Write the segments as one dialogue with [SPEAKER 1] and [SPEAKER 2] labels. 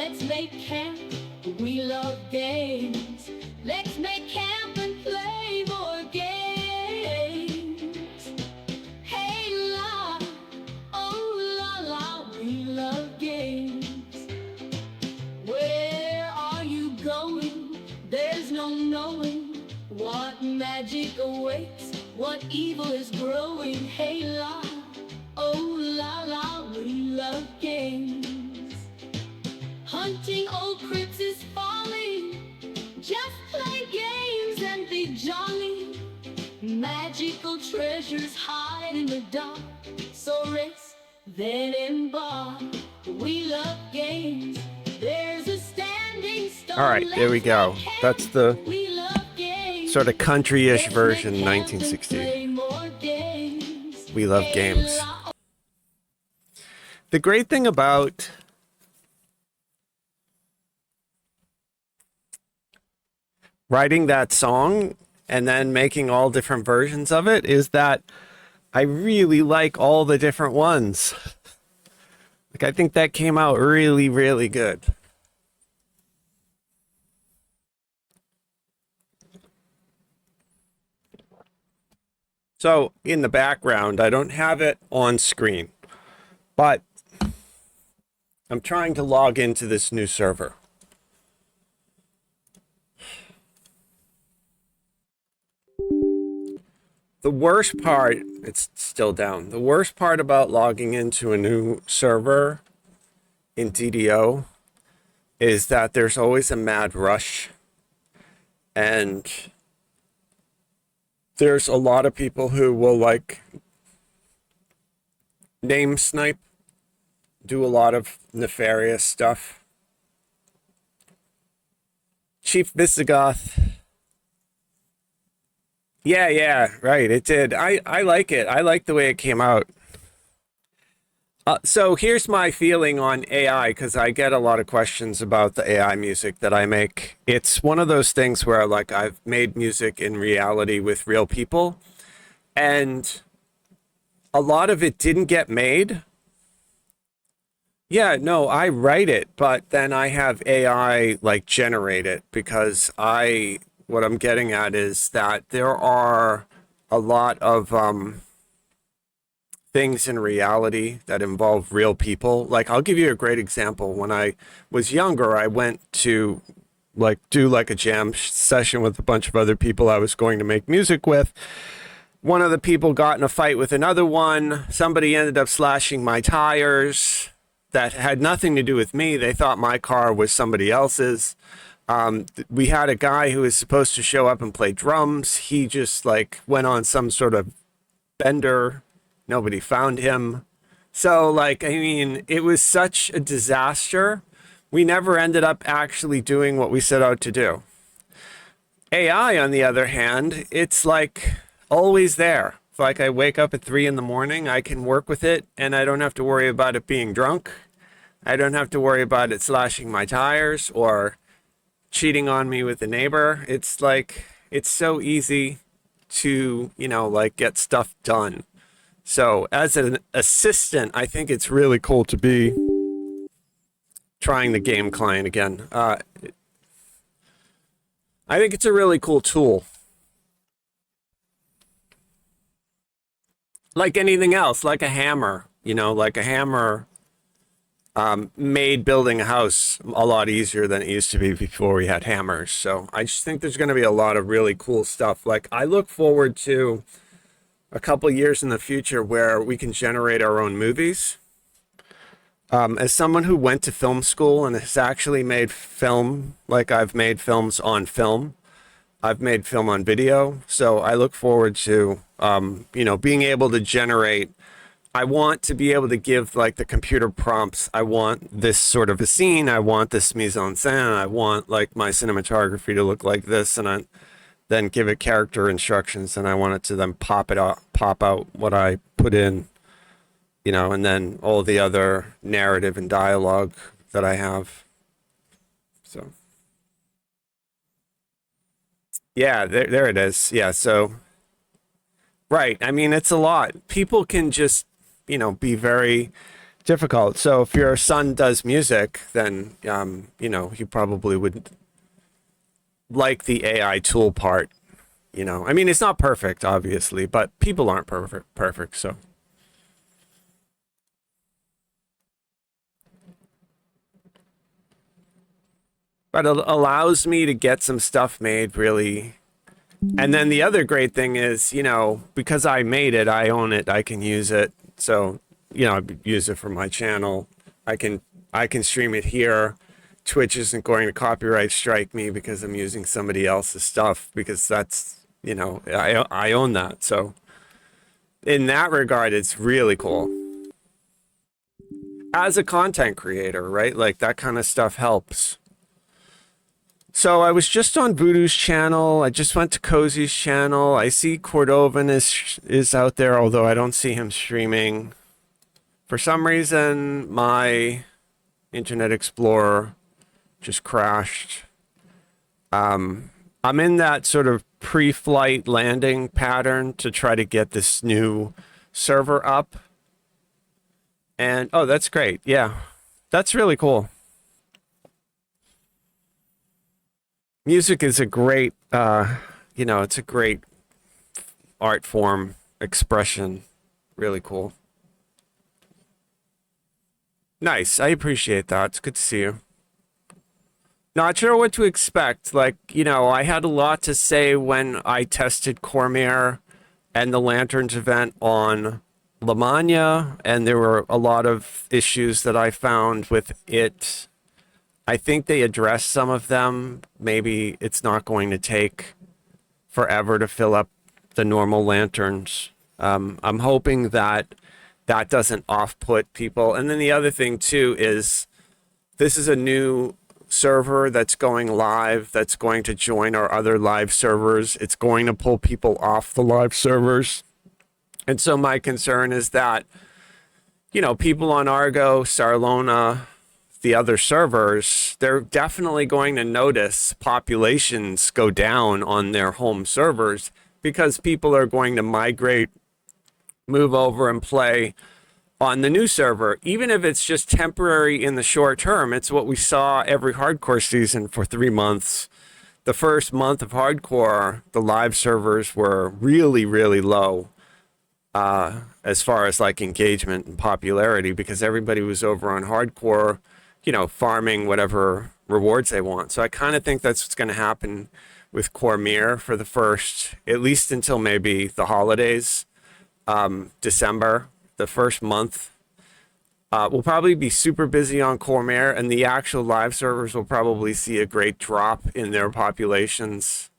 [SPEAKER 1] Let's make camp, we love games. Let's make camp and play more games. Hey la, oh la la, we love games. Where are you going? There's no knowing what magic awaits, what evil is growing. Hey la, oh la la, we love games. Hunting old crypts is folly. Just play games and be jolly. Magical treasures hide in the dark. So race, then embark. We love games. There's a standing stone.
[SPEAKER 2] All right, there we go. That's the sort of country-ish version, 1960. We love games. The great thing about writing that song and then making all different versions of it is that I really like all the different ones. Like, I think that came out really, really good. So in the background, I don't have it on screen, but I'm trying to log into this new server. The worst part, it's still down. The worst part about logging into a new server in DDO is that there's always a mad rush, and there's a lot of people who will like name snipe, do a lot of nefarious stuff. Chief Visigoth. Yeah, right, it did. I like it. I like the way it came out. So here's my feeling on AI, because I get a lot of questions about the AI music that I make. It's one of those things where, like, I've made music in reality with real people, and a lot of it didn't get made. Yeah, no, I write it, but then I have AI, like, generate it, because what I'm getting at is that there are a lot of things in reality that involve real people. Like, I'll give you a great example. When I was younger, I went to do a jam session with a bunch of other people I was going to make music with. One of the people got in a fight with another one. Somebody ended up slashing my tires. That had nothing to do with me. They thought my car was somebody else's. We had a guy who was supposed to show up and play drums. He just went on some sort of bender. Nobody found him. So I mean, it was such a disaster. We never ended up actually doing what we set out to do. AI, on the other hand, it's always there. It's like I wake up at 3 in the morning, I can work with it, and I don't have to worry about it being drunk. I don't have to worry about it slashing my tires or cheating on me with the neighbor. It's it's so easy to, get stuff done. So as an assistant, I think it's really cool to be trying the game client again. I think it's a really cool tool. Like anything else, like a hammer, like a hammer made building a house a lot easier than it used to be before we had hammers. So I just think there's going to be a lot of really cool stuff. I look forward to a couple years in the future where we can generate our own movies. As someone who went to film school and has actually made film, I've made films on film, I've made film on video. So I look forward to, being able to generate. I want to be able to give the computer prompts. I want this sort of a scene. I want this mise en scène. I want my cinematography to look like this, and I then give it character instructions, and I want it to then pop out what I put in, and then all the other narrative and dialogue that I have. So yeah, there it is. Yeah, so right. I mean, it's a lot. People can just, be very difficult. So if your son does music, then you know, he probably would like the AI tool part. You know, I mean, it's not perfect, obviously, but people aren't perfect. So but it allows me to get some stuff made really. And then the other great thing is, you know, because I made it, I own it, I can use it. So, you know, I use it for my channel. I can stream it here. Twitch isn't going to copyright strike me because I'm using somebody else's stuff, because that's, you know, I own that. So in that regard, it's really cool. As a content creator, right? Like that kind of stuff helps. So I was just on Voodoo's channel. I just went to Cozy's channel. I see Cordovan is out there, although I don't see him streaming. For some reason, my Internet Explorer just crashed. I'm in that sort of pre-flight landing pattern to try to get this new server up. And, oh, that's great. Yeah, that's really cool. Music is a great, you know, it's a great art form, expression. Really cool. Nice. I appreciate that. It's good to see you. Not sure what to expect. Like, you know, I had a lot to say when I tested Cormyr and the Lanterns event on Lamagna, and there were a lot of issues that I found with it. I think they addressed some of them. Maybe it's not going to take forever to fill up the normal lanterns. I'm hoping that that doesn't off-put people. And then the other thing too is this is a new server that's going live, that's going to join our other live servers. It's going to pull people off the live servers. And so my concern is that, you know, people on Argo, Sarlona, the other servers, they're definitely going to notice populations go down on their home servers because people are going to migrate, move over and play on the new server, even if it's just temporary in the short term. It's what we saw every hardcore season for 3 months. The first month of hardcore, the live servers were really, really low as far as like engagement and popularity, because everybody was over on hardcore, you know, farming whatever rewards they want. So I kind of think that's what's going to happen with Cormyr for the first, at least until maybe the holidays, December, the first month. We'll probably be super busy on Cormyr, and the actual live servers will probably see a great drop in their populations,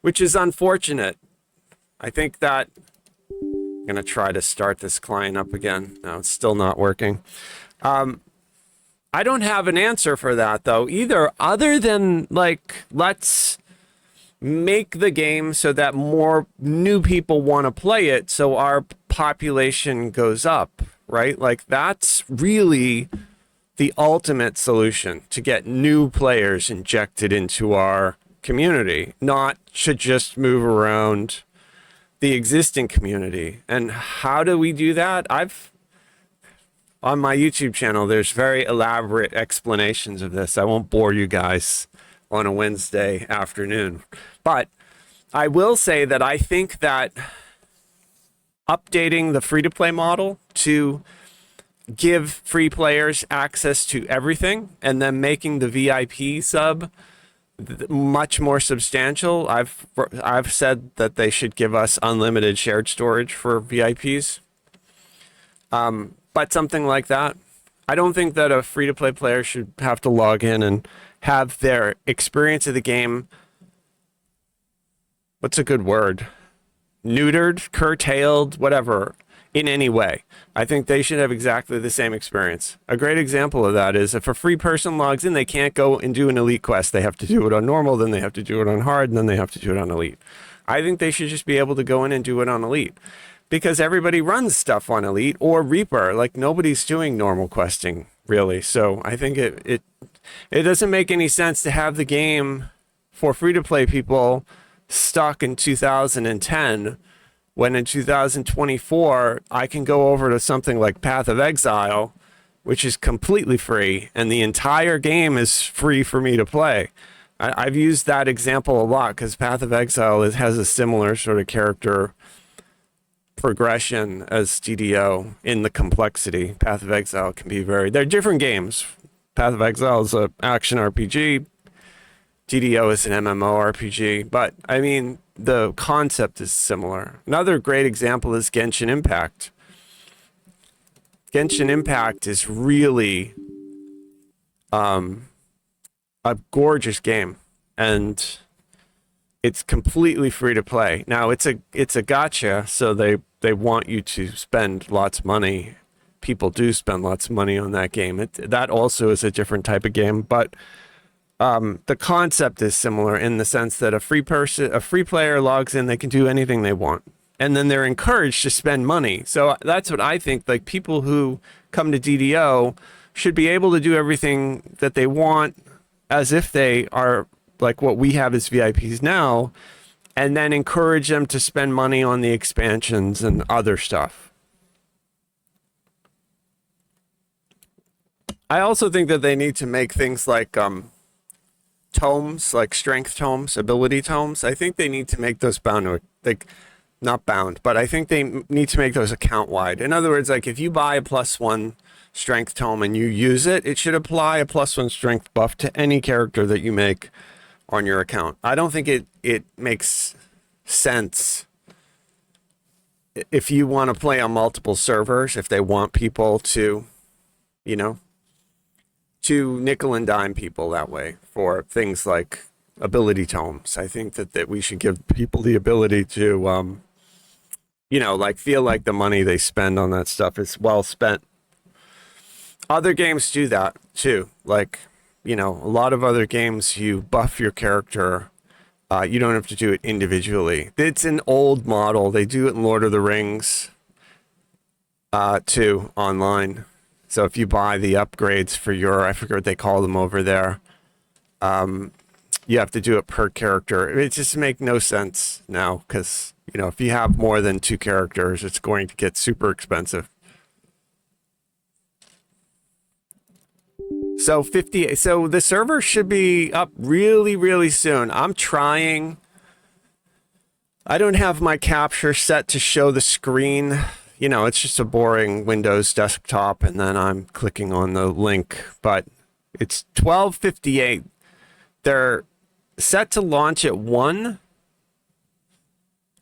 [SPEAKER 2] which is unfortunate. I think that I'm going to try to start this client up again. No, it's still not working. I don't have an answer for that though either, other than like, let's make the game so that more new people want to play it, so our population goes up, right? Like that's really the ultimate solution, to get new players injected into our community, not to just move around the existing community. And how do we do that? On my YouTube channel, there's very elaborate explanations of this. I won't bore you guys on a Wednesday afternoon. But I will say that I think that updating the free-to-play model to give free players access to everything, and then making the VIP sub much more substantial. I've said that they should give us unlimited shared storage for VIPs. But something like that. I don't think that a free-to-play player should have to log in and have their experience of the game, what's a good word? Neutered, curtailed, whatever, in any way. I think they should have exactly the same experience. A great example of that is if a free person logs in, they can't go and do an elite quest. They have to do it on normal, then they have to do it on hard, and then they have to do it on elite. I think they should just be able to go in and do it on elite, because everybody runs stuff on elite or Reaper. Like nobody's doing normal questing really. So I think it doesn't make any sense to have the game for free-to-play people stuck in 2010, when in 2024 I can go over to something like Path of Exile which is completely free, and the entire game is free for me to play. I've used that example a lot because Path of Exile has a similar sort of character progression as DDO in the complexity. Path of Exile can be they're different games. Path of Exile is an action RPG. DDO is an MMORPG, but I mean, the concept is similar. Another great example is Genshin Impact. Genshin Impact is really a gorgeous game, and it's completely free to play. Now it's a gacha, so they want you to spend lots of money. People do spend lots of money on that game. That also is a different type of game, but the concept is similar in the sense that a free player logs in, they can do anything they want, and then they're encouraged to spend money. So that's what I think. Like, people who come to DDO should be able to do everything that they want as if they are like what we have as VIPs now, and then encourage them to spend money on the expansions and other stuff. I also think that they need to make things like tomes, like strength tomes, ability tomes. I think they need to make those bound, like, not bound, but I think they need to make those account wide. In other words, like, if you buy a +1 strength tome and you use it, it should apply a +1 strength buff to any character that you make on your account. I don't think it makes sense if you want to play on multiple servers, if they want people to, you know, to nickel and dime people that way for things like ability tomes. I think that we should give people the ability to, you know, like, feel like the money they spend on that stuff is well spent. Other games do that too. Like, you know, a lot of other games, you buff your character. You don't have to do it individually. It's an old model. They do it in Lord of the Rings too, online. So if you buy the upgrades for your, I forget what they call them over there, you have to do it per character. It just makes no sense now because, you know, if you have more than 2 characters, it's going to get super expensive. So the server should be up really, really soon. I'm trying. I don't have my capture set to show the screen. You know, it's just a boring Windows desktop, and then I'm clicking on the link, but it's 12:58. They're set to launch at 1.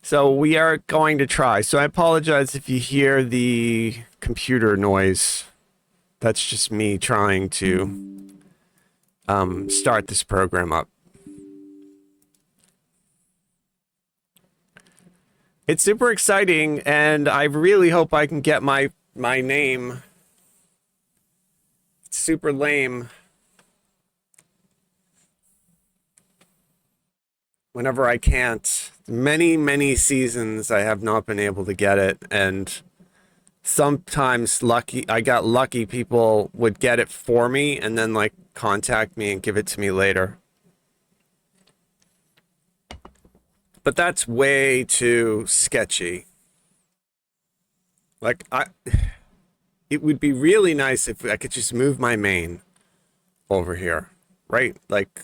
[SPEAKER 2] So we are going to try. So I apologize if you hear the computer noise. That's just me trying to start this program up. It's super exciting, and I really hope I can get my name. It's super lame. Whenever I can't. Many seasons I have not been able to get it, and sometimes I got lucky, people would get it for me and then, like, contact me and give it to me later. But that's way too sketchy. Like, it would be really nice if I could just move my main over here, right? Like,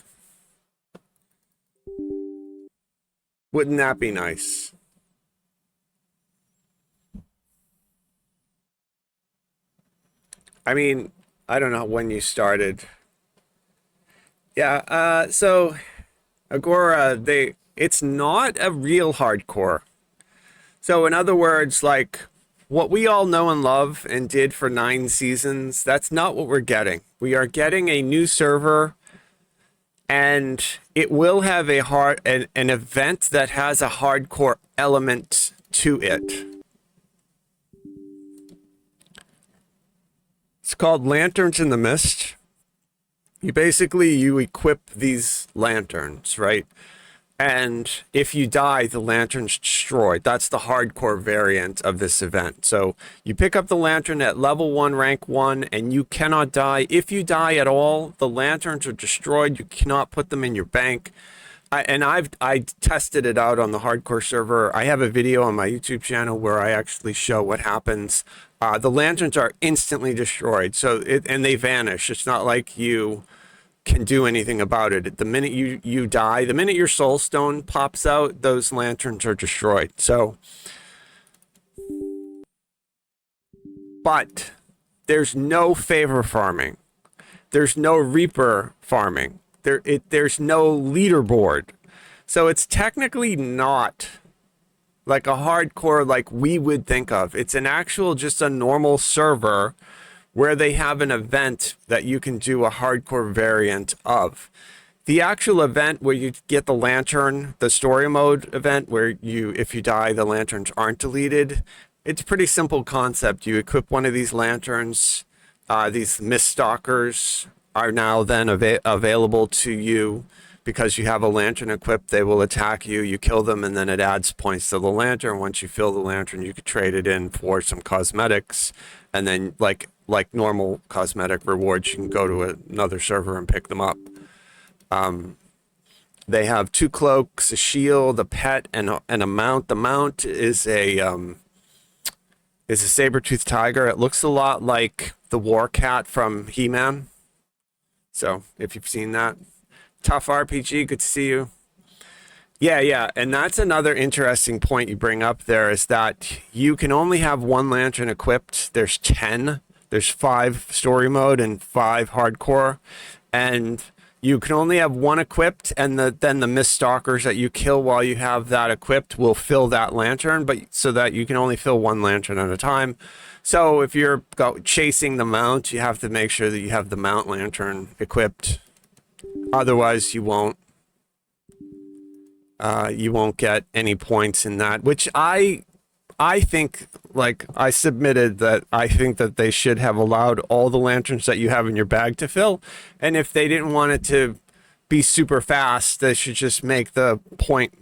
[SPEAKER 2] wouldn't that be nice? I mean, I don't know when you started. Yeah, so Agora, it's not a real hardcore. So in other words, like, what we all know and love and did for 9 seasons, that's not what we're getting. We are getting a new server, and it will have an event that has a hardcore element to it. It's called Lanterns in the Mist. You equip these lanterns, right? And if you die, the lantern's destroyed. That's the hardcore variant of this event. So you pick up the lantern at level 1, rank 1, and you cannot die. If you die at all, the lanterns are destroyed. You cannot put them in your bank. I tested it out on the hardcore server. I have a video on my YouTube channel where I actually show what happens. The lanterns are instantly destroyed, and they vanish. It's not like you can do anything about it. The minute you die, the minute your soul stone pops out, those lanterns are destroyed. So, but there's no favor farming. There's no Reaper farming. There's no leaderboard. So it's technically not like a hardcore like we would think of. It's an actual, just a normal server where they have an event that you can do a hardcore variant of. The actual event where you get the lantern, the story mode event where if you die, the lanterns aren't deleted. It's a pretty simple concept. You equip one of these lanterns, these mist stalkers are now then available to you because you have a lantern equipped. They will attack you, you kill them, and then it adds points to the lantern. Once you fill the lantern, you could trade it in for some cosmetics, and then like normal cosmetic rewards, you can go to another server and pick them up. They have 2 cloaks, a shield, a pet, and a mount. The mount is a saber-toothed tiger. It looks a lot like the war cat from He-Man. So if you've seen that. Tough RPG, good to see you. Yeah, and that's another interesting point you bring up there, is that you can only have 1 lantern equipped. There's 10. There's 5 story mode and 5 hardcore. And you can only have 1 equipped, and then the mist stalkers that you kill while you have that equipped will fill that lantern, but so that you can only fill 1 lantern at a time. So if you're chasing the mount, you have to make sure that you have the mount lantern equipped. Otherwise, you won't get any points in that. Which I think, like I submitted that I think that they should have allowed all the lanterns that you have in your bag to fill, and if they didn't want it to be super fast, they should just make the point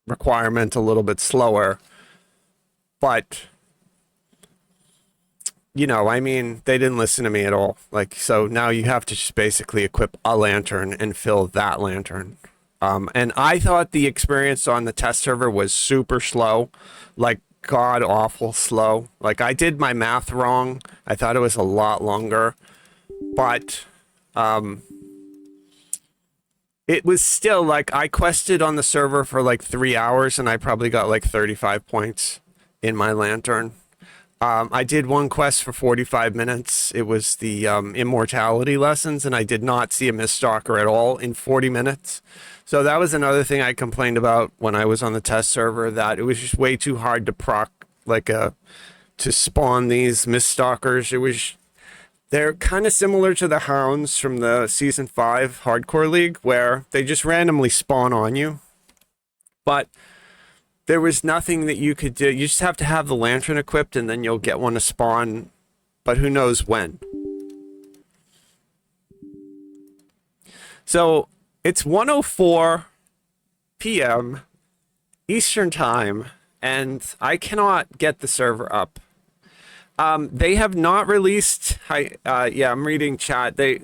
[SPEAKER 2] requirement a little bit slower. But you know, I mean, they didn't listen to me at all. Like, so now you have to just basically equip a lantern and fill that lantern. And I thought the experience on the test server was super slow, like god awful slow. Like, I did my math wrong. I thought it was a lot longer, but it was still like, I quested on the server for like 3 hours and I probably got like 35 points in my lantern. I did 1 quest for 45 minutes. It was the immortality lessons, and I did not see a mist stalker at all in 40 minutes. So that was another thing I complained about when I was on the test server, that it was just way too hard to to spawn these mist stalkers. They're kind of similar to the hounds from the season 5 hardcore league, where they just randomly spawn on you. But there was nothing that you could do. You just have to have the lantern equipped, and then you'll get one to spawn, but who knows when. So it's 1:04 p.m. Eastern time, and I cannot get the server up. They have not released. I'm reading chat. They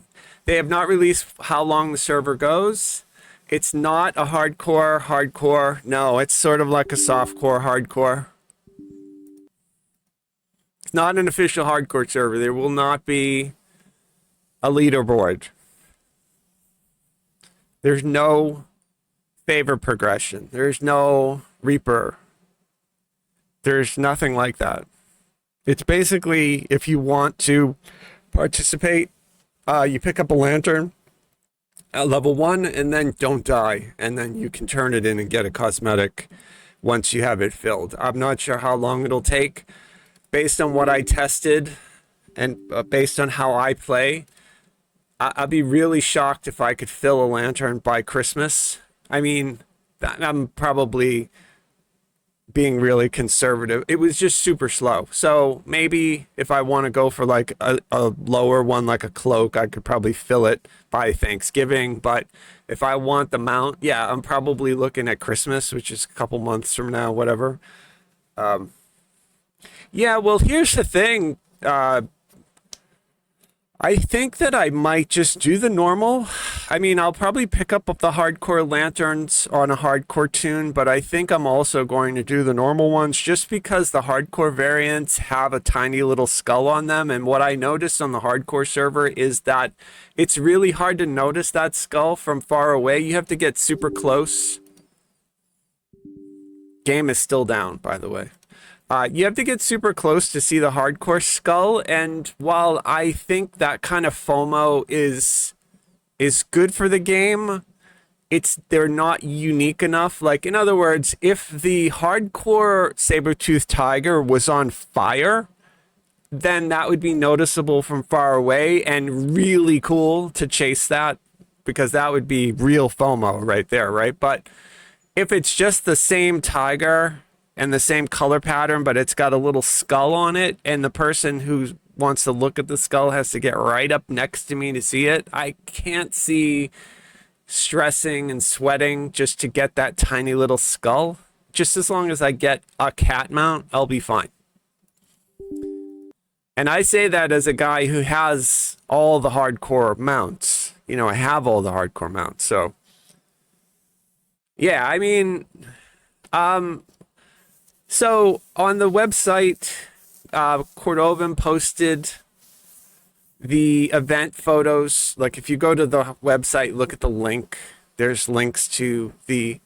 [SPEAKER 2] have not released how long the server goes. It's not a hardcore. No, it's sort of like a softcore hardcore. It's not an official hardcore server. There will not be a leaderboard. There's no favor progression. There's no Reaper. There's nothing like that. It's basically, if you want to participate, you pick up a lantern at level 1 and then don't die, and then you can turn it in and get a cosmetic once you have it filled. I'm not sure how long it'll take. Based on what I tested and based on how I play, I'd be really shocked if I could fill a lantern by Christmas. I mean, I'm probably being really conservative. It was just super slow. So maybe if I want to go for like a lower one, like a cloak, I could probably fill it by Thanksgiving. But if I want the mount, yeah, I'm probably looking at Christmas, which is a couple months from now, whatever. Yeah, well, here's the thing. I think that I might just do the normal. I mean, I'll probably pick up the hardcore lanterns on a hardcore tune, but I think I'm also going to do the normal ones just because the hardcore variants have a tiny little skull on them. And what I noticed on the hardcore server is that it's really hard to notice that skull from far away. You have to get super close. Game is still down, by the way. You have to get super close to see the hardcore skull, and while I think that kind of FOMO is good for the game, they're not unique enough. Like, in other words, if the hardcore saber-toothed tiger was on fire, then that would be noticeable from far away and really cool to chase that, because that would be real FOMO right there, right? But if it's just the same tiger and the same color pattern, but it's got a little skull on it, and the person who wants to look at the skull has to get right up next to me to see it, I can't see stressing and sweating just to get that tiny little skull. Just as long as I get a cat mount, I'll be fine. And I say that as a guy who has all the hardcore mounts. You know, I have all the hardcore mounts, so yeah, I mean, so on the website, Cordovan posted the event photos. Like, if you go to the website, look at the link, there's links to the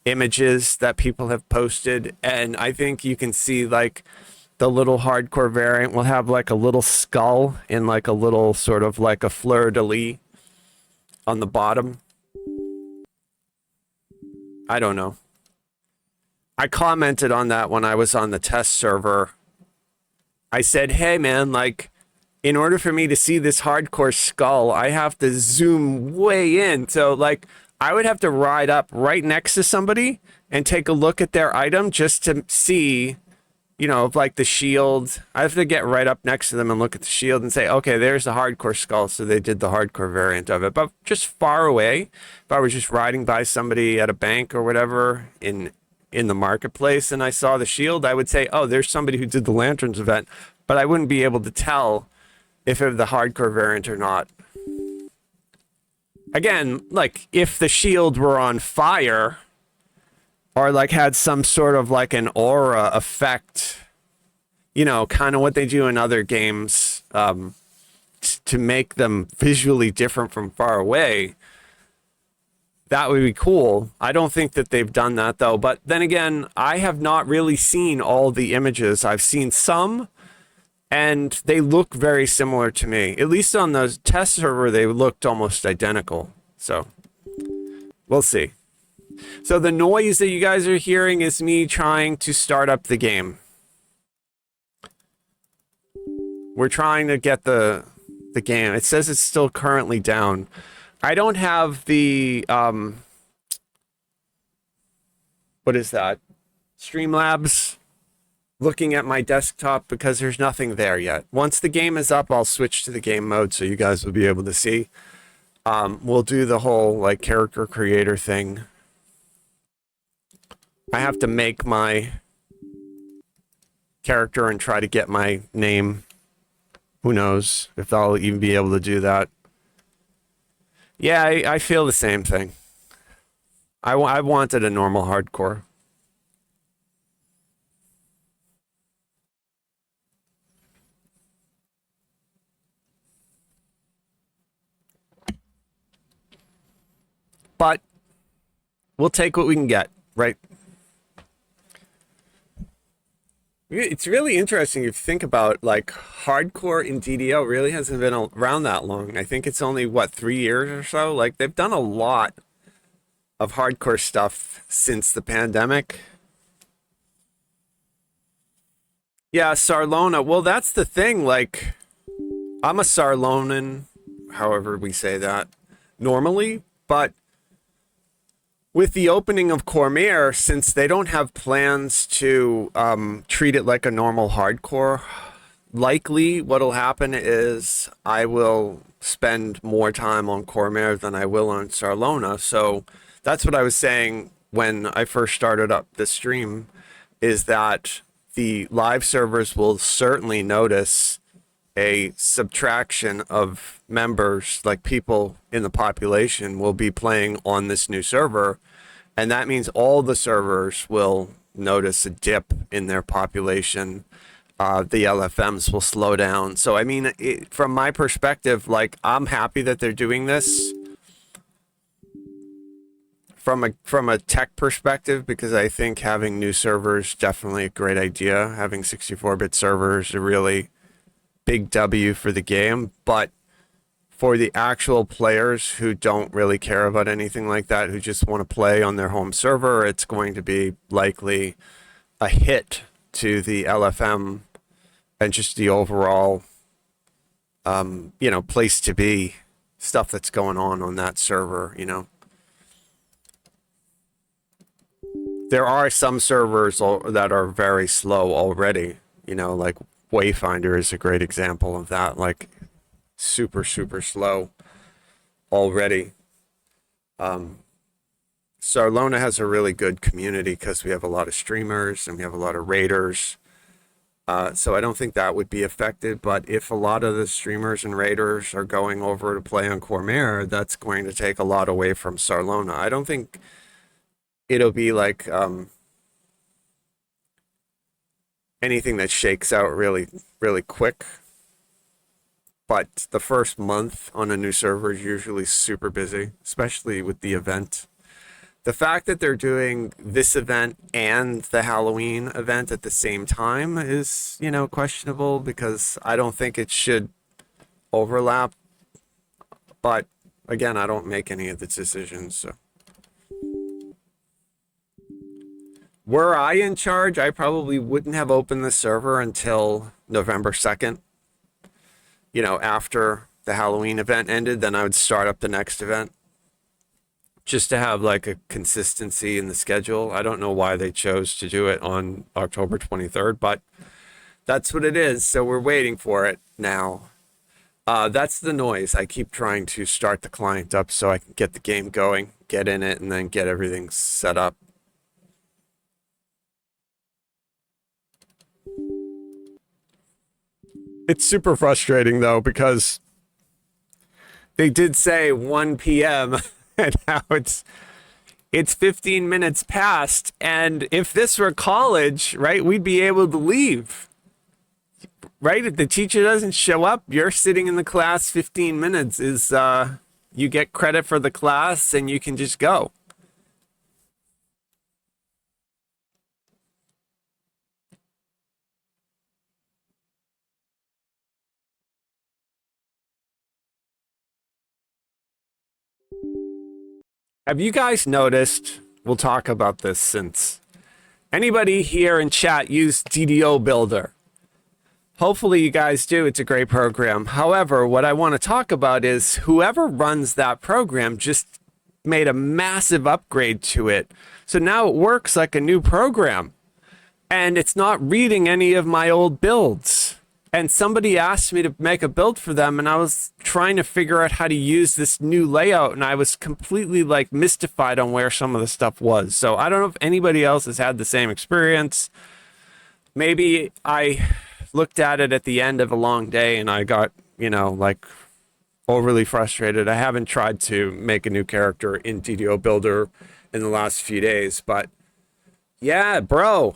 [SPEAKER 2] images that people have posted. And I think you can see, like, the little hardcore variant will have like a little skull and like a little sort of like a fleur-de-lis on the bottom. I don't know. I commented on that when I was on the test server. I said, hey man, like, in order for me to see this hardcore skull, I have to zoom way in. So like, I would have to ride up right next to somebody and take a look at their item just to see, you know, like the shield. I have to get right up next to them and look at the shield and say, okay, there's the hardcore skull. So they did the hardcore variant of it. But just far away, if I was just riding by somebody at a bank or whatever in the marketplace and I saw the shield, I would say, oh, there's somebody who did the lanterns event. But I wouldn't be able to tell if it was the hardcore variant or not. Again, like, if the shield were on fire or like had some sort of like an aura effect, you know, kind of what they do in other games, to make them visually different from far away, that would be cool. I don't think that they've done that though. But then again, I have not really seen all the images. I've seen some, and they look very similar to me. At least on the test server, they looked almost identical. So we'll see. So the noise that you guys are hearing is me trying to start up the game. We're trying to get the game. It says it's still currently down. I don't have the, what is that? Streamlabs looking at my desktop because there's nothing there yet. Once the game is up, I'll switch to the game mode so you guys will be able to see. We'll do the whole like character creator thing. I have to make my character and try to get my name. Who knows if I'll even be able to do that. Yeah, I feel the same thing. I wanted a normal hardcore. But we'll take what we can get, right? It's really interesting if you think about, like, hardcore in DDO really hasn't been around that long. I think it's only, what, 3 years or so? Like, they've done a lot of hardcore stuff since the pandemic. Yeah, Sarlona. Well, that's the thing. Like, I'm a Sarlonan, however we say that, normally, but with the opening of Cormyr, since they don't have plans to treat it like a normal hardcore, likely what'll happen is I will spend more time on Cormyr than I will on Sarlona. So that's what I was saying when I first started up the stream, is that the live servers will certainly notice a subtraction of members, like people in the population, will be playing on this new server. And that means all the servers will notice a dip in their population. The LFMs will slow down. So, I mean, from my perspective, like, I'm happy that they're doing this from a tech perspective, because I think having new servers definitely a great idea. Having 64-bit servers, a really big W for the game. But for the actual players who don't really care about anything like that, who just want to play on their home server, it's going to be likely a hit to the LFM and just the overall, place to be, stuff that's going on that server, There are some servers that are very slow already, like Wayfinder is a great example of that, like super, super slow already. Sarlona has a really good community because we have a lot of streamers and we have a lot of raiders. So I don't think that would be affected, but if a lot of the streamers and raiders are going over to play on Cormyr, that's going to take a lot away from Sarlona. I don't think it'll be like anything that shakes out really, really quick. But the first month on a new server is usually super busy, especially with the event. The fact that they're doing this event and the Halloween event at the same time is, questionable, because I don't think it should overlap. But again, I don't make any of the decisions, so. Were I in charge, I probably wouldn't have opened the server until November 2nd. After the Halloween event ended, then I would start up the next event, just to have like a consistency in the schedule. I don't know why they chose to do it on October 23rd, but that's what it is. So we're waiting for it now. That's the noise. I keep trying to start the client up so I can get the game going, get in it, and then get everything set up. It's super frustrating though, because they did say 1 p.m. and now it's 15 minutes past. And if this were college, right, we'd be able to leave. Right? If the teacher doesn't show up, you're sitting in the class 15 minutes. You get credit for the class and you can just go. Have you guys noticed, we'll talk about this, since anybody here in chat use DDO Builder? Hopefully you guys do. It's a great program. However, what I want to talk about is whoever runs that program just made a massive upgrade to it. So now it works like a new program, and it's not reading any of my old builds. And somebody asked me to make a build for them, and I was trying to figure out how to use this new layout, and I was completely like mystified on where some of the stuff was. So I don't know if anybody else has had the same experience. Maybe I looked at it at the end of a long day and I got, like overly frustrated. I haven't tried to make a new character in DDO Builder in the last few days, but yeah, bro.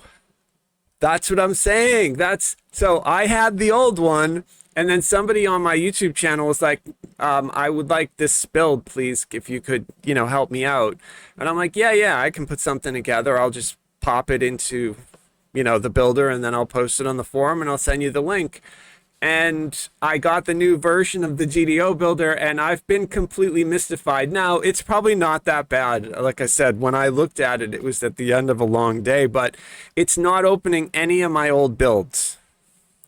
[SPEAKER 2] That's what I'm saying. So I had the old one, and then somebody on my YouTube channel was like, I would like this build, please, if you could, help me out. And I'm like, yeah, I can put something together. I'll just pop it into, the builder, and then I'll post it on the forum and I'll send you the link. And I got the new version of the GDO Builder, and I've been completely mystified. Now, it's probably not that bad. Like I said, when I looked at it, it was at the end of a long day, but it's not opening any of my old builds.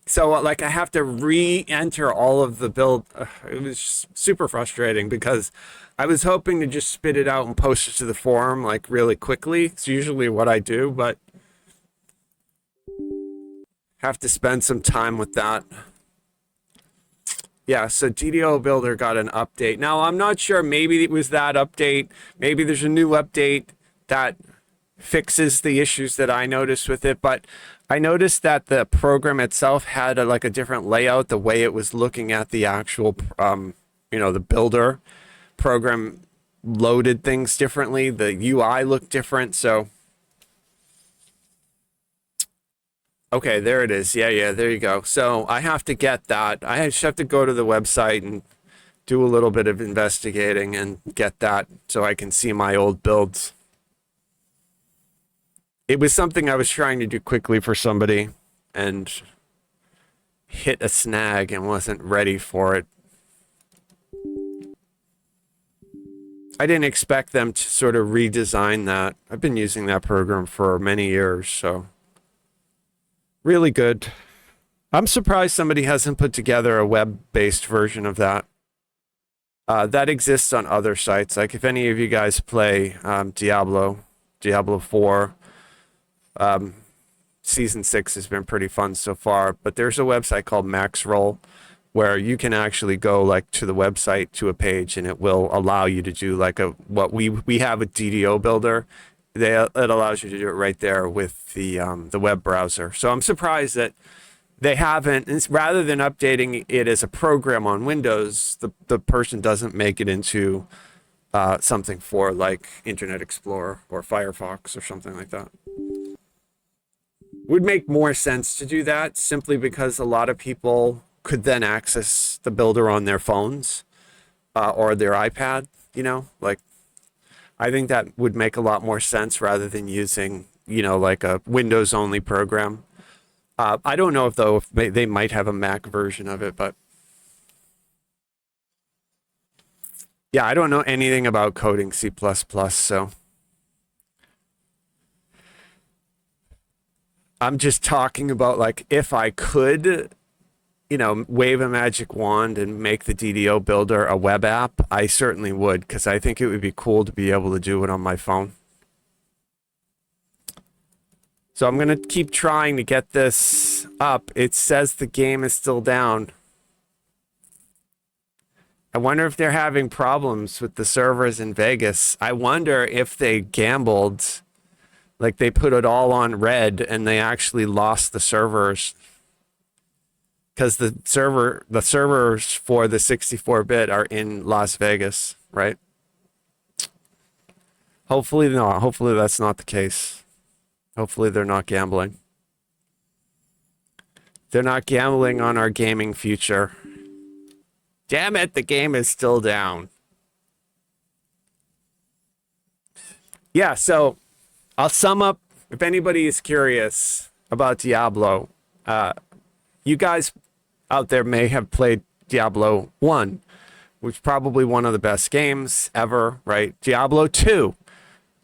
[SPEAKER 2] So, like, I have to re-enter all of the build. It was super frustrating, because I was hoping to just spit it out and post it to the forum, like, really quickly. It's usually what I do, but have to spend some time with that. Yeah, so DDO Builder got an update. Now, I'm not sure. Maybe it was that update. Maybe there's a new update that fixes the issues that I noticed with it, but I noticed that the program itself had like a different layout, the way it was looking at the actual, the builder program loaded things differently. The UI looked different. So, okay, there it is. Yeah, there you go. So I have to get that. I just have to go to the website and do a little bit of investigating and get that so I can see my old builds. It was something I was trying to do quickly for somebody and hit a snag and wasn't ready for it. I didn't expect them to sort of redesign that. I've been using that program for many years, so really good. I'm surprised somebody hasn't put together a web-based version of that. That exists on other sites. Like if any of you guys play Diablo 4, Season 6 has been pretty fun so far, but there's a website called Maxroll where you can actually go like to the website to a page and it will allow you to do like what we have a DDO builder. It allows you to do it right there with the web browser. So I'm surprised that they haven't, rather than updating it as a program on Windows, the person doesn't make it into something for like Internet Explorer or Firefox or something like that. Would make more sense to do that simply because a lot of people could then access the builder on their phones or their iPad, like I think that would make a lot more sense rather than using, like a Windows only program. I don't know if they might have a Mac version of it, but yeah, I don't know anything about coding C++, so I'm just talking about like if I could, wave a magic wand and make the DDO builder a web app, I certainly would, because I think it would be cool to be able to do it on my phone. So I'm going to keep trying to get this up. It says the game is still down. I wonder if they're having problems with the servers in Vegas. I wonder if they gambled, like they put it all on red and they actually lost the servers. Because the servers for the 64-bit are in Las Vegas, right? Hopefully not. Hopefully that's not the case. Hopefully they're not gambling. They're not gambling on our gaming future. Damn it, the game is still down. Yeah, so I'll sum up. If anybody is curious about Diablo, you guys out there may have played Diablo 1, which is probably one of the best games ever, right? Diablo 2,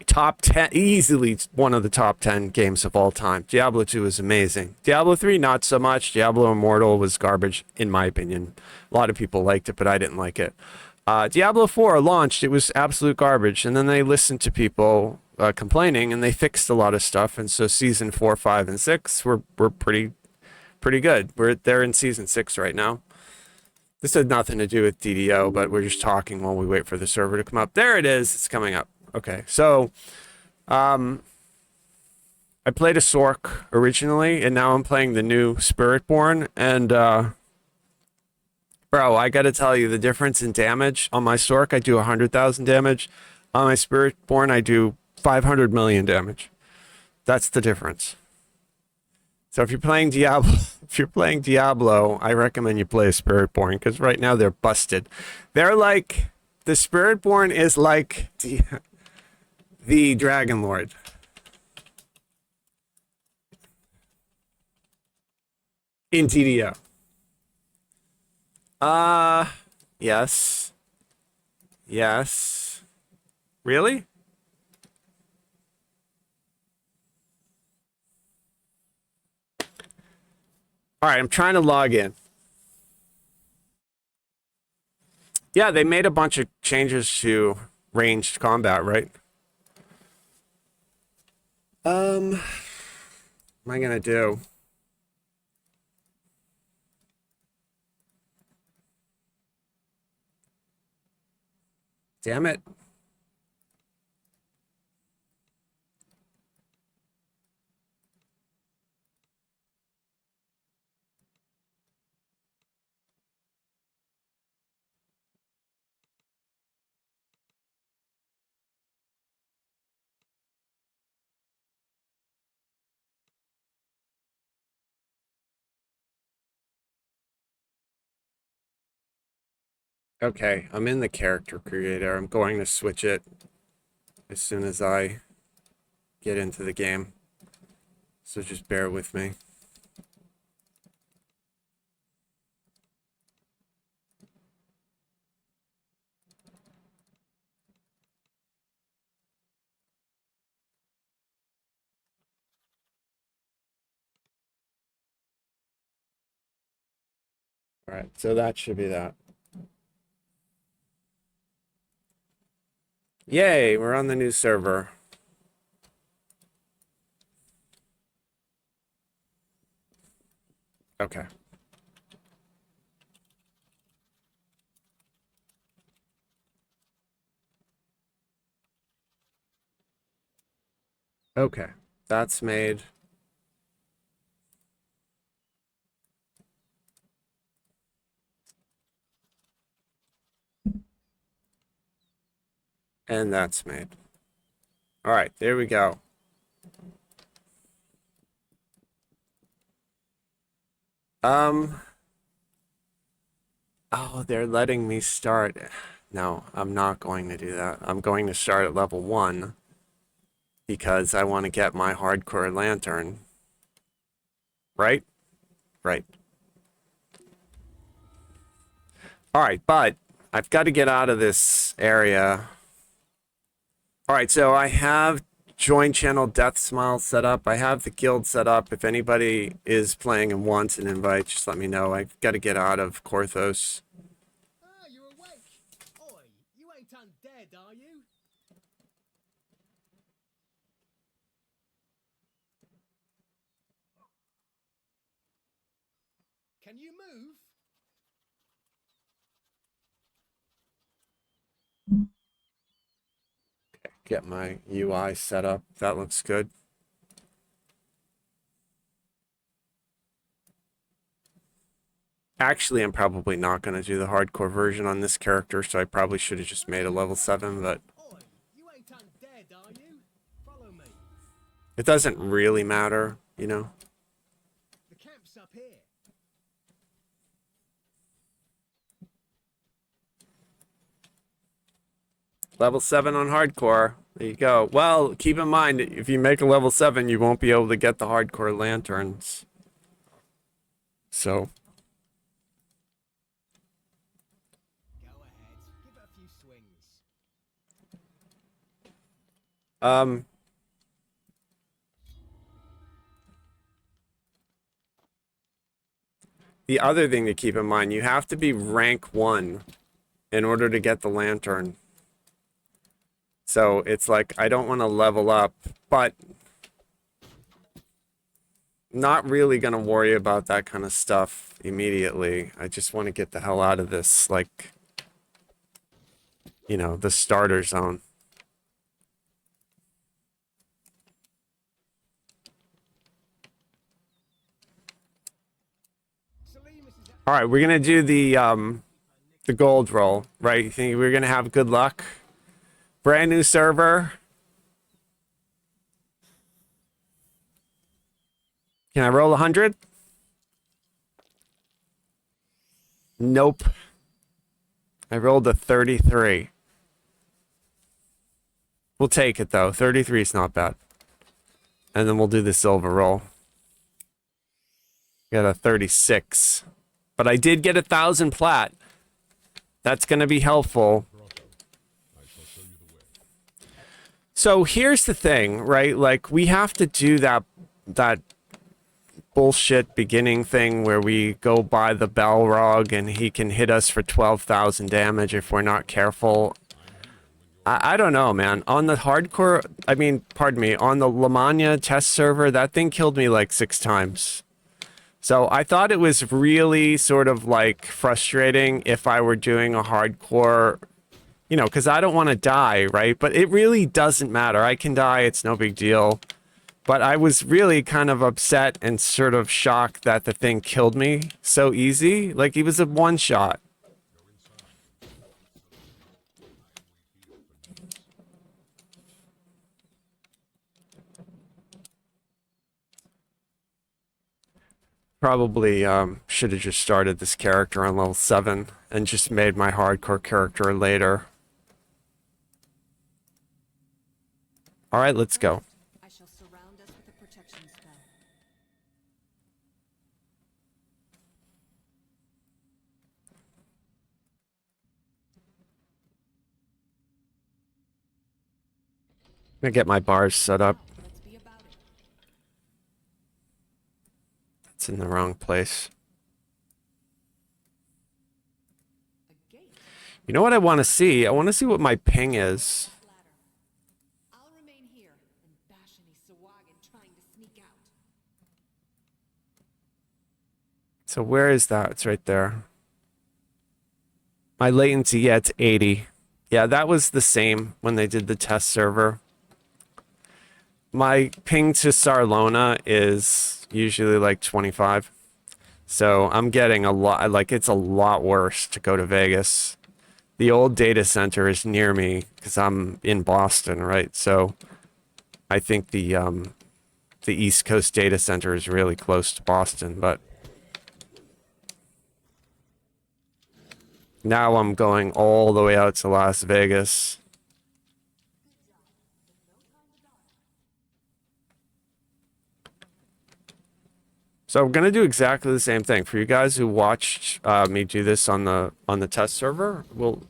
[SPEAKER 2] top 10, easily one of the top 10 games of all time. Diablo 2 is amazing. Diablo 3, not so much. Diablo Immortal was garbage, in my opinion. A lot of people liked it, but I didn't like it. Diablo 4 launched. It was absolute garbage. And then they listened to people complaining, and they fixed a lot of stuff. And so season 4, 5, and 6 were pretty good. They're in season 6 right now. This had nothing to do with DDO, but we're just talking while we wait for the server to come up. There it is. It's coming up. Okay, so I played a Sork originally, and now I'm playing the new Spiritborn. And bro, I gotta tell you, the difference in damage on my Sork, I do 100,000 damage. On my Spiritborn, I do 500 million damage. That's the difference. So if you're playing Diablo, I recommend you play a Spiritborn, because right now they're busted. They're like, the Spiritborn is like the Dragon Lord. In TDO. Yes. Yes. Really? All right, I'm trying to log in. Yeah, they made a bunch of changes to ranged combat, right? What am I gonna do? Damn it. Okay, I'm in the character creator. I'm going to switch it as soon as I get into the game. So just bear with me. All right, so that should be that. Yay, we're on the new server. Okay. Okay, that's made. And that's made. All right, there we go. Oh, they're letting me start. No, I'm not going to do that. I'm going to start at level 1 because I want to get my hardcore lantern. Right? Right. All right, but I've got to get out of this area. All right, so I have join channel Death Smile set up. I have the guild set up. If anybody is playing and wants an invite, just let me know. I've got to get out of Korthos.
[SPEAKER 3] Ah, you're awake. Oi, you ain't undead, are you? Can you move?
[SPEAKER 2] Get my UI set up. That looks good. Actually, I'm probably not going to do the hardcore version on this character, so I probably should have just made a level 7, but
[SPEAKER 3] Oi, you ain't undead, are you? Follow me.
[SPEAKER 2] it doesn't really matter, you know?
[SPEAKER 3] The camp's up here.
[SPEAKER 2] Level 7 on hardcore. There you go. Well, keep in mind, if you make a level 7, you won't be able to get the hardcore lanterns. So,
[SPEAKER 3] Go ahead, give it a few swings.
[SPEAKER 2] the other thing to keep in mind, you have to be rank 1 in order to get the lantern. So, it's like, I don't want to level up, but not really going to worry about that kind of stuff immediately. I just want to get the hell out of this, like, you know, the starter zone. All right, we're going to do the gold roll, right? You think we're going to have good luck? Brand new server. Can I roll 100? Nope. I rolled a 33. We'll take it, though. 33 is not bad. And then we'll do the silver roll. Got a 36. But I did get 1,000 plat. That's going to be helpful. So here's the thing, right? Like, we have to do that bullshit beginning thing where we go by the Balrog and he can hit us for 12,000 damage if we're not careful. I don't know, man. On the hardcore, I mean, pardon me, on the Lamagna test server, that thing killed me like 6 times. So I thought it was really sort of like frustrating if I were doing a hardcore, you know, because I don't want to die, right? But it really doesn't matter. I can die. It's no big deal. But I was really kind of upset and sort of shocked that the thing killed me so easy. Like, he was a one-shot. Probably should have just started this character on level 7 and just made my hardcore character later. All right, let's go.
[SPEAKER 4] I shall surround us with a protection spell.
[SPEAKER 2] I'm gonna get my bars set up.
[SPEAKER 4] Let's be about it.
[SPEAKER 2] It's in the wrong place.
[SPEAKER 4] A gate.
[SPEAKER 2] You know what I want to see? I want to see what my ping is.
[SPEAKER 4] Ladder. I'll remain here and bash any Sawagan trying to sneak out.
[SPEAKER 2] So where is that? It's right there. My latency, yeah, it's 80. Yeah, that was the same when they did the test server. My ping to Sarlona is usually like 25. So I'm getting a lot, like it's a lot worse to go to Vegas. The old data center is near me because I'm in Boston, right? So I think the East Coast data center is really close to Boston, but now I'm going all the way out to Las Vegas. So I'm gonna do exactly the same thing for you guys who watched me do this on the test server.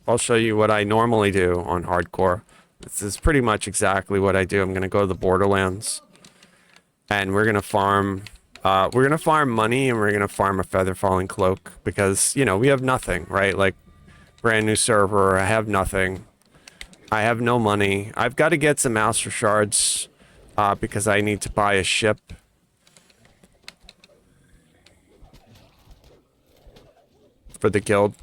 [SPEAKER 2] I'll show you what I normally do on hardcore. This is pretty much exactly what I do. I'm gonna go to the Borderlands, and we're gonna farm. We're gonna farm money, and we're gonna farm a feather falling cloak because you know we have nothing, right? Like brand new server. I have nothing. I have no money. I've got to get some master shards because I need to buy a ship. For the guild,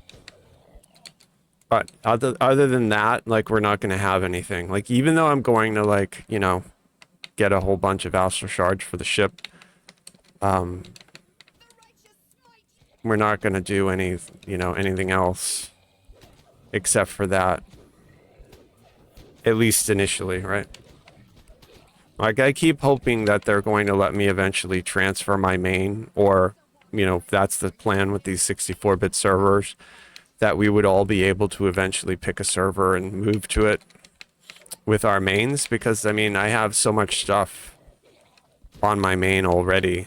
[SPEAKER 2] but other than that, like we're not going to have anything. Like even though I'm going to like you know get a whole bunch of Astral shards for the ship, we're not going to do any anything else except for that, at least initially, right? Like I keep hoping that they're going to let me eventually transfer my main, or you know, that's the plan with these 64-bit servers, that we would all be able to eventually pick a server and move to it with our mains, because I mean I have so much stuff on my main already.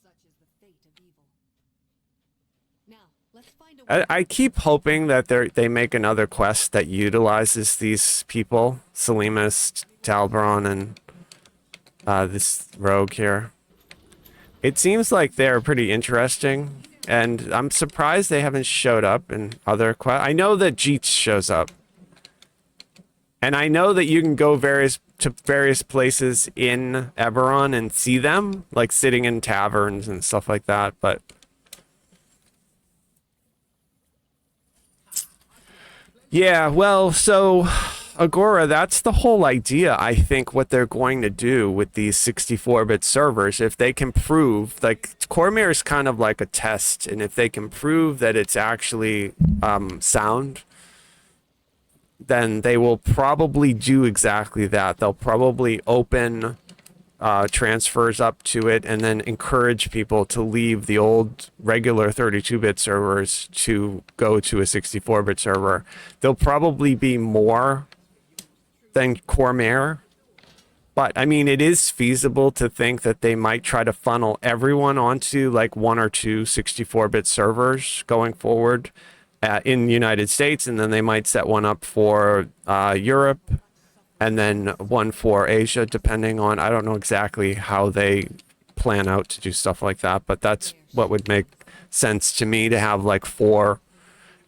[SPEAKER 4] Such is the fate of evil. Now, let's find a way.
[SPEAKER 2] I keep hoping that they make another quest that utilizes these people, Salimus, Talbron, and this rogue here. It seems like they're pretty interesting, and I'm surprised they haven't showed up in other quests. I know that Jeets shows up, and I know that you can go to various places in Eberron and see them, like sitting in taverns and stuff like that, but yeah, well, so Agora, that's the whole idea. I think what they're going to do with these 64-bit servers, if they can prove, like Cormyr is kind of like a test, and if they can prove that it's actually sound, then they will probably do exactly that. They'll probably open transfers up to it and then encourage people to leave the old regular 32-bit servers to go to a 64-bit server. There'll probably be more than Cormyr, but I mean it is feasible to think that they might try to funnel everyone onto like one or two 64-bit servers going forward in the United States, and then they might set one up for Europe and then one for Asia, depending on, I don't know exactly how they plan out to do stuff like that, but that's what would make sense to me, to have like four.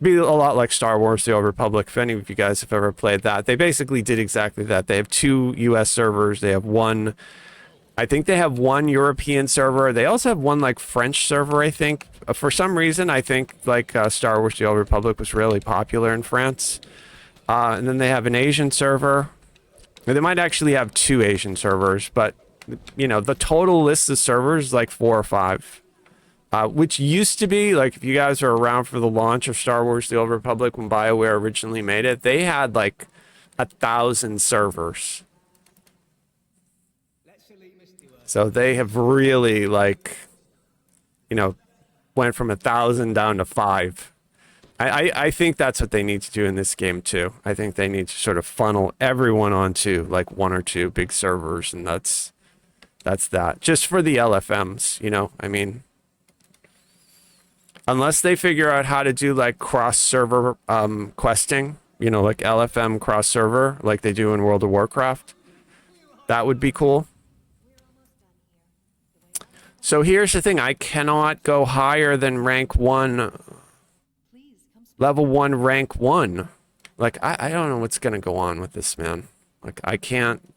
[SPEAKER 2] Be a lot like Star Wars The Old Republic, if any of you guys have ever played that. They basically did exactly that. They have two US servers. They have one, I think they have one European server. They also have one like French server, I think. For some reason, I think like Star Wars The Old Republic was really popular in France. And then they have an Asian server. They might actually have two Asian servers, but you know, the total list of servers is like 4 or 5, which used to be like, if you guys are around for the launch of Star Wars The Old Republic when BioWare originally made it, they had like 1,000 servers. So they have really, like, you know, went from 1,000 down to 5. I think that's what they need to do in this game too. I think they need to sort of funnel everyone onto like 1 or 2 big servers, and that's that. Just for the LFMs, you know. I mean, unless they figure out how to do like cross-server questing, you know, like LFM cross-server, like they do in World of Warcraft, that would be cool. So here's the thing: I cannot go higher than rank 1. Level 1, rank 1. Like, I don't know what's going to go on with this, man. Like, I can't...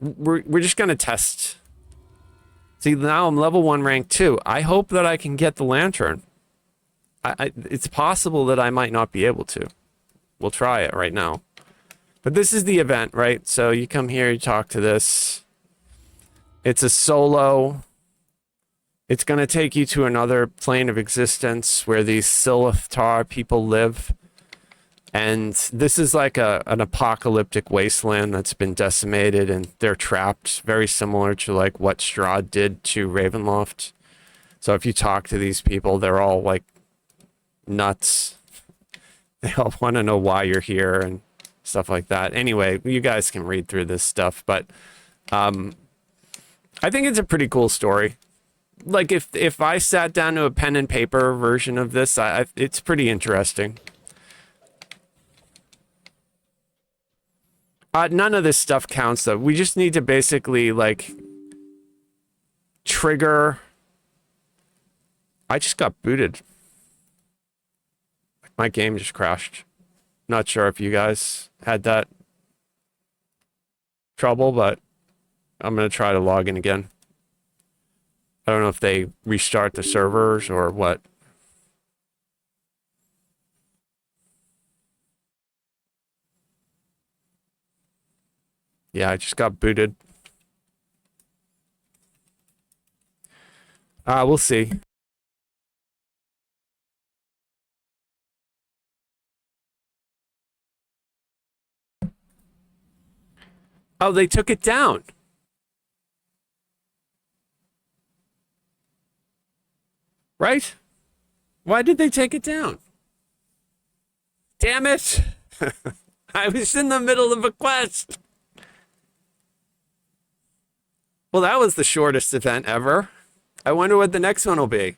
[SPEAKER 2] We're just going to test. See, now I'm level 1, rank 2. I hope that I can get the lantern. It's possible that I might not be able to. We'll try it right now. But this is the event, right? So you come here, you talk to this. It's a solo... It's going to take you to another plane of existence where these Silithtar people live. And this is like an apocalyptic wasteland that's been decimated and they're trapped, very similar to like what Strahd did to Ravenloft. So if you talk to these people, they're all like nuts. They all want to know why you're here and stuff like that. Anyway, you guys can read through this stuff, but I think it's a pretty cool story. Like if I sat down to a pen and paper version of this, it's pretty interesting. None of this stuff counts though. We just need to basically like trigger. I just got booted. My game just crashed. Not sure if you guys had that trouble, but I'm gonna try to log in again. I don't know if they restart the servers or what. Yeah, I just got booted. We'll see. Oh, they took it down. Right? Why did they take it down? Damn it! I was in the middle of a quest. Well, that was the shortest event ever. I wonder what the next one will be.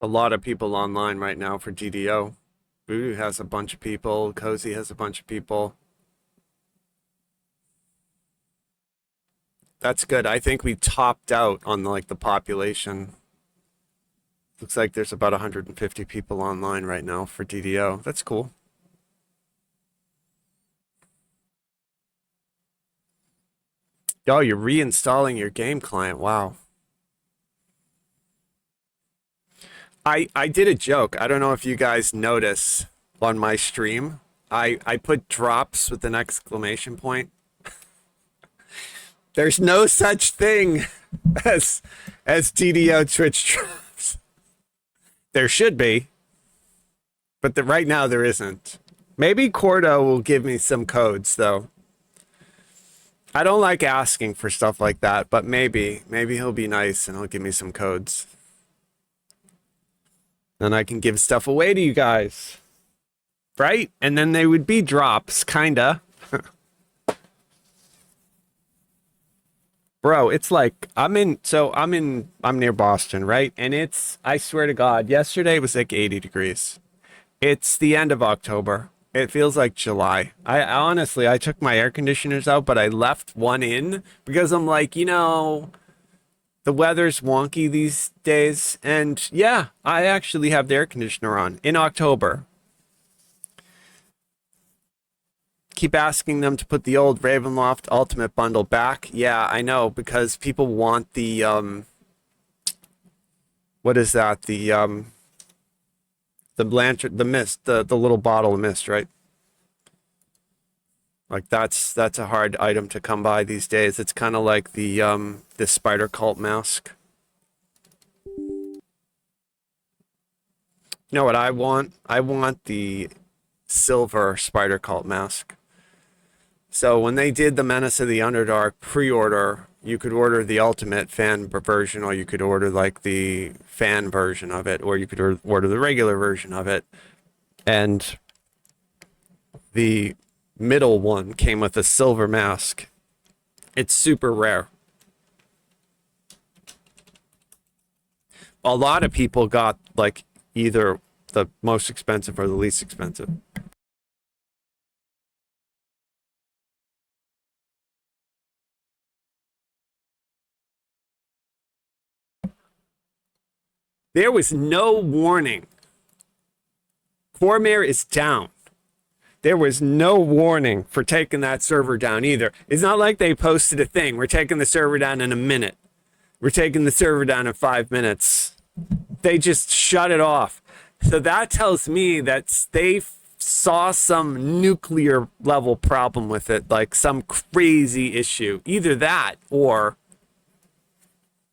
[SPEAKER 2] A lot of people online right now for DDO. Voodoo has a bunch of people. Cozy has a bunch of people. That's good. I think we topped out on like the population. Looks like there's about 150 people online right now for DDO. That's cool. Oh, you're reinstalling your game client. Wow. I did a joke. I don't know if you guys notice on my stream. I put drops with an exclamation point. There's no such thing as DDO Twitch drops. There should be, but right now there isn't. Maybe Cordo will give me some codes though. I don't like asking for stuff like that, but maybe he'll be nice and he'll give me some codes. Then I can give stuff away to you guys. Right? And then they would be drops, kinda. Bro, it's like I'm near Boston, right? And it's, I swear to God, yesterday was like 80 degrees. It's the end of October. It feels like July. I honestly, I took my air conditioners out, but I left one in because I'm like, you know, the weather's wonky these days. And yeah, I actually have the air conditioner on in October. keep asking them to put the old Ravenloft Ultimate bundle back. Yeah, I know, because people want the what is that? The Blanchard, the mist, the little bottle of mist, right? Like that's a hard item to come by these days. It's kind of like the spider cult mask. You know what I want? I want the silver spider cult mask. So when they did the Menace of the Underdark pre-order, you could order the ultimate fan version, or you could order like the fan version of it, or you could order the regular version of it. And the middle one came with a silver mask. It's super rare. A lot of people got like either the most expensive or the least expensive. There was no warning. Cormyr is down. There was no warning for taking that server down either. It's not like they posted a thing. We're taking the server down in a minute. We're taking the server down in 5 minutes. They just shut it off. So that tells me that they saw some nuclear level problem with it, like some crazy issue. Either that or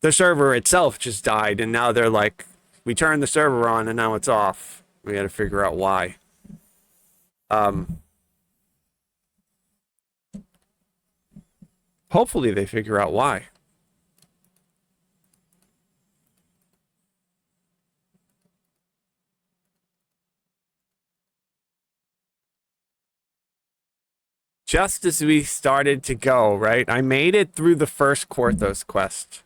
[SPEAKER 2] the server itself just died, and now they're like, we turned the server on and now it's off. We got to figure out why. Hopefully they figure out why. Just as we started to go, right? I made it through the first Korthos quest.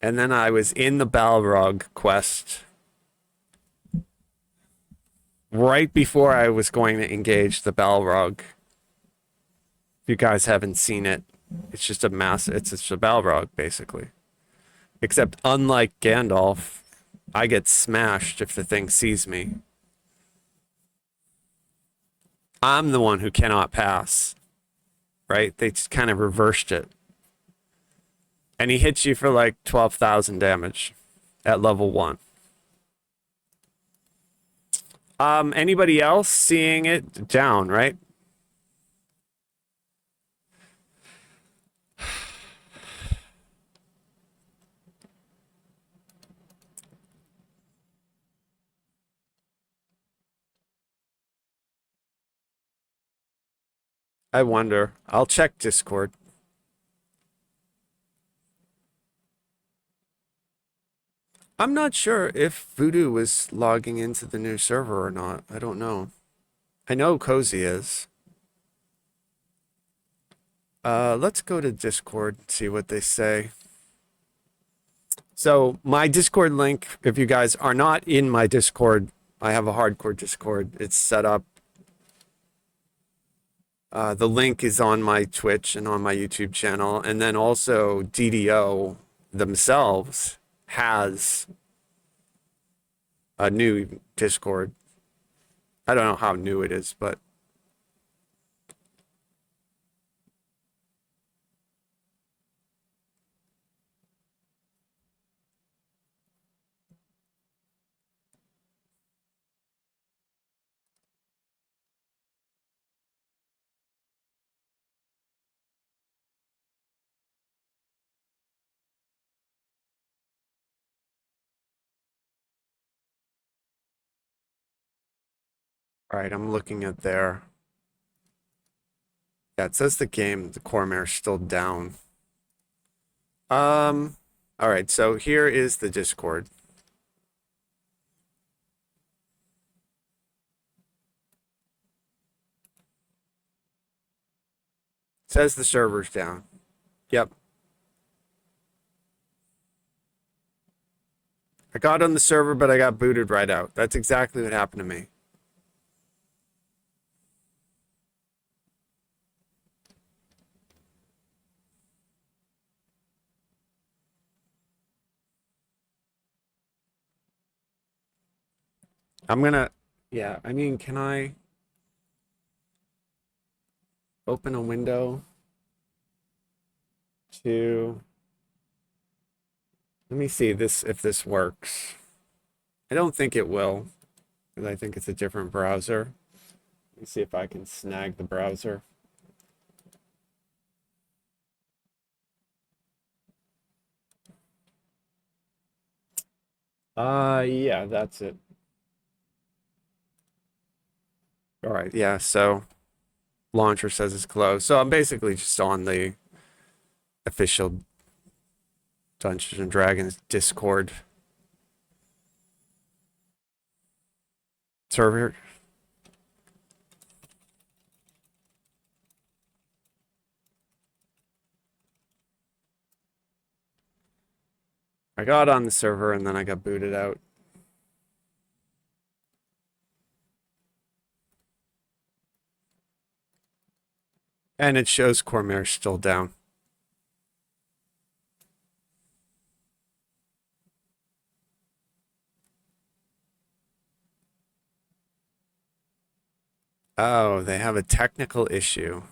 [SPEAKER 2] And then I was in the Balrog quest right before I was going to engage the Balrog. If you guys haven't seen it, it's just a it's just a Balrog, basically. Except unlike Gandalf, I get smashed if the thing sees me. I'm the one who cannot pass, right? They just kind of reversed it. And he hits you for like 12,000 damage at level 1. Anybody else seeing it down, right? I wonder. I'll check Discord. I'm not sure if Voodoo was logging into the new server or not. I don't know. I know Cozy is. Let's go to Discord and see what they say. So my Discord link, if you guys are not in my Discord, I have a hardcore Discord. It's set up. The link is on my Twitch and on my YouTube channel. And then also DDO themselves has a new Discord. I don't know how new it is, but all right, I'm looking at their. Yeah, it says the Cormyr is still down. All right, so here is the Discord. It says the server's down. Yep. I got on the server, but I got booted right out. That's exactly what happened to me. I'm gonna, yeah, I mean, can I? open a window to, let me see this if this works. I don't think it will, because I think it's a different browser. Let me see if I can snag the browser. Yeah, that's it. All right, yeah, so launcher says it's closed. So I'm basically just on the official Dungeons and Dragons Discord server. I got on the server and then I got booted out. And it shows Cormyr still down. Oh, they have a technical issue,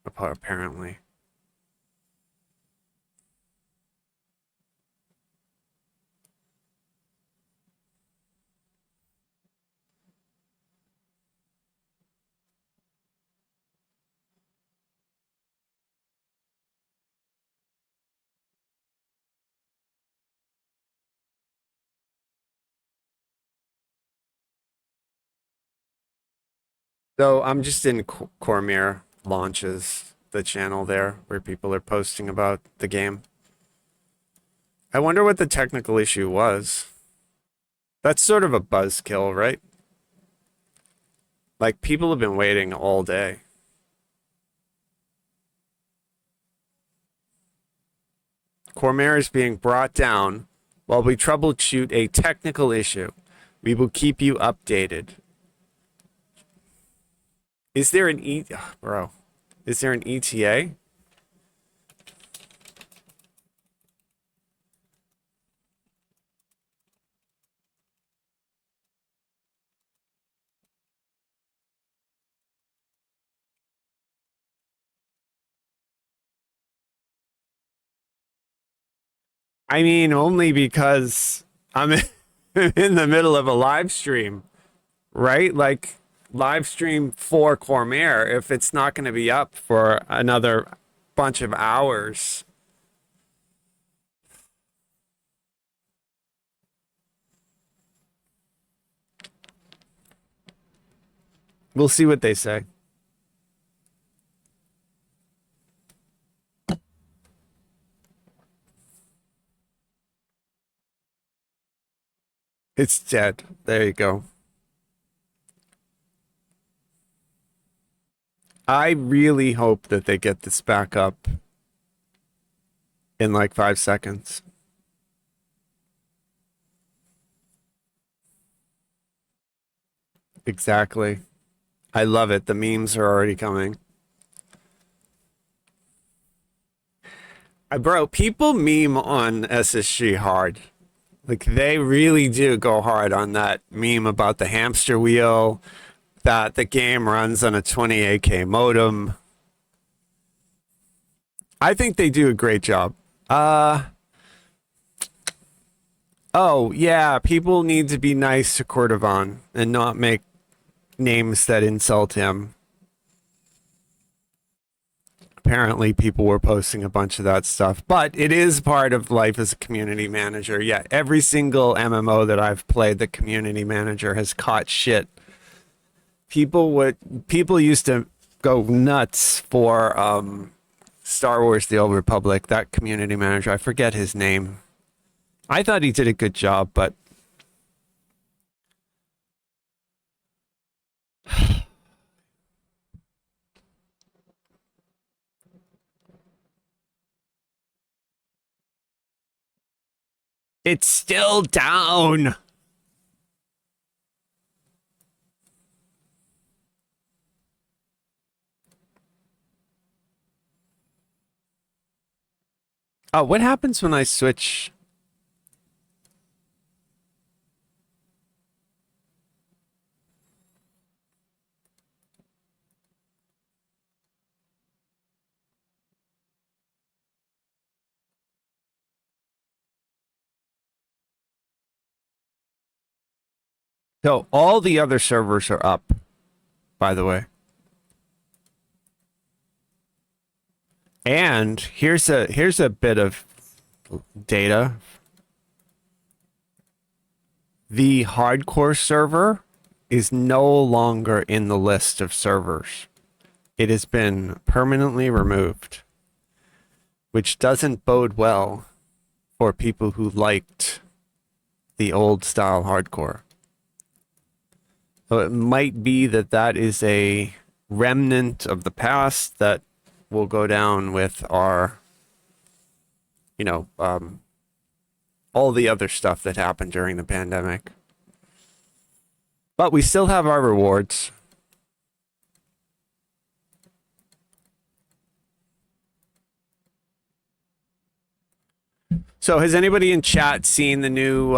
[SPEAKER 2] apparently. So I'm just in Cormyr launches, the channel there where people are posting about the game. I wonder what the technical issue was. That's sort of a buzzkill, right? Like people have been waiting all day. Cormyr is being brought down while we troubleshoot a technical issue. We will keep you updated. Is there an bro? Is there an ETA? I mean, only because I'm in the middle of a live stream, right? Like live stream for Cormyr. If it's not going to be up for another bunch of hours, we'll see what they say. It's dead. There you go. I really hope that they get this back up in like 5 seconds. Exactly. I love it. The memes are already coming. Bro, people meme on SSG hard. Like they really do go hard on that meme about the hamster wheel, that the game runs on a 28K modem. I think they do a great job. Oh yeah, people need to be nice to Cordovan and not make names that insult him. Apparently people were posting a bunch of that stuff, but it is part of life as a community manager. Yeah, every single MMO that I've played, the community manager has caught shit. People used to go nuts for Star Wars The Old Republic, that community manager. I forget his name. I thought he did a good job, but it's still down. Oh, what happens when I switch? So all the other servers are up, by the way. And here's a bit of data. The hardcore server is no longer in the list of servers. It has been permanently removed, which doesn't bode well for people who liked the old style hardcore. So it might be that that is a remnant of the past that will go down with our, all the other stuff that happened during the pandemic. But we still have our rewards. So has anybody in chat seen the new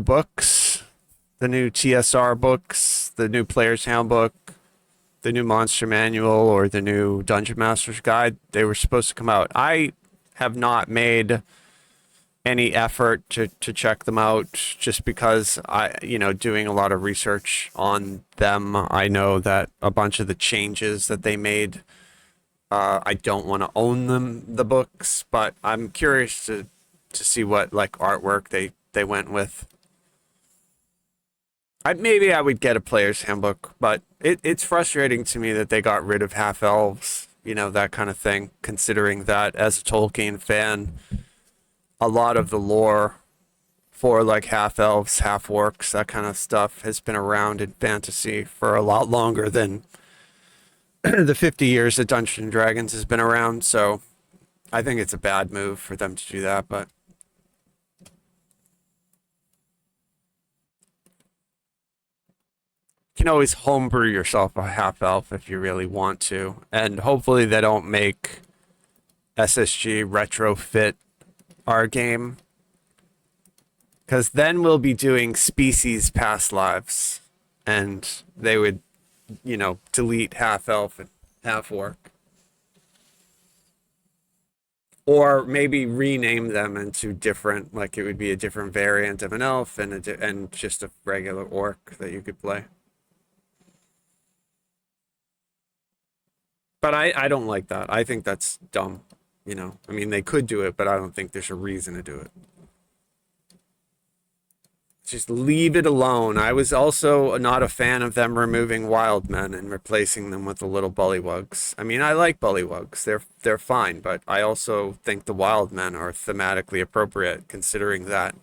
[SPEAKER 2] books, the new TSR books, the new Player's Handbook, the new Monster Manual, or the new Dungeon Master's Guide? They were supposed to come out. I have not made any effort to check them out just because doing a lot of research on them, I know that a bunch of the changes that they made, I don't want to own the books, but I'm curious to see what like artwork they went with. Maybe I would get a Player's Handbook, but it's frustrating to me that they got rid of half elves, that kind of thing, considering that as a Tolkien fan, a lot of the lore for like half elves, half orcs, that kind of stuff has been around in fantasy for a lot longer than the 50 years that Dungeons and Dragons has been around. So I think it's a bad move for them to do that, but you can always homebrew yourself a half elf if you really want to. And hopefully they don't make SSG retrofit our game, because then we'll be doing species past lives and they would delete half elf and half orc, or maybe rename them into different, like it would be a different variant of an elf and just a regular orc that you could play. But I don't like that. I think that's dumb. I mean, they could do it, but I don't think there's a reason to do it. Just leave it alone. I was also not a fan of them removing wild men and replacing them with the little bullywugs. I mean, I like bullywugs. They're fine, but I also think the wild men are thematically appropriate, considering that,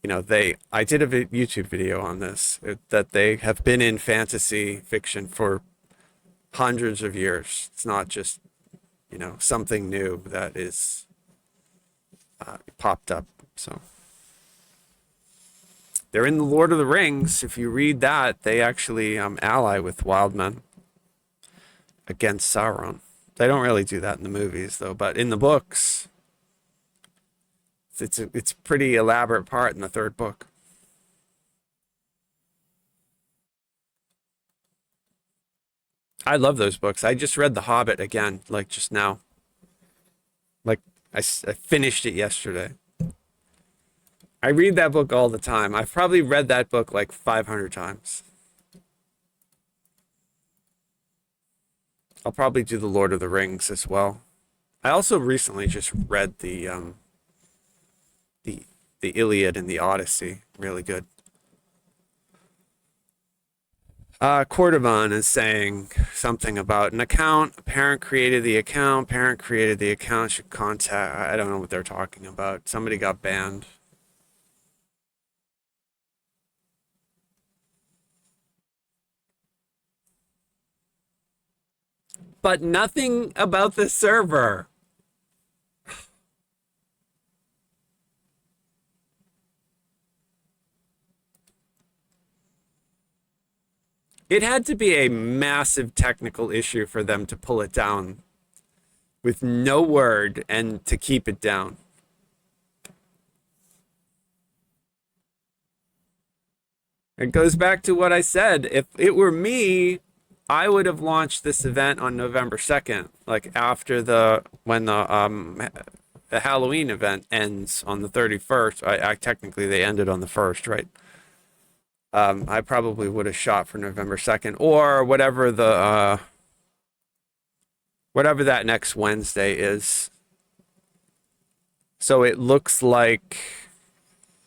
[SPEAKER 2] I did a YouTube video on this, that they have been in fantasy fiction for hundreds of years. It's not just something new that is popped up. So they're in the Lord of the Rings. If you read that, they actually ally with wild men against Sauron. They don't really do that in the movies though, but in the books, it's a pretty elaborate part in the third book. I love those books. I just read The Hobbit again, like just now. Like I finished it yesterday. I read that book all the time. I've probably read that book like 500 times. I'll probably do The Lord of the Rings as well. I also recently just read the Iliad and the Odyssey. Really good. Cordovan is saying something about an account. A parent created the account. Parent created the account. Should contact. I don't know what they're talking about. Somebody got banned. But nothing about the server. It had to be a massive technical issue for them to pull it down with no word and to keep it down. It goes back to what I said. If it were me, I would have launched this event on November 2nd, like after when the Halloween event ends on the 31st. I technically they ended on the 1st, right? I probably would have shot for November 2nd or whatever that next Wednesday is. So it looks like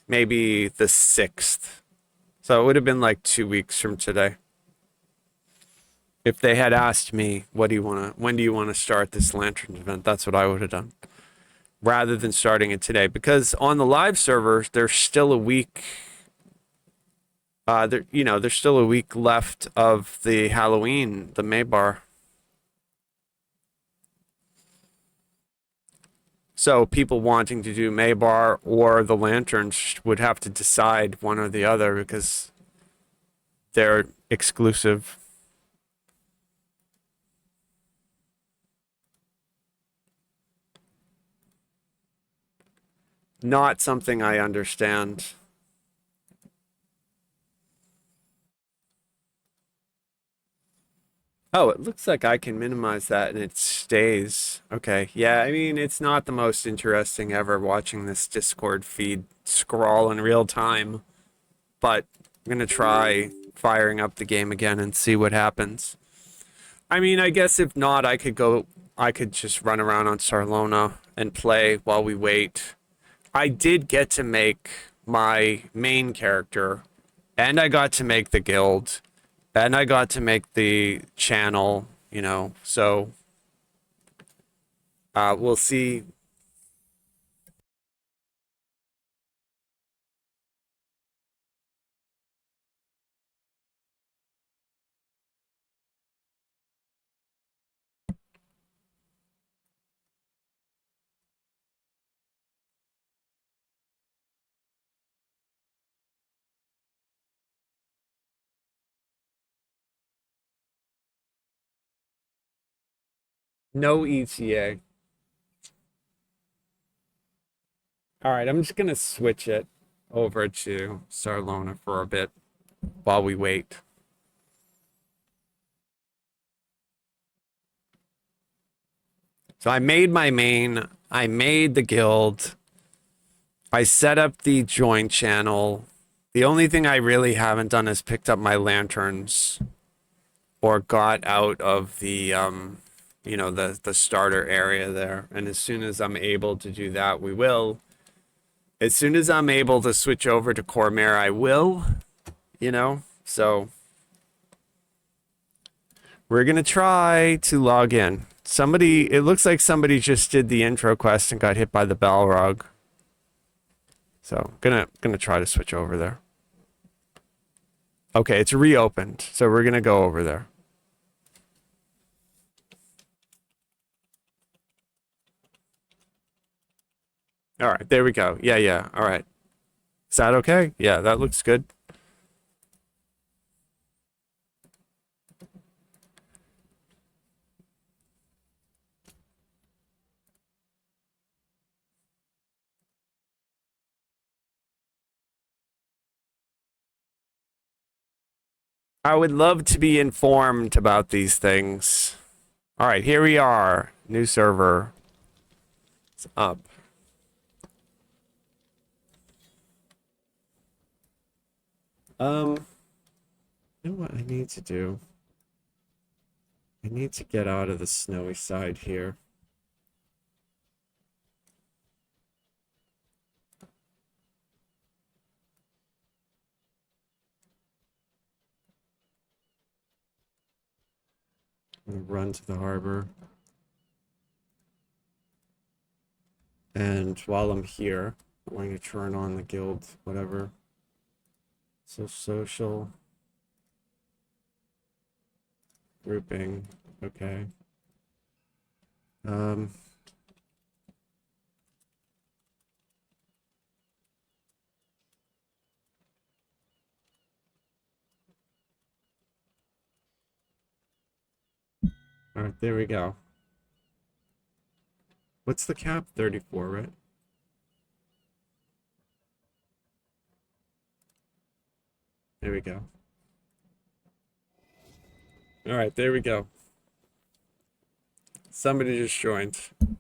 [SPEAKER 2] maybe the 6th. So it would have been like 2 weeks from today. If they had asked me, when do you want to start this lantern event? That's what I would have done. Rather than starting it today. Because on the live servers, there's still a week. There's still a week left of the Halloween, the Maybar. So people wanting to do Maybar or the lanterns would have to decide one or the other because they're exclusive. Not something I understand. Oh, it looks like I can minimize that and it stays. Okay. Yeah, I mean, it's not the most interesting ever watching this Discord feed scroll in real time, but I'm going to try firing up the game again and see what happens. I mean, I guess if not, I could just run around on Sarlona and play while we wait. I did get to make my main character, and I got to make the guild, and I got to make the channel, so we'll see. No ETA. All right, I'm just going to switch it over to Sarlona for a bit while we wait. So I made my main, I made the guild, I set up the join channel. The only thing I really haven't done is picked up my lanterns or got out of the the starter area there. And as soon as I'm able to do that, we will. As soon as I'm able to switch over to Cormyr, I will, so we're going to try to log in. It looks like somebody just did the intro quest and got hit by the Balrog. So gonna try to switch over there. Okay, it's reopened, so we're gonna go over there. All right, there we go. Yeah. All right. Is that okay? Yeah, that looks good. I would love to be informed about these things. All right, here we are. New server. It's up. You know what I need to do? I need to get out of the snowy side here. I'm gonna run to the harbor. And while I'm here, I'm going to turn on the guild, whatever. So social. Grouping. Okay. All right, there we go. What's the cap? 34, right? There we go. All right, there we go. Somebody just joined. All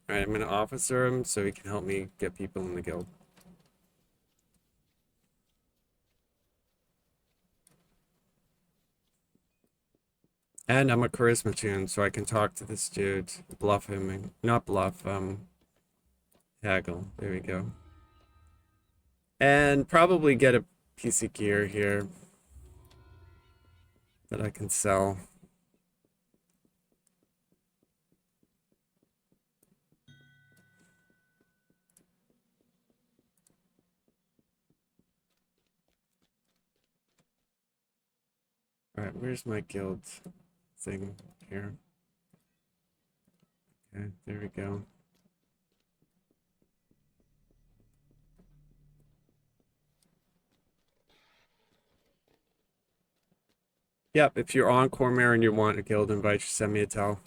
[SPEAKER 2] right, I'm going to officer him so he can help me get people in the guild. And I'm a charisma tune, so I can talk to this dude, bluff him, and not bluff, haggle. There we go. And probably get a piece of gear here that I can sell. All right, where's my guild thing here? Okay, there we go. Yep, if you're on Cormyr and you want a guild invite, just send me a tell.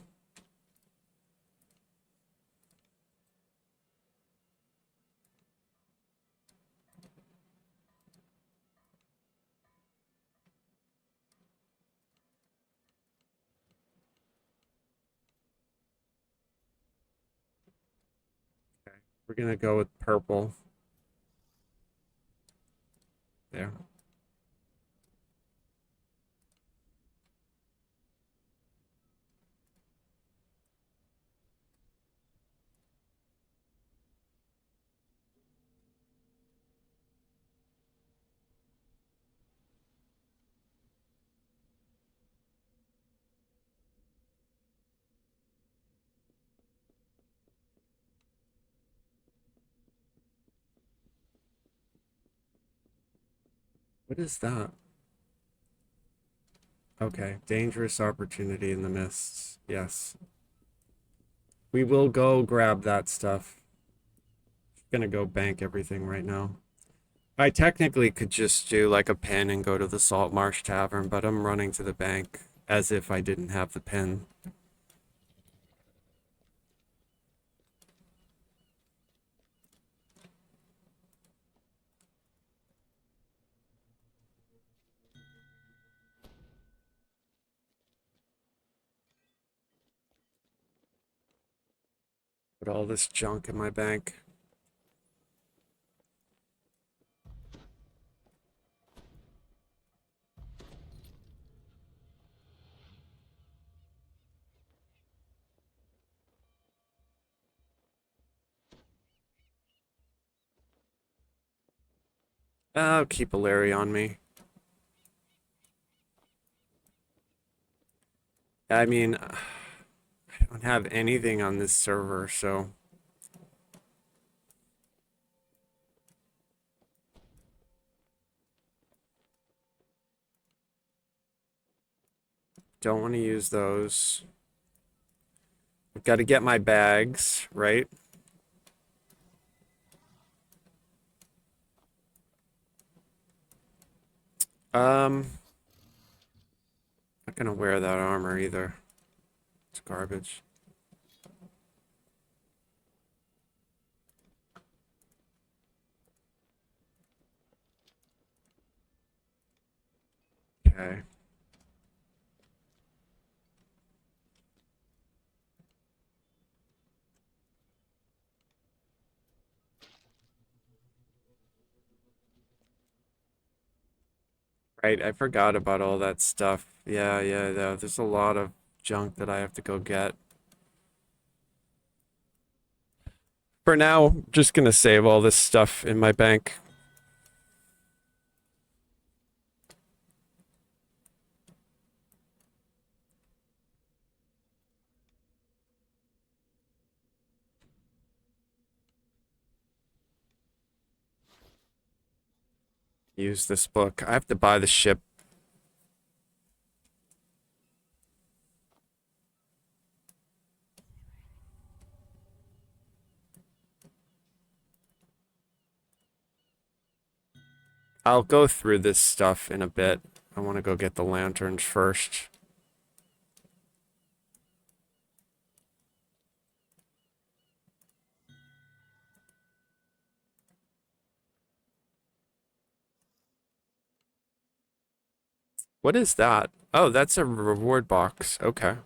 [SPEAKER 2] Okay, we're gonna go with purple. There. What is that? Okay, dangerous opportunity in the mists. Yes. We will go grab that stuff. Gonna go bank everything right now. I technically could just do like a pin and go to the Salt Marsh Tavern, but I'm running to the bank as if I didn't have the pin. Put all this junk in my bank. I'll keep a Larry on me. I mean, I don't have anything on this server, so don't want to use those. I've got to get my bags, right? Not gonna wear that armor either. It's garbage. Okay. Right, I forgot about all that stuff. Yeah. There's a lot of junk that I have to go get. For now, just gonna save all this stuff in my bank. Use this book. I have to buy the ship. I'll go through this stuff in a bit. I want to go get the lanterns first. What is that? Oh, that's a reward box. Okay.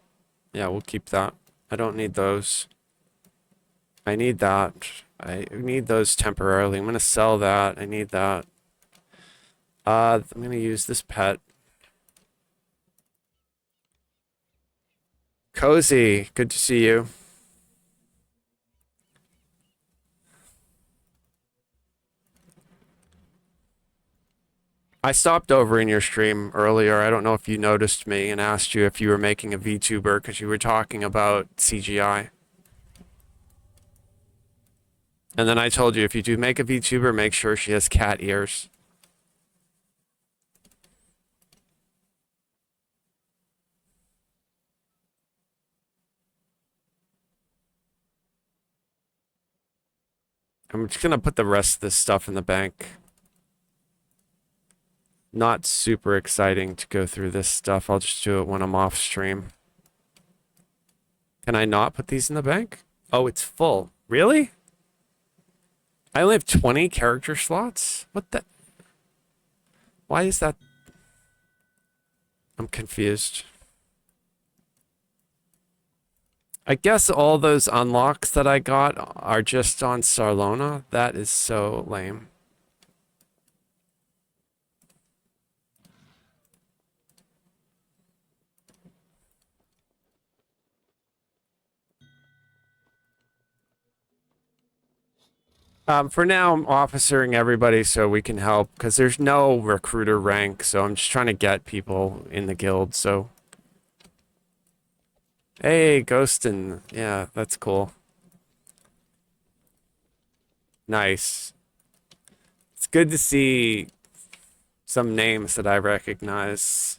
[SPEAKER 2] Yeah, we'll keep that. I don't need those. I need that. I need those temporarily. I'm gonna sell that. I need that. I'm gonna use this pet. Cozy, good to see you. I stopped over in your stream earlier. I don't know if you noticed me and asked you if you were making a VTuber because you were talking about CGI. And then I told you if you do make a VTuber, make sure she has cat ears. I'm just gonna put the rest of this stuff in the bank. Not super exciting to go through this stuff. I'll just do it when I'm off stream. Can I not put these in the bank? Oh, it's full. Really? I only have 20 character slots? What the? Why is that? I'm confused. I guess all those unlocks that I got are just on Sarlona. That is so lame. For now, I'm officering everybody so we can help because there's no recruiter rank. So I'm just trying to get people in the guild. So, hey, Ghostin. Yeah, that's cool. Nice. It's good to see some names that I recognize.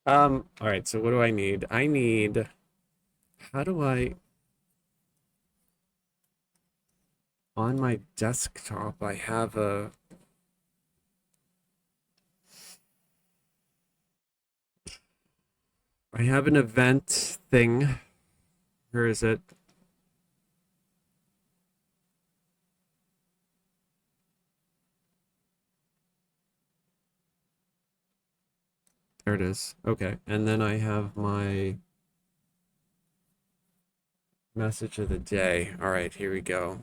[SPEAKER 2] All right, so what do I need? How do on my desktop, I have an event thing. Where is it? There it is. Okay. And then I have my message of the day. All right, here we go.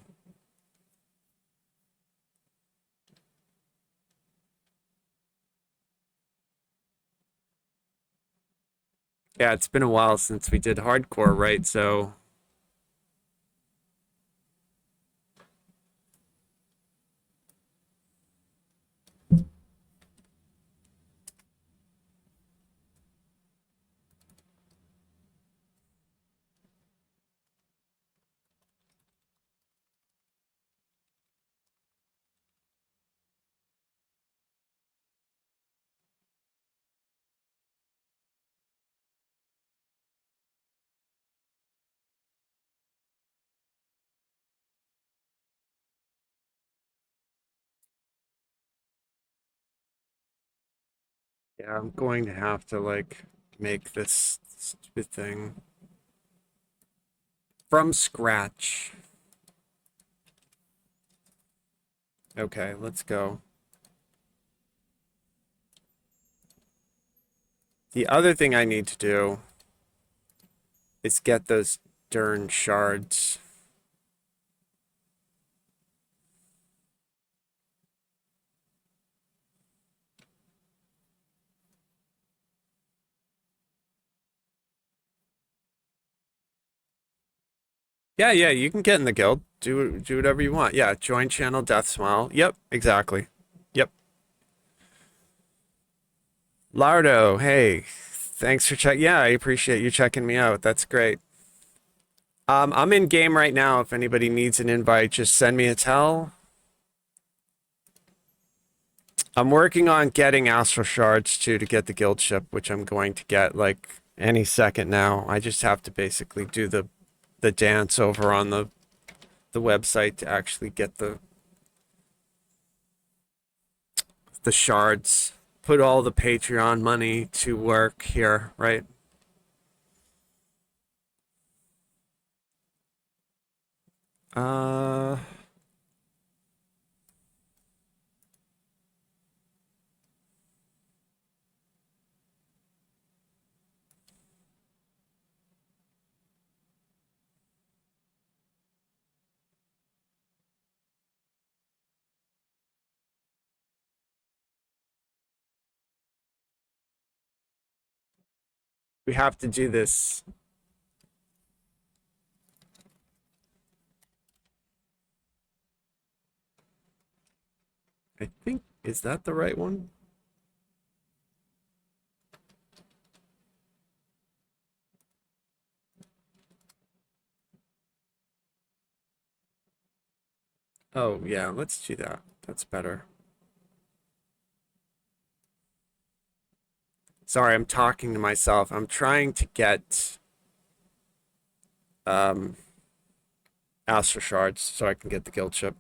[SPEAKER 2] Yeah, it's been a while since we did hardcore, right? So yeah, I'm going to have to like make this stupid thing from scratch. Okay, let's go. The other thing I need to do is get those darn shards. Yeah, yeah, you can get in the guild. Do whatever you want. Yeah, join channel Death Smile. Yep, exactly. Yep. Lardo, hey. Thanks for check. Yeah, I appreciate you checking me out. That's great. I'm in game right now. If anybody needs an invite, just send me a tell. I'm working on getting astral shards too to get the guild ship, which I'm going to get like any second now. I just have to basically do the dance over on the website to actually get the shards. Put all the Patreon money to work here, right? Uh We have to do this. I think, is that the right one? Oh, yeah, let's do that. That's better. Sorry, I'm talking to myself. I'm trying to get Astro Shards so I can get the guild chip.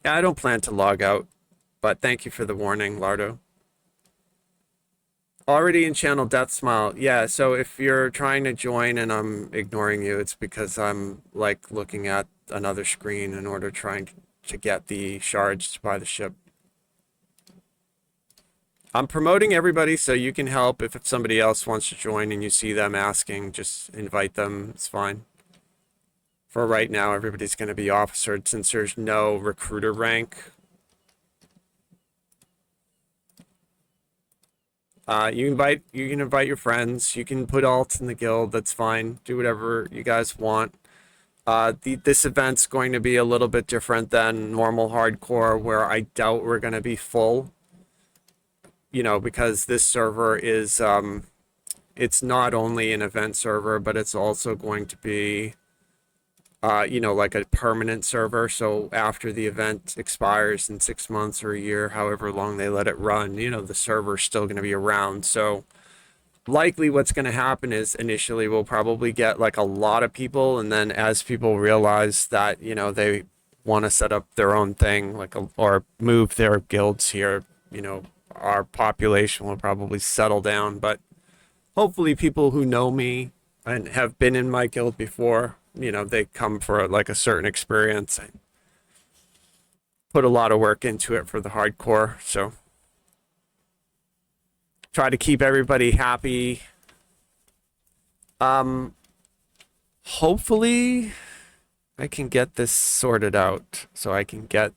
[SPEAKER 2] Yeah, I don't plan to log out, but thank you for the warning, Lardo. Already in channel Death Smile. Yeah, so if you're trying to join and I'm ignoring you, it's because I'm like looking at another screen in order trying to get the shards to buy the ship. I'm promoting everybody so you can help. If somebody else wants to join and you see them asking, just invite them. It's fine. For right now, everybody's going to be officered since there's no recruiter rank. You can invite your friends. You can put alts in the guild. That's fine. Do whatever you guys want. This event's going to be a little bit different than normal hardcore, where I doubt we're going to be full. You know, because this server is it's not only an event server, but it's also going to be you know, like a permanent server. So after the event expires in 6 months or a year, however long they let it run, you know, the server's still going to be around. So likely what's going to happen is initially we'll probably get like a lot of people, and then as people realize that, you know, they want to set up their own thing, like or move their guilds here, you know, our population will probably settle down. But hopefully people who know me and have been in my guild before, you know, they come for like a certain experience. I put a lot of work into it for the hardcore, so try to keep everybody happy. Hopefully I can get this sorted out so I can get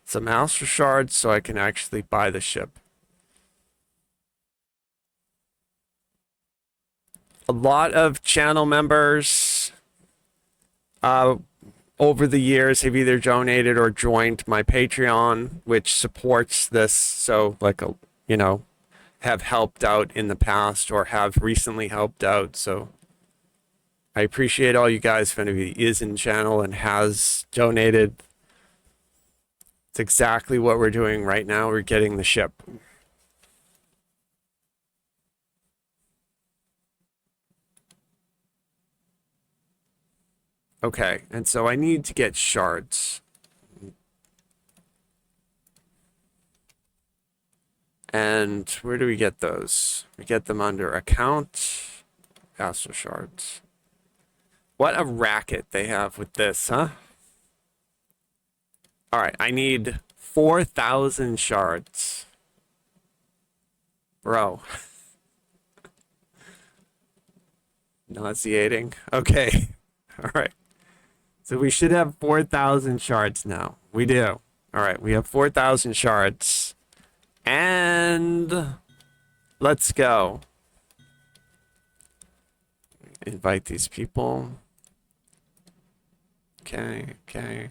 [SPEAKER 2] some master shards so I can actually buy the ship. A lot of channel members over the years have either donated or joined my Patreon, which supports this. So like, you know, have helped out in the past or have recently helped out. So I appreciate all you guys if anybody is in channel and has donated. It's exactly what we're doing right now. We're getting the ship. Okay, and so I need to get shards. And where do we get those? We get them under account, Astro Shards. What a racket they have with this, huh? All right, I need 4,000 shards. Bro. Nauseating. Okay. All right. So we should have 4,000 shards now. We do. All right, we have 4,000 shards. And let's go. Invite these people. Okay, okay.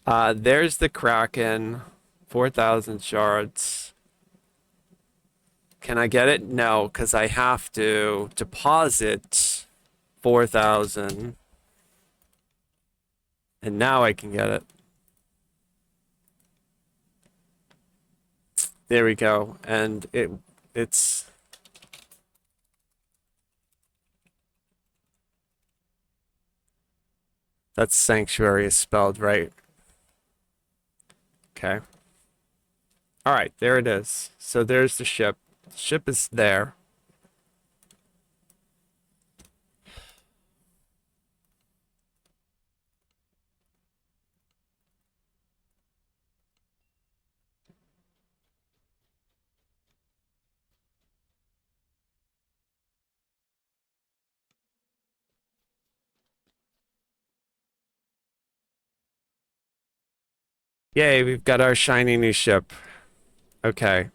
[SPEAKER 2] There's the Kraken. 4,000 shards. Can I get it? No, because I have to deposit 4,000. And now I can get it. There we go. And it's that's sanctuary is spelled right. Okay. All right, there it is. So there's the ship. The ship is there. Yay, we've got our shiny new ship. Okay.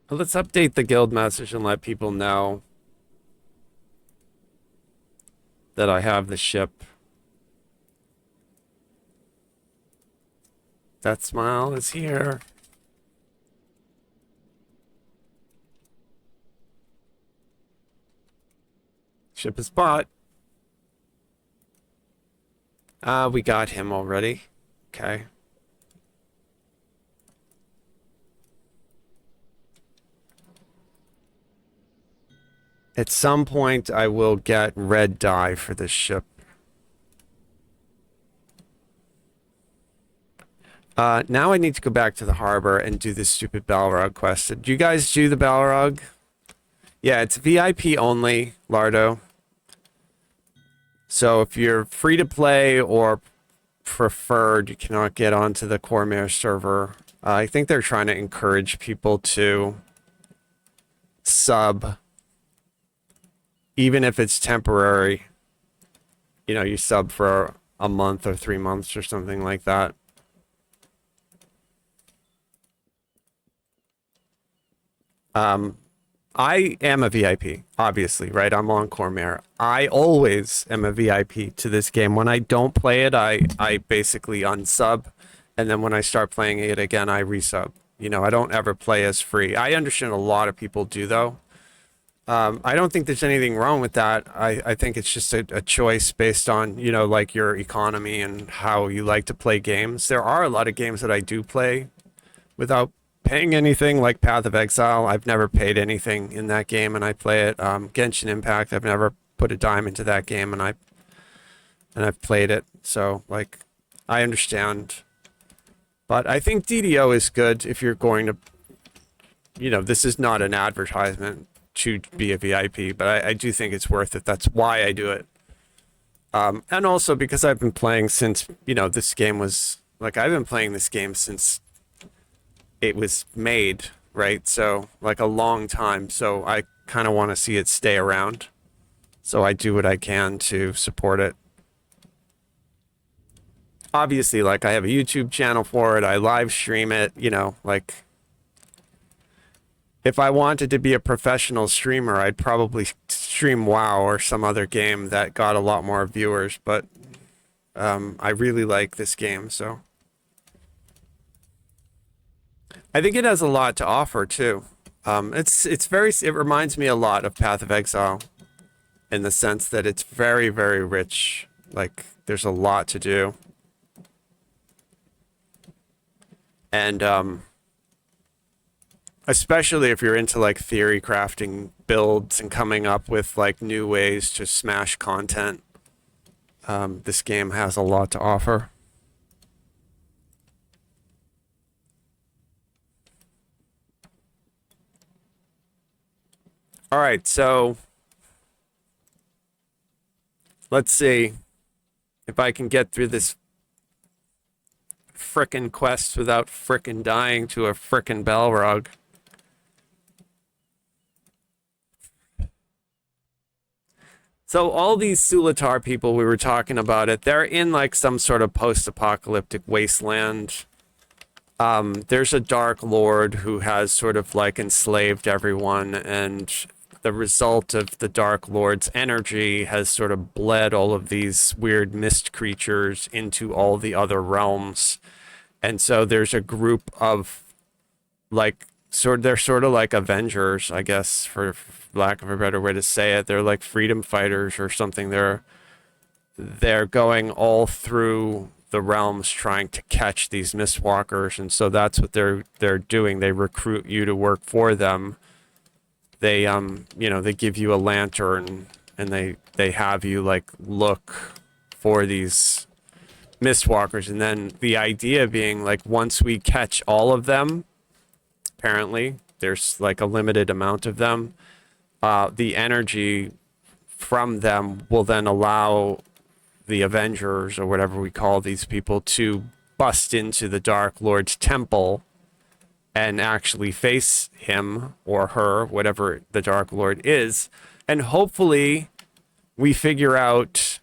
[SPEAKER 2] Well, let's update the guild message and let people know that I have the ship. That smile is here. Ship is bought. We got him already. Okay. At some point, I will get red dye for this ship. Now I need to go back to the harbor and do this stupid Balrog quest. Did you guys do the Balrog? Yeah, it's VIP only, Lardo. So if you're free to play or preferred, you cannot get onto the Cormyr server. I think they're trying to encourage people to sub, even if it's temporary. You know, you sub for a month or 3 months or something like that. I am a VIP, obviously, right? I'm on Cormyr. I always am a VIP to this game. When I don't play it, I basically unsub. And then when I start playing it again, I resub. You know, I don't ever play as free. I understand a lot of people do, though. I don't think there's anything wrong with that. I think it's just a choice based on, you know, like your economy and how you like to play games. There are a lot of games that I do play without paying anything, like Path of Exile. I've never paid anything in that game and I play it. Genshin Impact, I've never put a dime into that game and I've played it. So like I understand. But I think DDO is good if you're going to, you know, this is not an advertisement to be a VIP, but I do think it's worth it. That's why I do it. And also because I've been playing since, you know, this game was, like, I've been playing this game since it was made, right? So, like, a long time. So I kind of want to see it stay around. So I do what I can to support it. Obviously, like, I have a YouTube channel for it. I live stream it, you know, like, if I wanted to be a professional streamer, I'd probably stream WoW or some other game that got a lot more viewers, but I really like this game, so. I think it has a lot to offer, too. It reminds me a lot of Path of Exile in the sense that it's very, very rich. Like, there's a lot to do. And, especially if you're into like theory crafting builds and coming up with like new ways to smash content, this game has a lot to offer. All right, so let's see if I can get through this frickin' quest without frickin' dying to a frickin' Balrog. So all these Sulatar people, we were talking about it, they're in like some sort of post-apocalyptic wasteland. There's a Dark Lord who has sort of like enslaved everyone, and the result of the Dark Lord's energy has sort of bled all of these weird mist creatures into all the other realms. And so there's a group of like they're sort of like Avengers, I guess, for lack of a better way to say it. They're like freedom fighters or something. They're going all through the realms trying to catch these mistwalkers, and so that's what they're doing. They recruit you to work for them. They you know, they give you a lantern and they have you like look for these mistwalkers, and then the idea being like once we catch all of them, apparently there's like a limited amount of them, the energy from them will then allow the Avengers or whatever we call these people to bust into the Dark Lord's temple and actually face him or her, whatever the Dark Lord is, and hopefully we figure out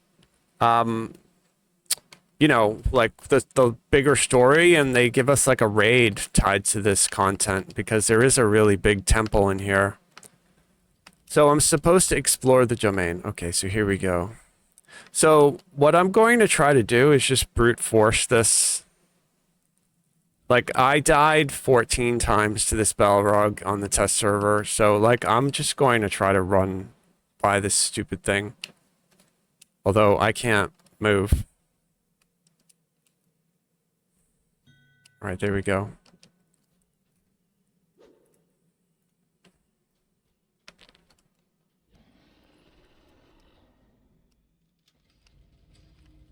[SPEAKER 2] you know, like the bigger story, and they give us like a raid tied to this content because there is a really big temple in here. So I'm supposed to explore the domain. Okay, so here we go. So what I'm going to try to do is just brute force this. Like, I died 14 times to this Balrog on the test server, so like I'm just going to try to run by this stupid thing. Although I can't move. Alright, there we go.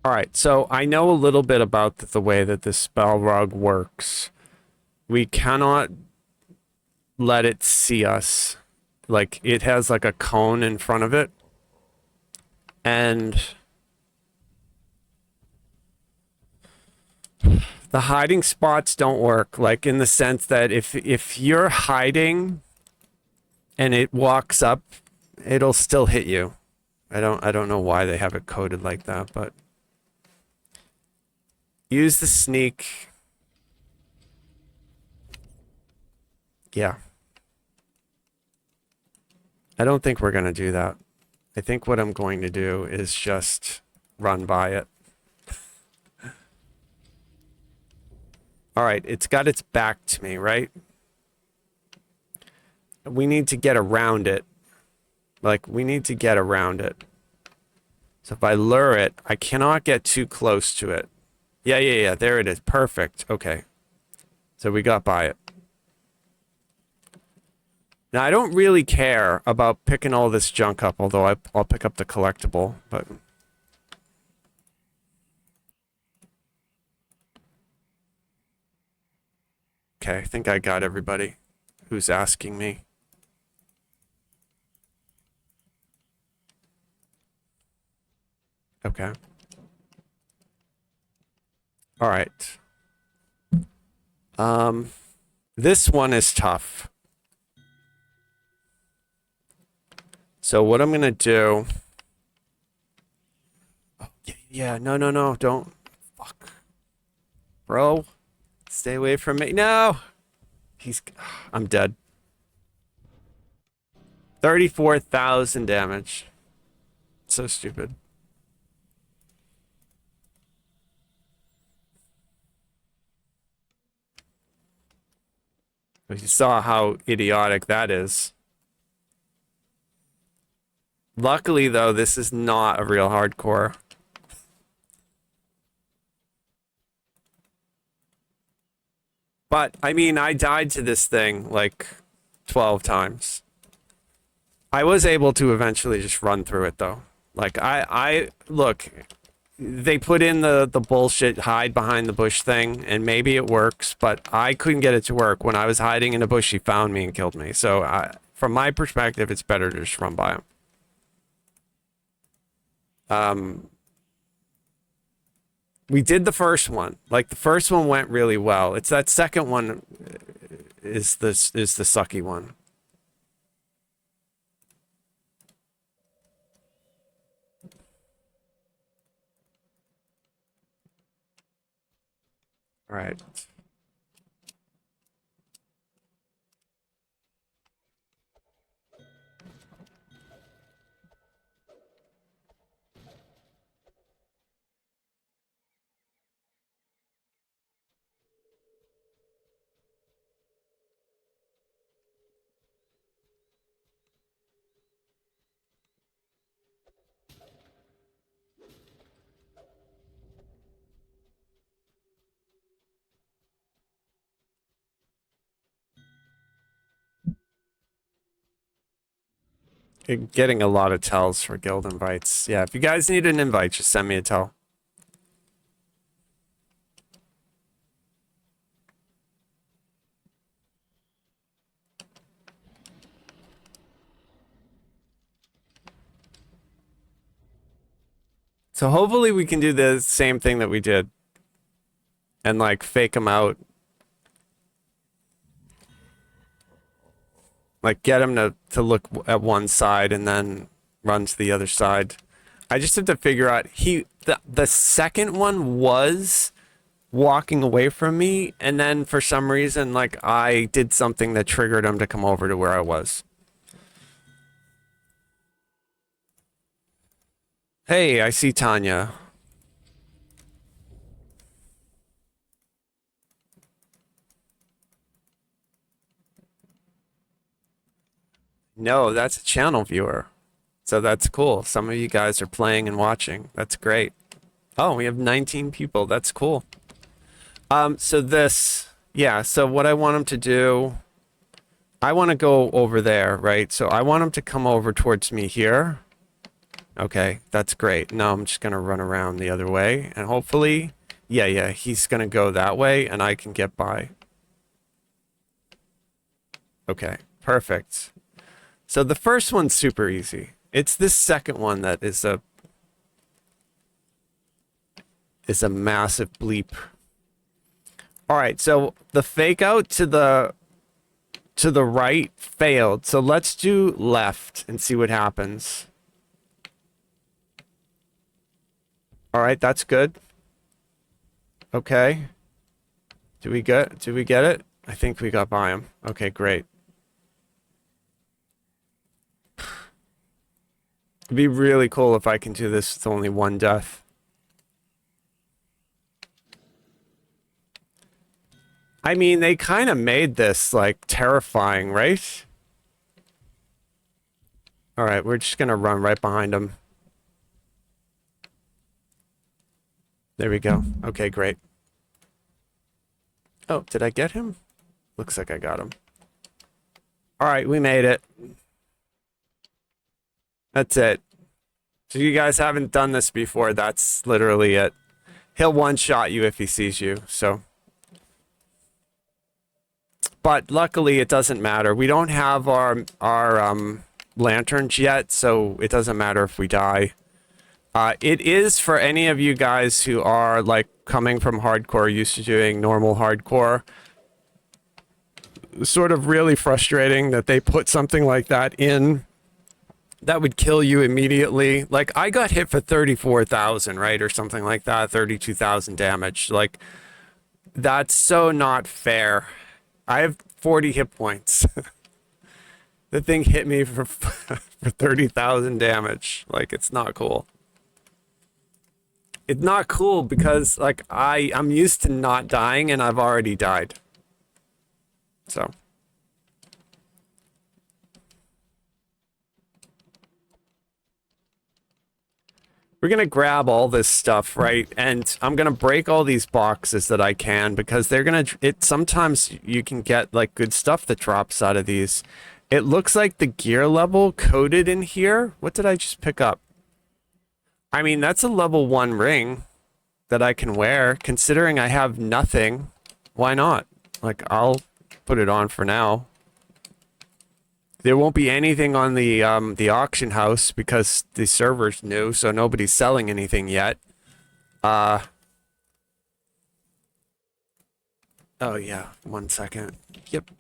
[SPEAKER 2] Alright, so I know a little bit about the way that this Balrog works. We cannot let it see us. Like, it has like a cone in front of it. And the hiding spots don't work. Like, in the sense that if you're hiding and it walks up, it'll still hit you. I don't know why they have it coded like that, but use the sneak. Yeah. I don't think we're going to do that. I think what I'm going to do is just run by it. All right, it's got its back to me, right? We need to get around it. Like, we need to get around it. So if I lure it, I cannot get too close to it. Yeah, there it is. Perfect. Okay. So we got by it. Now, I don't really care about picking all this junk up, although I'll pick up the collectible, but... Okay, I think I got everybody who's asking me. Okay. All right. This one is tough. So what I'm going to do... Oh, yeah, no, don't. Fuck. Bro, stay away from me. No! I'm dead. 34,000 damage. So stupid. You saw how idiotic that is. Luckily, though, this is not a real hardcore. But, I mean, I died to this thing, like, 12 times. I was able to eventually just run through it, though. Like, look, they put in the bullshit hide behind the bush thing, and maybe it works, but I couldn't get it to work. When I was hiding in a bush, he found me and killed me. So, from my perspective, it's better to just run by him. We did the first one. Like, the first one went really well. It's that second one is the sucky one. All right. Getting a lot of tells for guild invites. Yeah, if you guys need an invite, just send me a tell. So hopefully we can do the same thing that we did. And like fake them out. Like get him to look at one side and then run to the other side. I just have to figure out, the second one was walking away from me, and then for some reason, like, I did something that triggered him to come over to where I was. Hey, I see Tanya. No, that's a channel viewer. So that's cool. Some of you guys are playing and watching. That's great. Oh, we have 19 people. That's cool. So this, yeah, so what I want him to do, I want to go over there, right? So I want him to come over towards me here. Okay, that's great. Now I'm just going to run around the other way, and hopefully, yeah, he's going to go that way, and I can get by. Okay, perfect. So the first one's super easy. It's this second one that is a massive bleep. All right, so the fake out to the right failed. So let's do left and see what happens. All right, that's good. Okay. Do we get it? I think we got by him. Okay, great. It'd be really cool if I can do this with only one death. I mean, they kind of made this, like, terrifying, right? All right, we're just going to run right behind him. There we go. Okay, great. Oh, did I get him? Looks like I got him. All right, we made it. That's it. So you guys haven't done this before, that's literally it. He'll one-shot you if he sees you, so. But luckily, it doesn't matter. We don't have our lanterns yet, so it doesn't matter if we die. It is for any of you guys who are, like, coming from hardcore, used to doing normal hardcore. Sort of really frustrating that they put something like that in that would kill you immediately. Like, I got hit for 34,000, right? Or something like that, 32,000 damage. Like, that's so not fair. I have 40 hit points. The thing hit me for 30,000 damage. Like, it's not cool. It's not cool because, like, I'm used to not dying and I've already died. So. We're going to grab all this stuff, right? And I'm going to break all these boxes that I can because they're going to... Sometimes you can get, like, good stuff that drops out of these. It looks like the gear level coded in here. What did I just pick up? I mean, that's a level 1 ring that I can wear. Considering I have nothing, why not? Like, I'll put it on for now. There won't be anything on the auction house because the server's new, so nobody's selling anything yet. Oh yeah, 1 second. Yep.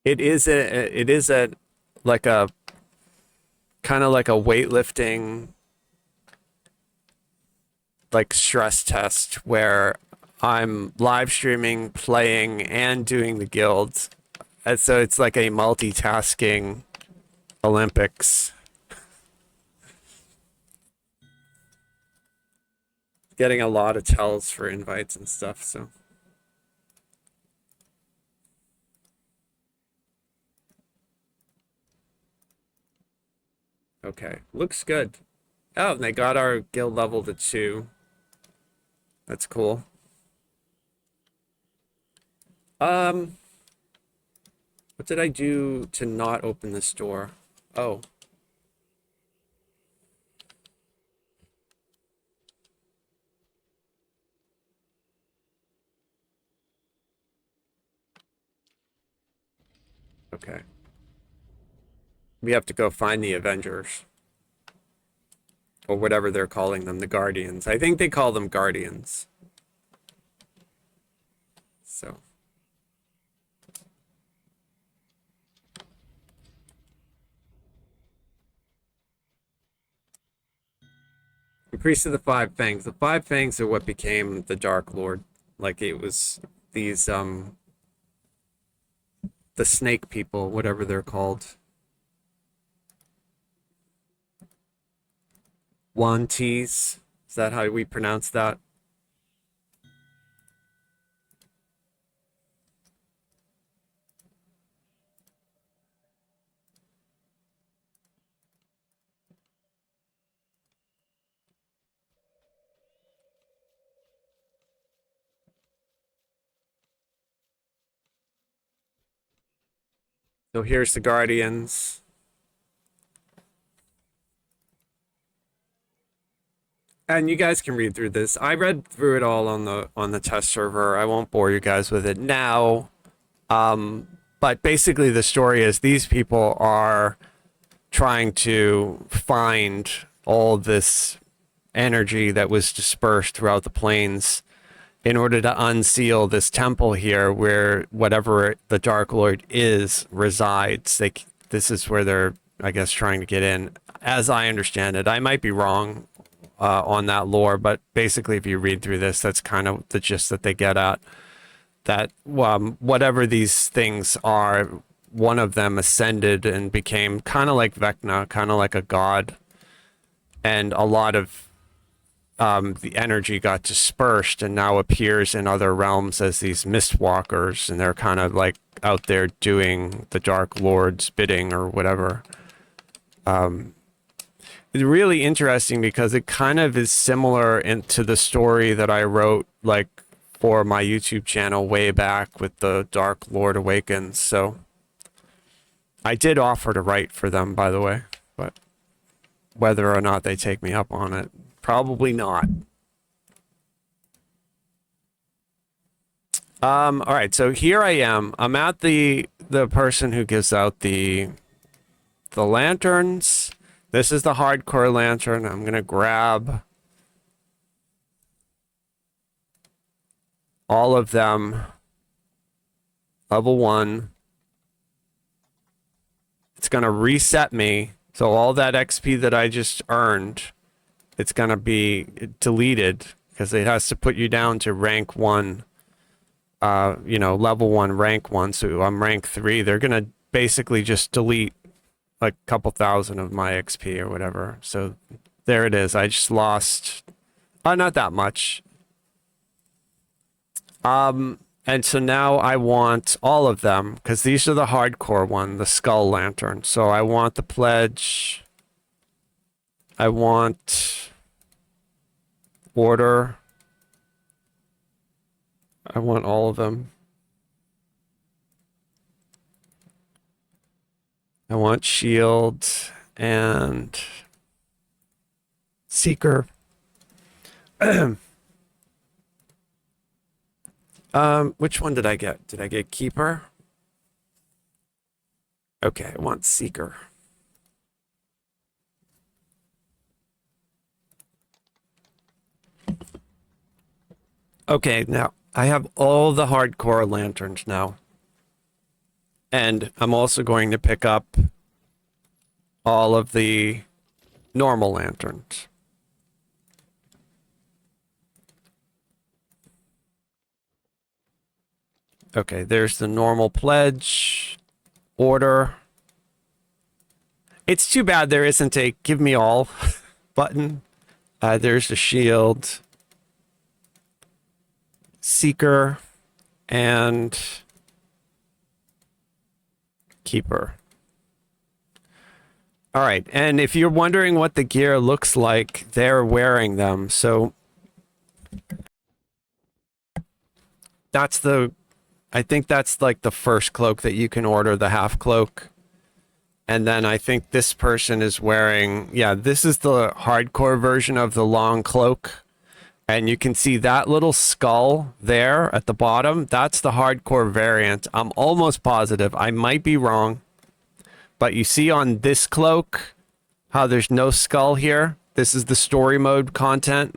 [SPEAKER 2] It is a like a kind of like a weightlifting like stress test where I'm live streaming, playing, and doing the guild. And so it's like a multitasking Olympics. Getting a lot of tells for invites and stuff, so. Okay, looks good. Oh, and they got our guild level to 2. That's cool. What did I do to not open this door? Oh. Okay. We have to go find the Avengers. Or whatever they're calling them, the Guardians. I think they call them Guardians. So. The Priest of the Five Fangs. The Five Fangs are what became the Dark Lord. Like, it was these, the snake people, whatever they're called. Wanties. Is that how we pronounce that? So here's the Guardians. And you guys can read through this. I read through it all on the test server. I won't bore you guys with it now. But basically the story is these people are trying to find all this energy that was dispersed throughout the plains in order to unseal this temple here where whatever the Dark Lord is resides. This is where they're, I guess, trying to get in, as I understand it. I might be wrong on that lore, but basically if you read through this, that's kind of the gist that they get at. That whatever these things are, one of them ascended and became kind of like Vecna, kind of like a god, and a lot of the energy got dispersed and now appears in other realms as these mistwalkers, and they're kind of like out there doing the Dark Lord's bidding or whatever. It's really interesting because it kind of is similar to the story that I wrote like for my YouTube channel way back with the Dark Lord Awakens. So I did offer to write for them, by the way, but whether or not they take me up on it, probably not. All right, so here I am. I'm at the person who gives out the lanterns. This is the hardcore lantern. I'm gonna grab all of them. Level 1. It's gonna reset me. So all that XP that I just earned, it's gonna be deleted because it has to put you down to rank 1. Level 1, rank 1. So I'm rank 3. They're gonna basically just delete like a couple thousand of my XP or whatever. So there it is. I just lost not that much. And so now I want all of them because these are the hardcore one, the skull lantern. So I want the pledge. I want order. I want all of them. I want shield and seeker. Which one did I get? Did I get keeper? Okay, I want seeker. Okay, now I have all the hardcore lanterns now. And I'm also going to pick up all of the normal lanterns. Okay, there's the normal pledge order. It's too bad there isn't a give me all button. There's the shield, seeker, and keeper. All right, and if you're wondering what the gear looks like, they're wearing them. So that's I think that's like the first cloak that you can order, the half cloak. And then I think this person is wearing, yeah, this is the hardcore version of the long cloak. And you can see that little skull there at the bottom. That's the hardcore variant. I'm almost positive. I might be wrong. But you see on this cloak how there's no skull here? This is the story mode content.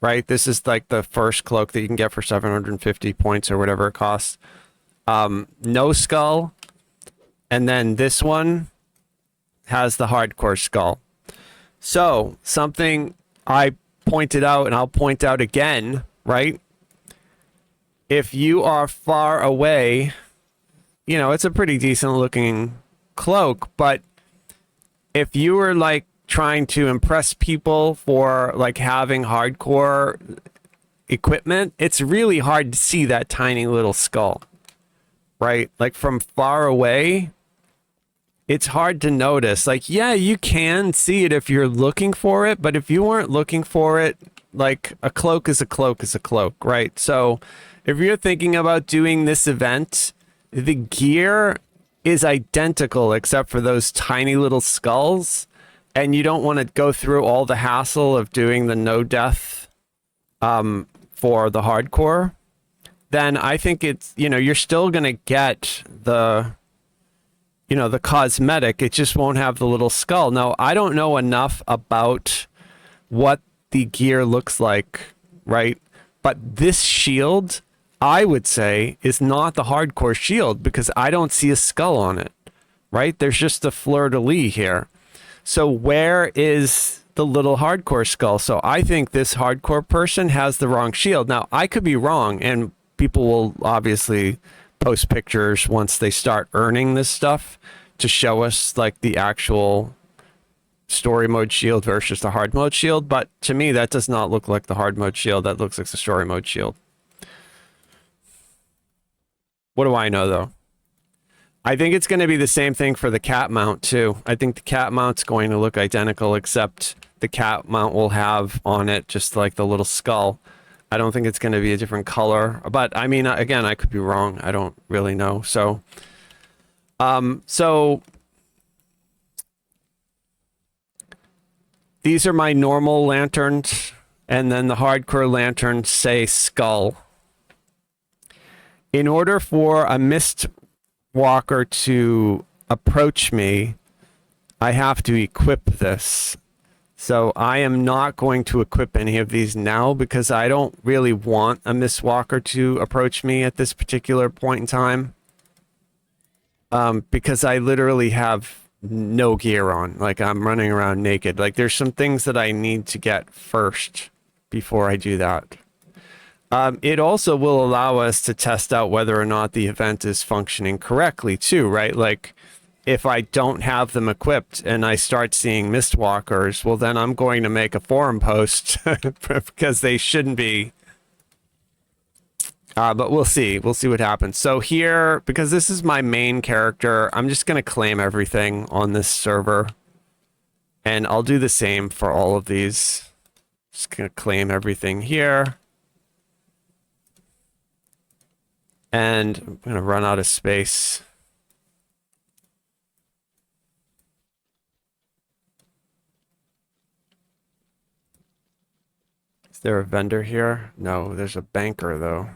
[SPEAKER 2] right? This is like the first cloak that you can get for 750 points or whatever it costs. No skull. And then this one has the hardcore skull. So something I pointed out, and I'll point out again, right? If you are far away, you know, it's a pretty decent looking cloak, but if you were like trying to impress people for like having hardcore equipment, it's really hard to see that tiny little skull, right? Like from far away, it's hard to notice. Like, yeah, you can see it if you're looking for it, but if you weren't looking for it, like a cloak is a cloak is a cloak, right? So if you're thinking about doing this event, the gear is identical except for those tiny little skulls, and you don't want to go through all the hassle of doing the no death for the hardcore, then I think it's, you know, you're still going to get the, you know, the cosmetic. It just won't have the little skull. Now, I don't know enough about what the gear looks like, right? But this shield, I would say, is not the hardcore shield because I don't see a skull on it, right? There's just a fleur-de-lis here. So where is the little hardcore skull? So I think this hardcore person has the wrong shield. Now, I could be wrong, and people will obviously post pictures once they start earning this stuff to show us like the actual story mode shield versus the hard mode shield. But to me, that does not look like the hard mode shield. That looks like the story mode shield. What do I know, though? I think it's going to be the same thing for the cat mount, too. I think the cat mount's going to look identical, except the cat mount will have on it just like the little skull. I don't think it's going to be a different color. But, I mean, again, I could be wrong. I don't really know. So these are my normal lanterns, and then the hardcore lanterns say skull. In order for a mist walker to approach me, I have to equip this. So I am not going to equip any of these now because I don't really want a mist walker to approach me at this particular point in time. Because I literally have no gear on. Like, I'm running around naked. Like, there's some things that I need to get first before I do that. It also will allow us to test out whether or not the event is functioning correctly too, right? Like, if I don't have them equipped and I start seeing mistwalkers, well, then I'm going to make a forum post because they shouldn't be. But we'll see. We'll see what happens. So here, because this is my main character, I'm just going to claim everything on this server. And I'll do the same for all of these. Just going to claim everything here. And I'm going to run out of space. Is there a vendor here? No, there's a banker, though.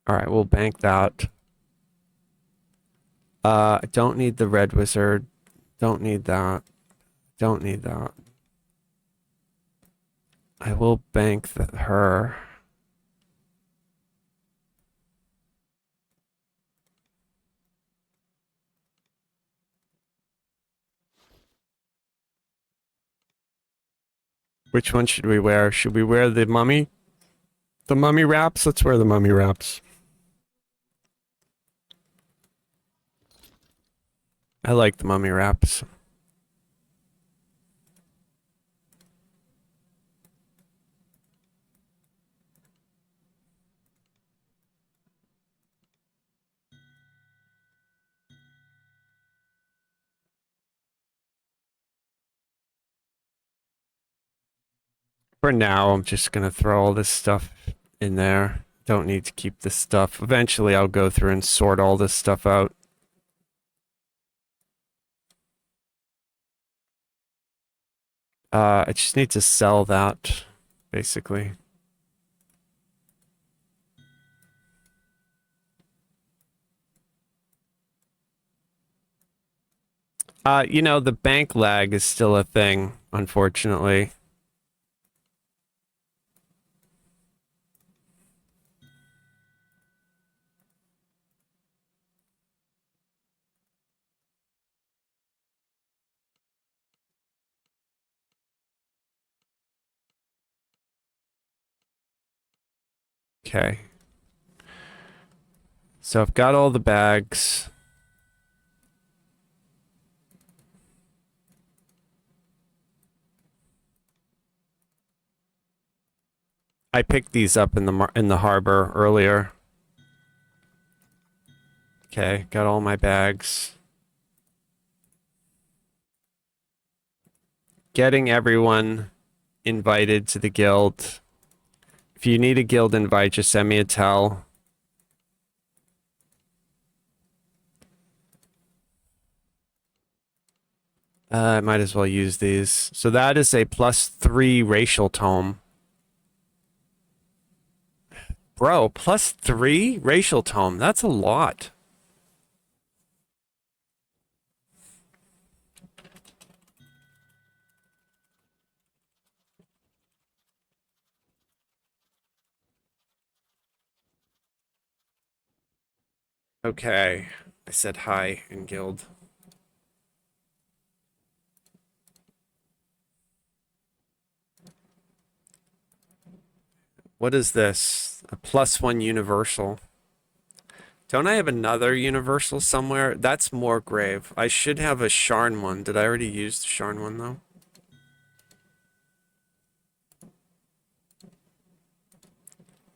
[SPEAKER 2] All right, we'll bank that. I don't need the red wizard. Don't need that. Don't need that. I will bank her. Which one should we wear? Should we wear the mummy? The mummy wraps? Let's wear the mummy wraps. I like the mummy wraps. For now, I'm just going to throw all this stuff in there. Don't need to keep this stuff. Eventually, I'll go through and sort all this stuff out. I just need to sell that, basically. You know, the bank lag is still a thing, unfortunately. Okay. So I've got all the bags. I picked these up in the harbor earlier. Okay, got all my bags. Getting everyone invited to the guild. If you need a guild invite, just send me a tell. I might as well use these. So that is a +3 racial tome. Bro, +3 racial tome. That's a lot. Okay. I said hi in guild. What is this? A +1 universal. Don't I have another universal somewhere? That's more grave. I should have a Sharn one. Did I already use the Sharn one though?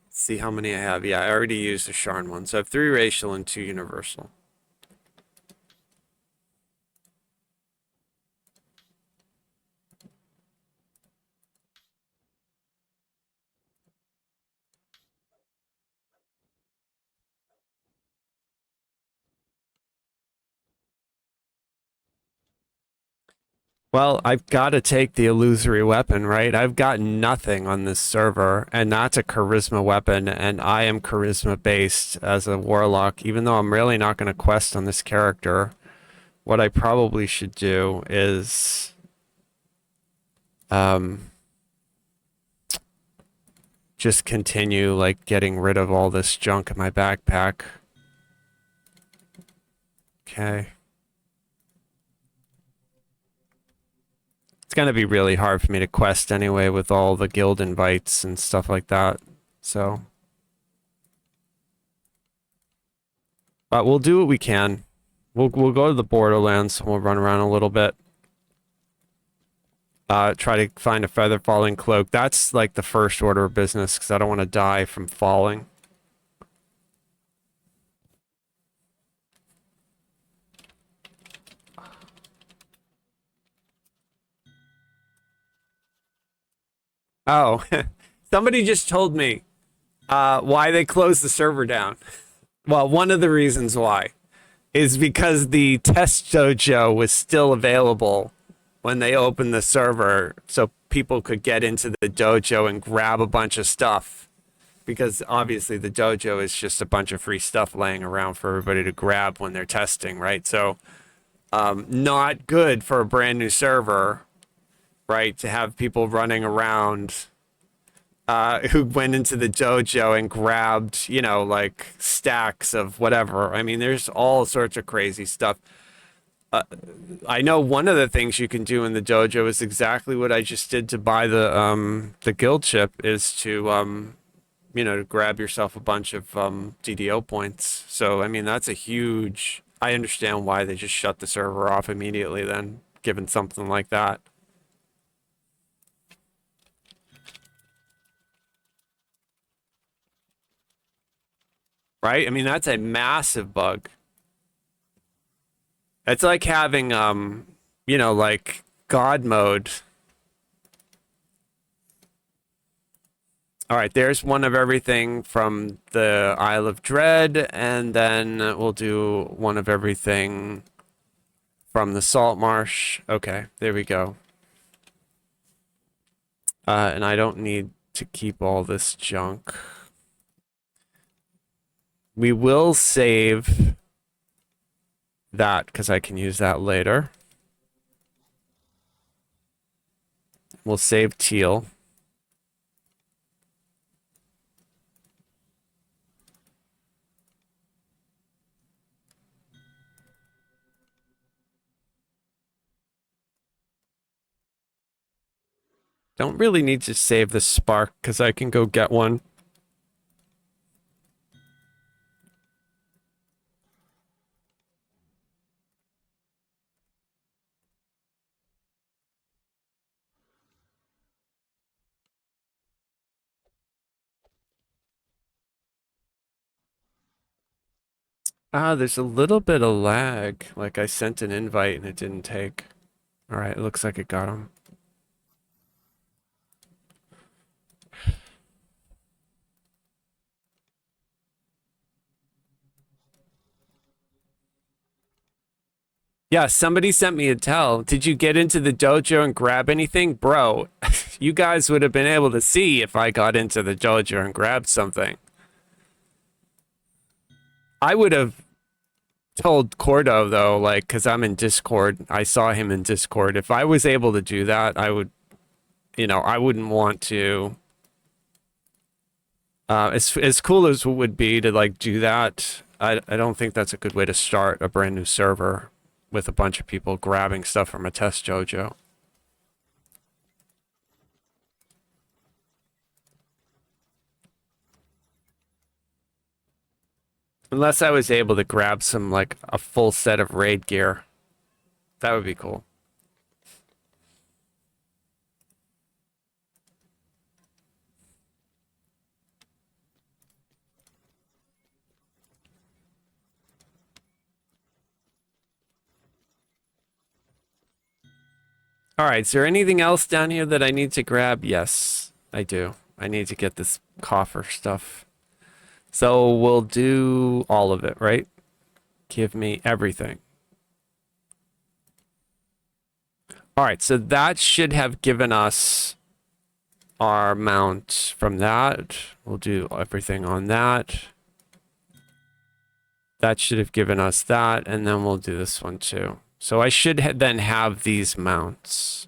[SPEAKER 2] See how many I have. Yeah, I already used the Sharn one. So I have 3 racial and 2 universal. Well, I've got to take the illusory weapon, right? I've got nothing on this server, and that's a charisma weapon, and I am charisma based as a warlock, even though I'm really not going to quest on this character. What I probably should do is just continue like getting rid of all this junk in my backpack. Okay. It's gonna be really hard for me to quest anyway with all the guild invites and stuff like that. So, but we'll do what we can. We'll go to the Borderlands and we'll run around a little bit. Try to find a feather falling cloak. That's like the first order of business because I don't want to die from falling. Oh, somebody just told me why they closed the server down. Well, one of the reasons why is because the test dojo was still available when they opened the server, so people could get into the dojo and grab a bunch of stuff. Because obviously the dojo is just a bunch of free stuff laying around for everybody to grab when they're testing, right? So, not good for a brand new server, right? To have people running around who went into the dojo and grabbed, you know, like stacks of whatever. I mean, there's all sorts of crazy stuff. I know one of the things you can do in the dojo is exactly what I just did to buy the guild chip is to you know, to grab yourself a bunch of DDO points. So I mean that's a huge. I understand why they just shut the server off immediately then, given something like that. Right? I mean that's a massive bug. It's like having you know, like God mode. All right, there's one of everything from the Isle of Dread, and then we'll do one of everything from the Salt Marsh. Okay, there we go. And I don't need to keep all this junk. We will save that because I can use that later. We'll save teal. Don't really need to save the spark because I can go get one. Ah, there's a little bit of lag. Like I sent an invite and it didn't take. All right, it looks like it got him. Yeah, somebody sent me a tell. Did you get into the dojo and grab anything? Bro, you guys would have been able to see if I got into the dojo and grabbed something. I would have told Cordo, though, like, because I'm in Discord. I saw him in Discord. If I was able to do that, I would, you know, I wouldn't want to. As cool as it would be to, like, do that, I don't think that's a good way to start a brand new server with a bunch of people grabbing stuff from a test dojo. Unless I was able to grab some, like, a full set of raid gear. That would be cool. All right, is there anything else down here that I need to grab? Yes, I do. I need to get this coffer stuff. So we'll do all of it, right? Give me everything. All right, so that should have given us our mount from that. We'll do everything on that. That should have given us that, and then we'll do this one too. So I should then have these mounts.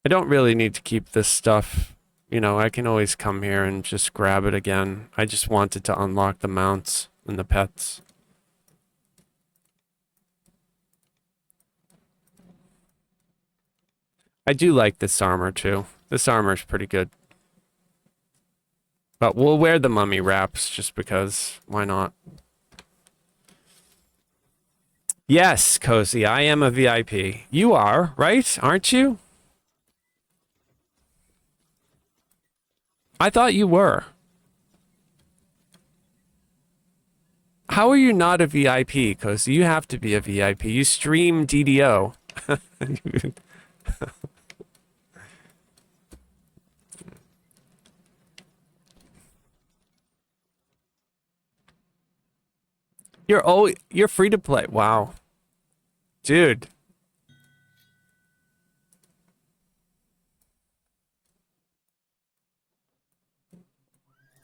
[SPEAKER 2] I don't really need to keep this stuff. You know, I can always come here and just grab it again. I just wanted to unlock the mounts and the pets. I do like this armor too. This armor is pretty good. But we'll wear the mummy wraps just because. Why not? Yes, Cozy, I am a VIP. You are, right? Aren't you? I thought you were. How are you not a VIP, Cozy? You have to be a VIP. You stream DDO. You're free to play. Wow. Dude.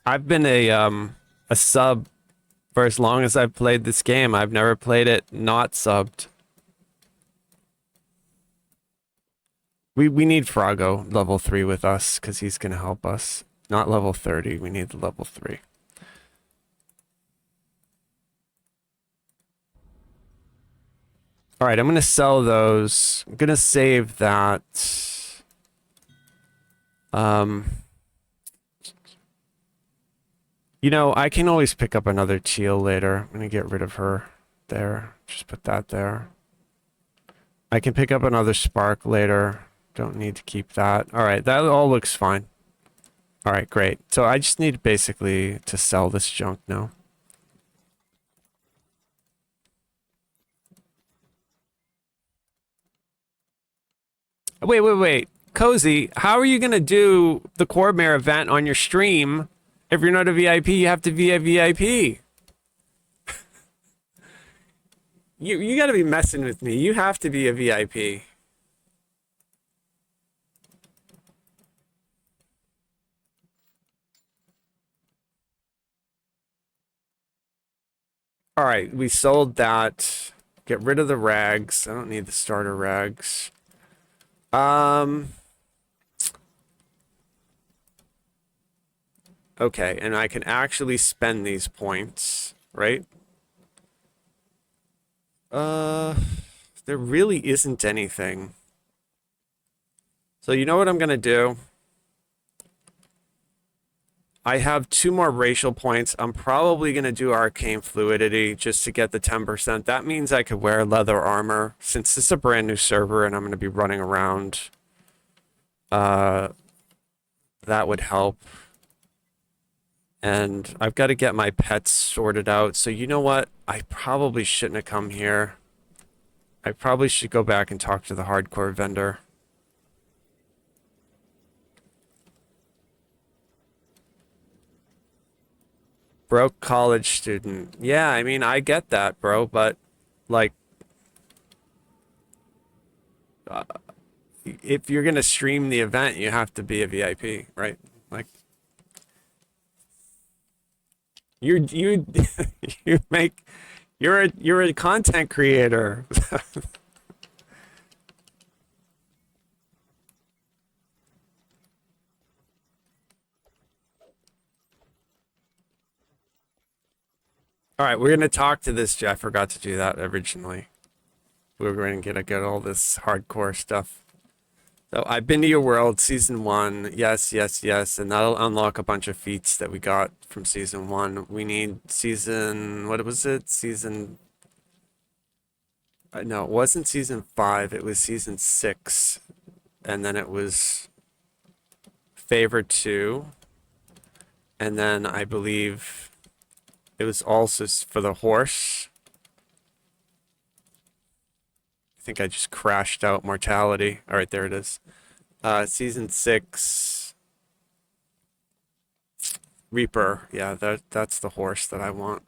[SPEAKER 2] I've been a sub for as long as I've played this game. I've never played it not subbed. We need Frago level 3 with us because he's gonna help us. Not level 30. We need the level 3. All right, I'm gonna sell those. I'm gonna save that. You know, I can always pick up another teal later. I'm gonna get rid of her there. Just put that there. I can pick up another spark later. Don't need to keep that. All right, that all looks fine. All right, great. So I just need basically to sell this junk now. Wait. Cozy, how are you going to do the Cormyr event on your stream? If you're not a VIP, you have to be a VIP. You got to be messing with me. You have to be a VIP. All right, we sold that. Get rid of the rags. I don't need the starter rags. Okay, and I can actually spend these points, right? There really isn't anything. So you know what I'm gonna do? I have 2 more racial points. I'm probably gonna do arcane fluidity just to get the 10%. That means I could wear leather armor since this is a brand new server and I'm gonna be running around. That would help. And I've got to get my pets sorted out. So you know what? I probably shouldn't have come here. I probably should go back and talk to the hardcore vendor. Broke college student. Yeah, I mean, I get that, bro, but like, if you're gonna stream the event, you have to be a VIP, right? Like, you you make you're a content creator. All right, we're gonna talk to this. I forgot to do that originally. We were going to get all this hardcore stuff. So I've been to your world, season 1. Yes, yes, yes, and that'll unlock a bunch of feats that we got from season 1. We need season. What was it? Season. No, it wasn't season 5. It was season 6, and then it was favor 2, and then I believe it was also for the horse. I think I just crashed out mortality. All right, there it is. Season 6, Reaper. Yeah, that's the horse that I want.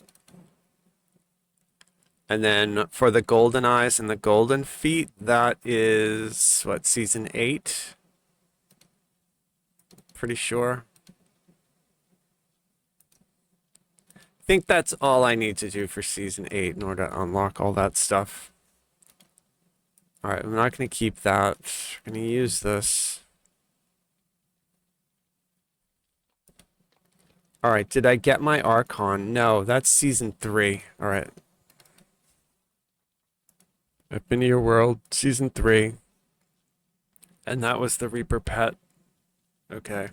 [SPEAKER 2] And then for the golden eyes and the golden feet, that is what, season 8? Pretty sure. I think that's all I need to do for season 8 in order to unlock all that stuff. All right, I'm not going to keep that. I'm going to use this. All right, did I get my Archon? No, that's season 3. All right. I've been to your world, season 3. And that was the Reaper pet. Okay.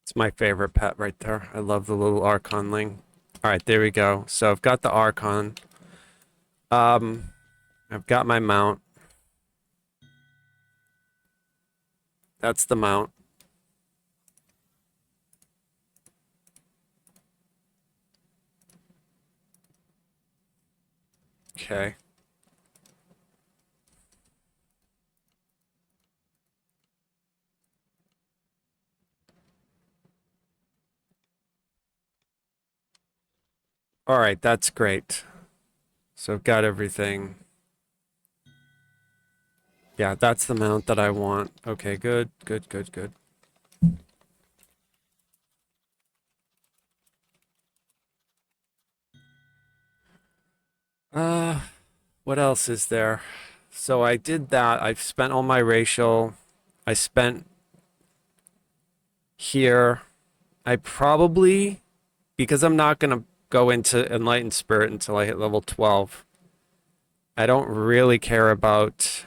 [SPEAKER 2] It's my favorite pet right there. I love the little Archonling. All right, there we go. So I've got the Archon. I've got my mount. That's the mount. Okay. All right, that's great. So I've got everything. Yeah, that's the mount that I want. Okay, good, good, good, good. What else is there? So I did that. I've spent all my racial. I spent here. I probably, because I'm not going to go into Enlightened Spirit until I hit level 12. I don't really care about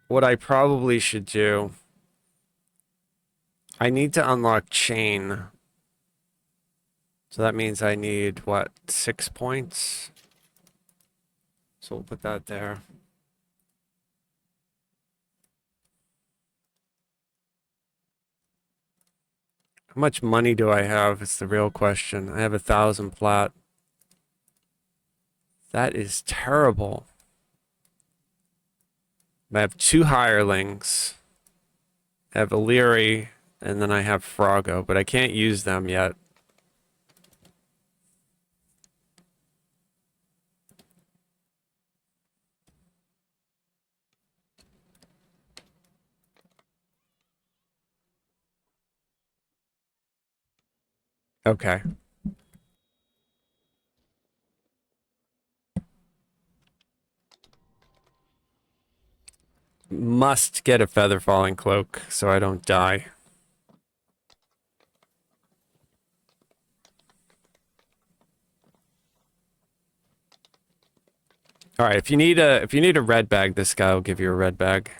[SPEAKER 2] what I probably should do. I need to unlock Chain. So that means I need, what, 6 points? So we'll put that there. How much money do I have? It's the real question. I have 1,000 plat. That is terrible. I have 2 hirelings. I have Illyri, and then I have Froggo, but I can't use them yet. Okay. Must get a feather falling cloak so I don't die. All right, if you need a red bag, this guy will give you a red bag.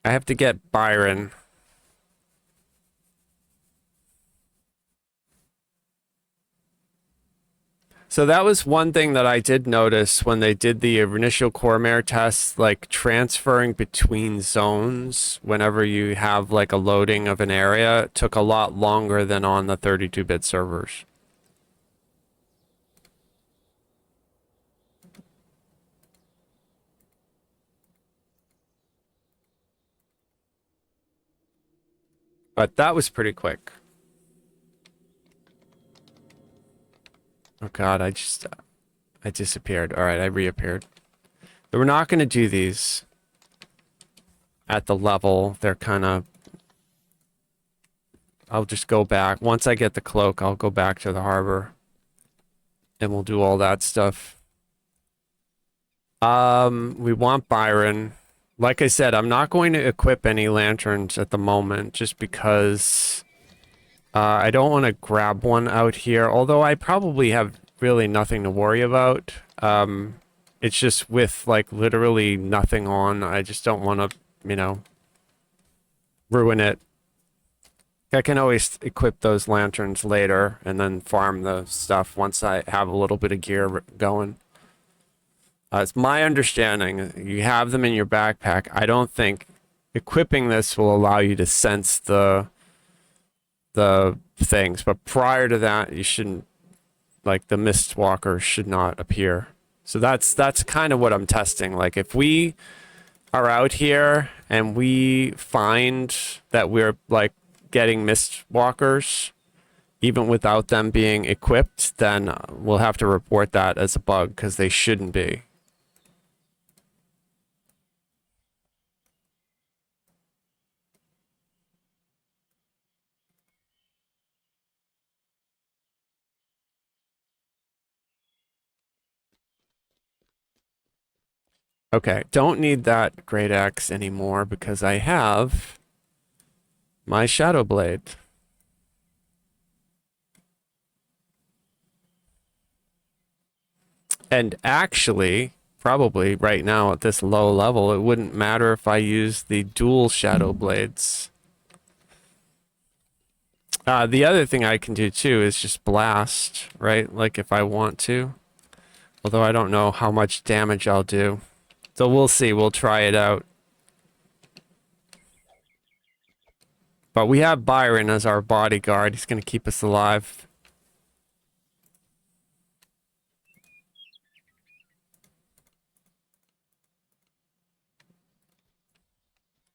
[SPEAKER 2] I have to get Byron. So that was one thing that I did notice when they did the initial Cormyr tests, like transferring between zones whenever you have like a loading of an area took a lot longer than on the 32-bit servers. But that was pretty quick. Oh God, I disappeared. All right, I reappeared. We're not going to do these at the level. They're kind of... I'll just go back. Once I get the cloak, I'll go back to the harbor. And we'll do all that stuff. We want Byron. Like I said, I'm not going to equip any lanterns at the moment, just because I don't want to grab one out here, although I probably have really nothing to worry about. It's just with, like, literally nothing on, I just don't want to, you know, ruin it. I can always equip those lanterns later and then farm the stuff once I have a little bit of gear going. It's my understanding, you have them in your backpack. I don't think equipping this will allow you to sense the things, but prior to that, you shouldn't, like, the Mistwalker should not appear. So that's kind of what I'm testing. Like, if we are out here and we find that we're, like, getting Mistwalkers, even without them being equipped, then we'll have to report that as a bug, because they shouldn't be. Okay, don't need that great axe anymore because I have my shadow blade. And actually, probably right now at this low level, it wouldn't matter if I use the dual shadow blades. The other thing I can do too is just blast, right? Like if I want to. Although I don't know how much damage I'll do. So we'll see. We'll try it out. But we have Byron as our bodyguard. He's going to keep us alive.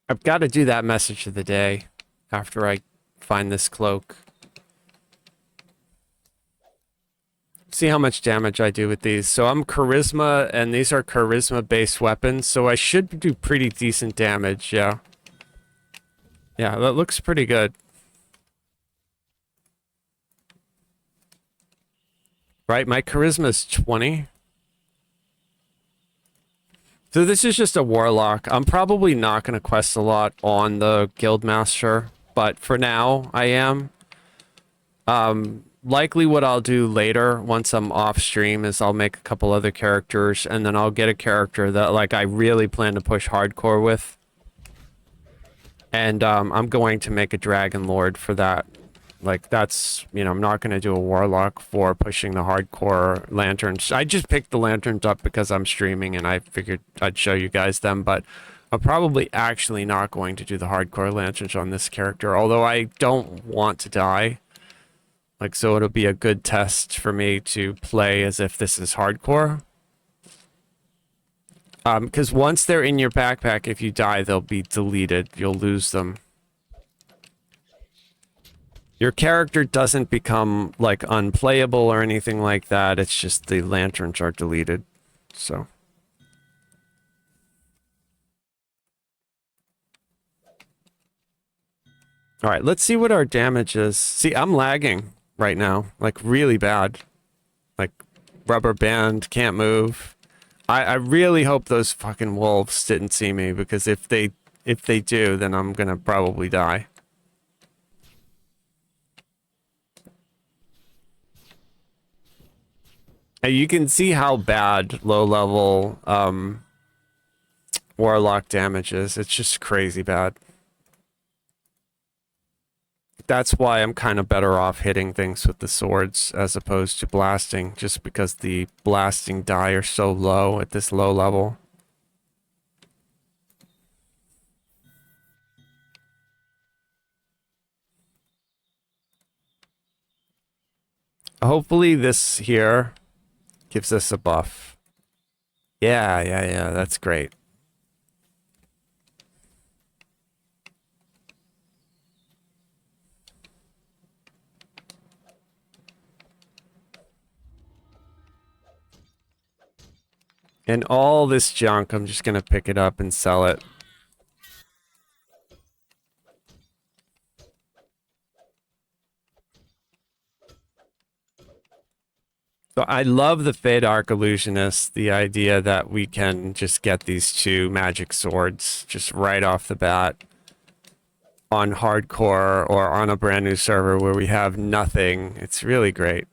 [SPEAKER 2] I've got to do that message of the day after I find this cloak. See how much damage I do with these. So I'm charisma, and these are charisma-based weapons, so I should do pretty decent damage, yeah. Yeah, that looks pretty good. Right, my charisma is 20. So this is just a warlock. I'm probably not going to quest a lot on the Guildmaster, but for now, I am. Likely what I'll do later, once I'm off stream, is I'll make a couple other characters, and then I'll get a character that, like, I really plan to push hardcore with. And I'm going to make a Dragon Lord for that. Like, that's, you know, I'm not going to do a Warlock for pushing the hardcore lanterns. I just picked the lanterns up because I'm streaming and I figured I'd show you guys them, but I'm probably actually not going to do the hardcore lanterns on this character, although I don't want to die. Like, so it'll be a good test for me to play as if this is hardcore. Because once they're in your backpack, if you die, they'll be deleted. You'll lose them. Your character doesn't become like unplayable or anything like that. It's just the lanterns are deleted. So. All right, let's see what our damage is. See, I'm lagging right now, like really bad. Like rubber band, can't move. I really hope those fucking wolves didn't see me, because if they do, then I'm gonna probably die. And you can see how bad low level warlock damage is. It's just crazy bad. That's why I'm kind of better off hitting things with the swords as opposed to blasting, just because the blasting die are so low at this low level. Hopefully this here gives us a buff. Yeah, that's great. And all this junk, I'm just gonna pick it up and sell it. So I love the Fade Arc Illusionist, the idea that we can just get these two magic swords just right off the bat on hardcore or on a brand new server where we have nothing. It's really great.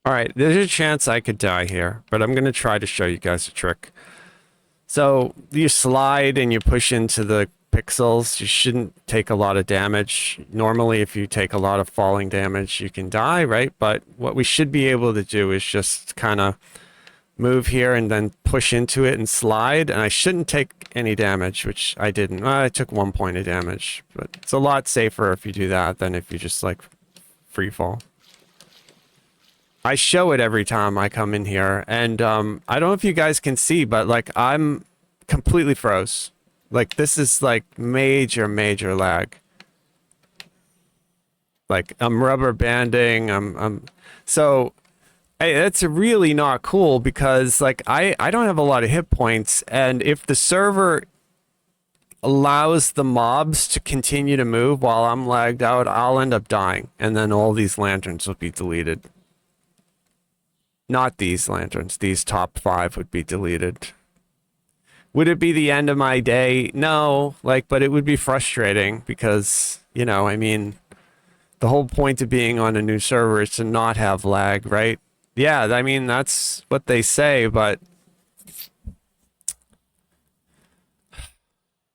[SPEAKER 2] All right, there's a chance I could die here, but I'm going to try to show you guys a trick. So you slide and you push into the pixels. You shouldn't take a lot of damage. Normally, if you take a lot of falling damage, you can die, right? But what we should be able to do is just kind of move here and then push into it and slide. And I shouldn't take any damage, which I didn't. Well, I took 1 point of damage, but it's a lot safer if you do that than if you just like free fall. I show it every time I come in here, and I don't know if you guys can see, but like I'm completely froze. Like this is like major lag. Like I'm rubber banding. So hey, that's really not cool, because like I don't have a lot of hit points, and if the server allows the mobs to continue to move while I'm lagged out, I'll end up dying, and then all these lanterns will be deleted. Not these lanterns. These top 5 would be deleted. Would it be the end of my day? No, like, but it would be frustrating because, you know, I mean, the whole point of being on a new server is to not have lag, right? Yeah, I mean, that's what they say, but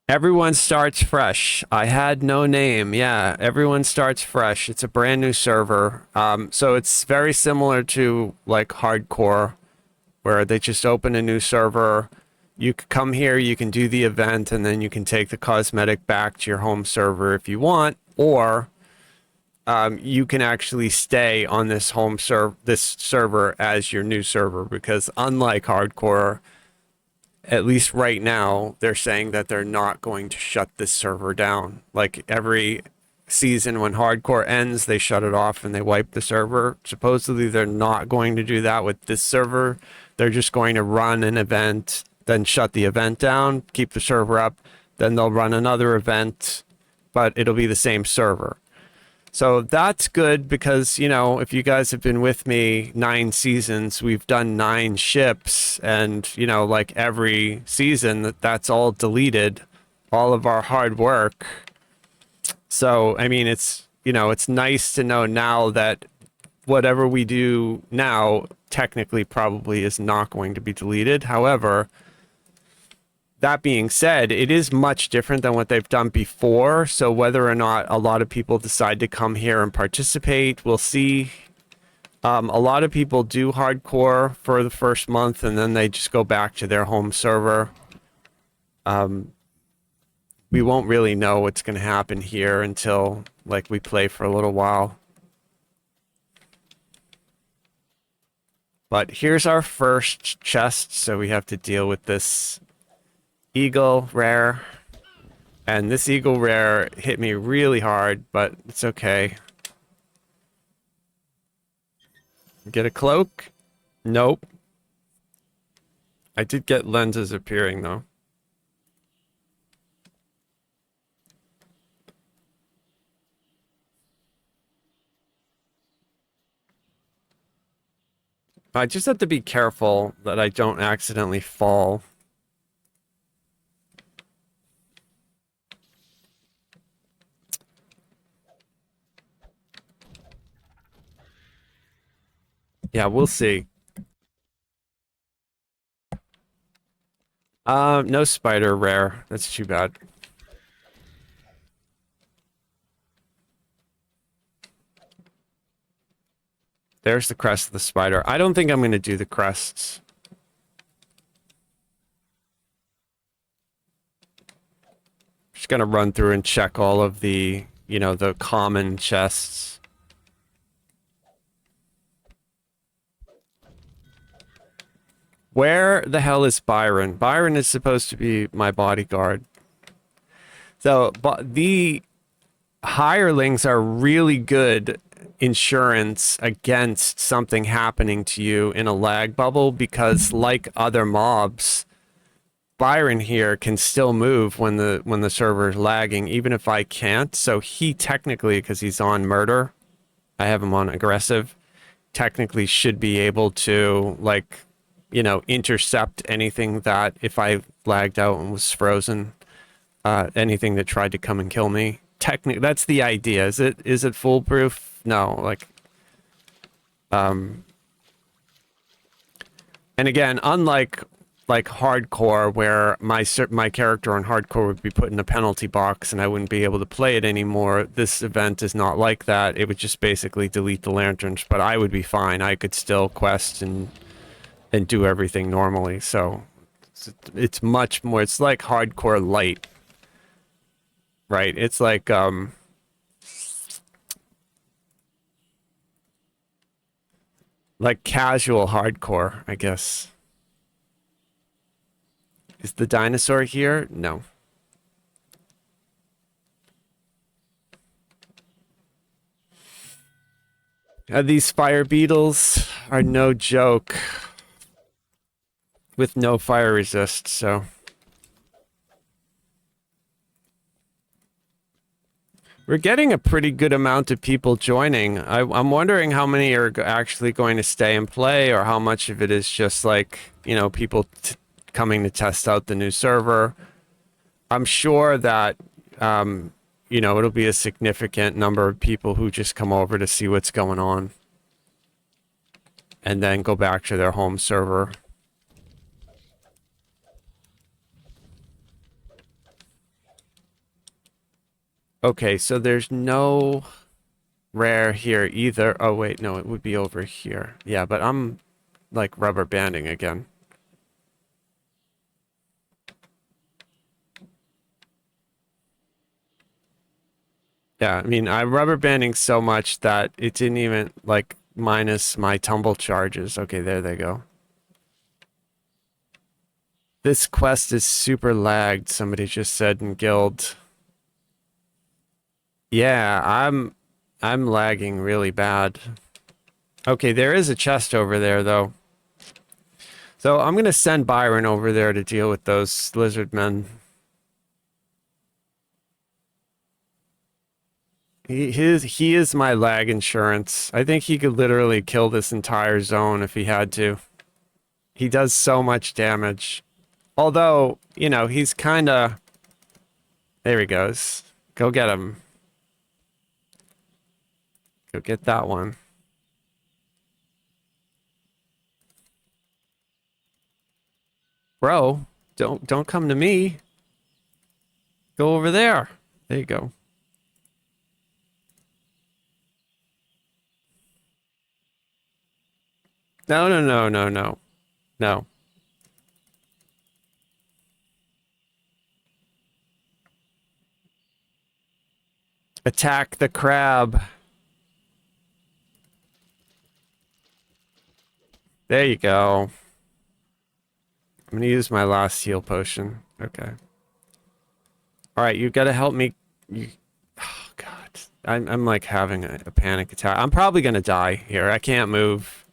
[SPEAKER 2] everyone starts fresh. I had no name. Yeah, everyone starts fresh. It's a brand new server. So it's very similar to like hardcore, where they just open a new server. You can come here, you can do the event, and then you can take the cosmetic back to your home server if you want, or you can actually stay on this server as your new server, because unlike hardcore, at least right now, they're saying that they're not going to shut this server down. Like every season when hardcore ends, they shut it off and they wipe the server. Supposedly they're not going to do that with this server. They're just going to run an event, then shut the event down, keep the server up, then they'll run another event, but it'll be the same server. So that's good because, you know, if you guys have been with me 9 seasons, we've done 9 ships, and, you know, like every season, that's all deleted, all of our hard work. So, I mean, it's, you know, it's nice to know now that whatever we do now technically probably is not going to be deleted. However, that being said, it is much different than what they've done before. So whether or not a lot of people decide to come here and participate, we'll see. A lot of people do hardcore for the first month and then they just go back to their home server. we won't really know what's going to happen here until like we play for a little while. But here's our first chest, so we have to deal with this eagle rare. And this eagle rare hit me really hard, but it's okay. Get a cloak? Nope. I did get lenses appearing though. I just have to be careful that I don't accidentally fall. Yeah, we'll see. No spider rare. That's too bad. There's the crest of the spider. I don't think I'm going to do the crests. Just going to run through and check all of the, you know, the common chests. Where the hell is Byron? Byron is supposed to be my bodyguard. So, but the hirelings are really good insurance against something happening to you in a lag bubble because, like other mobs, Byron here can still move when the server is lagging, even if I can't. So he technically, because he's on murder, I have him on aggressive, technically should be able to, like, you know, intercept anything that, if I lagged out and was frozen, anything that tried to come and kill me. Technically, that's the idea. Is it foolproof? No, like, and again, unlike like hardcore, where my character on hardcore would be put in a penalty box and I wouldn't be able to play it anymore, this event is not like that. It would just basically delete the lanterns, but I would be fine. I could still quest and do everything normally. So it's much more, it's like hardcore light, right? It's like casual hardcore, I guess. Is the dinosaur here? No. These fire beetles are no joke with no fire resist, so. We're getting a pretty good amount of people joining. I'm wondering how many are actually going to stay and play, or how much of it is just like, you know, people coming to test out the new server. I'm sure that, you know, it'll be a significant number of people who just come over to see what's going on and then go back to their home server. Okay, so there's no rare here either. Oh, wait, no, it would be over here. Yeah, but I'm like rubber banding again. Yeah, I mean, I'm rubber banding so much that it didn't even, like, minus my tumble charges. Okay, there they go. This quest is super lagged, somebody just said in guild. Yeah, I'm lagging really bad. Okay, there is a chest over there, though. So I'm going to send Byron over there to deal with those lizard men. He is my lag insurance. I think he could literally kill this entire zone if he had to. He does so much damage. Although, you know, he's kind of... There he goes. Go get him. Go get that one. Bro, don't come to me. Go over there. There you go. No, no, no, no, no. No. Attack the crab. There you go. I'm gonna use my last heal potion. Okay. All right, you gotta help me. Oh God, I'm like having a panic attack. I'm probably gonna die here. I can't move.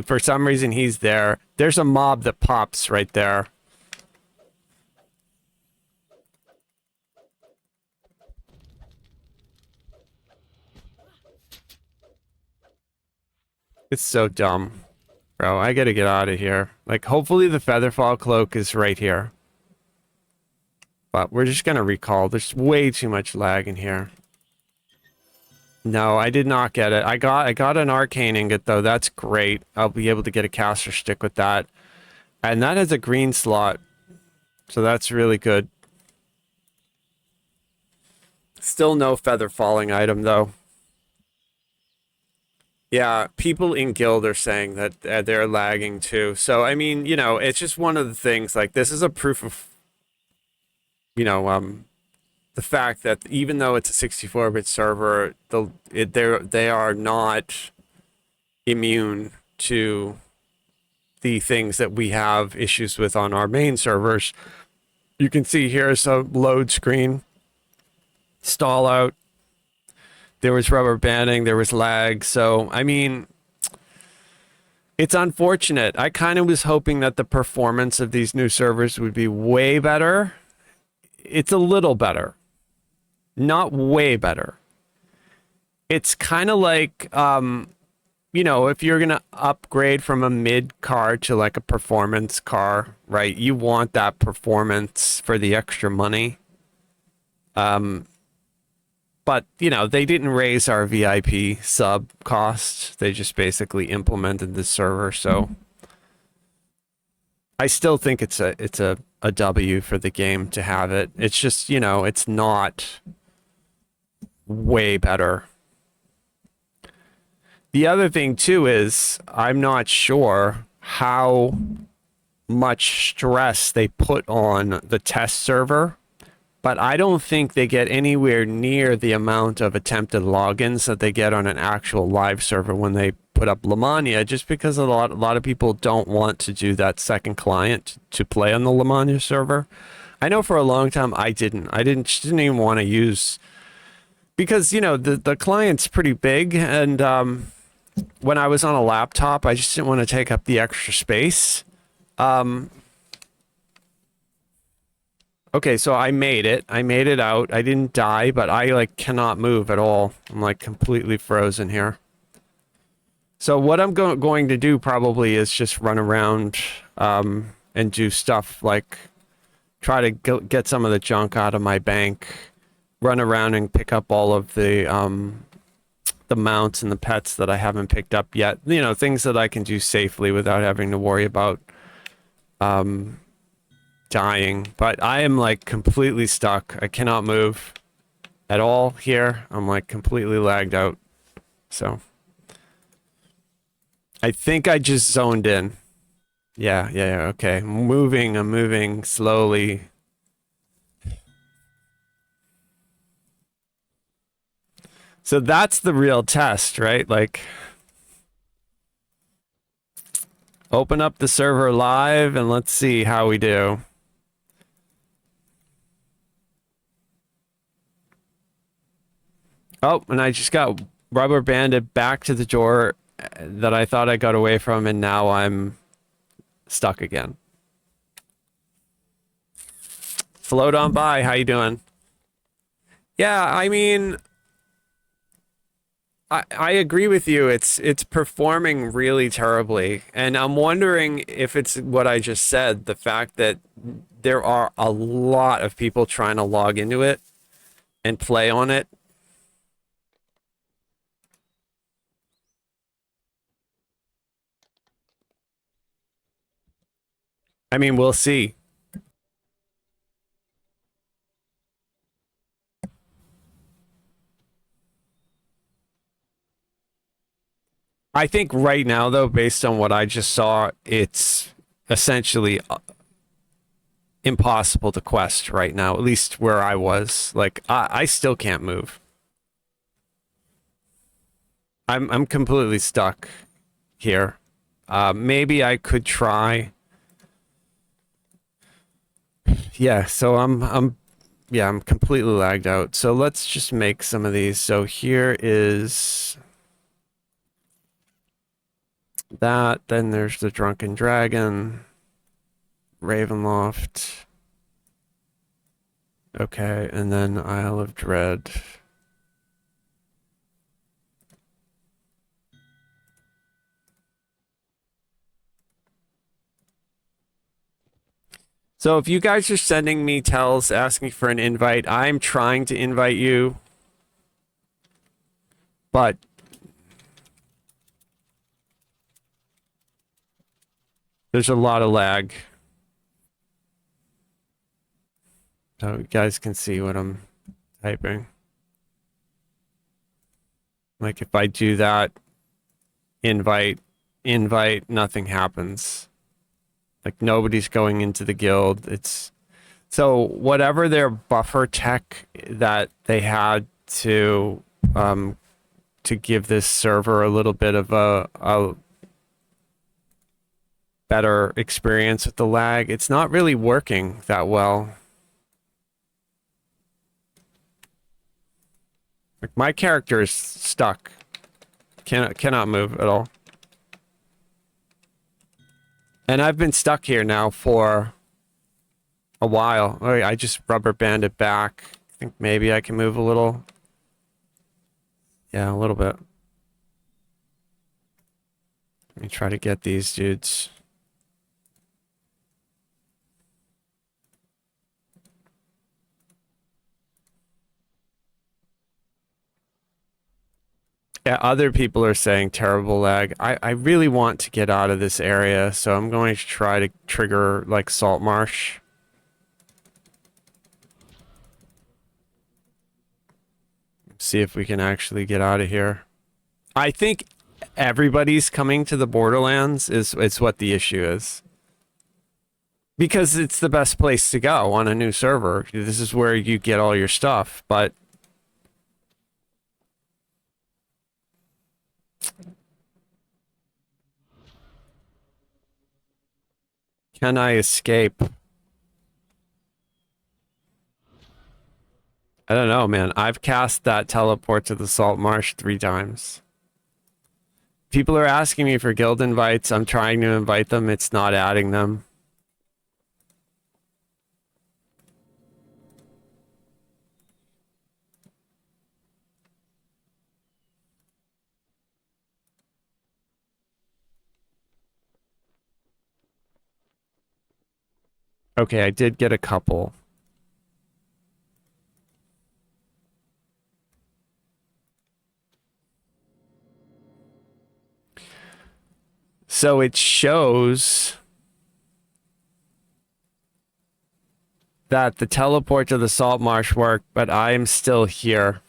[SPEAKER 2] For some reason, he's there. There's a mob that pops right there. It's so dumb. Bro, I gotta get out of here. Like, hopefully the Featherfall Cloak is right here. But we're just gonna recall. There's way too much lag in here. No, I did not get it. I got an Arcane Ingot, though. That's great. I'll be able to get a caster stick with that. And that has a green slot. So that's really good. Still no feather falling item, though. Yeah, people in guild are saying that they're lagging too. So, I mean, you know, it's just one of the things, like, this is a proof of, you know, the fact that even though it's a 64-bit server, they are not immune to the things that we have issues with on our main servers. You can see here's a load screen, stall out. There was rubber banding, there was lag. So, I mean, it's unfortunate. I kind of was hoping that the performance of these new servers would be way better. It's a little better. Not way better. It's kind of like, you know, if you're going to upgrade from a mid car to like a performance car, right? You want that performance for the extra money. But, you know, they didn't raise our VIP sub cost. They just basically implemented the server. So I still think it's a W for the game to have it. It's just, you know, it's not way better. The other thing too is I'm not sure how much stress they put on the test server, but I don't think they get anywhere near the amount of attempted logins that they get on an actual live server when they put up Lamania, just because a lot of people don't want to do that second client to play on the Lamania server. I know for a long time I didn't even want to use, because, you know, the client's pretty big, and when I was on a laptop, I just didn't want to take up the extra space. Okay, so I made it. I made it out. I didn't die, but I, like, cannot move at all. I'm, like, completely frozen here. So what I'm going to do probably is just run around and do stuff like try to get some of the junk out of my bank, run around and pick up all of the mounts and the pets that I haven't picked up yet. You know, things that I can do safely without having to worry about dying. But I am like completely stuck. I cannot move at all here. I'm like completely lagged out. So I think I just zoned in. Yeah, okay. I'm moving slowly. So that's the real test, right? Like, open up the server live and let's see how we do. Oh, and I just got rubber banded back to the door that I thought I got away from, and now I'm stuck again. Float on by. How you doing? Yeah, I mean, I agree with you. It's performing really terribly, and I'm wondering if it's what I just said, the fact that there are a lot of people trying to log into it and play on it. I mean, we'll see. I think right now, though, based on what I just saw, it's essentially impossible to quest right now, at least where I was. Like, I still can't move. I'm completely stuck here. Maybe I could try. Yeah, so I'm completely lagged out. So let's just make some of these. So here is that. Then there's the Drunken Dragon, Ravenloft. Okay, and then Isle of Dread. So if you guys are sending me tells asking for an invite, I'm trying to invite you, but there's a lot of lag. So you guys can see what I'm typing. Like if I do that, invite, nothing happens. Like nobody's going into the guild. It's so whatever their buffer tech that they had to give this server a little bit of a better experience with the lag, it's not really working that well. Like my character is stuck. Cannot move at all. And I've been stuck here now for a while. Oh, I just rubber banded back. I think maybe I can move a little. Yeah, a little bit. Let me try to get these dudes. Yeah, other people are saying terrible lag. I really want to get out of this area, so I'm going to try to trigger like Salt Marsh. See if we can actually get out of here. I think everybody's coming to the Borderlands is what the issue is. Because it's the best place to go on a new server. This is where you get all your stuff, but can I escape? I don't know, man. I've cast that teleport to the Salt Marsh 3 times. People are asking me for guild invites. I'm trying to invite them. It's not adding them. Okay, I did get a couple. So it shows that the teleport to the Salt Marsh worked, but I am still here.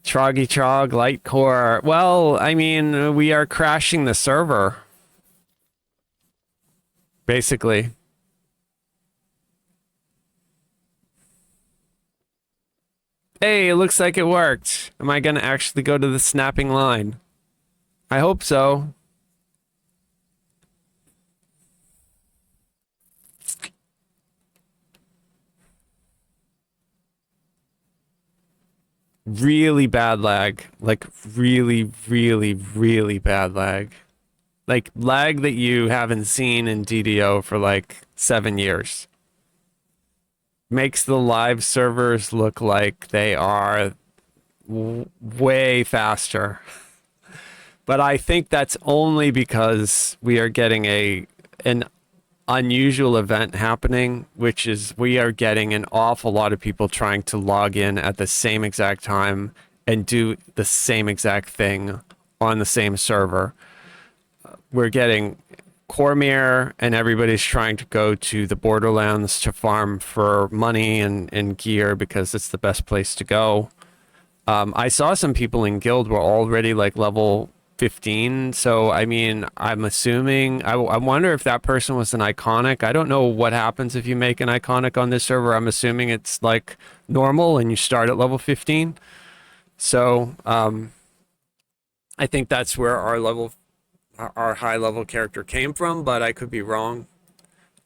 [SPEAKER 2] Troggy Trog, Lightcore. Well, I mean, we are crashing the server. Basically. Hey, it looks like it worked. Am I going to actually go to the snapping line? I hope so. Really bad lag. Like really, really, really bad lag. Like lag that you haven't seen in DDO for like 7 years. Makes the live servers look like they are way faster. But I think that's only because we are getting an unusual event happening, which is we are getting an awful lot of people trying to log in at the same exact time and do the same exact thing on the same server. We're getting Cormyr and everybody's trying to go to the Borderlands to farm for money and gear because it's the best place to go. I saw some people in guild were already like level 15, so I mean, I'm assuming, I wonder if that person was an iconic. I don't know what happens if you make an iconic on this server. I'm assuming it's like normal and you start at level 15. So, I think that's where our high level character came from, but I could be wrong.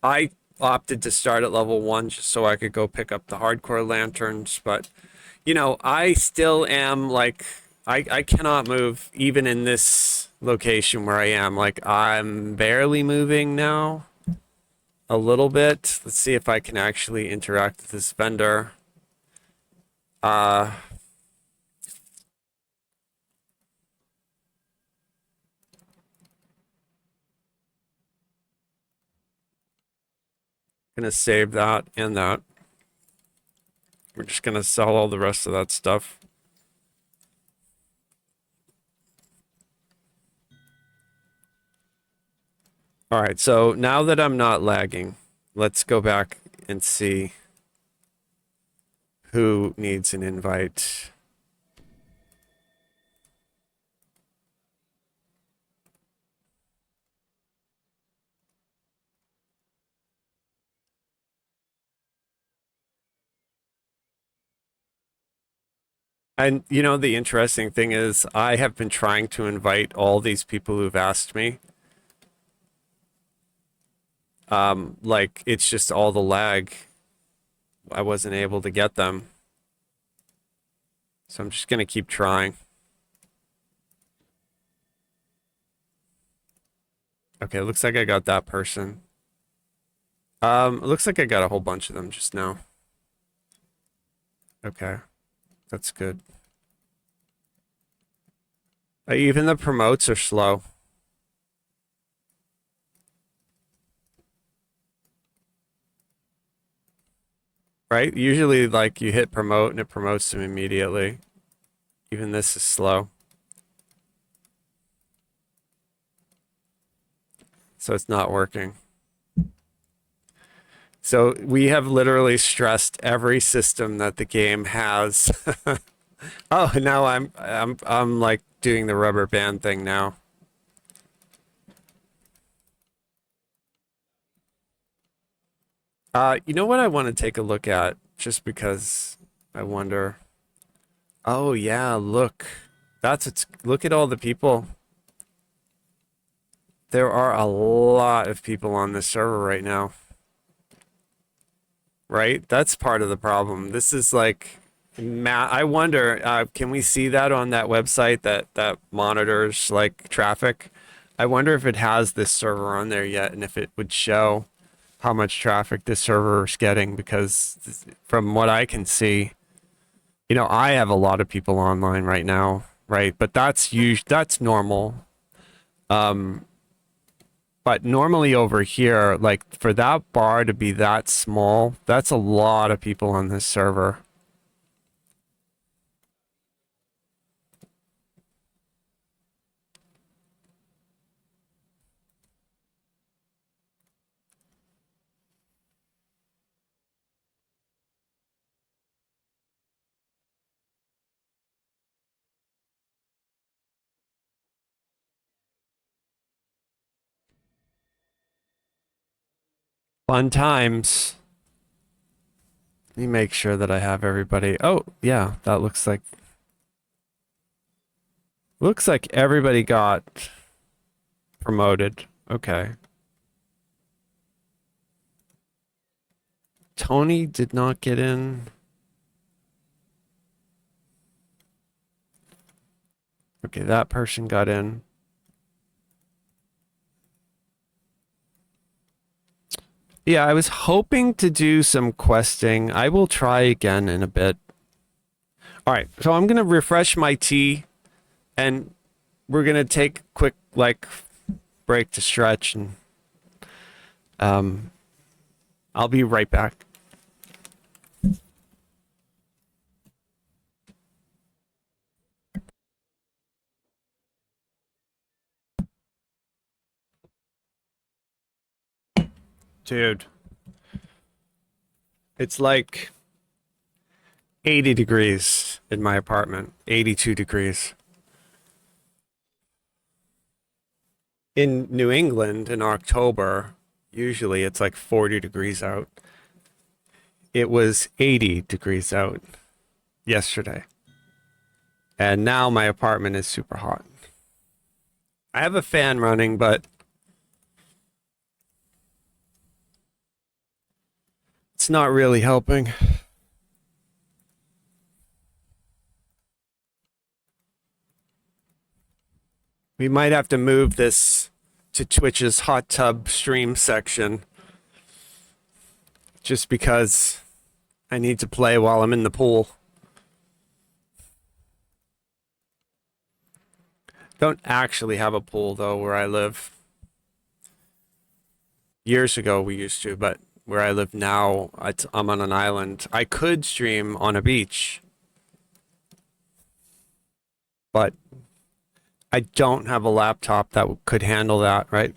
[SPEAKER 2] I opted to start at level 1 just so I could go pick up the hardcore lanterns, but you know, I still am like I cannot move even in this location where I am. Like I'm barely moving now. A little bit. Let's see if I can actually interact with this vendor. Gonna save that and that. We're just gonna sell all the rest of that stuff. All right, so now that I'm not lagging, let's go back and see who needs an invite. And you know, the interesting thing is I have been trying to invite all these people who've asked me. Like it's just all the lag. I wasn't able to get them. So I'm just gonna keep trying. Okay, it looks like I got that person. It looks like I got a whole bunch of them just now. Okay, that's good. Even the promotes are slow. Right? Usually, like, you hit promote and it promotes them immediately. Even this is slow. So it's not working. So we have literally stressed every system that the game has. Oh, now I'm like doing the rubber band thing now. You know what I want to take a look at just because I wonder. Oh yeah, look. Look at all the people. There are a lot of people on this server right now. Right? That's part of the problem. This is like I wonder, can we see that on that website that monitors like traffic? I wonder if it has this server on there yet and if it would show how much traffic this server is getting, because from what I can see, you know, I have a lot of people online right now, right? But that's normal. But normally over here, like for that bar to be that small, that's a lot of people on this server. Fun times. Let me make sure that I have everybody. Oh, yeah, that looks like everybody got promoted. Okay. Tony did not get in. Okay, that person got in. Yeah, I was hoping to do some questing. I will try again in a bit. All right, so I'm going to refresh my tea and we're going to take a quick like break to stretch and I'll be right back. Dude, it's like 80 degrees in my apartment, 82 degrees. In New England in October, usually it's like 40 degrees out. It was 80 degrees out yesterday. And now my apartment is super hot. I have a fan running, but it's not really helping. We might have to move this to Twitch's hot tub stream section just because I need to play while I'm in the pool. Don't actually have a pool though where I live. Years ago we used to, but where I live now, I'm on an island. I could stream on a beach, but I don't have a laptop that could handle that, right?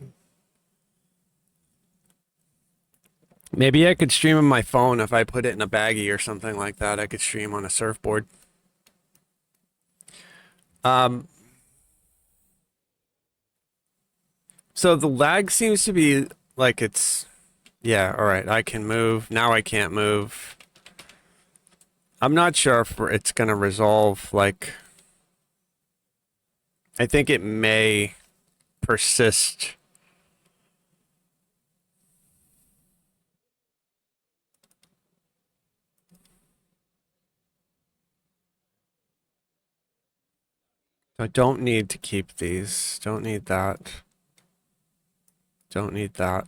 [SPEAKER 2] Maybe I could stream on my phone if I put it in a baggie or something like that. I could stream on a surfboard. So the lag seems to be like it's, yeah, all right, I can move. Now I can't move. I'm not sure if it's going to resolve, like, I think it may persist. I don't need to keep these. Don't need that. Don't need that.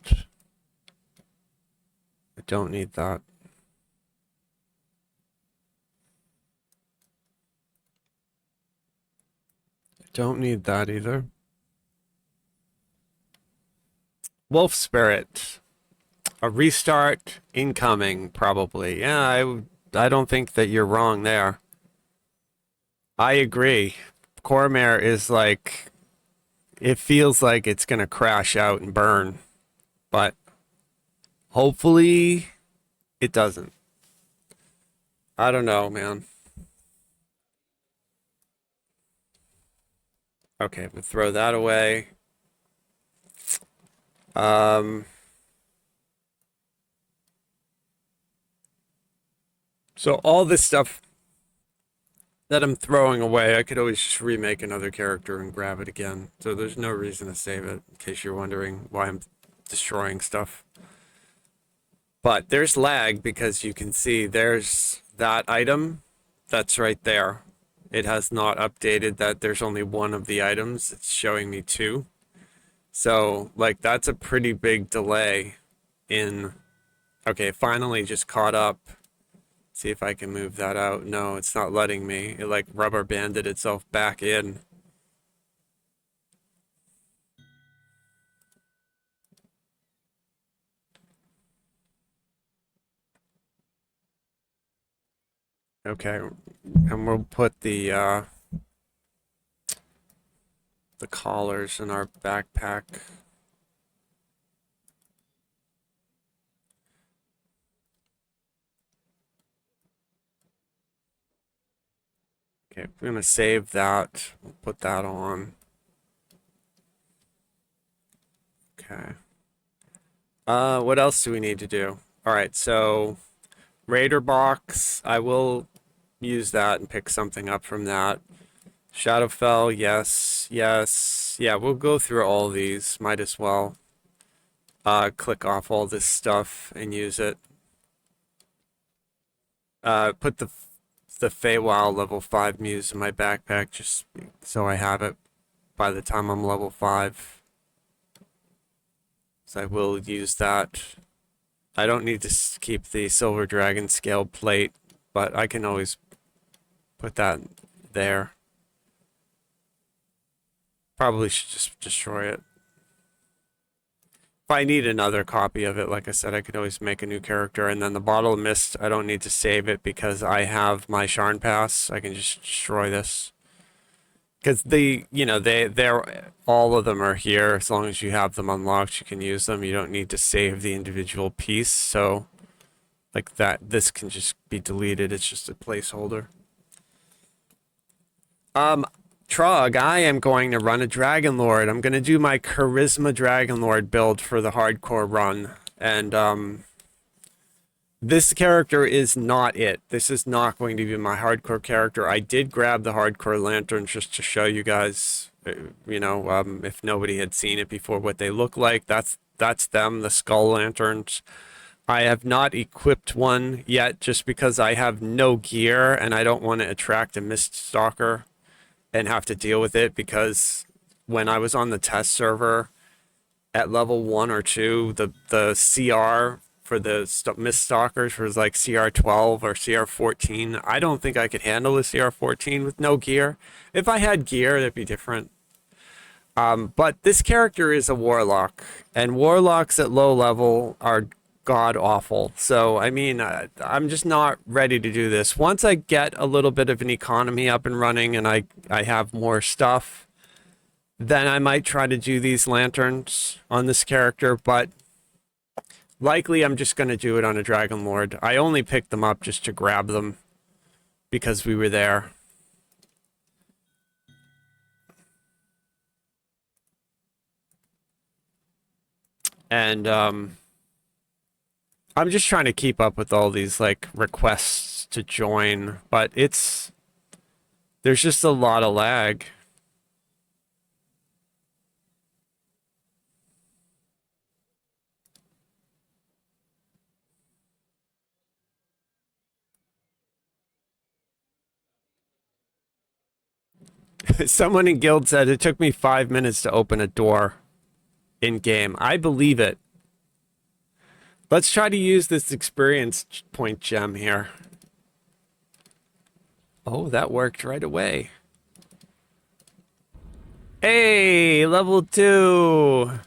[SPEAKER 2] I don't need that. I don't need that either. Wolf Spirit. A restart incoming, probably. Yeah, I don't think that you're wrong there. I agree. Cormyr is like, it feels like it's gonna crash out and burn, but hopefully it doesn't. I don't know, man. Okay, we'll throw that away. So all this stuff that I'm throwing away, I could always just remake another character and grab it again. So there's no reason to save it, in case you're wondering why I'm destroying stuff. But there's lag because you can see there's that item that's right there. It has not updated that there's only one of the items. It's showing me two. So, like, that's a pretty big delay in... Okay, finally just caught up. See if I can move that out. No, it's not letting me. It, like, rubber banded itself back in. Okay, and we'll put the collars in our backpack. Okay, we're gonna save that. We'll put that on. Okay. What else do we need to do? All right, so Raider box, I will use that and pick something up from that. Shadowfell, yes, yes. Yeah, we'll go through all these. Might as well click off all this stuff and use it. Put the Feywild level 5 muse in my backpack just so I have it by the time I'm level 5. So I will use that. I don't need to keep the Silver Dragon scale plate, but I can always put that there. Probably should just destroy it. If I need another copy of it, like I said, I could always make a new character. And then the Bottle of Mist, I don't need to save it because I have my Sharn Pass. I can just destroy this. Because they're all of them are here. As long as you have them unlocked, you can use them. You don't need to save the individual piece. So, like that, this can just be deleted. It's just a placeholder. Trog, I am going to run a Dragon Lord. I'm going to do my Charisma Dragon Lord build for the hardcore run. And, this character is not it. This is not going to be my hardcore character. I did grab the hardcore lantern just to show you guys You know, if nobody had seen it before, what they look like. That's them, the skull lanterns. I have not equipped one yet just because I have no gear and I don't want to attract a Mist Stalker and have to deal with it, because when I was on the test server at level 1 or 2, the CR for the Mist Stalkers was like CR 12 or CR 14. I don't think I could handle the CR 14 with no gear. If I had gear, that'd be different. But this character is a warlock, and warlocks at low level are god awful. So I mean, I'm just not ready to do this. Once I get a little bit of an economy up and running and I have more stuff, then I might try to do these lanterns on this character, but likely I'm just going to do it on a Dragon Lord. I only picked them up just to grab them because we were there. And I'm just trying to keep up with all these like requests to join, but there's just a lot of lag. Someone in guild said it took me 5 minutes to open a door in game. I believe it. Let's try to use this experience point gem here. Oh, that worked right away. Hey, level 2.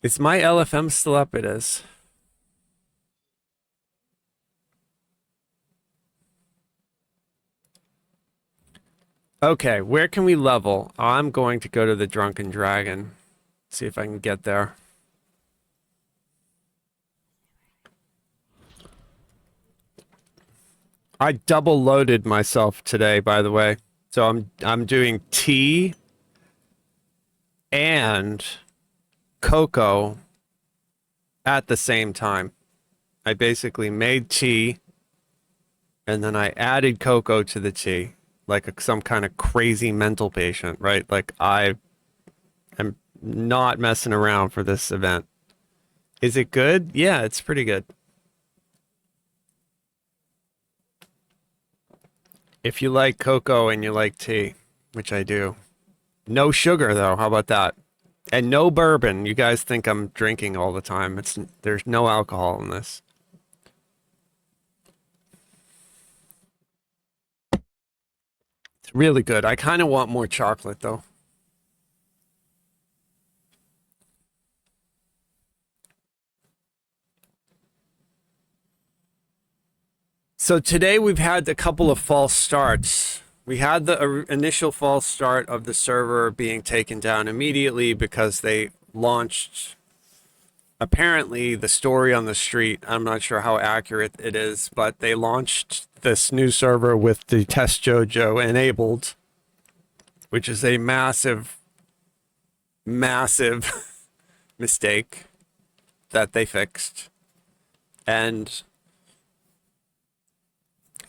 [SPEAKER 2] Is my LFM still up? It is. Okay, where can we level? I'm going to go to the Drunken Dragon. See if I can get there. I double loaded myself today, by the way. So I'm doing tea and cocoa at the same time. I basically made tea and then I added cocoa to the tea, like some kind of crazy mental patient, right? Like I am not messing around for this event. Is it good? Yeah, it's pretty good. If you like cocoa and you like tea, which I do. No sugar though, how about that? And no bourbon. You guys think I'm drinking all the time. There's no alcohol in this. It's really good. I kind of want more chocolate though. So today we've had a couple of false starts. We had the initial false start of the server being taken down immediately because they launched, apparently, the story on the street. I'm not sure how accurate it is, but they launched this new server with the test JoJo enabled, which is a massive, massive mistake that they fixed. And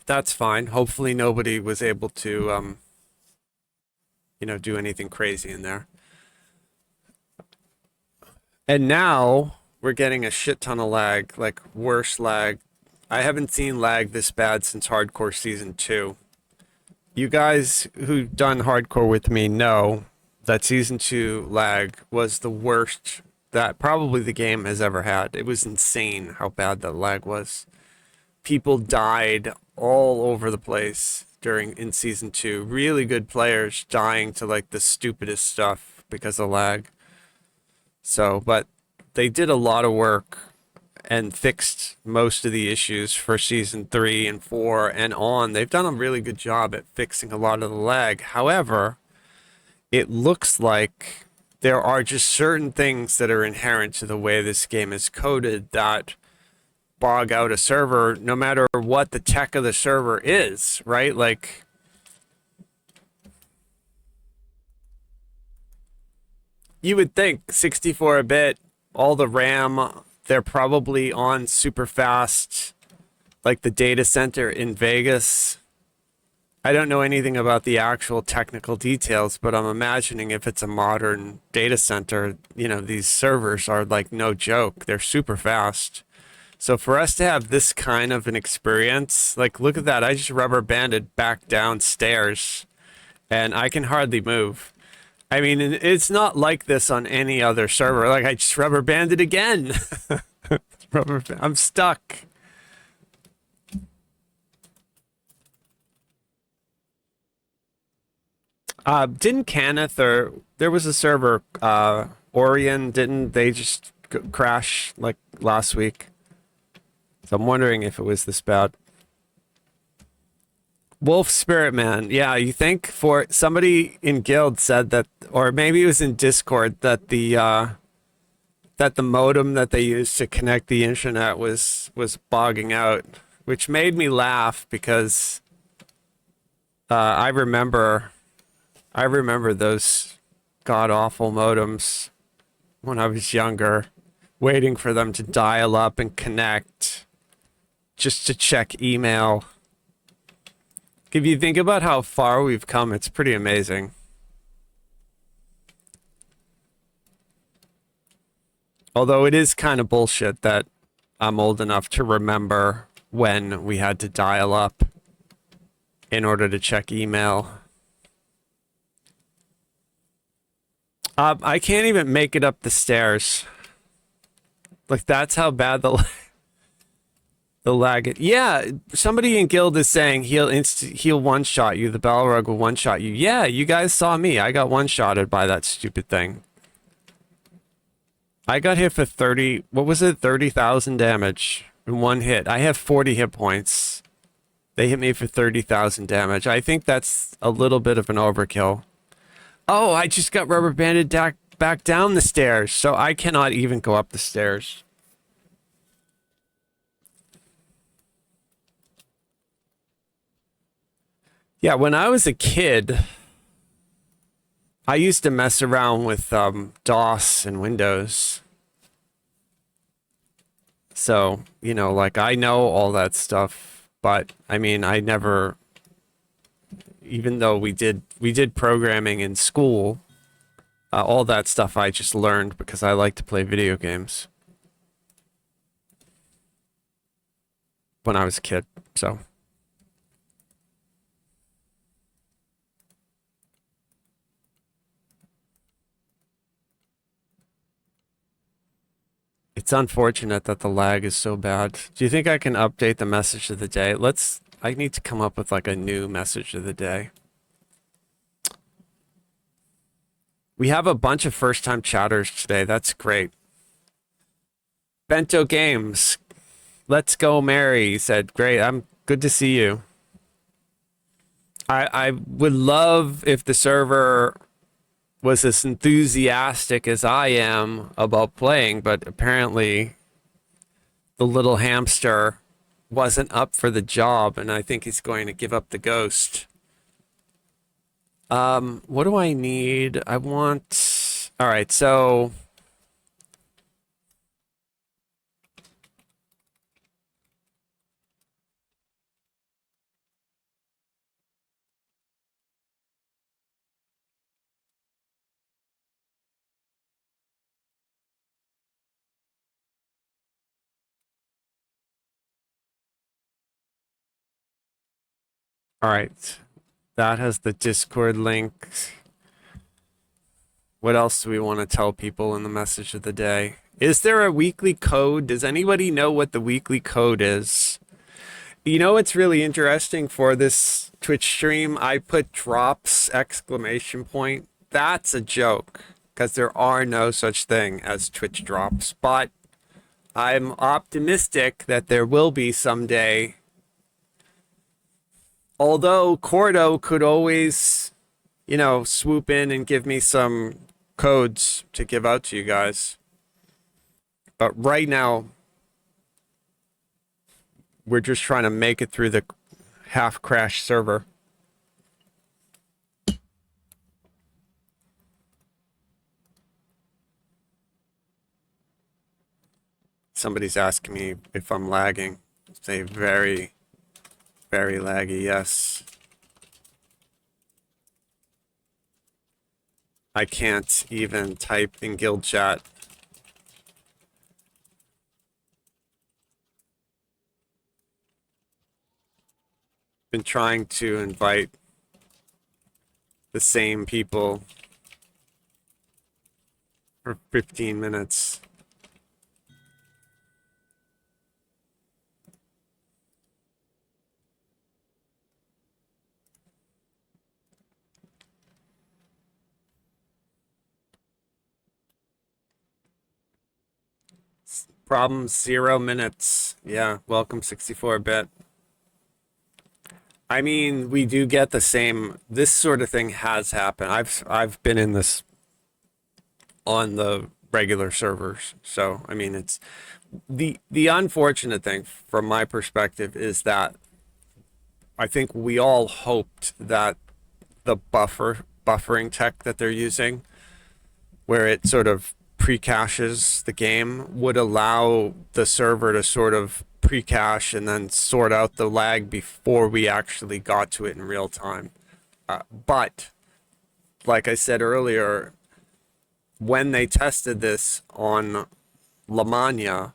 [SPEAKER 2] that's fine. Hopefully nobody was able to, do anything crazy in there. And now we're getting a shit ton of lag, like worse lag. I haven't seen lag this bad since Hardcore Season 2. You guys who've done Hardcore with me know that Season 2 lag was the worst that probably the game has ever had. It was insane how bad the lag was. People died all over the place in Season 2. Really good players dying to like the stupidest stuff because of lag. So, but they did a lot of work and fixed most of the issues for Season 3 and 4 and on. They've done a really good job at fixing a lot of the lag. However, it looks like there are just certain things that are inherent to the way this game is coded that bog out a server no matter what the tech of the server is, right? Like You would think 64-bit, all the RAM, they're probably on super fast, like the data center in Vegas. I don't know anything about the actual technical details, but I'm imagining if it's a modern data center, these servers are like no joke. They're super fast. So for us to have this kind of an experience, like look at that. I just rubber banded back downstairs and I can hardly move. I mean, it's not like this on any other server. Like I just rubber banded again. I'm stuck. Didn't Kenneth or there was a server, Orion, didn't they just crash like last week? So I'm wondering if it was this bad. Wolf Spirit Man. Yeah, you think for somebody in Guild said that, or maybe it was in Discord, that the modem that they used to connect the internet was bogging out, which made me laugh because I remember those god awful modems when I was younger, waiting for them to dial up and connect just to check email. If you think about how far we've come, it's pretty amazing. Although it is kind of bullshit that I'm old enough to remember when we had to dial up in order to check email. I can't even make it up the stairs. Like that's how bad the lag is. Yeah, somebody in Guild is saying he'll one-shot you. The Balrog will one-shot you. Yeah, you guys saw me. I got one-shotted by that stupid thing. I got hit for 30, what was it? 30,000 damage in one hit. I have 40 hit points. They hit me for 30,000 damage. I think that's a little bit of an overkill. Oh, I just got rubber banded back down the stairs, so I cannot even go up the stairs. Yeah, when I was a kid, I used to mess around with DOS and Windows. So, like I know all that stuff, but I mean, I never, even though we did programming in school, all that stuff I just learned because I like to play video games when I was a kid, so. It's unfortunate that the lag is so bad. Do you think I can update the message of the day? I need to come up with like a new message of the day. We have a bunch of first-time chatters today. That's great. Bento Games. Let's go, Mary, said, great. I'm good to see you. I would love if the server was as enthusiastic as I am about playing, but apparently the little hamster wasn't up for the job, and I think he's going to give up the ghost. What do I need? I want... All right, so... All right, that has the Discord link. What else do we want to tell people in the message of the day? Is there a weekly code? Does anybody know what the weekly code is? You know what's really interesting for this Twitch stream? I put drops exclamation point. That's a joke because there are no such thing as Twitch drops, but I'm optimistic that there will be someday. Although Cordo could always, swoop in and give me some codes to give out to you guys. But right now, we're just trying to make it through the half-crashed server. Somebody's asking me if I'm lagging. Say very, very laggy, yes. I can't even type in guild chat. Been trying to invite the same people for 15 minutes. Problem 0 minutes. Yeah, welcome 64-bit. I mean, we do get the same. This sort of thing has happened. I've been in this on the regular servers. So, I mean, it's the unfortunate thing from my perspective is that I think we all hoped that the buffering tech that they're using, where it sort of pre-caches the game, would allow the server to sort of pre-cache and then sort out the lag before we actually got to it in real time. But like I said earlier, when they tested this on Lamania,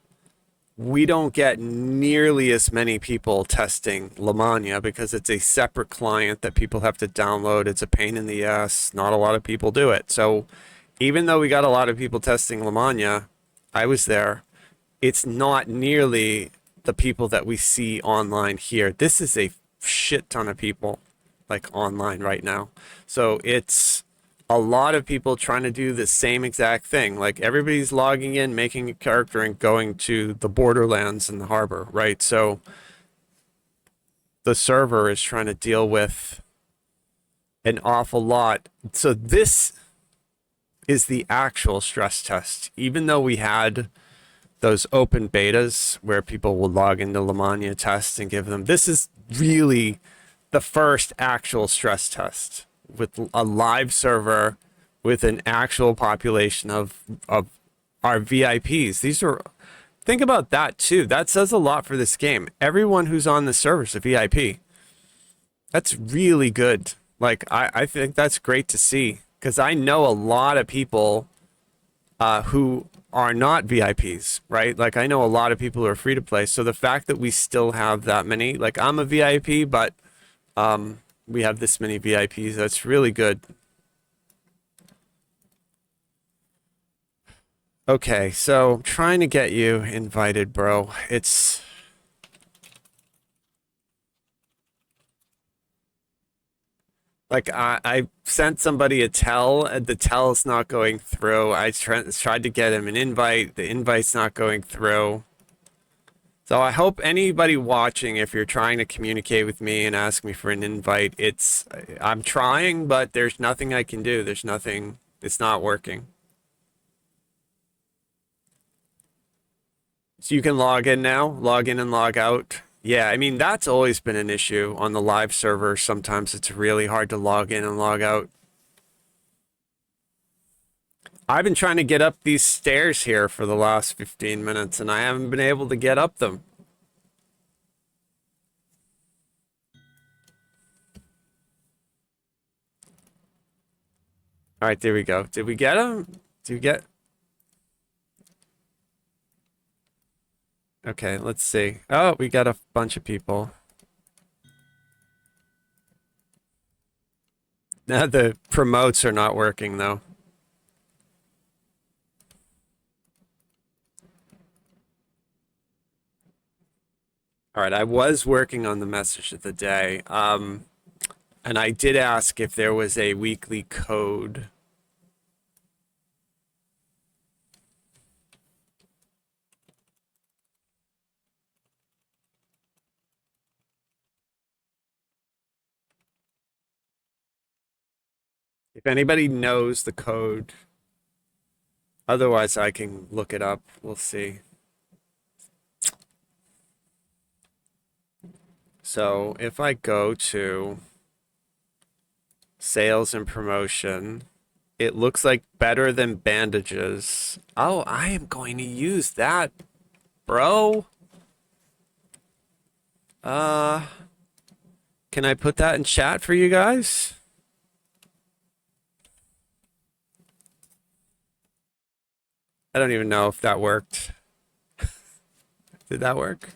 [SPEAKER 2] we don't get nearly as many people testing Lamania because it's a separate client that people have to download. It's a pain in the ass. Not a lot of people do it. So even though we got a lot of people testing Lamania, I was there, it's not nearly the people that we see online here. This is a shit ton of people like online right now. So it's a lot of people trying to do the same exact thing. Like everybody's logging in, making a character and going to the borderlands and the harbor, right? So the server is trying to deal with an awful lot. So this is the actual stress test. Even though we had those open betas where people will log into Lamania test and give them, this is really the first actual stress test with a live server with an actual population of our VIPs. These are, think about that too. That says a lot for this game. Everyone who's on the server is a VIP. That's really good. Like, I think that's great to see because I know a lot of people who are not VIPs, right? Like I know a lot of people who are free to play. So the fact that we still have that many, like I'm a VIP, but we have this many VIPs, that's really good. Okay, so I'm trying to get you invited, bro. It's like I sent somebody a tell, and the tell's not going through. I tried to get him an invite. The invite's not going through. So I hope anybody watching, if you're trying to communicate with me and ask me for an invite, I'm trying, but there's nothing I can do. There's nothing, it's not working. So you can log in now, log in and log out. Yeah, I mean, that's always been an issue on the live server. Sometimes it's really hard to log in and log out. I've been trying to get up these stairs here for the last 15 minutes and I haven't been able to get up them. All right, there we go. Did we get them? Did we get? Okay, let's see. Oh, we got a bunch of people. Now the promotes are not working though. All right, I was working on the message of the day. And I did ask if there was a weekly code. If anybody knows the code, otherwise I can look it up. We'll see. So if I go to sales and promotion, it looks like better than bandages. Oh, I am going to use that. bro. Can I put that in chat for you guys? I don't even know if that worked. Did that work?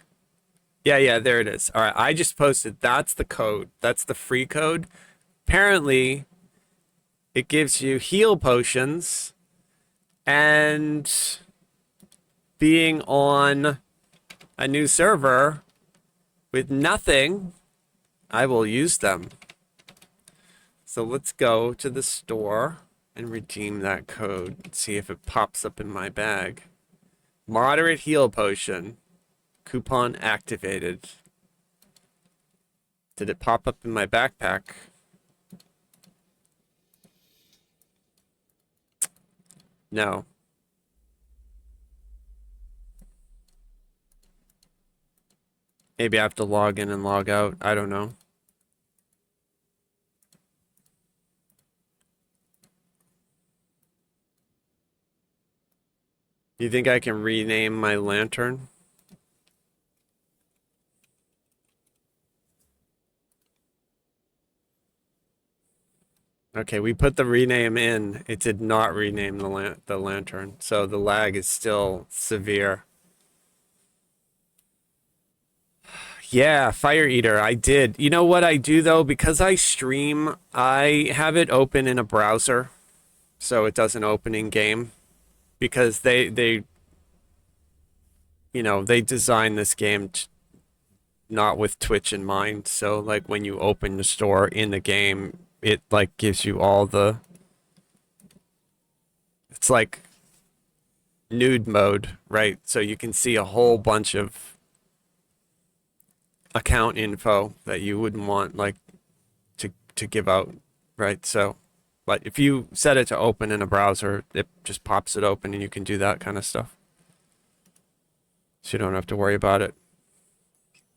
[SPEAKER 2] Yeah, there it is. All right, I just posted. That's the code. That's the free code. Apparently, it gives you heal potions, and being on a new server with nothing, I will use them. So let's go to the store and redeem that code and see if it pops up in my bag. Moderate heal potion. Coupon activated. Did it pop up in my backpack? No. Maybe I have to log in and log out. I don't know. You think I can rename my lantern? Okay, we put the rename in. It did not rename the lantern, so the lag is still severe. Yeah, Fire Eater, I did. You know what I do though? Because I stream, I have it open in a browser, so it doesn't open in game. Because they you know, they designed this game not with Twitch in mind. So like when you open the store in the game, it like gives you all the, it's like nude mode, right? So you can see a whole bunch of account info that you wouldn't want like to give out, right? So but if you set it to open in a browser, it just pops it open and you can do that kind of stuff. So you don't have to worry about it.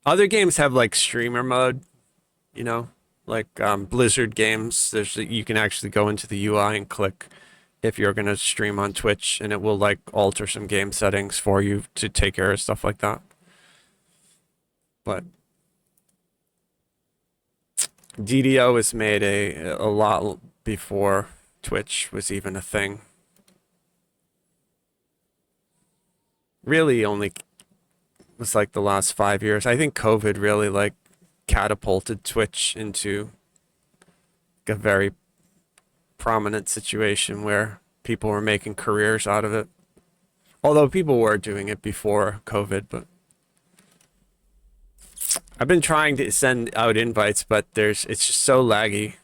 [SPEAKER 2] Other games have like streamer mode, you know, like Blizzard games. You can actually go into the UI and click if you're gonna stream on Twitch, and it will like alter some game settings for you to take care of stuff like that. But DDO was made a lot before Twitch was even a thing. Really only was like the last 5 years. I think COVID really like catapulted Twitch into a very prominent situation where people were making careers out of it. Although people were doing it before COVID, but I've been trying to send out invites, but it's just so laggy.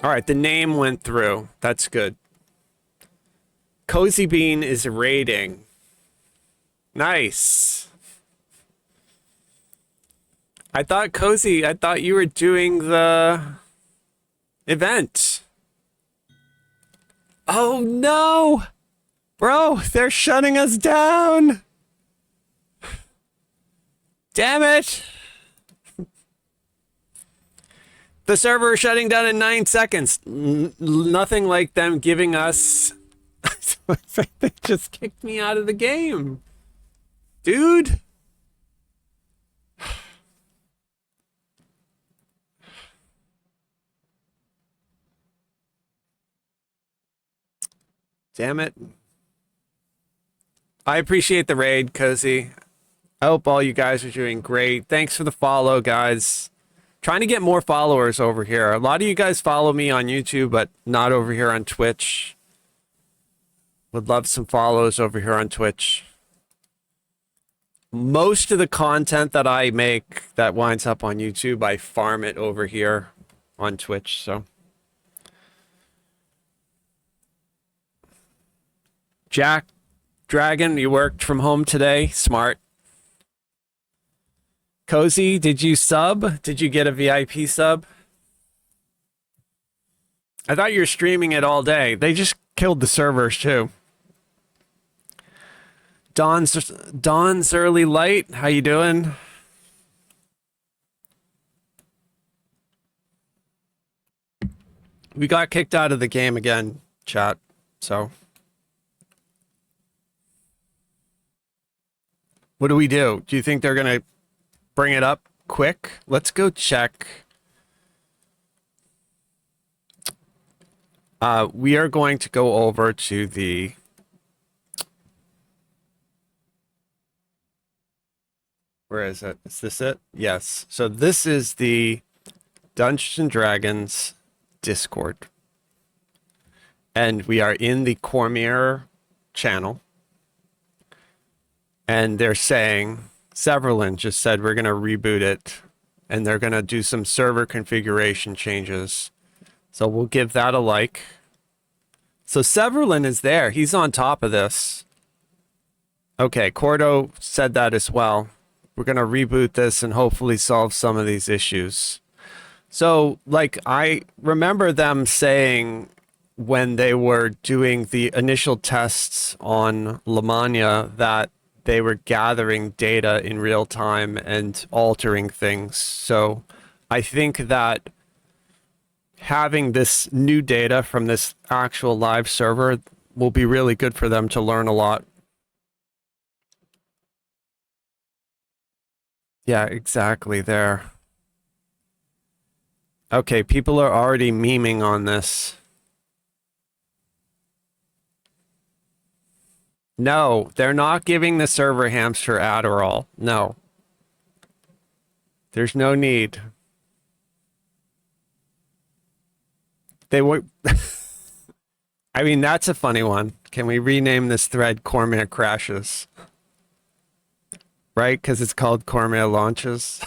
[SPEAKER 2] All right, the name went through. That's good. Cozy Bean is raiding. Nice. I thought you were doing the event. Oh no! Bro, they're shutting us down! Damn it! The server is shutting down in 9 seconds. Nothing like them giving us... They just kicked me out of the game. Dude! Damn it. I appreciate the raid, Cozy. I hope all you guys are doing great. Thanks for the follow, guys. Trying to get more followers over here. A lot of you guys follow me on YouTube, but not over here on Twitch. Would love some follows over here on Twitch. Most of the content that I make that winds up on YouTube, I farm it over here on Twitch, so. Jack Dragon, you worked from home today. Smart. Cozy, did you sub? Did you get a VIP sub? I thought you were streaming it all day. They just killed the servers too. Dawn's Early Light, how you doing? We got kicked out of the game again, chat. So What do we do? Do you think they're going to bring it up quick? Let's go check. We are going to go over to the... Where is it? Is this it? Yes. So this is the Dungeons and Dragons Discord. And we are in the Cormyr channel. And they're saying, Severlin just said we're going to reboot it. And they're going to do some server configuration changes. So we'll give that a like. So Severlin is there. He's on top of this. Okay, Cordo said that as well. We're going to reboot this and hopefully solve some of these issues. So, like, I remember them saying when they were doing the initial tests on Lamania that they were gathering data in real time and altering things. So I think that having this new data from this actual live server will be really good for them to learn a lot. Yeah, exactly there. Okay, people are already memeing on this. No, they're not giving the server hamster Adderall. No. There's no need. They were... I mean, that's a funny one. Can we rename this thread Cormyr Crashes? Right? Because it's called Cormyr Launches.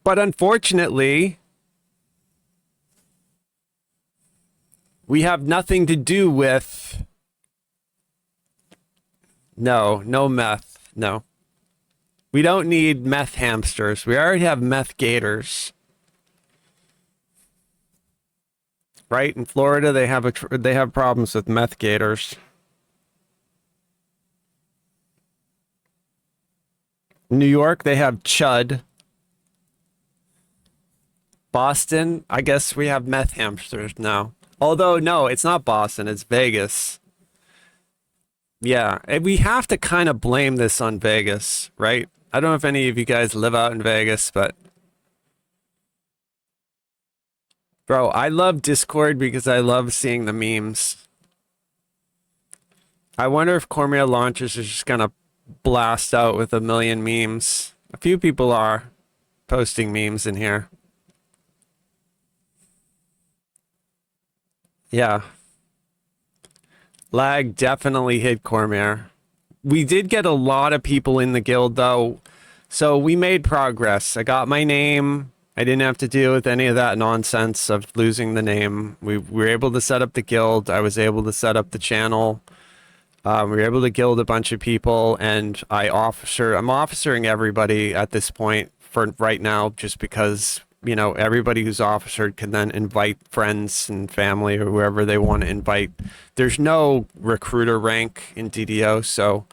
[SPEAKER 2] But unfortunately, we have nothing to do with... No meth. No. We don't need meth hamsters. We already have meth gators. Right? In Florida, they have problems with meth gators. New York, they have chud. Boston, I guess we have meth hamsters now. Although, no, it's not Boston, it's Vegas. Yeah, and we have to kind of blame this on Vegas, right? I don't know if any of you guys live out in Vegas, but... Bro, I love Discord because I love seeing the memes. I wonder if Cormyr Launches is just gonna blast out with a million memes. A few people are posting memes in here. Yeah. Lag definitely hit Cormyr. We did get a lot of people in the guild though, so we made progress. I got my name. I didn't have to deal with any of that nonsense of losing the name. We were able to set up the guild. I was able to set up the channel. We were able to guild a bunch of people, and I'm officering everybody at this point for right now, just because, you know, everybody who's officered can then invite friends and family or whoever they want to invite. There's no recruiter rank in DDO, so...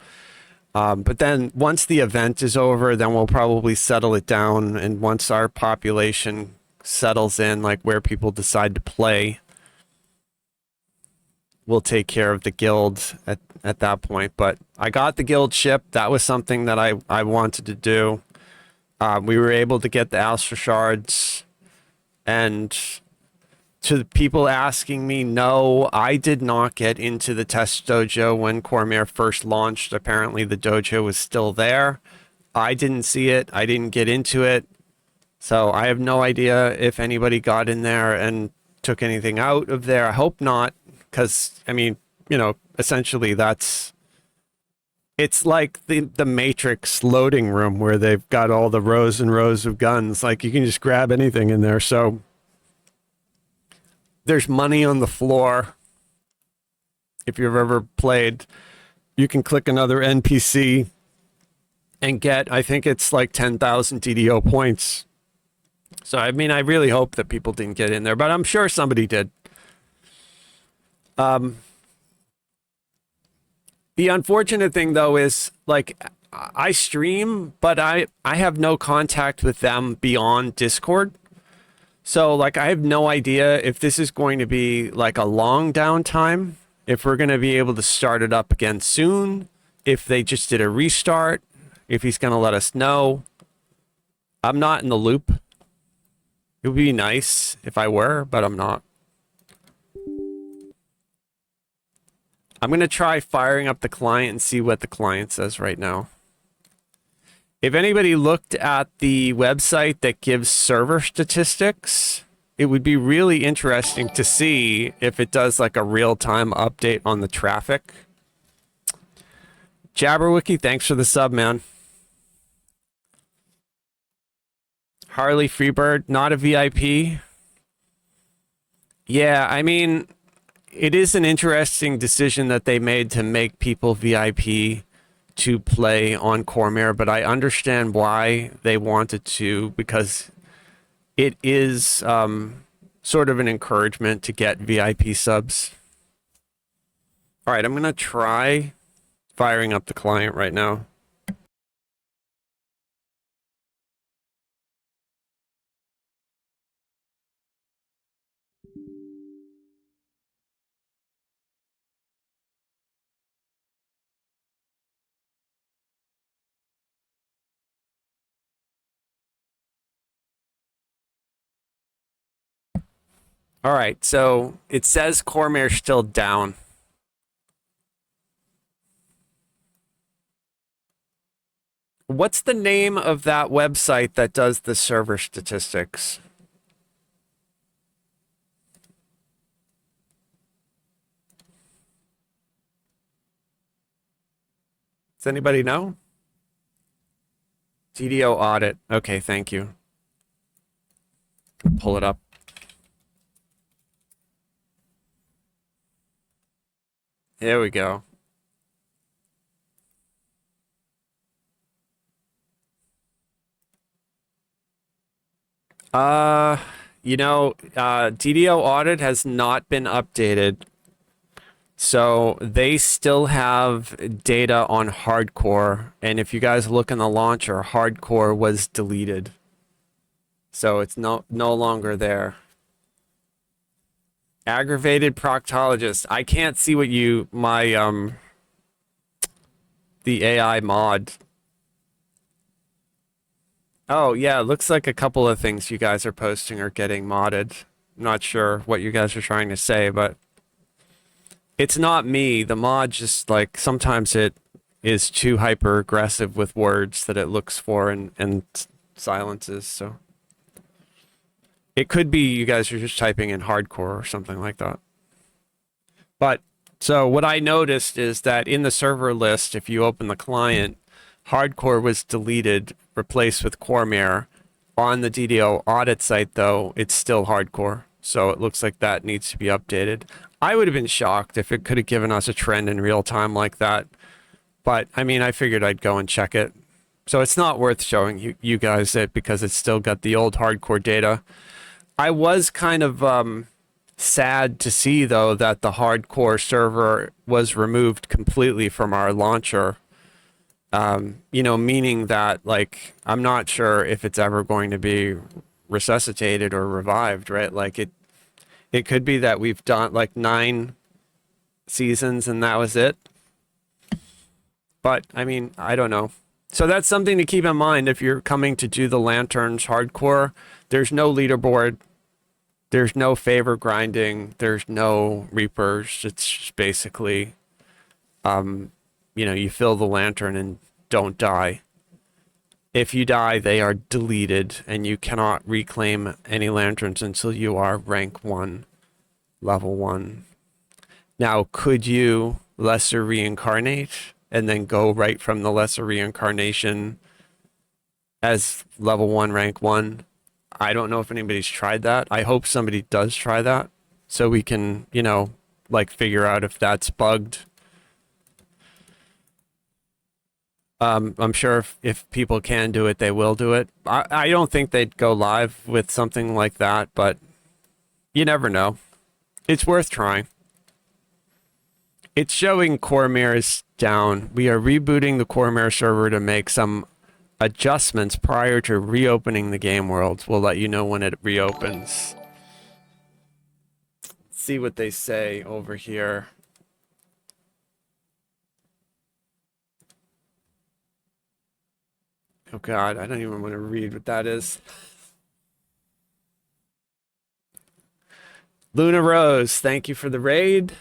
[SPEAKER 2] but then once the event is over, then we'll probably settle it down. And once our population settles in, like where people decide to play, we'll take care of the guild at that point. But I got the guild ship. That was something that I wanted to do. We were able to get the Astra shards. And to people asking me, no, I did not get into the test dojo when Cormyr first launched. Apparently the dojo was still there. I didn't see it. I didn't get into it. So I have no idea if anybody got in there and took anything out of there. I hope not, because, I mean, you know, essentially it's like the Matrix loading room where they've got all the rows and rows of guns. Like, you can just grab anything in there. So there's money on the floor. If you've ever played, you can click another NPC and get, I think it's like 10,000 DDO points. So, I mean, I really hope that people didn't get in there, but I'm sure somebody did. The unfortunate thing, though, is, like, I stream, but I have no contact with them beyond Discord. So, like, I have no idea if this is going to be, like, a long downtime if we're going to be able to start it up again soon, if they just did a restart, if he's going to let us know. I'm not in the loop. It would be nice if I were, but I'm not. I'm going to try firing up the client and see what the client says right now. If anybody looked at the website that gives server statistics, it would be really interesting to see if it does like a real-time update on the traffic. Jabberwocky, thanks for the sub, man. Harley Freebird, not a VIP. Yeah, I mean, it is an interesting decision that they made to make people VIP to play on Cormyr, but I understand why they wanted to, because it is sort of an encouragement to get VIP subs. All right, I'm going to try firing up the client right now. All right, so it says Cormyr's still down. What's the name of that website that does the server statistics? Does anybody know? DDO audit. Okay, thank you. Pull it up. There we go. DDO audit has not been updated. So they still have data on hardcore. And if you guys look in the launcher, hardcore was deleted. So it's no longer there. Aggravated proctologist. I can't see what the AI mod. Oh, yeah, it looks like a couple of things you guys are posting are getting modded. I'm not sure what you guys are trying to say, but it's not me. The mod just, like, sometimes it is too hyper aggressive with words that it looks for and silences, so. It could be you guys are just typing in hardcore or something like that. But, so what I noticed is that in the server list, if you open the client, hardcore was deleted, replaced with Cormyr. On the DDO audit site, though, it's still hardcore. So it looks like that needs to be updated. I would have been shocked if it could have given us a trend in real time like that. But, I mean, I figured I'd go and check it. So it's not worth showing you guys it because it's still got the old hardcore data. I was kind of sad to see, though, that the hardcore server was removed completely from our launcher. Meaning that, like, I'm not sure if it's ever going to be resuscitated or revived, right? Like, it could be that we've done, like, 9 seasons and that was it. But, I mean, I don't know. So that's something to keep in mind if you're coming to do the Lanterns hardcore. There's no leaderboard. There's no favor grinding. There's no Reapers. It's just basically, you fill the lantern and don't die. If you die, they are deleted, and you cannot reclaim any lanterns until you are rank 1, level 1. Now, could you lesser reincarnate and then go right from the lesser reincarnation as level 1, rank 1? I don't know if anybody's tried that. I hope somebody does try that so we can, figure out if that's bugged. I'm sure if people can do it, they will do it. I don't think they'd go live with something like that, but you never know. It's worth trying. It's showing Cormyr is down. We are rebooting the Cormyr server to make some adjustments prior to reopening the game world. We'll let you know when it reopens. Let's see what they say over here. Oh God, I don't even want to read what that is. Luna Rose, thank you for the raid.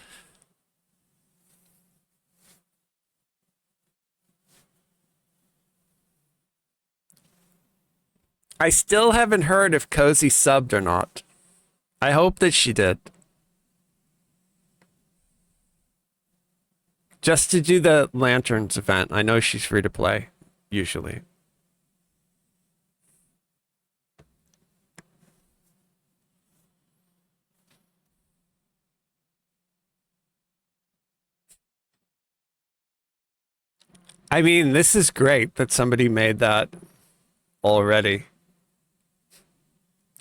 [SPEAKER 2] I still haven't heard if Cozy subbed or not. I hope that she did. Just to do the Lanterns event. I know she's free to play, usually. I mean, this is great that somebody made that already.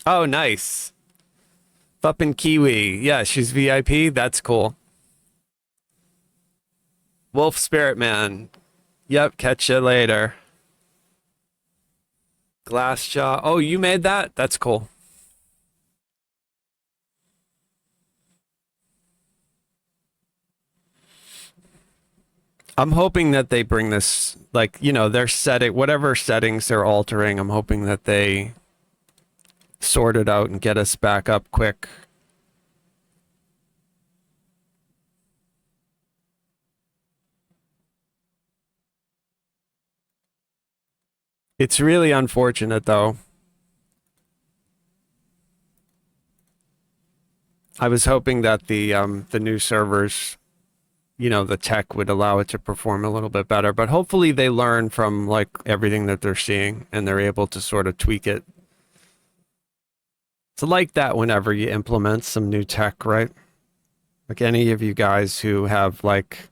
[SPEAKER 2] Oh, nice. Fuppin' Kiwi. Yeah, she's VIP. That's cool. Wolf Spirit Man. Yep, catch you later. Glassjaw. Oh, you made that? That's cool. I'm hoping that they bring this, like, you know, their setting, whatever settings they're altering, I'm hoping that they sort it out and get us back up quick. It's really unfortunate, though. I was hoping that the new servers, you know, the tech would allow it to perform a little bit better, but hopefully they learn from like everything that they're seeing and they're able to sort of tweak it. It's like that whenever you implement some new tech, right? Like any of you guys who have like,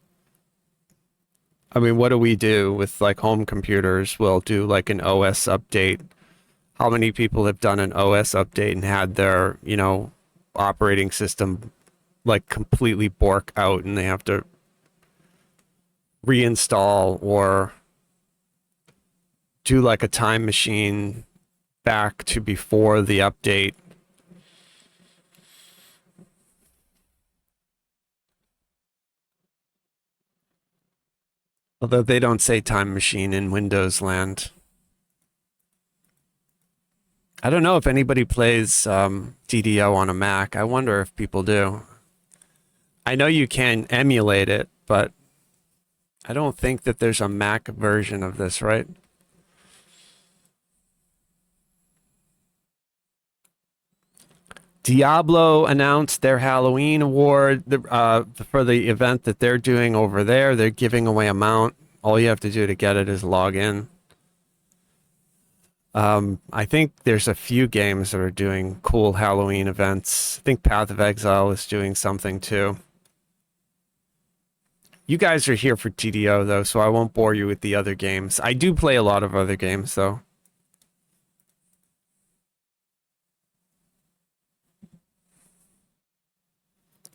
[SPEAKER 2] I mean, what do we do with like home computers? We'll do like an OS update. How many people have done an OS update and had their, you know, operating system like completely bork out and they have to reinstall or do like a time machine back to before the update? Although they don't say time machine in Windows land. I don't know if anybody plays DDO on a Mac. I wonder if people do. I know you can emulate it, but I don't think that there's a Mac version of this, right? Diablo announced their Halloween award for the event that they're doing over there. They're giving away a mount. All you have to do to get it is log in. I think there's a few games that are doing cool Halloween events. I think Path of Exile is doing something too. You guys are here for TDO though, so I won't bore you with the other games. I do play a lot of other games though.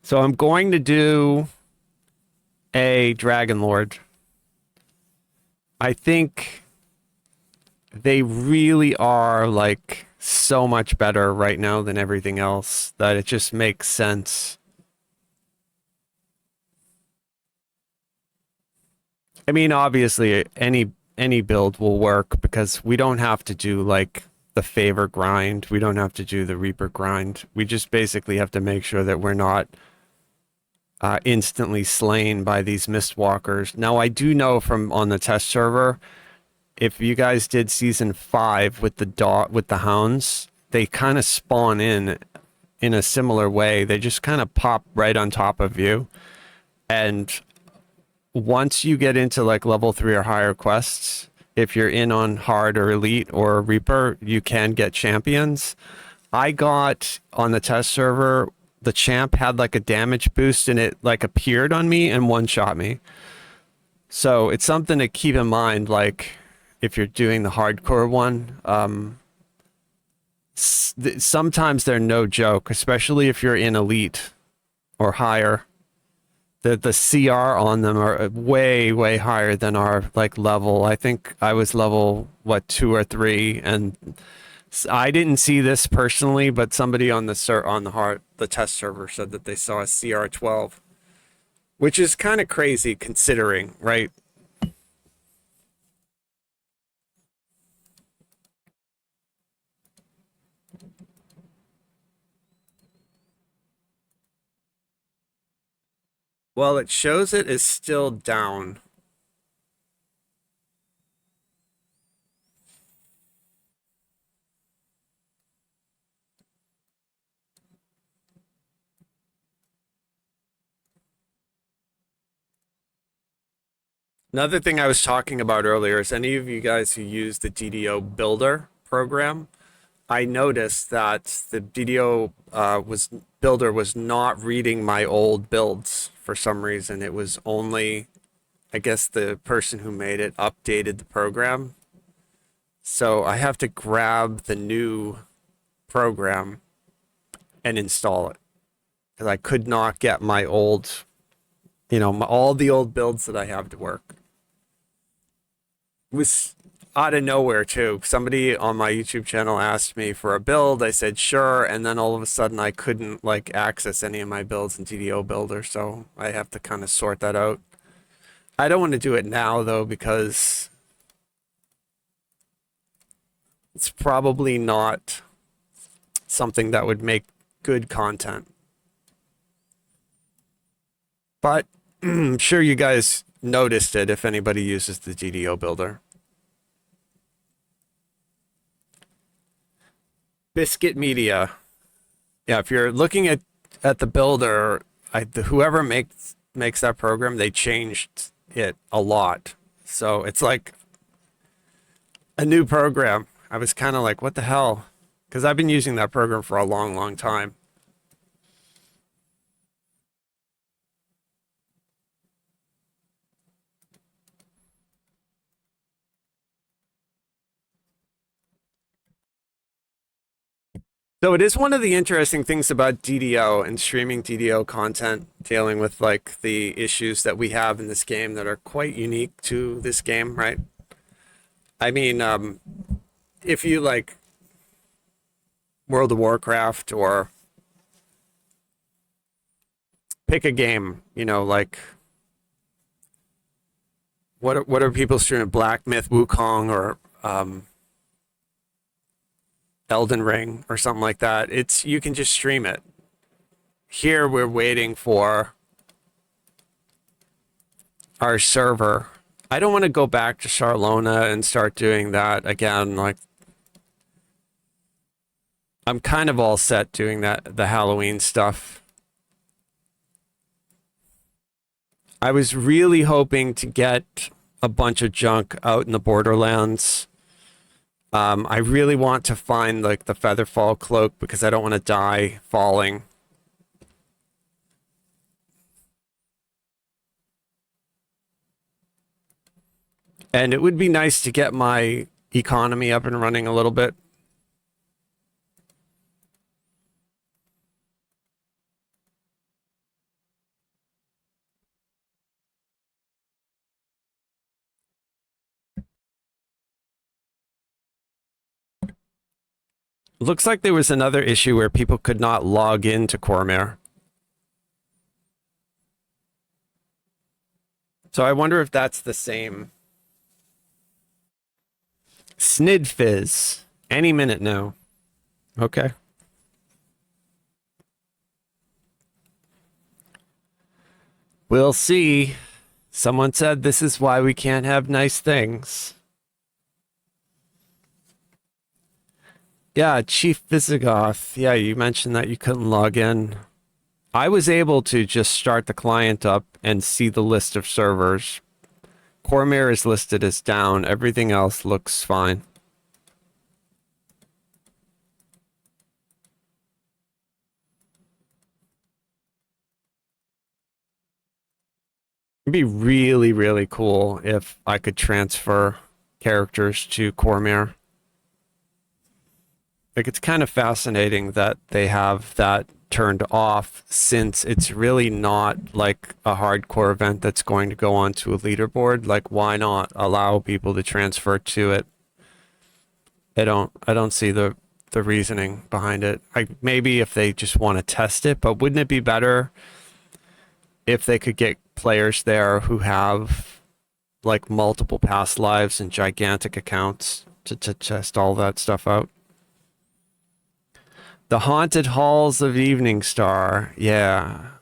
[SPEAKER 2] So I'm going to do a Dragon Lord. I think they really are like so much better right now than everything else that it just makes sense. I mean, obviously any build will work because we don't have to do like the favor grind. We don't have to do the Reaper grind. We just basically have to make sure that we're not instantly slain by these Mistwalkers. Now, I do know from on the test server, if you guys did season 5 with the hounds, they kind of spawn in a similar way. They just kind of pop right on top of you. And once you get into like level 3 or higher quests, if you're in on hard or elite or Reaper, you can get champions. I got on the test server, the champ had like a damage boost and it like appeared on me and one-shot me. So it's something to keep in mind, like if you're doing the hardcore one. Sometimes they're no joke, especially if you're in elite or higher. The CR on them are way higher than our like level. I think I was level 2 or 3, and I didn't see this personally, but somebody on the test server said that they saw a CR 12, which is kind of crazy considering, right? Well, it shows it is still down. Another thing I was talking about earlier is any of you guys who use the DDO Builder program, I noticed that the DDO Builder was not reading my old builds for some reason. It was only, I guess the person who made it updated the program. So I have to grab the new program and install it because I could not get my old, all the old builds that I have to work. It was out of nowhere too. Somebody on my YouTube channel asked me for a build. I said sure, and then all of a sudden I couldn't like access any of my builds in DDO Builder, so I have to kind of sort that out. I don't want to do it now though because it's probably not something that would make good content. But I'm sure you guys noticed it if anybody uses the DDO Builder. Biscuit Media. Yeah, if you're looking at the builder, whoever makes that program, they changed it a lot. So it's like a new program. I was kind of like, what the hell? Because I've been using that program for a long, long time. So it is one of the interesting things about DDO and streaming DDO content, dealing with like the issues that we have in this game that are quite unique to this game, right? I mean, if you like World of Warcraft or pick a game, like what are people streaming? Black Myth Wukong or Elden Ring or something like that. You can just stream it. Here we're waiting for our server. I don't want to go back to Charlona and start doing that again. Like, I'm kind of all set doing the Halloween stuff. I was really hoping to get a bunch of junk out in the Borderlands. I really want to find like the Featherfall cloak because I don't want to die falling. And it would be nice to get my economy up and running a little bit. Looks like there was another issue where people could not log into Cormyr. So I wonder if that's the same. Snidfizz. Any minute now. Okay. We'll see. Someone said this is why we can't have nice things. Yeah, Chief Visigoth. Yeah, you mentioned that you couldn't log in. I was able to just start the client up and see the list of servers. Cormyr is listed as down. Everything else looks fine. It'd be really, really cool if I could transfer characters to Cormyr. Like, it's kind of fascinating that they have that turned off since it's really not like a hardcore event that's going to go onto a leaderboard. Like, why not allow people to transfer to it? I don't see the reasoning behind it. Maybe if they just want to test it, but wouldn't it be better if they could get players there who have like multiple past lives and gigantic accounts to test all that stuff out? The Haunted Halls of Evening Star. Yeah.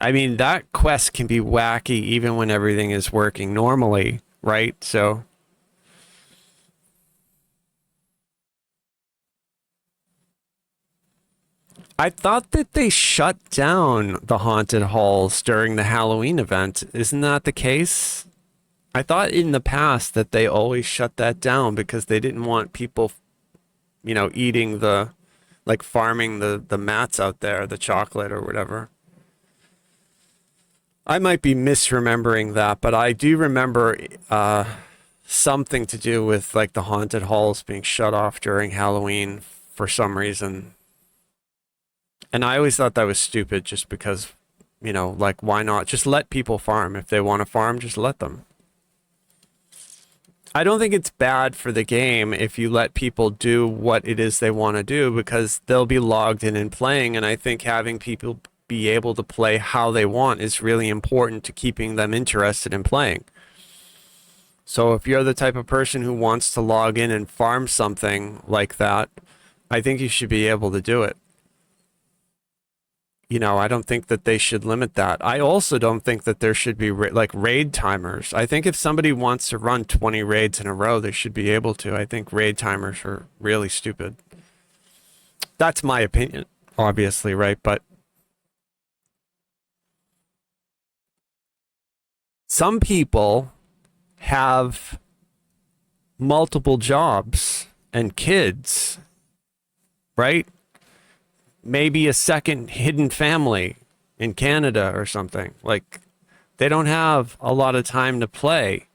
[SPEAKER 2] I mean, that quest can be wacky even when everything is working normally, right? So I thought that they shut down the haunted halls during the Halloween event. Isn't that the case? I thought in the past that they always shut that down because they didn't want people, eating like farming the mats out there, the chocolate or whatever. I might be misremembering that, but I do remember something to do with like the haunted halls being shut off during Halloween for some reason. And I always thought that was stupid just because, like why not just let people farm? If they want to farm, just let them. I don't think it's bad for the game if you let people do what it is they want to do because they'll be logged in and playing. And I think having people be able to play how they want is really important to keeping them interested in playing. So if you're the type of person who wants to log in and farm something like that, I think you should be able to do it. I don't think that they should limit that. I also don't think that there should be like raid timers. I think if somebody wants to run 20 raids in a row, they should be able to. I think raid timers are really stupid. That's my opinion, obviously, right? But some people have multiple jobs and kids, right? Maybe a second hidden family in Canada or something. Like, they don't have a lot of time to play.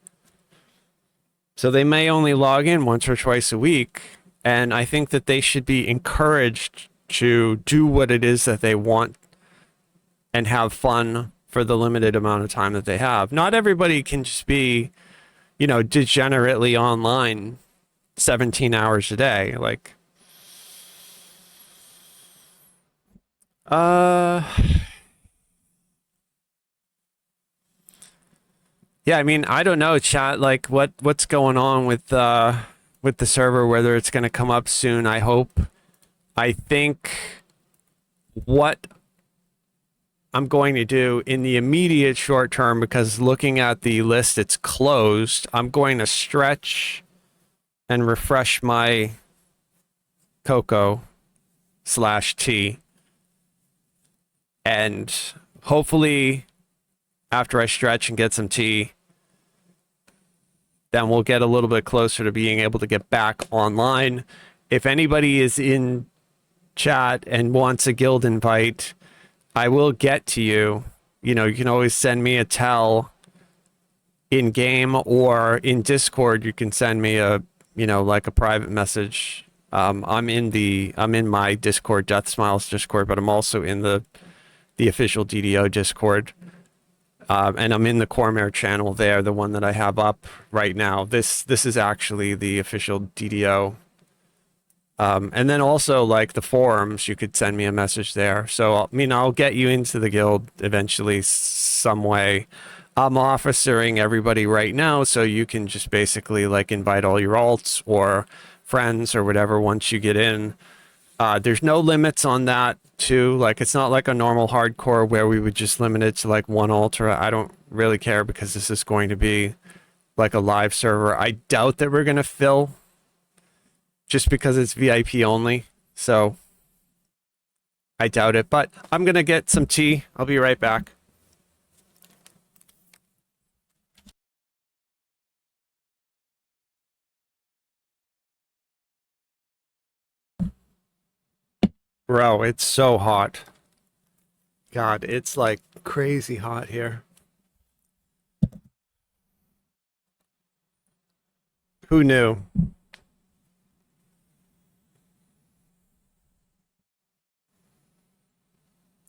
[SPEAKER 2] So they may only log in once or twice a week. And I think that they should be encouraged to do what it is that they want and have fun for the limited amount of time that they have. Not everybody can just be, degenerately online 17 hours a day. Like, yeah, I mean, I don't know, chat, like what's going on with the server, whether it's going to come up soon. I hope. I think what I'm going to do in the immediate short term, because looking at the list, it's closed. I'm going to stretch and refresh my cocoa/tea. And hopefully after I stretch and get some tea, then we'll get a little bit closer to being able to get back online. If anybody is in chat and wants a guild invite, I will get to you. You can always send me a tell in game, or in Discord you can send me a like a private message. I'm in my Discord, Death Smiles Discord, but I'm also in the official DDO Discord. And I'm in the Cormyr channel there, the one that I have up right now. This is actually the official DDO. And then also like the forums, you could send me a message there. So, I'll get you into the guild eventually some way. I'm officering everybody right now, so you can just basically like invite all your alts or friends or whatever once you get in. There's no limits on that too. Like, it's not like a normal hardcore where we would just limit it to like one ultra. I don't really care because this is going to be like a live server. I doubt that we're going to fill just because it's VIP only. So I doubt it, but I'm going to get some tea. I'll be right back. Bro, it's so hot. God, it's like crazy hot here. Who knew?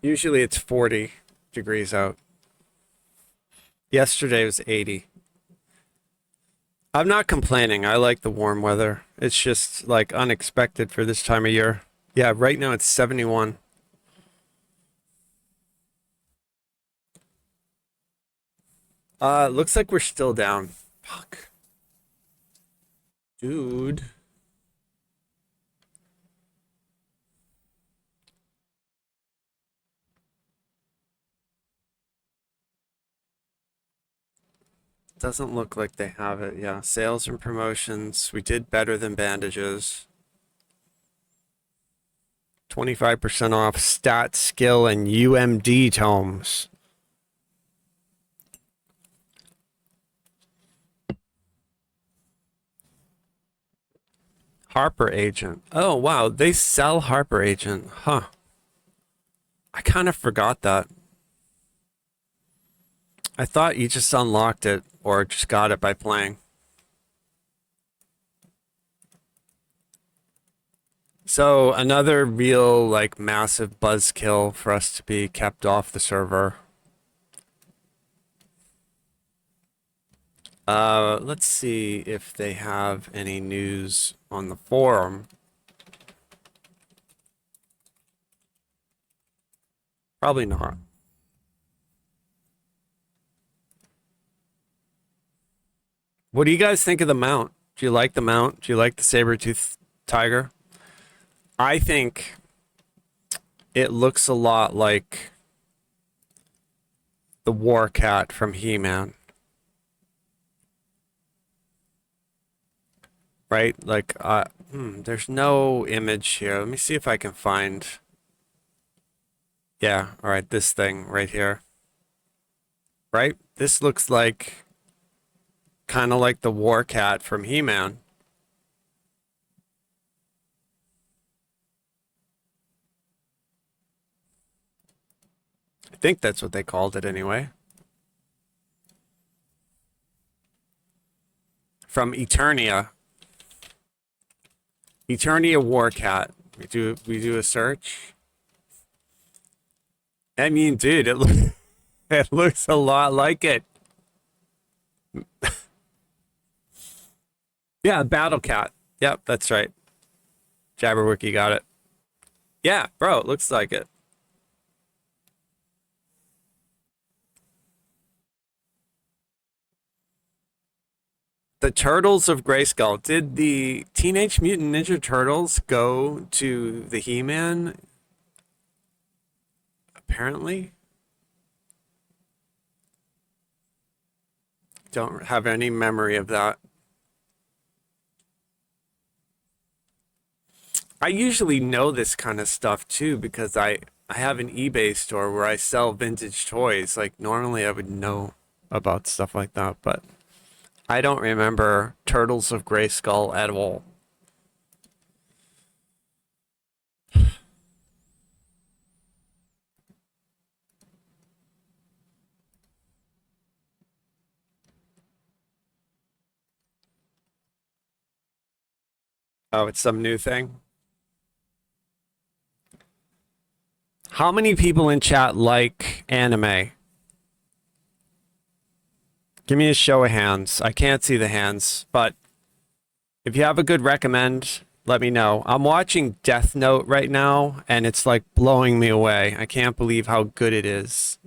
[SPEAKER 2] Usually it's 40 degrees out. Yesterday was 80. I'm not complaining. I like the warm weather. It's just like unexpected for this time of year. Yeah, right now it's 71. Looks like we're still down. Fuck. Dude. doesn't look like they have it. Yeah, sales and promotions. We did better than bandages. 25% off stat, skill, and UMD tomes. Harper Agent. Oh, wow. They sell Harper Agent. Huh. I kind of forgot that. I thought you just unlocked it or just got it by playing. So another real, like, massive buzzkill for us to be kept off the server. Let's see if they have any news on the forum. Probably not. What do you guys think of the mount? Do you like the mount? Do you like the saber-tooth tiger? I think it looks a lot like the war cat from He-Man. Right? Like, there's no image here. Let me see if I can find. Yeah, all right, this thing right here. Right? This looks like kind of like the war cat from He-Man. I think that's what they called it anyway. From Eternia. Eternia war cat. We do a search. I mean, dude, it looks a lot like it. Yeah, Battle Cat. Yep, that's right. Jabberwocky got it. Yeah, bro, it looks like it. The Turtles of Grayskull. Did the Teenage Mutant Ninja Turtles go to the He-Man? Apparently. Don't have any memory of that. I usually know this kind of stuff too because I have an eBay store where I sell vintage toys. Like normally I would know about stuff like that, but I don't remember Turtles of Grayskull at all. Oh, it's some new thing. How many people in chat like anime? Give me a show of hands. I can't see the hands, but if you have a good recommend, let me know. I'm watching Death Note right now, and it's like blowing me away. I can't believe how good it is.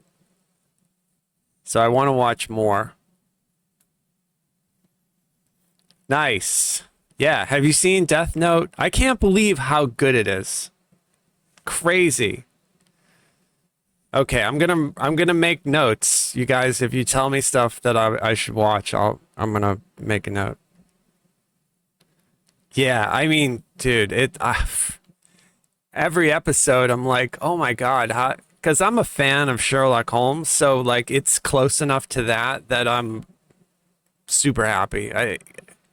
[SPEAKER 2] So I want to watch more. Nice. Yeah, have you seen Death Note? I can't believe how good it is. Crazy. Okay, I'm gonna make notes. You guys, if you tell me stuff that I should watch, I'm gonna make a note. Yeah, I mean, dude, every episode I'm like, oh my God, how? Because I'm a fan of Sherlock Holmes, so like it's close enough to that I'm super happy. I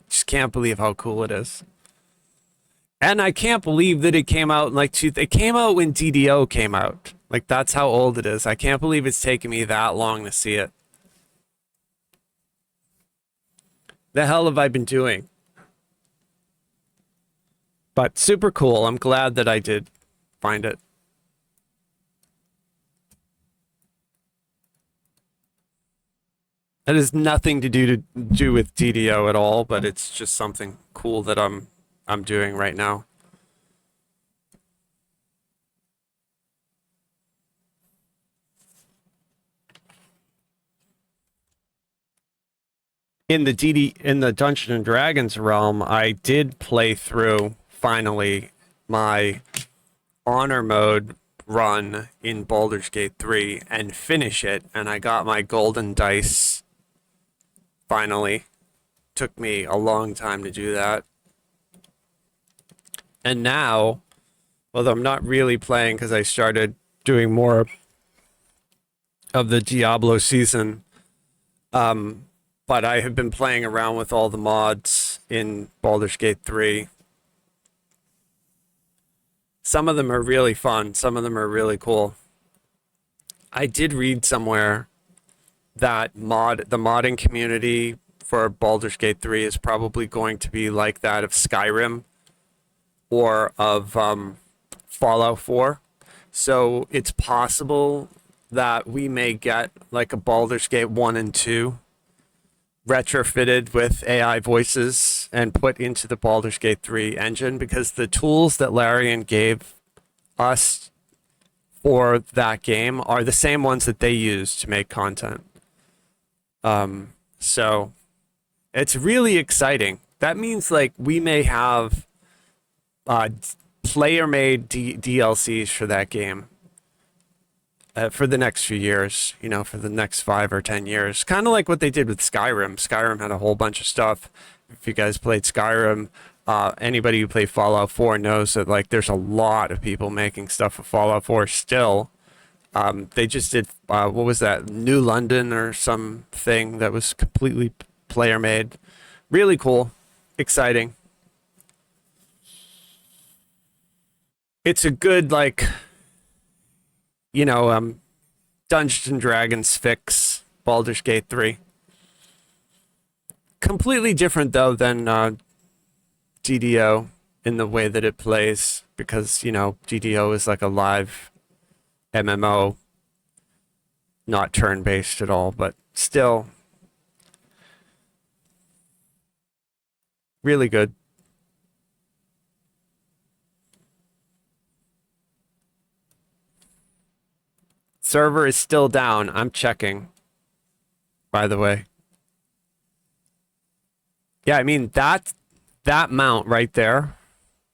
[SPEAKER 2] just can't believe how cool it is. And I can't believe that it came out in like it came out when DDO came out. Like that's how old it is. I can't believe it's taken me that long to see it. The hell have I been doing? But super cool. I'm glad that I did find it. That has nothing to do with DDO at all, but it's just something cool that I'm doing right now. In the Dungeons and Dragons realm, I did play through finally my honor mode run in Baldur's Gate 3 and finish it, and I got my golden dice Finally. Took me a long time to do that. And now, although I'm not really playing because I started doing more of the Diablo season, but I have been playing around with all the mods in Baldur's Gate 3. Some of them are really fun. Some of them are really cool. I did read somewhere that the modding community for Baldur's Gate 3 is probably going to be like that of Skyrim or of Fallout 4. So it's possible that we may get like a Baldur's Gate 1 and 2 retrofitted with AI voices and put into the Baldur's Gate 3 engine, because the tools that Larian gave us for that game are the same ones that they use to make content. So it's really exciting. That means like we may have player-made DLCs for that game for the next few years, you know, for the next 5 or 10 years. Kind of like what they did with Skyrim. Skyrim had a whole bunch of stuff. If you guys played Skyrim, anybody who played Fallout 4 knows that like there's a lot of people making stuff for Fallout 4 still. They just did, what was that, New London or something that was completely player-made. Really cool. Exciting. It's a good, like, you know, Dungeons and Dragons fix Baldur's Gate 3. Completely different, though, than GDO in the way that it plays, because, you know, GDO is like a live MMO, not turn-based at all, but still really good. Server is still down. I'm checking, by the way. Yeah, I mean, that mount right there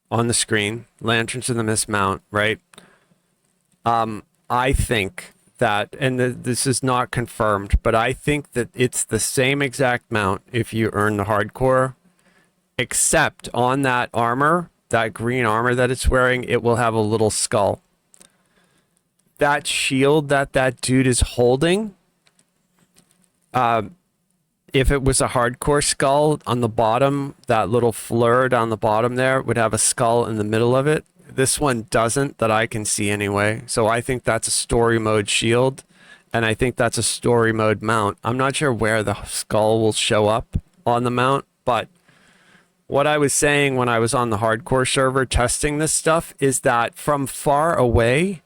[SPEAKER 2] on the screen, Lanterns of the Mist mount, right? I think that, and this is not confirmed, but I think that it's the same exact mount if you earn the hardcore, except on that armor, that green armor that it's wearing, it will have a little skull. That shield that dude is holding, if it was a hardcore skull on the bottom, that little fleur down the bottom there would have a skull in the middle of it. This one doesn't, that I can see anyway. So I think that's a story mode shield, and I think that's a story mode mount. I'm not sure where the skull will show up on the mount, but what I was saying when I was on the hardcore server testing this stuff is that from far away,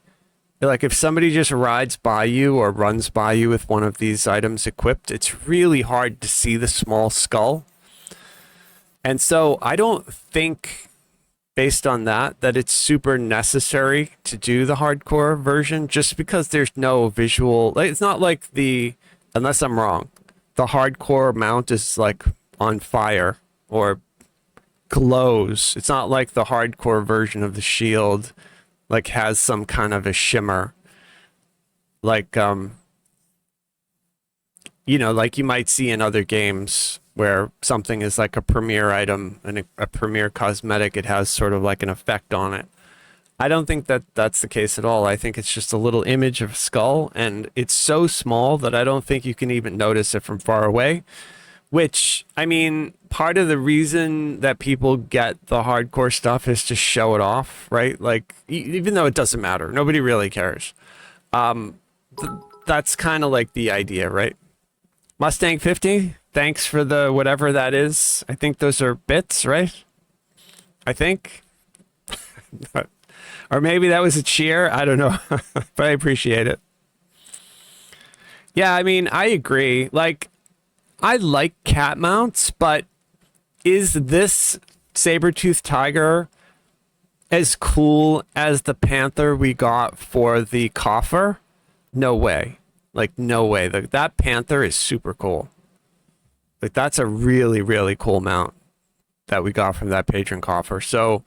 [SPEAKER 2] like if somebody just rides by you or runs by you with one of these items equipped, it's really hard to see the small skull. And so I don't think, based on that it's super necessary to do the hardcore version, just because there's no visual, like, it's not like unless I'm wrong, the hardcore mount is like on fire or glows. It's not like the hardcore version of the shield like has some kind of a shimmer, like you know, like you might see in other games where something is like a premier item and a premier cosmetic, it has sort of like an effect on it. I don't think that that's the case at all. I think it's just a little image of a skull, and it's so small that I don't think you can even notice it from far away. Which, I mean, part of the reason that people get the hardcore stuff is to show it off, right? Like, even though it doesn't matter, nobody really cares. That's kind of like the idea, right? Mustang 50, thanks for the whatever that is. I think those are bits, right? I think. Or maybe that was a cheer. I don't know, but I appreciate it. Yeah, I mean, I agree. Like, I like cat mounts, but is this saber-toothed tiger as cool as the panther we got for the coffer? No way. Like, no way. That panther is super cool. Like, that's a really, really cool mount that we got from that patron coffer. So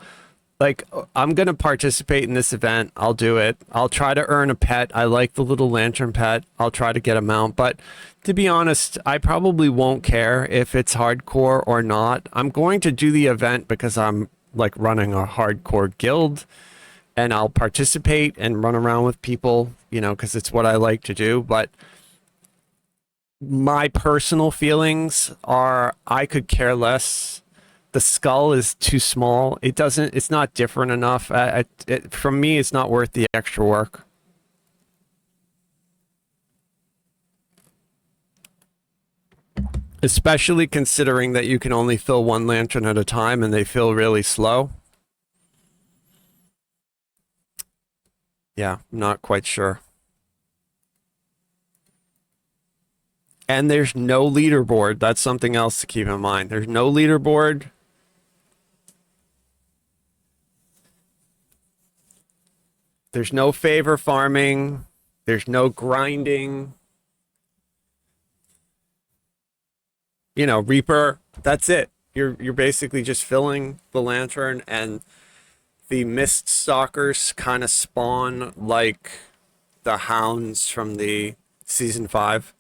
[SPEAKER 2] like, I'm gonna participate in this event. I'll do it. I'll try to earn a pet. I like the little lantern pet. I'll try to get a mount. But to be honest, I probably won't care if it's hardcore or not. I'm going to do the event because I'm like running a hardcore guild, and I'll participate and run around with people, you know, because it's what I like to do. But my personal feelings are I could care less. The skull is too small. It's not different enough. For me, it's not worth the extra work. Especially considering that you can only fill one lantern at a time and they fill really slow. Yeah, I'm not quite sure. And there's no leaderboard. That's something else to keep in mind. There's no leaderboard. There's no favor farming. There's no grinding. You know, Reaper, that's it. You're basically just filling the lantern, and the mist stalkers kind of spawn like the hounds from the season 5.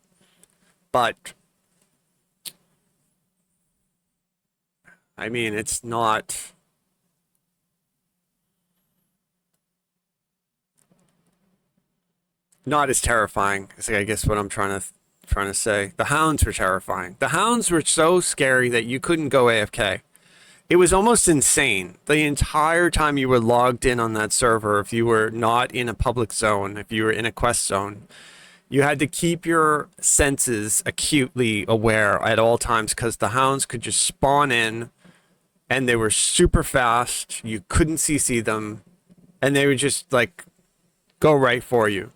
[SPEAKER 2] But I mean, it's not as terrifying as I guess what I'm trying to say. The hounds were terrifying. The hounds were so scary that you couldn't go AFK. It was almost insane. The entire time you were logged in on that server, if you were not in a public zone, if you were in a quest zone, you had to keep your senses acutely aware at all times because the hounds could just spawn in and they were super fast. You couldn't CC them and they would just like go right for you.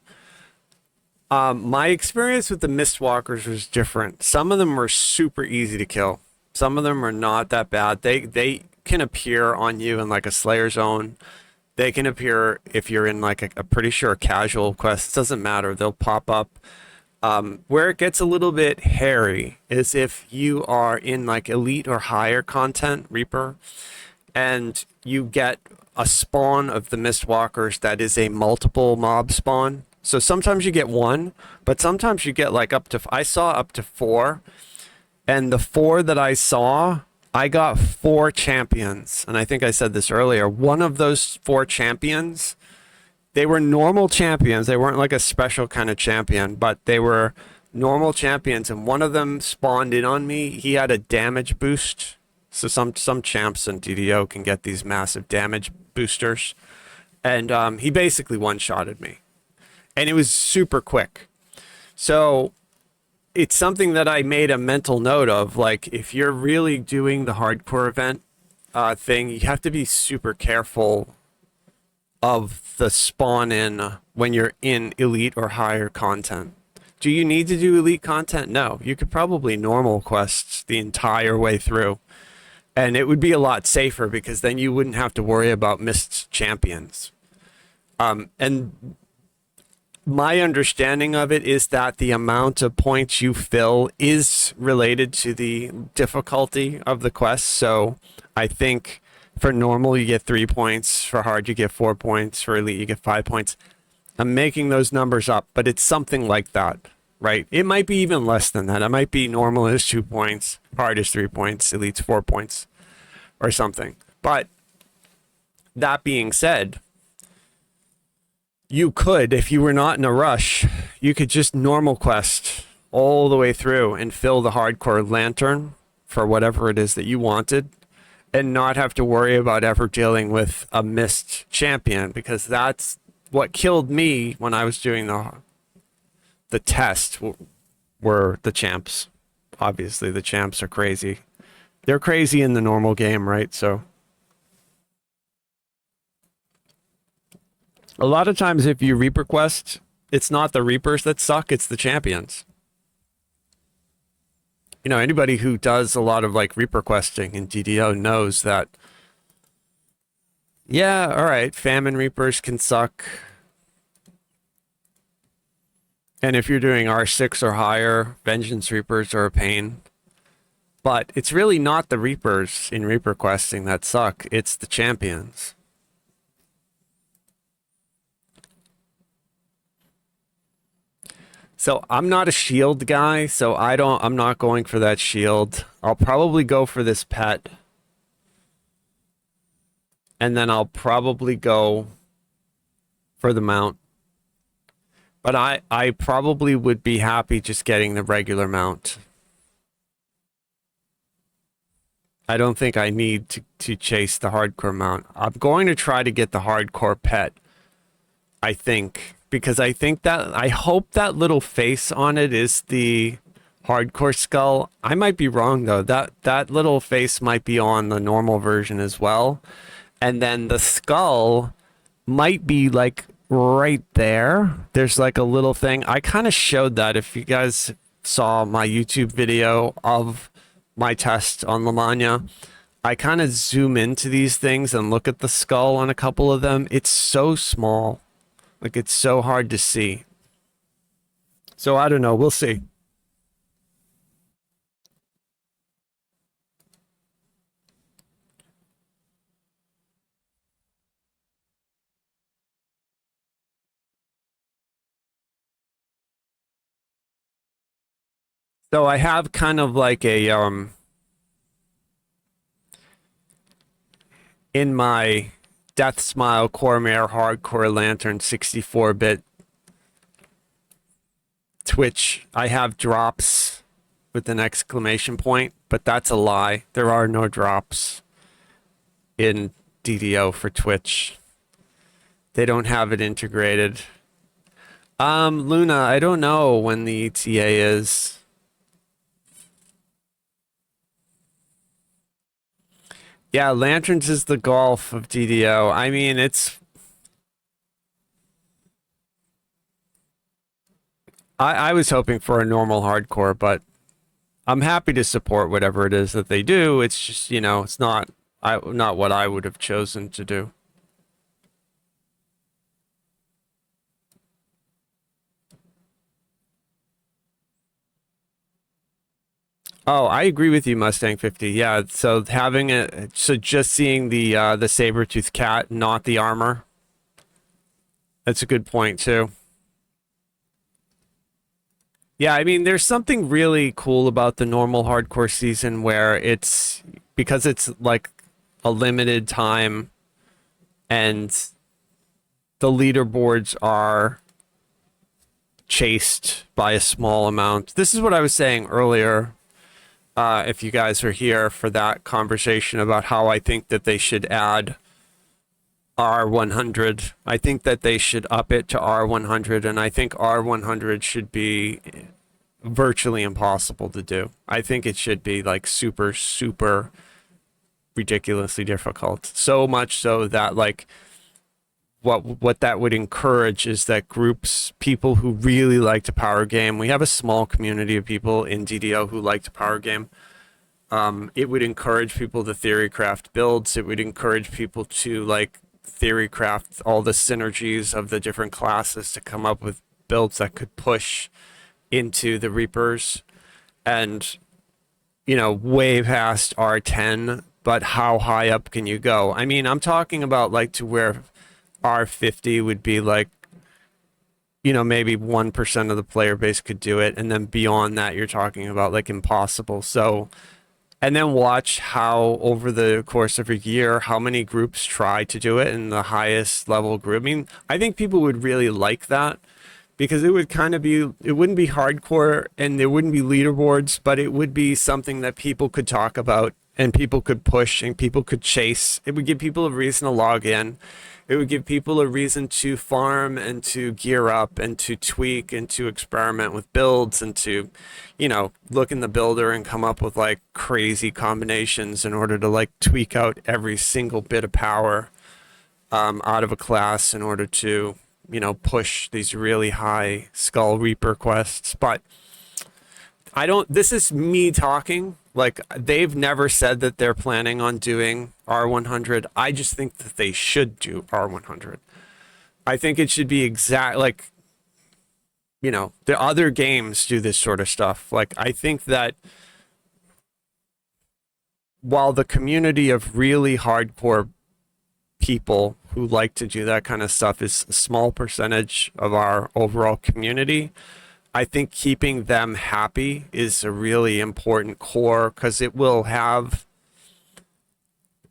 [SPEAKER 2] My experience with the Mistwalkers was different. Some of them were super easy to kill. Some of them are not that bad. They can appear on you in like a Slayer zone. They can appear if you're in like a pretty sure casual quest. It doesn't matter. They'll pop up. Where it gets a little bit hairy is if you are in like elite or higher content, Reaper, and you get a spawn of the Mistwalkers that is a multiple mob spawn. So sometimes you get one, but sometimes you get like up to, I saw up to 4. And the 4 that I saw, I got 4 champions. And I think I said this earlier. One of those 4 champions, they were normal champions. They weren't like a special kind of champion, but they were normal champions. And one of them spawned in on me. He had a damage boost. So some champs in DDO can get these massive damage boosters. And he basically one-shotted me. And it was super quick. So it's something that I made a mental note of. Like, if you're really doing the hardcore event thing, you have to be super careful of the spawn in when you're in elite or higher content. Do you need to do elite content? No. You could probably normal quests the entire way through. And it would be a lot safer because then you wouldn't have to worry about missed champions. And my understanding of it is that the amount of points you fill is related to the difficulty of the quest. So I think for normal, you get 3 points. For hard, you get 4 points. For elite, you get 5 points. I'm making those numbers up, but it's something like that, right? It might be even less than that. It might be normal is 2 points, hard is 3 points, elite's 4 points or something. But that being said, you could, if you were not in a rush, you could just normal quest all the way through and fill the hardcore lantern for whatever it is that you wanted and not have to worry about ever dealing with a missed champion, because that's what killed me when I was doing the test were the champs. Obviously, the champs are crazy. They're crazy in the normal game, right? So a lot of times if you Reaper quest, it's not the Reapers that suck, it's the champions. You know, anybody who does a lot of like Reaper questing in DDO knows that, yeah, all right, Famine Reapers can suck. And if you're doing R6 or higher, Vengeance Reapers are a pain. But it's really not the Reapers in Reaper questing that suck, it's the champions. So I'm not a shield guy, so I'm not going for that shield. I'll probably go for this pet. And then I'll probably go for the mount. But I probably would be happy just getting the regular mount. I don't think I need to chase the hardcore mount. I'm going to try to get the hardcore pet, I think. Because I hope that little face on it is the hardcore skull. I might be wrong though. That little face might be on the normal version as well. And then the skull might be like right there. There's like a little thing. I kind of showed that if you guys saw my YouTube video of my test on Lamagna. I kind of zoom into these things and look at the skull on a couple of them. It's so small. Like, it's so hard to see. So I don't know. We'll see. So I have kind of like a in my Death Smile Cormyr Hardcore Lantern 64-bit Twitch, I have drops with an exclamation point, but that's a lie. There are no drops in DDO for Twitch. They don't have it integrated. Luna, I don't know when the ETA is. Yeah, Lanterns is the golf of DDO. I mean, I was hoping for a normal hardcore, but I'm happy to support whatever it is that they do. It's just, you know, it's not what I would have chosen to do. Oh, I agree with you, Mustang 50. Yeah, so just seeing the saber-toothed cat, not the armor. That's a good point too. Yeah, I mean, there's something really cool about the normal hardcore season where because it's like a limited time and the leaderboards are chased by a small amount. This is what I was saying earlier. If you guys are here for that conversation about how I think that they should add R100. I think that they should up it to R100, and I think R100 should be virtually impossible to do. I think it should be like super, super ridiculously difficult. So much so that like what that would encourage is that people who really like to power game, we have a small community of people in DDO who like to power game. It would encourage people to theory craft builds. It would encourage people to like theory craft all the synergies of the different classes to come up with builds that could push into the Reapers and, you know, way past R10, but how high up can you go? I mean, I'm talking about like to where R50 would be like, you know, maybe 1% of the player base could do it. And then beyond that, you're talking about like impossible. So, and then watch how over the course of a year, how many groups try to do it in the highest level group. I mean, I think people would really like that because it would kind of be, it wouldn't be hardcore and there wouldn't be leaderboards, but it would be something that people could talk about and people could push and people could chase. It would give people a reason to log in. It would give people a reason to farm and to gear up and to tweak and to experiment with builds and to, you know, look in the builder and come up with like crazy combinations in order to like tweak out every single bit of power out of a class in order to, you know, push these really high Skull Reaper quests. But this is me talking. Like, they've never said that they're planning on doing R100. I just think that they should do R100. I think it should be like, you know, the other games do this sort of stuff. Like, I think that while the community of really hardcore people who like to do that kind of stuff is a small percentage of our overall community, I think keeping them happy is a really important core, because it'll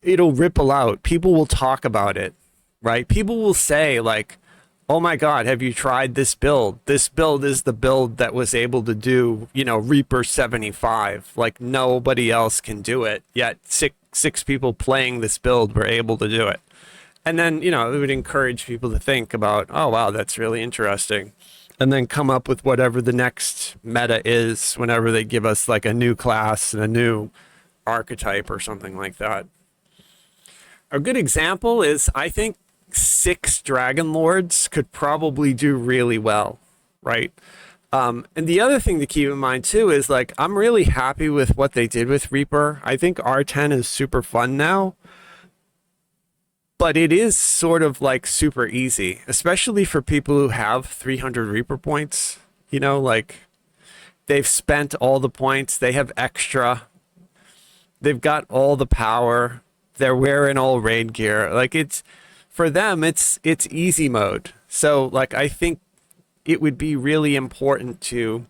[SPEAKER 2] ripple out. People will talk about it, right? People will say like, oh my God, have you tried this build? This build is the build that was able to do, Reaper 75. Like nobody else can do it. Yet six people playing this build were able to do it. And then, it would encourage people to think about, oh wow, that's really interesting. And then come up with whatever the next meta is whenever they give us like a new class and a new archetype or something like that. A good example is, I think 6 Dragon Lords could probably do really well, right? And the other thing to keep in mind too is like, I'm really happy with what they did with Reaper. I think R10 is super fun now, but it is sort of like super easy, especially for people who have 300 Reaper points. Like they've spent all the points, they have extra, they've got all the power, they're wearing all raid gear. Like for them, it's easy mode. So like, I think it would be really important to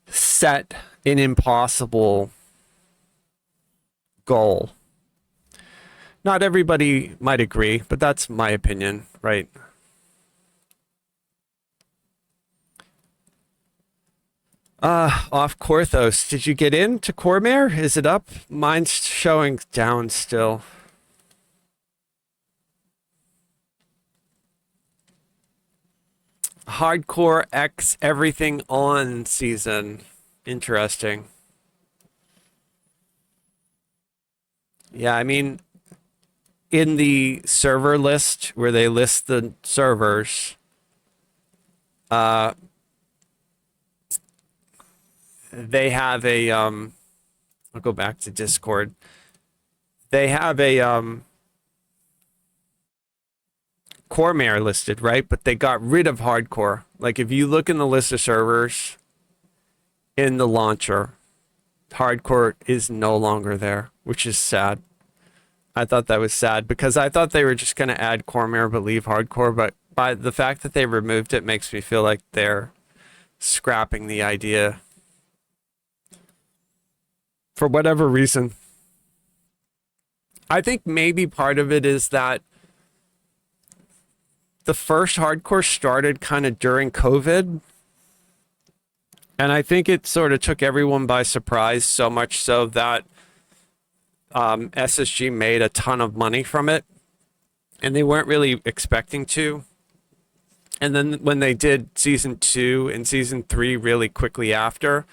[SPEAKER 2] set an impossible goal. Not everybody might agree, but that's my opinion, right? Off Korthos, did you get into Cormyr? Is it up? Mine's showing down still. Hardcore X everything on season. Interesting. Yeah, I mean, in the server list where they list the servers, they have a I'll go back to Discord. They have a Cormyr listed, right? But they got rid of hardcore. Like if you look in the list of servers in the launcher, hardcore is no longer there, which is sad. I thought that was sad because I thought they were just going to add Cormyr but leave hardcore, but by the fact that they removed it makes me feel like they're scrapping the idea for whatever reason. I think maybe part of it is that the first hardcore started kind of during COVID. And I think it sort of took everyone by surprise, so much so that SSG made a ton of money from it. And they weren't really expecting to. And then when they did season 2 and season 3 really quickly after,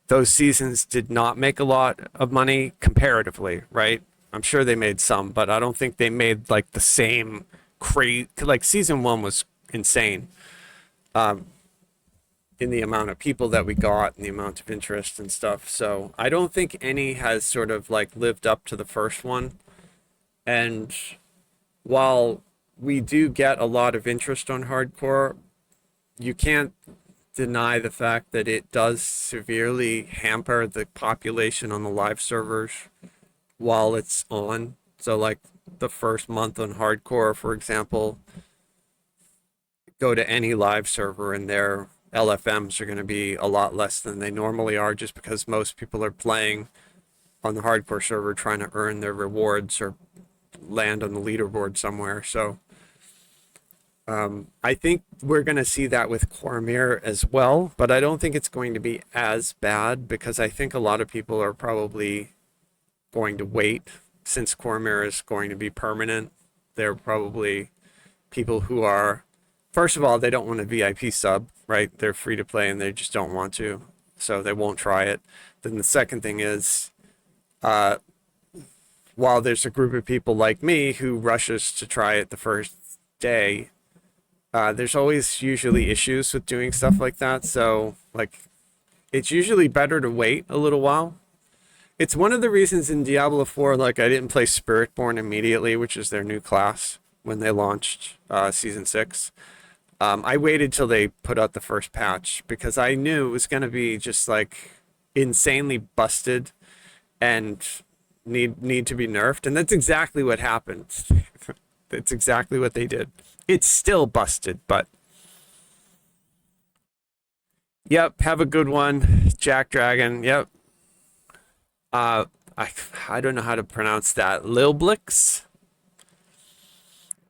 [SPEAKER 2] those seasons did not make a lot of money comparatively, right? I'm sure they made some, but I don't think they made like the same crazy. Like season 1 was insane in the amount of people that we got and the amount of interest and stuff. So I don't think any has sort of like lived up to the first one. And while we do get a lot of interest on hardcore, you can't deny the fact that it does severely hamper the population on the live servers while it's on. So like the first month on hardcore, for example, go to any live server and their LFMs are going to be a lot less than they normally are, just because most people are playing on the hardcore server trying to earn their rewards or land on the leaderboard somewhere. So I think we're going to see that with Cormyr as well, but I don't think it's going to be as bad because I think a lot of people are probably going to wait. Since Cormyr is going to be permanent, they're probably people who are, first of all, they don't want a VIP sub, right? They're free to play and they just don't want to, so they won't try it. Then the second thing is, while there's a group of people like me who rushes to try it the first day, there's always usually issues with doing stuff like that. So like, it's usually better to wait a little while. It's one of the reasons in Diablo 4, like I didn't play Spiritborn immediately, which is their new class when they launched season 6. I waited till they put out the first patch because I knew it was going to be just like insanely busted and need to be nerfed. And that's exactly what happened. That's exactly what they did. It's still busted, but Yep, have a good one, Jack Dragon. Yep. Uh, I don't know how to pronounce that. Lilblix?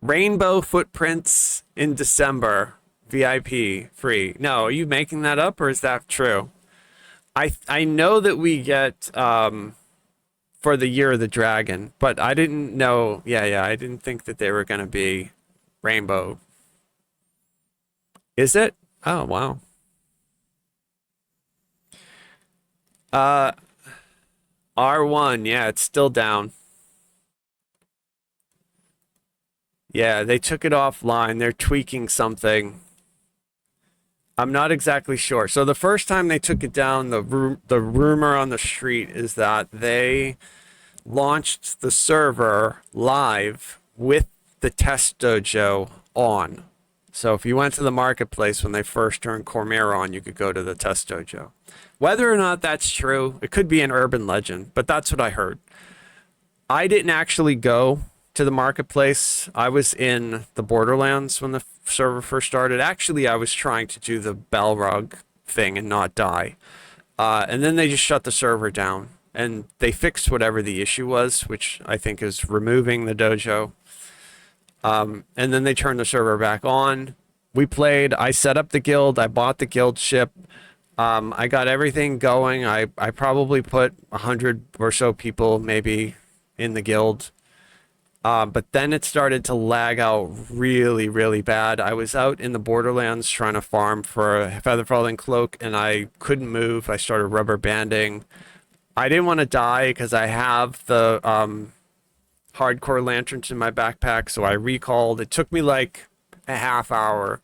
[SPEAKER 2] Rainbow Footprints in December. VIP free. No, are you making that up or is that true? I know that we get for the Year of the Dragon, but I didn't know. Yeah, I didn't think that they were going to be rainbow. Is it? Oh, wow. Uh R1, yeah, it's still down. Yeah, they took it offline. They're tweaking something. I'm not exactly sure. So the first time they took it down, the rumor on the street is that they launched the server live with the test dojo on. So if you went to the marketplace when they first turned Cormyr on, you could go to the test dojo. Whether or not that's true, it could be an urban legend, but that's what I heard. I didn't actually go to the marketplace. I was in the Borderlands when the server first started. Actually, I was trying to do the Balrog thing and not die. And then they just shut the server down. And they fixed whatever the issue was, which I think is removing the dojo. And then they turned the server back on. We played. I set up the guild. I bought the guild ship. I got everything going. I probably put 100 or so people maybe in the guild. But then it started to lag out really, really bad. I was out in the Borderlands trying to farm for a feather falling cloak and I couldn't move. I started rubber banding. I didn't want to die because I have the hardcore lanterns in my backpack, so I recalled. It took me like a half hour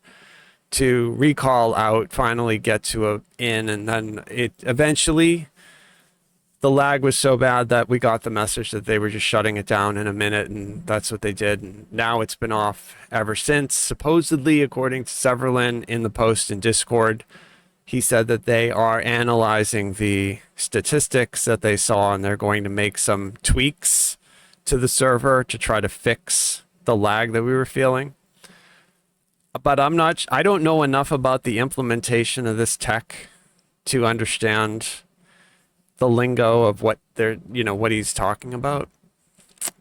[SPEAKER 2] to recall out, finally get to a inn, and then it eventually the lag was so bad that we got the message that they were just shutting it down in a minute, and that's what they did. And now it's been off ever since. Supposedly, according to Severlin in the post in Discord, he said that they are analyzing the statistics that they saw and they're going to make some tweaks to the server to try to fix the lag that we were feeling. But I don't know enough about the implementation of this tech to understand the lingo of what what he's talking about.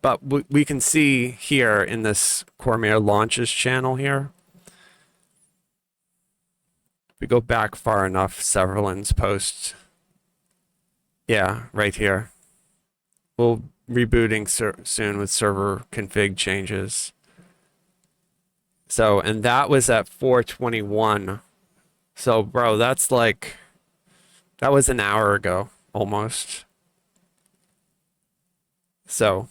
[SPEAKER 2] But we can see here in this Cormyr launches channel here, we go back far enough, Severlin's post. Yeah, right here. We'll rebooting soon with server config changes. So, and that was at 4:21. So, bro, that was an hour ago, almost. So,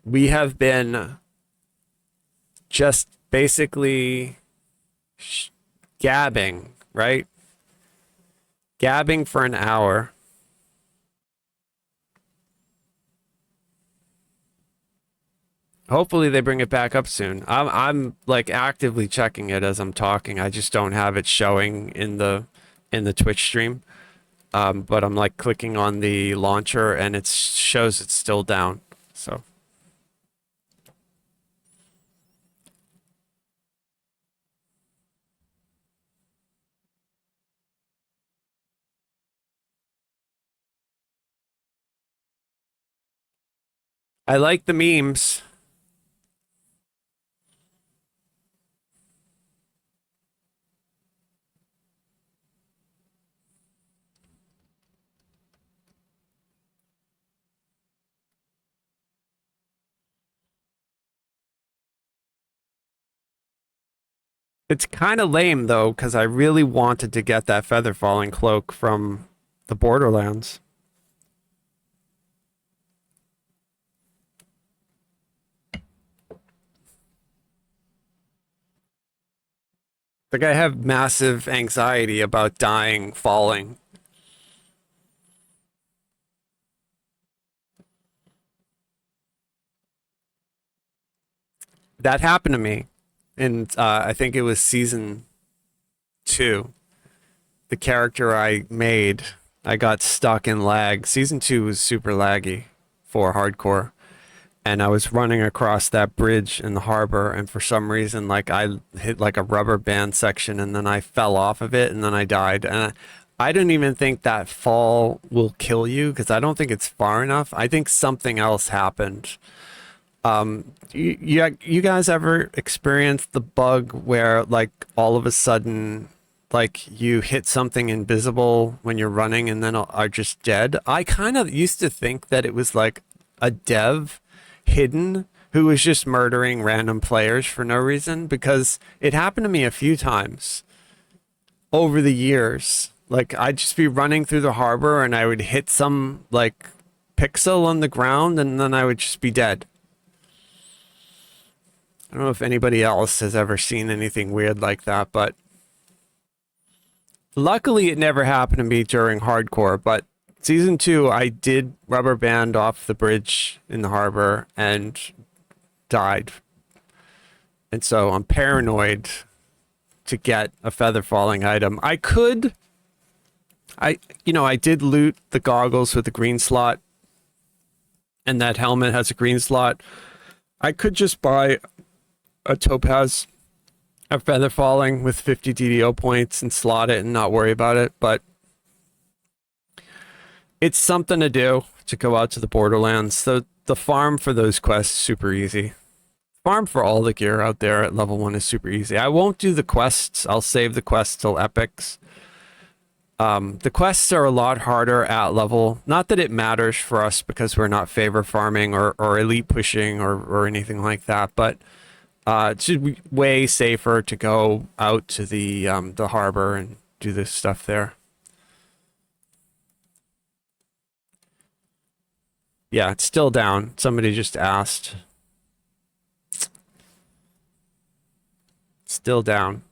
[SPEAKER 2] we have been just basically gabbing, right? Gabbing for an hour. Hopefully they bring it back up soon. I'm like actively checking it as I'm talking. I just don't have it showing in the Twitch stream. But I'm like clicking on the launcher and it shows it's still down. So I like the memes. It's kind of lame though, because I really wanted to get that feather falling cloak from the Borderlands. Like I have massive anxiety about dying, falling. That happened to me. And I think it was season 2. The character I made, I got stuck in lag. Season 2 was super laggy for hardcore. and I was running across that bridge in the harbor, and for some reason, like I hit like a rubber band section, and then I fell off of it, and then I died. And I don't even think that fall will kill you because I don't think it's far enough. I think something else happened. You guys ever experienced the bug where like all of a sudden like you hit something invisible when you're running and then are just dead? I kind of used to think that it was like a dev hidden who was just murdering random players for no reason, because it happened to me a few times over the years. Like I'd just be running through the harbor and I would hit some like pixel on the ground and then I would just be dead. I don't know if anybody else has ever seen anything weird like that, but luckily it never happened to me during hardcore. But season 2, I did rubber band off the bridge in the harbor and died. And so I'm paranoid to get a feather falling item. I did loot the goggles with the green slot, and that helmet has a green slot. I could just buy a topaz, a feather falling with 50 DDO points and slot it and not worry about it, but it's something to do to go out to the Borderlands. So the farm for those quests is super easy. Farm for all the gear out there at level 1 is super easy. I won't do the quests. I'll save the quests till epics. The quests are a lot harder at level. Not that it matters for us because we're not favor farming or elite pushing or anything like that, but it should be way safer to go out to the harbor and do this stuff there. Yeah, it's still down. Somebody just asked. Still down.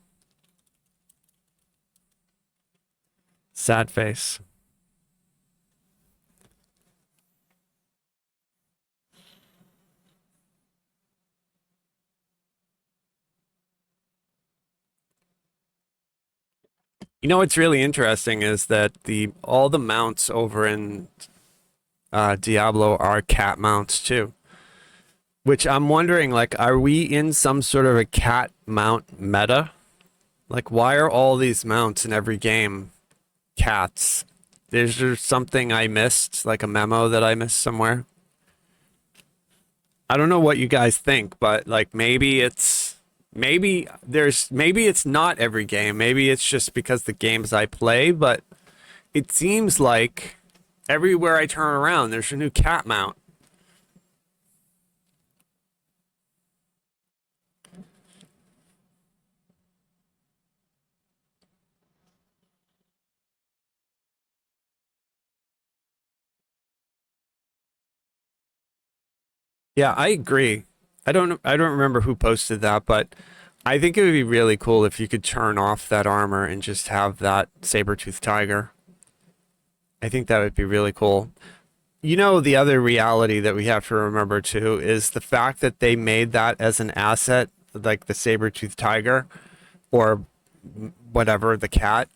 [SPEAKER 2] Sad face. You know what's really interesting is that all the mounts over in Diablo are cat mounts too. Which I'm wondering, like, are we in some sort of a cat mount meta? Like, why are all these mounts in every game cats? Is there something I missed, like a memo that I missed somewhere? I don't know what you guys think, but like maybe it's not every game. Maybe it's just because the games I play, but it seems like everywhere I turn around, there's a new cat mount. Yeah, I agree. I don't remember who posted that, but I think it would be really cool if you could turn off that armor and just have that saber-toothed tiger. I think that would be really cool. You know, the other reality that we have to remember too is the fact that they made that as an asset, like the saber-toothed tiger or whatever, the cat.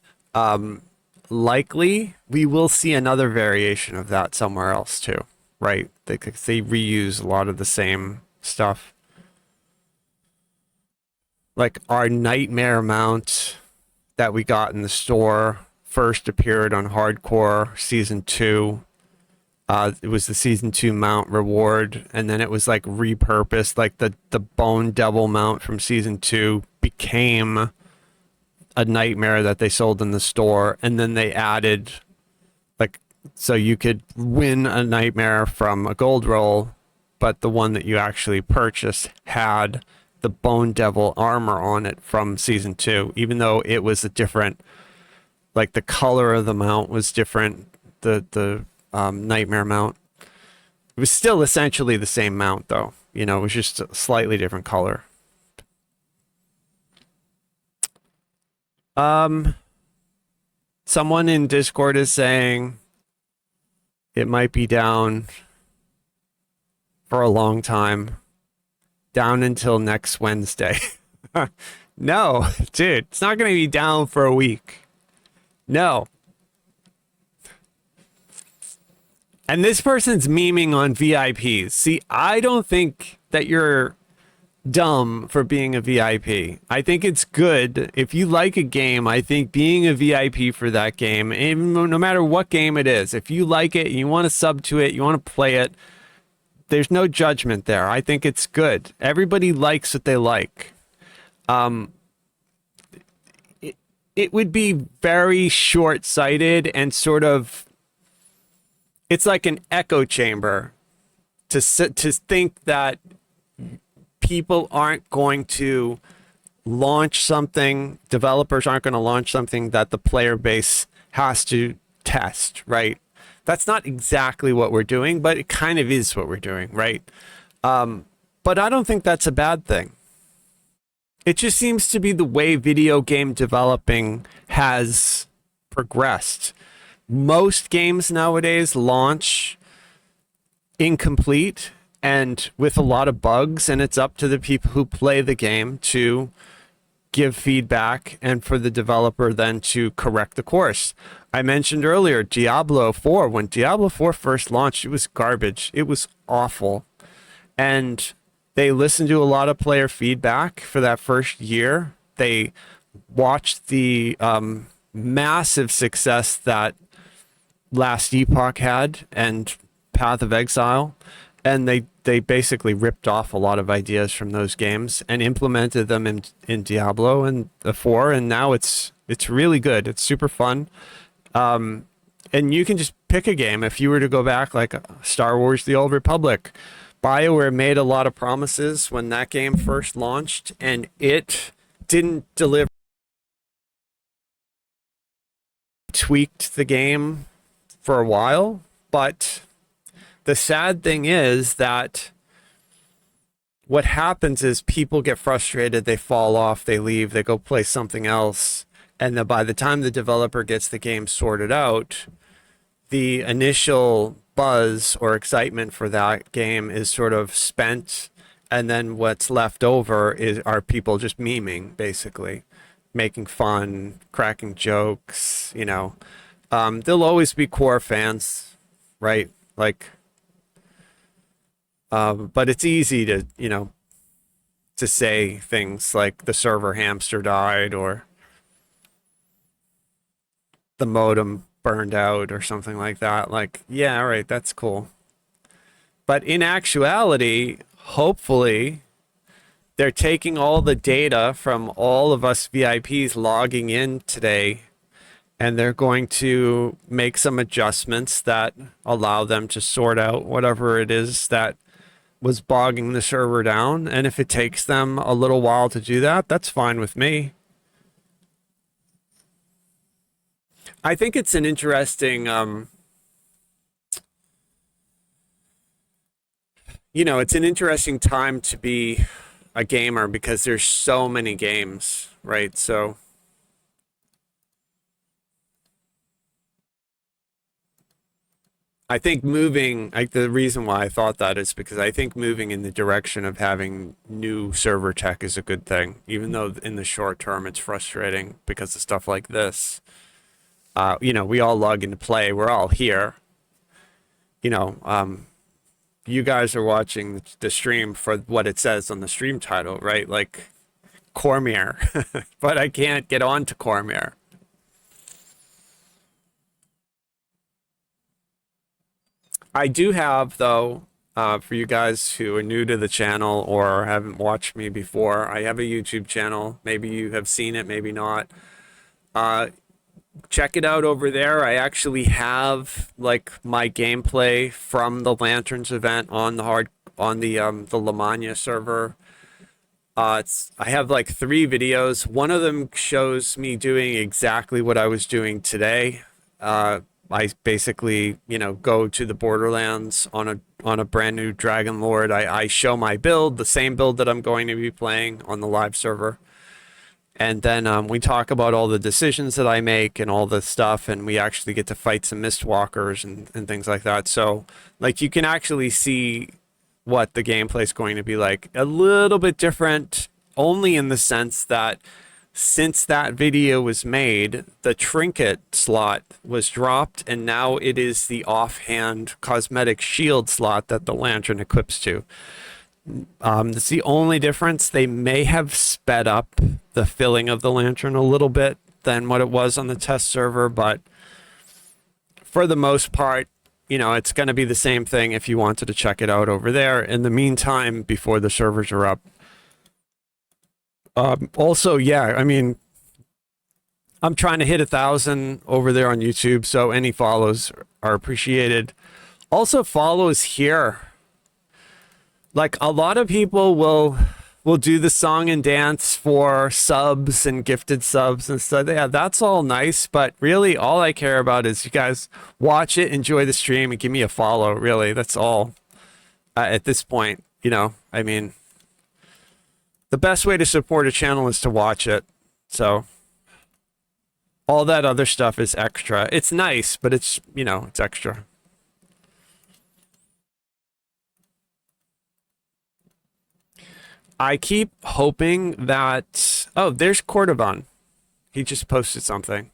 [SPEAKER 2] Likely we will see another variation of that somewhere else too, right? They reuse a lot of the same stuff. Like our nightmare mount that we got in the store first appeared on Hardcore Season 2. It was the Season 2 mount reward, and then it was like repurposed, like the Bone Devil mount from Season 2 became a nightmare that they sold in the store, and then they added, like, so you could win a nightmare from a gold roll, but the one that you actually purchased had the Bone Devil armor on it from Season 2, even though it was a different, like the color of the mount was different, the nightmare mount. It was still essentially the same mount though, you know, it was just a slightly different color. Someone in Discord is saying it might be down for a long time. Down until next Wednesday. No, dude, it's not going to be down for a week. No. And this person's memeing on VIPs. See, I don't think that you're dumb for being a VIP. I think it's good if you like a game. I think being a VIP for that game, even no matter what game it is, if you like it, you want to sub to it, you want to play it, there's no judgment there. I think it's good. Everybody likes what they like. It would be very short-sighted and sort of, it's like an echo chamber to think that people aren't going to launch something, developers aren't going to launch something that the player base has to test, right? That's not exactly what we're doing, but it kind of is what we're doing, right? But I don't think that's a bad thing. It just seems to be the way video game developing has progressed. Most games nowadays launch incomplete and with a lot of bugs, and it's up to the people who play the game to give feedback and for the developer then to correct the course. I mentioned earlier Diablo 4. When Diablo 4 first launched, it was garbage. It was awful. And they listened to a lot of player feedback for that first year. They watched the massive success that Last Epoch had and Path of Exile, and they basically ripped off a lot of ideas from those games and implemented them in Diablo and the 4, and now it's really good. It's super fun. And you can just pick a game. If you were to go back, like Star Wars The Old Republic, BioWare made a lot of promises when that game first launched, and it didn't deliver. Tweaked the game for a while, but the sad thing is that what happens is people get frustrated, they fall off, they leave, they go play something else, and then by the time the developer gets the game sorted out, the initial buzz or excitement for that game is sort of spent, and then what's left over are people just memeing, basically, making fun, cracking jokes, you know. There'll always be core fans, right? Like, but it's easy to, you know, to say things like the server hamster died or the modem burned out or something like that. Like, yeah, all right, that's cool. But in actuality, hopefully, they're taking all the data from all of us VIPs logging in today, and they're going to make some adjustments that allow them to sort out whatever it is that was bogging the server down. And if it takes them a little while to do that, that's fine with me. I think it's an interesting, you know, it's an interesting time to be a gamer because there's so many games, right? So I think moving, like the reason why I thought that is because I think moving in the direction of having new server tech is a good thing, even though in the short term it's frustrating because of stuff like this. You know, we all log into play, we're all here. You know, you guys are watching the stream for what it says on the stream title, right? Like Cormyr, but I can't get on to Cormyr. I do have, though, for you guys who are new to the channel or haven't watched me before, I have a YouTube channel. Maybe you have seen it, maybe not. Check it out over there. I actually have like my gameplay from the Lanterns event on the Lamania server. I have like 3 videos. One of them shows me doing exactly what I was doing today. I basically, you know, go to the Borderlands on a brand new Dragon Lord. I show my build, the same build that I'm going to be playing on the live server. And then we talk about all the decisions that I make and all this stuff, and we actually get to fight some Mistwalkers and things like that. So, like, you can actually see what the gameplay is going to be like. A little bit different, only in the sense that since that video was made, the trinket slot was dropped, and now it is the offhand cosmetic shield slot that the lantern equips to. That's the only difference. They may have sped up the filling of the lantern a little bit than what it was on the test server, but for the most part, you know, it's going to be the same thing if you wanted to check it out over there. In the meantime, before the servers are up. Also, yeah, I mean, I'm trying to hit 1,000 over there on YouTube, so any follows are appreciated. Also, follows here. Like, a lot of people will do the song and dance for subs and gifted subs and stuff. Yeah, that's all nice, but really all I care about is you guys watch it, enjoy the stream, and give me a follow. Really, that's all at this point. You know, I mean, the best way to support a channel is to watch it. So all that other stuff is extra. It's nice, but it's, you know, it's extra. I keep hoping that... Oh, there's Cordovan. He just posted something.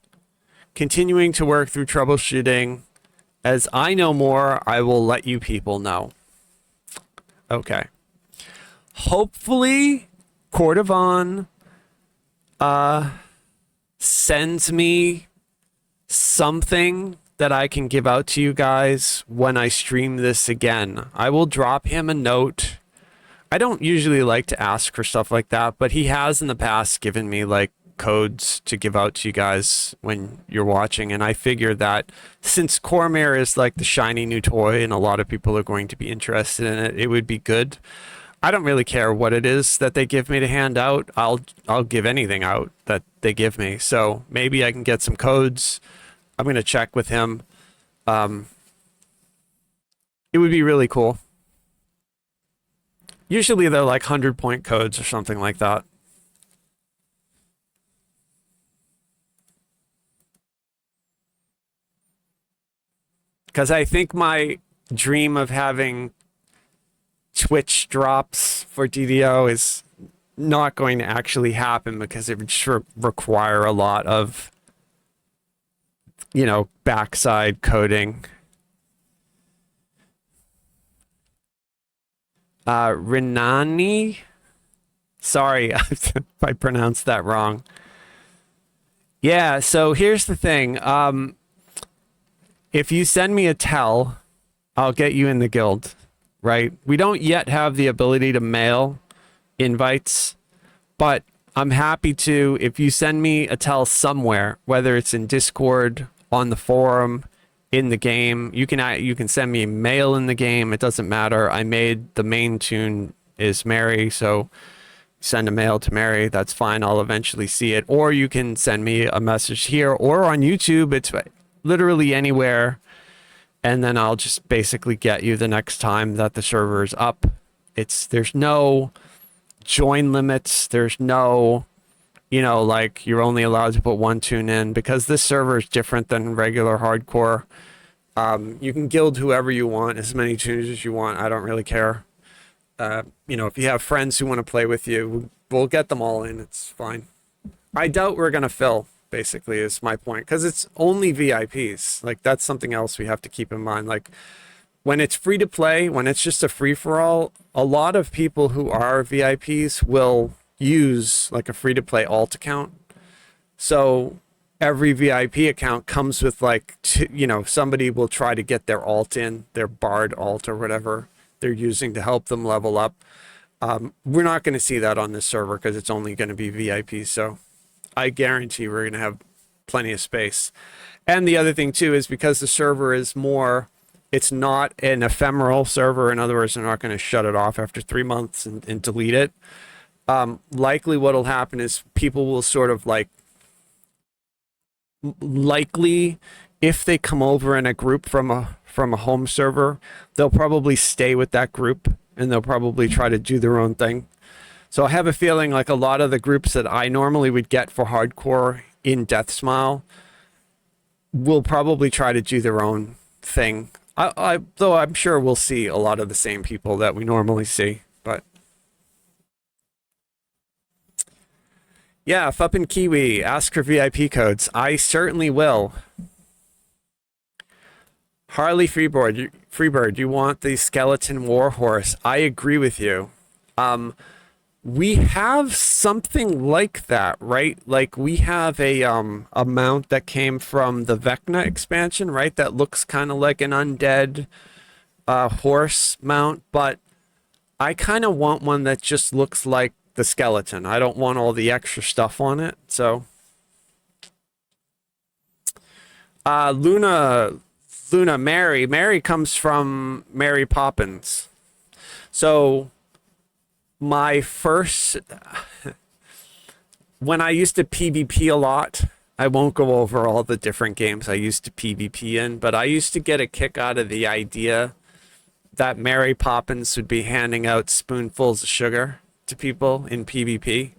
[SPEAKER 2] Continuing to work through troubleshooting. As I know more, I will let you people know. Okay. Hopefully, Cordovan sends me something that I can give out to you guys when I stream this again. I will drop him a note. I don't usually like to ask for stuff like that, but he has in the past given me like codes to give out to you guys when you're watching, and I figure that since Cormyr is like the shiny new toy and a lot of people are going to be interested in it, it would be good. I don't really care what it is that they give me to hand out. I'll give anything out that they give me. So maybe I can get some codes. I'm going to check with him. It would be really cool. Usually they're like 100-point codes or something like that. Because I think my dream of having Twitch drops for DDO is not going to actually happen because it would sure require a lot of, you know, backside coding. Renani? Sorry if I pronounced that wrong. Yeah, so here's the thing. If you send me a tell, I'll get you in the guild, right? We don't yet have the ability to mail invites, but I'm happy to, if you send me a tell somewhere, whether it's in Discord, on the forum, in the game, you can send me a mail in the game. It doesn't matter. I made the main tune is Mary, so send a mail to Mary. That's fine. I'll eventually see it. Or you can send me a message here or on YouTube. It's literally anywhere. And then I'll just basically get you the next time that the server is up. There's no join limits. There's no, you know, like you're only allowed to put one tune in because this server is different than regular hardcore. You can guild whoever you want, as many tunes as you want. I don't really care. You know, if you have friends who want to play with you, we'll get them all in. It's fine. I doubt we're going to fill, basically, is my point. Because it's only VIPs. Like, that's something else we have to keep in mind. Like, when it's free to play, when it's just a free-for-all, a lot of people who are VIPs will use like a free-to-play alt account. So every VIP account comes with like, you know, somebody will try to get their alt in, their Bard alt or whatever they're using to help them level up. We're not going to see that on this server because it's only going to be VIP. So I guarantee we're going to have plenty of space. And the other thing too is because the server is more, it's not an ephemeral server. In other words, they're not going to shut it off after 3 months and delete it. Likely what'll happen is people will sort of like, likely if they come over in a group from a home server, they'll probably stay with that group and they'll probably try to do their own thing. So I have a feeling like a lot of the groups that I normally would get for hardcore in Death Smile will probably try to do their own thing. Though I'm sure we'll see a lot of the same people that we normally see, but Yeah, Fup and Kiwi, ask for VIP codes. I certainly will. Harley Freebird, you want the skeleton warhorse. I agree with you. We have something like that, right? Like we have a mount that came from the Vecna expansion, right? That looks kind of like an undead horse mount, but I kind of want one that just looks like the skeleton. I don't want all the extra stuff on it. So Luna Mary comes from Mary Poppins. So my first, when I used to PvP a lot, I won't go over all the different games I used to PvP in, but I used to get a kick out of the idea that Mary Poppins would be handing out spoonfuls of sugar to people in PvP.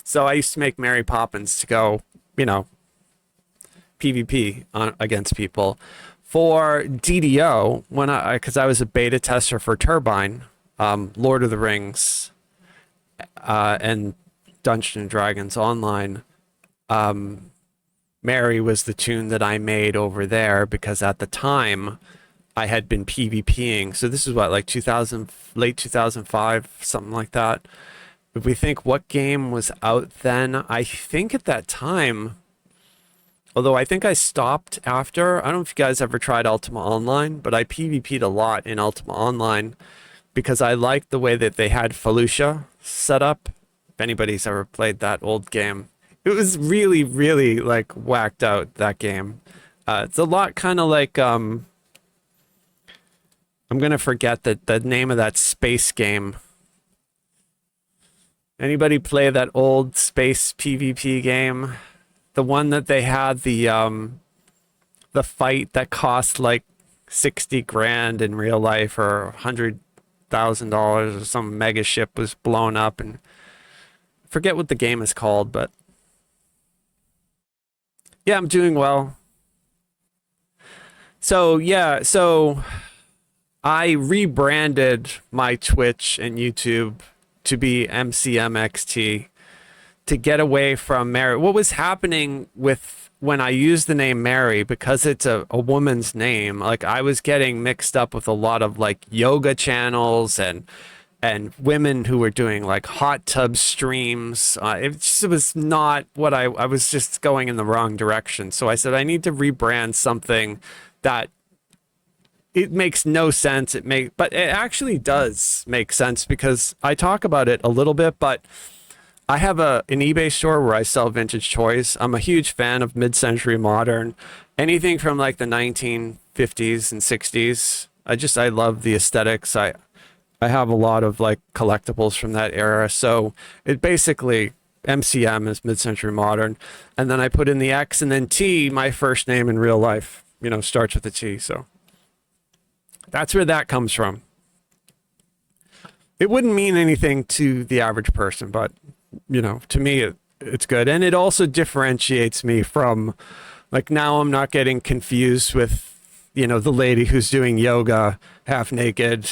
[SPEAKER 2] So I used to make Mary Poppins to go, you know, PvP against people. For DDO, because I was a beta tester for Turbine, Lord of the Rings, and Dungeons and Dragons Online, Mary was the tune that I made over there because at the time I had been PvPing. So this is what, like 2000, late 2005, something like that. If we think what game was out then, I think at that time, although I think I stopped after, I don't know if you guys ever tried Ultima Online, but I PvP'd a lot in Ultima Online because I liked the way that they had Felucia set up. If anybody's ever played that old game, it was really, really like whacked out, that game. It's a lot kind of like, I'm going to forget the name of that space game. Anybody play that old space PvP game? The one that they had the fight that cost like 60 grand in real life or $100,000 or some mega ship was blown up, and forget what the game is called, but yeah, I'm doing well. So yeah, so I rebranded my Twitch and YouTube to be MCMXT to get away from Mary. What was happening with when I used the name Mary, because it's a woman's name, like I was getting mixed up with a lot of like yoga channels and women who were doing like hot tub streams. It was not what I was just going in the wrong direction. So I said, I need to rebrand something that it makes no sense. But it actually does make sense because I talk about it a little bit, but I have an eBay store where I sell vintage toys. I'm a huge fan of mid-century modern, anything from like the 1950s and 60s. I love the aesthetics. I have a lot of like collectibles from that era. So it basically, MCM is mid-century modern. And then I put in the X and then T, my first name in real life, starts with a T. So that's where that comes from. It wouldn't mean anything to the average person, but to me, it's good. And it also differentiates me from, like, now I'm not getting confused with, the lady who's doing yoga half naked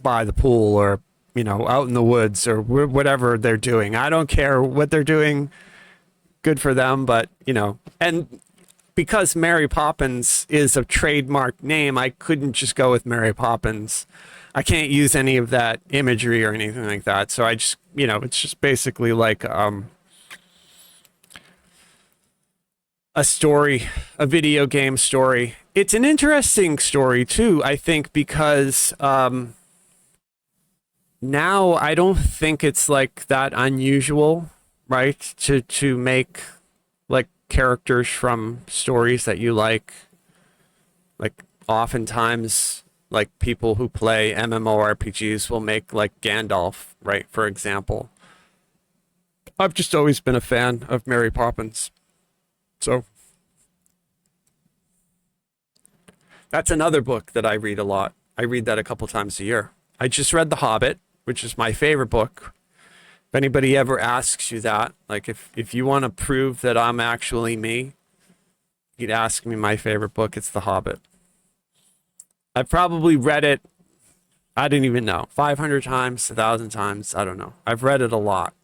[SPEAKER 2] by the pool or, out in the woods or whatever they're doing. I don't care what they're doing. Good for them. But, and because Mary Poppins is a trademark name, I couldn't just go with Mary Poppins. I can't use any of that imagery or anything like that. So I just, it's just basically like a story, a video game story. It's an interesting story too, I think, because now I don't think it's like that unusual, right? To make like characters from stories that you like oftentimes, like people who play MMORPGs will make like Gandalf, right? For example. I've just always been a fan of Mary Poppins. So that's another book that I read a lot. I read that a couple times a year. I just read The Hobbit, which is my favorite book. If anybody ever asks you that, like if you want to prove that I'm actually me, you'd ask me my favorite book. It's The Hobbit. I've probably read it, I didn't even know, 500 times, 1,000 times, I don't know. I've read it a lot.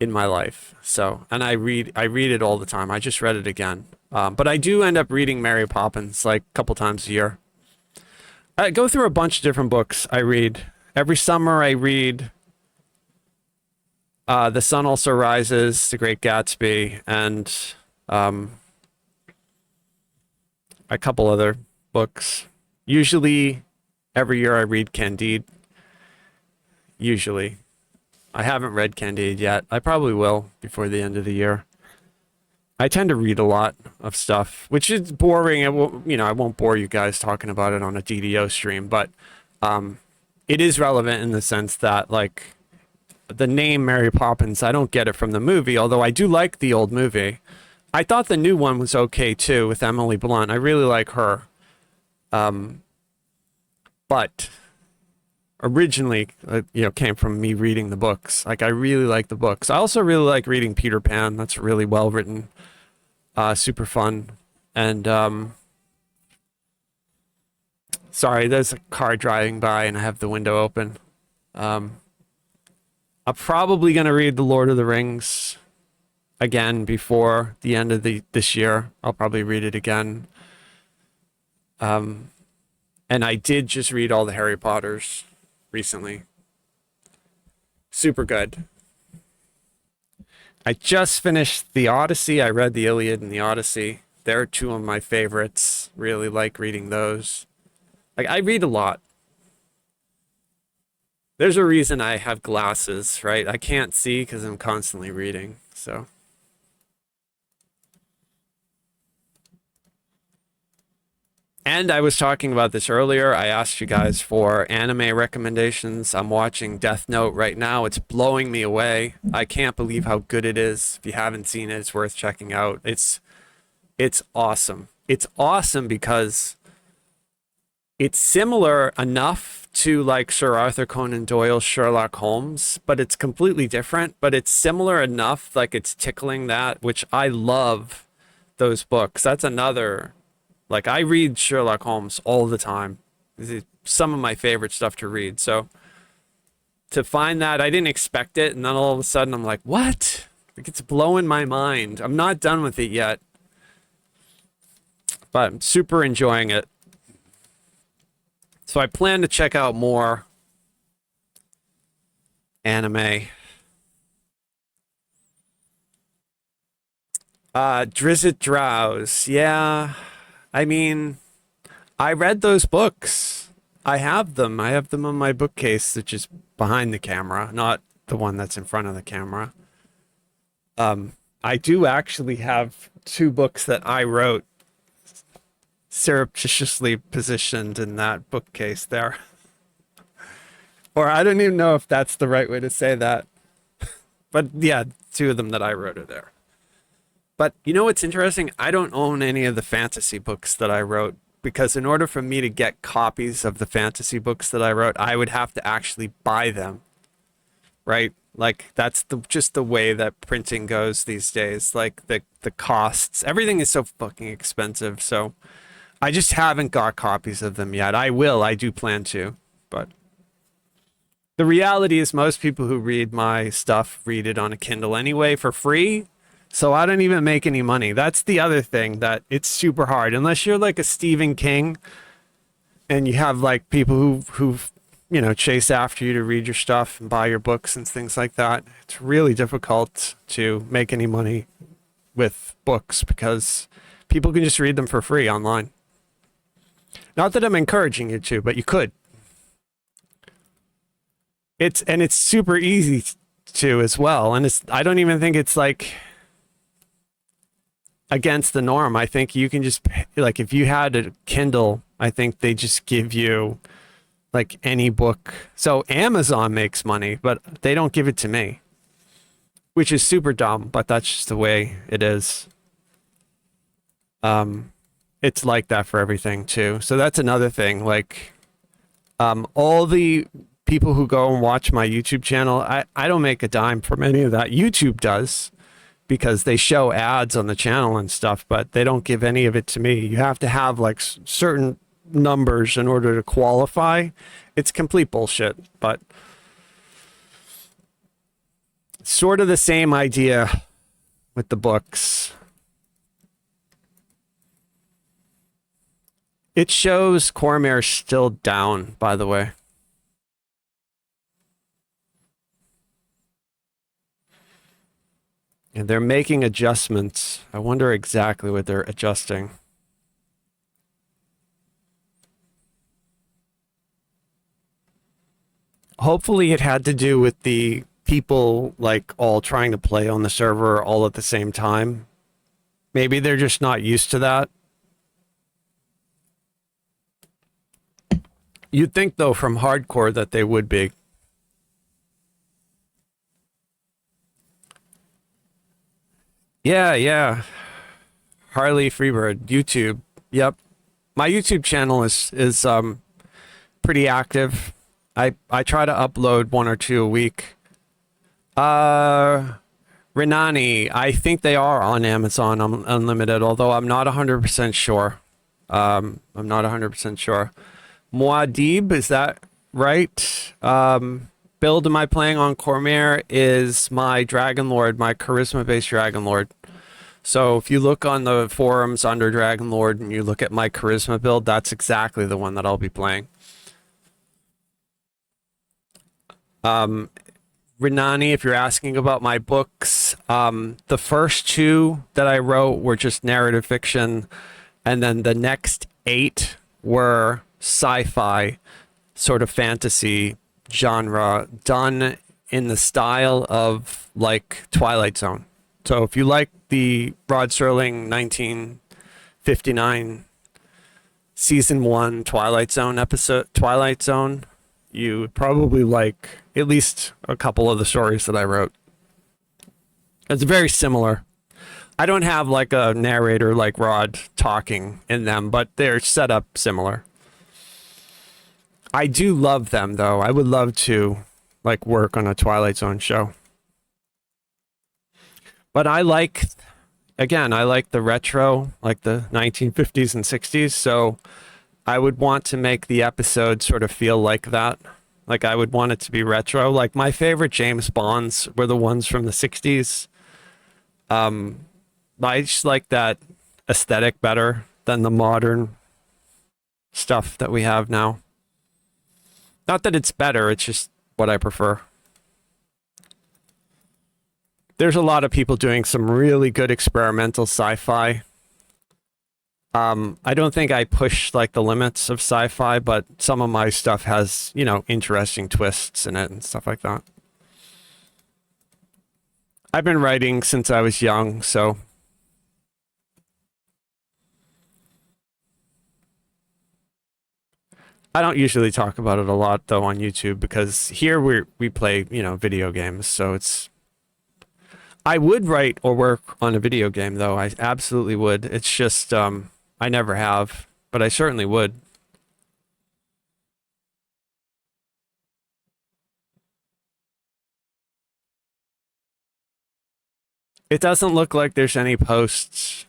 [SPEAKER 2] in my life. So, and I read it all the time. I just read it again. But I do end up reading Mary Poppins like a couple times a year. I go through a bunch of different books I read. Every summer I read The Sun Also Rises, The Great Gatsby, and a couple other books. Usually every year I read Candide. Usually. I haven't read Candide yet. I probably will before the end of the year. I tend to read a lot of stuff, which is boring. I won't bore you guys talking about it on a DDO stream, but it is relevant in the sense that, like, the name Mary Poppins, I don't get it from the movie, although I do like the old movie. I thought the new one was okay too with Emily Blunt. I really like her. But originally, came from me reading the books. Like, I really like the books. I also really like reading Peter Pan. That's really well written, super fun. And sorry, there's a car driving by and I have the window open. I'm probably gonna read The Lord of the Rings again before the end of this year. I'll probably read it again. And I did just read all the Harry Potters recently. Super good. I just finished the Odyssey. I read the Iliad and the Odyssey. They're two of my favorites. Really like reading those. Like, I read a lot. There's a reason I have glasses, right? I can't see because I'm constantly reading. So and I was talking about this earlier. I asked you guys for anime recommendations. I'm watching Death Note right now. It's blowing me away. I can't believe how good it is. If you haven't seen it, it's worth checking out. It's awesome. It's awesome because it's similar enough to, like, Sir Arthur Conan Doyle's Sherlock Holmes, but it's completely different. But it's similar enough, like it's tickling that, which I love those books. That's another. Like, I read Sherlock Holmes all the time. It's some of my favorite stuff to read. So to find that, I didn't expect it. And then all of a sudden I'm like, what? Like, it's blowing my mind. I'm not done with it yet, but I'm super enjoying it. So I plan to check out more anime. Drizzt Drowse. Yeah. I mean, I read those books. I have them. I have them on my bookcase, which is behind the camera, not the one that's in front of the camera. I do actually have two books that I wrote surreptitiously positioned in that bookcase there. Or I don't even know if that's the right way to say that. But yeah, two of them that I wrote are there. But you know what's interesting? I don't own any of the fantasy books that I wrote, because in order for me to get copies of the fantasy books that I wrote, I would have to actually buy them, right? Like, that's just the way that printing goes these days. Like, the costs, everything is so fucking expensive. So I just haven't got copies of them yet. I will. I do plan to. But the reality is most people who read my stuff read it on a Kindle anyway for free. So I don't even make any money. That's the other thing, that it's super hard. Unless you're like a Stephen King and you have like people who chase after you to read your stuff and buy your books and things like that. It's really difficult to make any money with books because people can just read them for free online. Not that I'm encouraging you to, but you could. It's super easy to as well. And I don't even think it's like against the norm. I think you can just, like, if you had a Kindle, I think they just give you like any book. So Amazon makes money, but they don't give it to me, which is super dumb, but that's just the way it is. It's like that for everything too. So that's another thing. Like, all the people who go and watch my YouTube channel, I don't make a dime from any of that. YouTube does, because they show ads on the channel and stuff, but they don't give any of it to me. You have to have like certain numbers in order to qualify. It's complete bullshit, but Sort of the same idea with the books. It shows Cormyr still down, by the way. And they're making adjustments. I wonder exactly what they're adjusting. Hopefully it had to do with the people like all trying to play on the server all at the same time. Maybe they're just not used to that. You'd think though from hardcore that they would be. Yeah. Harley Freebird, YouTube. Yep. My YouTube channel is pretty active. I try to upload 1 or 2 a week. Renani, I think they are on Amazon Unlimited, although I'm not 100% sure. I'm not 100% sure. Muad'Dib, is that right? Build am I playing on Cormyr is my Dragon Lord, my charisma-based Dragon Lord. So if you look on the forums under Dragon Lord and you look at my charisma build, that's exactly the one that I'll be playing. Renani, if you're asking about my books, the first 2 that I wrote were just narrative fiction, and then the next 8 were sci-fi, sort of fantasy genre, done in the style of like Twilight Zone. So if you like the Rod Serling 1959 season 1 Twilight Zone episode, Twilight Zone, you would probably like at least a couple of the stories that I wrote. It's very similar. I don't have like a narrator like Rod talking in them, but they're set up similar. I do love them though. I would love to like work on a Twilight Zone show. But I like, again, I like the retro, like the 1950s and 60s. So I would want to make the episode sort of feel like that. Like I would want it to be retro. Like my favorite James Bonds were the ones from the 60s. I just like that aesthetic better than the modern stuff that we have now. Not that it's better, it's just what I prefer. There's a lot of people doing some really good experimental sci-fi. I don't think I push like the limits of sci-fi, but some of my stuff has, you know, interesting twists in it and stuff like that. I've been writing since I was young, so I don't usually talk about it a lot though on YouTube because here we play, you know, video games, so it's I would write or work on a video game though. I absolutely would. It's just I never have, but I certainly would. It doesn't look like there's any posts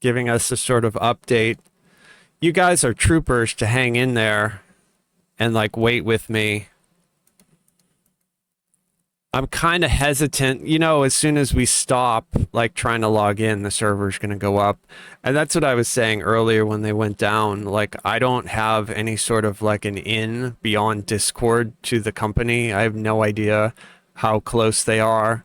[SPEAKER 2] giving us a sort of update. You guys are troopers to hang in there and like wait with me. I'm kind of hesitant, you know, as soon as we stop like trying to log in, the server's going to go up. And that's what I was saying earlier when they went down. Like I don't have any sort of like an in beyond Discord to the company. I have no idea how close they are.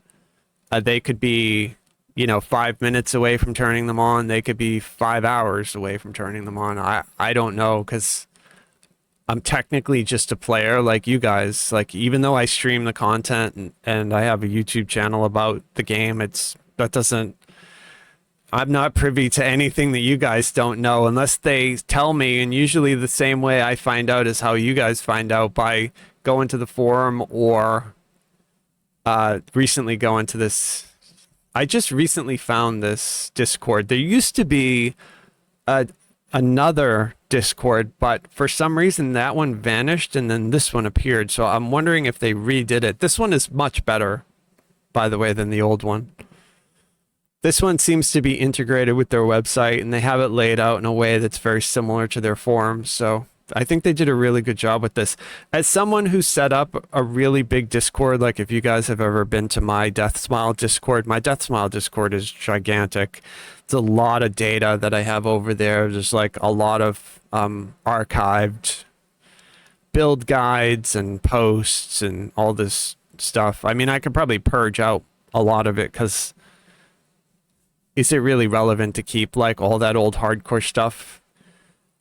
[SPEAKER 2] They could be, you know, 5 minutes away from turning them on. They could be 5 hours away from turning them on. I don't know, because I'm technically just a player like you guys. Like, even though I stream the content and I have a YouTube channel about the game, I'm not privy to anything that you guys don't know unless they tell me. And usually the same way I find out is how you guys find out, by going to the forum or recently going to this. I just recently found this Discord. There used to be another Discord, but for some reason that one vanished and then this one appeared. So I'm wondering if they redid it. This one is much better, by the way, than the old one. This one seems to be integrated with their website and they have it laid out in a way that's very similar to their forums. So I think they did a really good job with this. As someone who set up a really big Discord, like if you guys have ever been to my Death Smile Discord, my Death Smile Discord is gigantic. It's a lot of data that I have over there. There's like a lot of archived build guides and posts and all this stuff. I mean, I could probably purge out a lot of it because is it really relevant to keep like all that old hardcore stuff?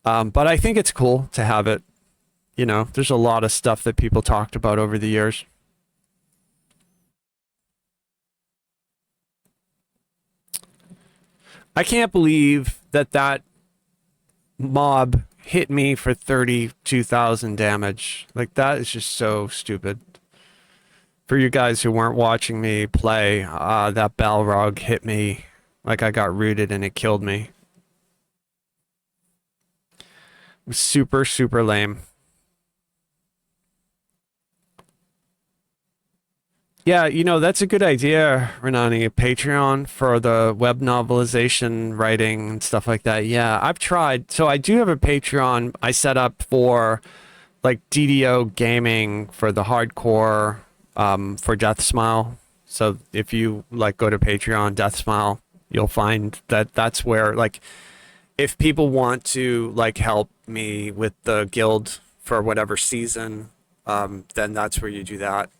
[SPEAKER 2] But I think it's cool to have it. You know, there's a lot of stuff that people talked about over the years. I can't believe that mob hit me for 32,000 damage. Like, that is just so stupid. For you guys who weren't watching me play, that Balrog hit me like I got rooted and it killed me. It was super, super lame. Yeah, you know, that's a good idea, Renani. A Patreon for the web novelization writing and stuff like that. Yeah, I've tried. So I do have a Patreon I set up for like DDO gaming for the hardcore for Death Smile. So if you like go to Patreon, Death Smile, you'll find that that's where, like, if people want to like help me with the guild for whatever season, then that's where you do that.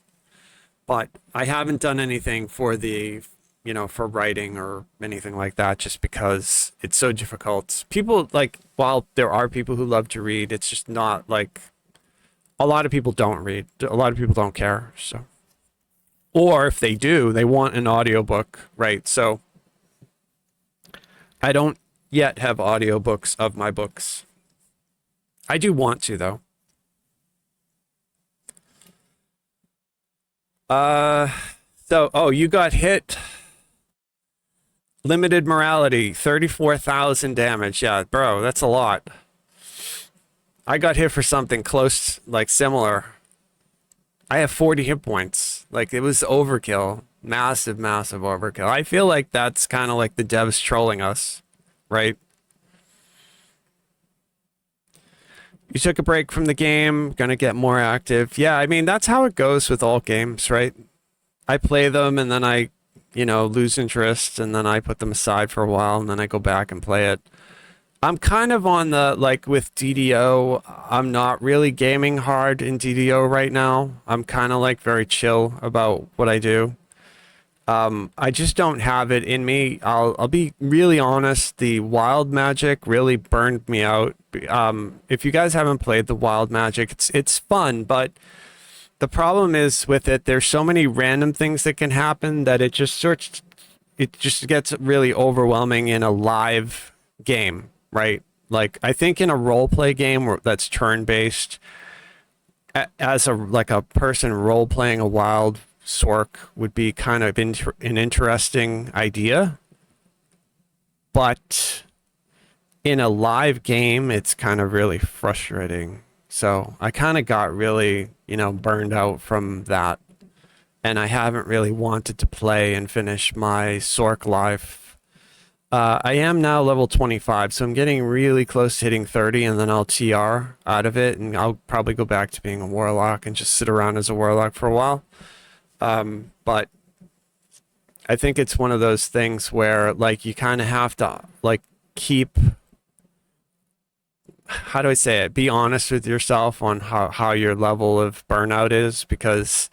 [SPEAKER 2] But I haven't done anything for the, you know, for writing or anything like that, just because it's so difficult. People like, while there are people who love to read, it's just not like, a lot of people don't read. A lot of people don't care. So, or if they do, they want an audiobook, right? So I don't yet have audiobooks of my books. I do want to, though. Oh, you got hit. Limited morality, 34,000 damage. Yeah, bro, that's a lot. I got hit for something close, like similar. I have 40 hit points. Like, it was overkill. Massive, massive overkill. I feel like that's kind of like the devs trolling us, right? You took a break from the game, gonna get more active. Yeah, I mean, that's how it goes with all games, right? I play them and then I, you know, lose interest and then I put them aside for a while and then I go back and play it. I'm kind of on the, like with DDO, I'm not really gaming hard in DDO right now. I'm kind of like very chill about what I do. I just don't have it in me. I'll be really honest. The wild magic really burned me out. If you guys haven't played the wild magic, it's fun, but the problem is with it, there's so many random things that can happen that it just gets really overwhelming in a live game, right? Like, I think in a role play game that's turn based, as a person role playing a wild Sork would be kind of an interesting idea, but in a live game, it's kind of really frustrating. So I kind of got really, you know, burned out from that, and I haven't really wanted to play and finish my Sork life. I am now level 25, so I'm getting really close to hitting 30, and then I'll TR out of it, and I'll probably go back to being a warlock and just sit around as a warlock for a while. But I think it's one of those things where, like, you kind of have to, like, keep, how do I say it? Be honest with yourself on how your level of burnout is, because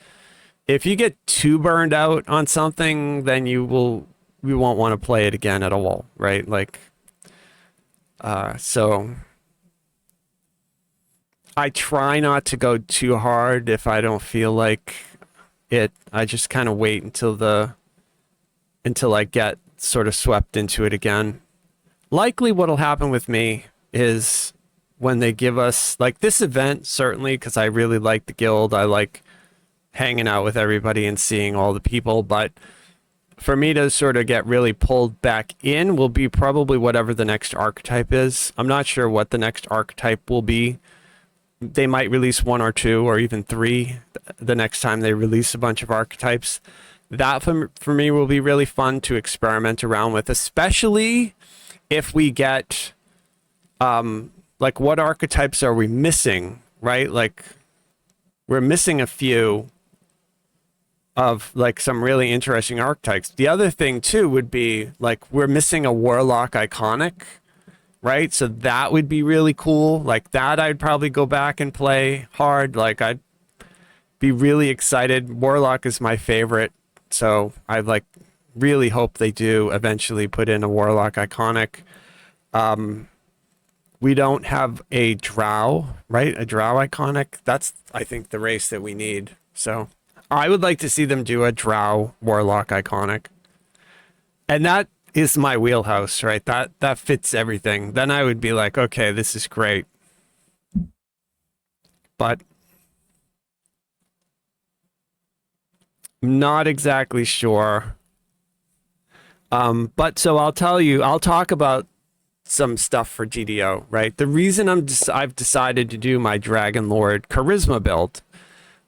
[SPEAKER 2] if you get too burned out on something, then you won't want to play it again at all, right? Like, so I try not to go too hard if I don't feel like it. I just kind of wait until I get sort of swept into it again. Likely what'll happen with me is when they give us, like, this event, certainly, because I really like the guild, I like hanging out with everybody and seeing all the people, but for me to sort of get really pulled back in will be probably whatever the next archetype is. I'm not sure what the next archetype will be. They might release 1 or 2 or even 3 the next time they release a bunch of archetypes. That for me will be really fun to experiment around with, especially if we get like what archetypes are we missing, right? Like we're missing a few of like some really interesting archetypes. The other thing too would be like we're missing a warlock iconic, right? So that would be really cool. Like that I'd probably go back and play hard. Like I'd be really excited. Warlock is my favorite. So I like really hope they do eventually put in a warlock iconic. We don't have a drow, right? A drow iconic. That's, I think, the race that we need. So I would like to see them do a drow warlock iconic. And that is my wheelhouse, right? That fits everything. Then I would be like, okay, this is great. But I'm not exactly sure. But so I'll tell you, I'll talk about some stuff for GDO, right? The reason I've decided to do my Dragon Lord Charisma build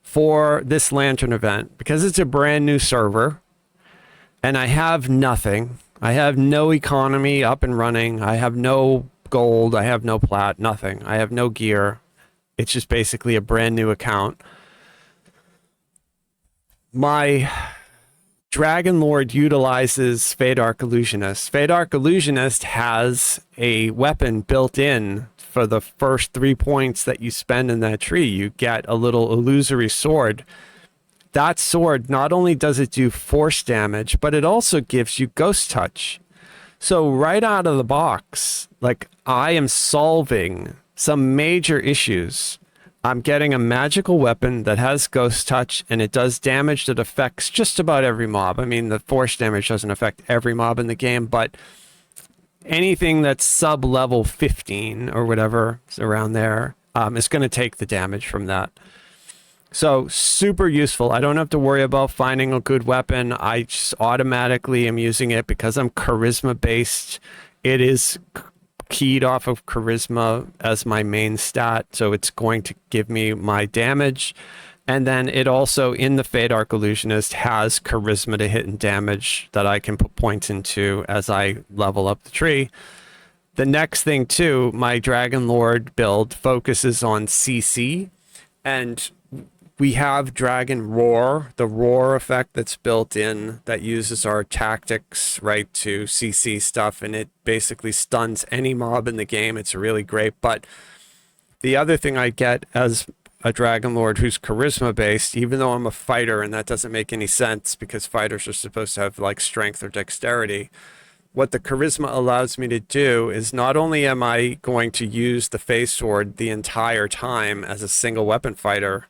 [SPEAKER 2] for this Lantern event, because it's a brand new server and I have nothing. I have no economy up and running. I have no gold. I have no plat, nothing. I have no gear. It's just basically a brand new account. My Dragon Lord utilizes Fadark Illusionist. Fadark Illusionist has a weapon built in for the first 3 points that you spend in that tree. You get a little illusory sword. That sword, not only does it do force damage, but it also gives you ghost touch. So right out of the box, like I am solving some major issues. I'm getting a magical weapon that has ghost touch and it does damage that affects just about every mob. I mean, the force damage doesn't affect every mob in the game, but anything that's sub level 15 or whatever is around there is going to take the damage from that. So super useful. I don't have to worry about finding a good weapon. I just automatically am using it because I'm charisma based. It is keyed off of charisma as my main stat, so it's going to give me my damage. And then it also, in the Fadark Illusionist, has charisma to hit and damage that I can put points into as I level up the tree. The next thing too, my Dragon Lord build focuses on CC, and we have Dragon Roar, the roar effect that's built in that uses our tactics, right, to CC stuff, and it basically stuns any mob in the game. It's really great. But the other thing I get as a Dragon Lord who's charisma based, even though I'm a fighter, and that doesn't make any sense because fighters are supposed to have like strength or dexterity, what the charisma allows me to do is not only am I going to use the phase sword the entire time as a single weapon fighter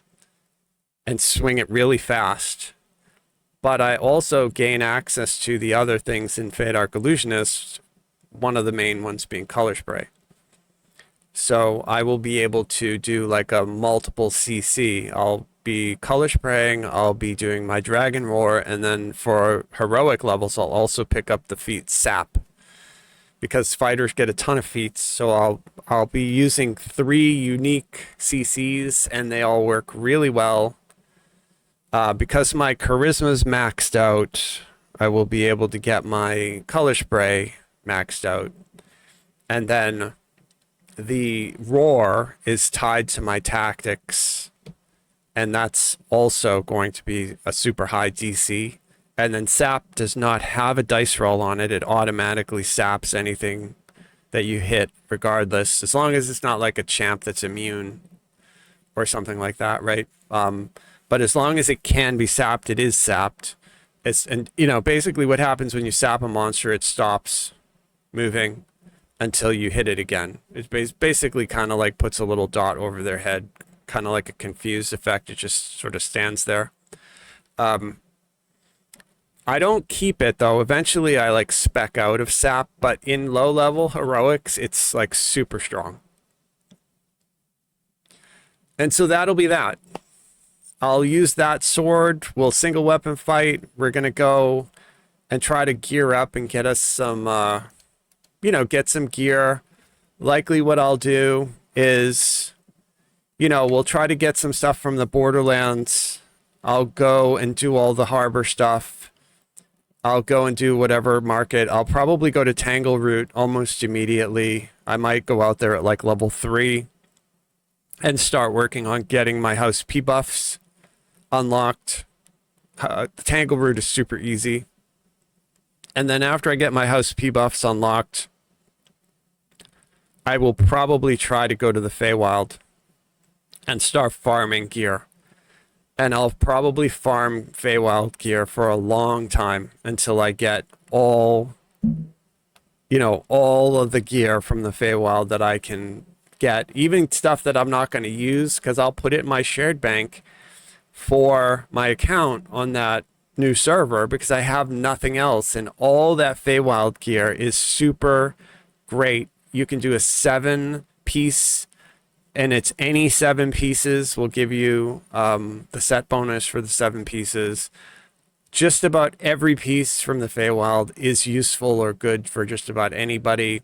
[SPEAKER 2] and swing it really fast, but I also gain access to the other things in Fadark Illusionist, one of the main ones being color spray. So I will be able to do like a multiple CC. I'll be color spraying, I'll be doing my Dragon Roar, and then for heroic levels, I'll also pick up the feat Sap, because fighters get a ton of feats. So I'll be using 3 unique CCs, and they all work really well. Because my charisma is maxed out, I will be able to get my color spray maxed out. And then the roar is tied to my tactics, and that's also going to be a super high DC. And then Sap does not have a dice roll on it. It automatically saps anything that you hit regardless, as long as it's not like a champ that's immune or something like that, right? But as long as it can be sapped, it is sapped. And you know, basically what happens when you sap a monster, it stops moving until you hit it again. It basically kind of like puts a little dot over their head, kind of like a confused effect. It just sort of stands there. I don't keep it though. Eventually I like spec out of sap, but in low level heroics, it's like super strong. And so that'll be that. I'll use that sword. We'll single weapon fight. We're going to go and try to gear up and get us some, get some gear. Likely what I'll do is, we'll try to get some stuff from the Borderlands. I'll go and do all the harbor stuff. I'll go and do whatever market. I'll probably go to Tangleroot almost immediately. I might go out there at like level 3 and start working on getting my house P buffs unlocked. Tangleroot is super easy. And then after I get my house P buffs unlocked, I will probably try to go to the Feywild and start farming gear. And I'll probably farm Feywild gear for a long time until I get all, all of the gear from the Feywild that I can get. Even stuff that I'm not going to use, because I'll put it in my shared bank for my account on that new server because I have nothing else. And all that Feywild gear is super great. You can do a 7-piece, and it's any 7 pieces will give you the set bonus for the 7 pieces. Just about every piece from the Feywild is useful or good for just about anybody.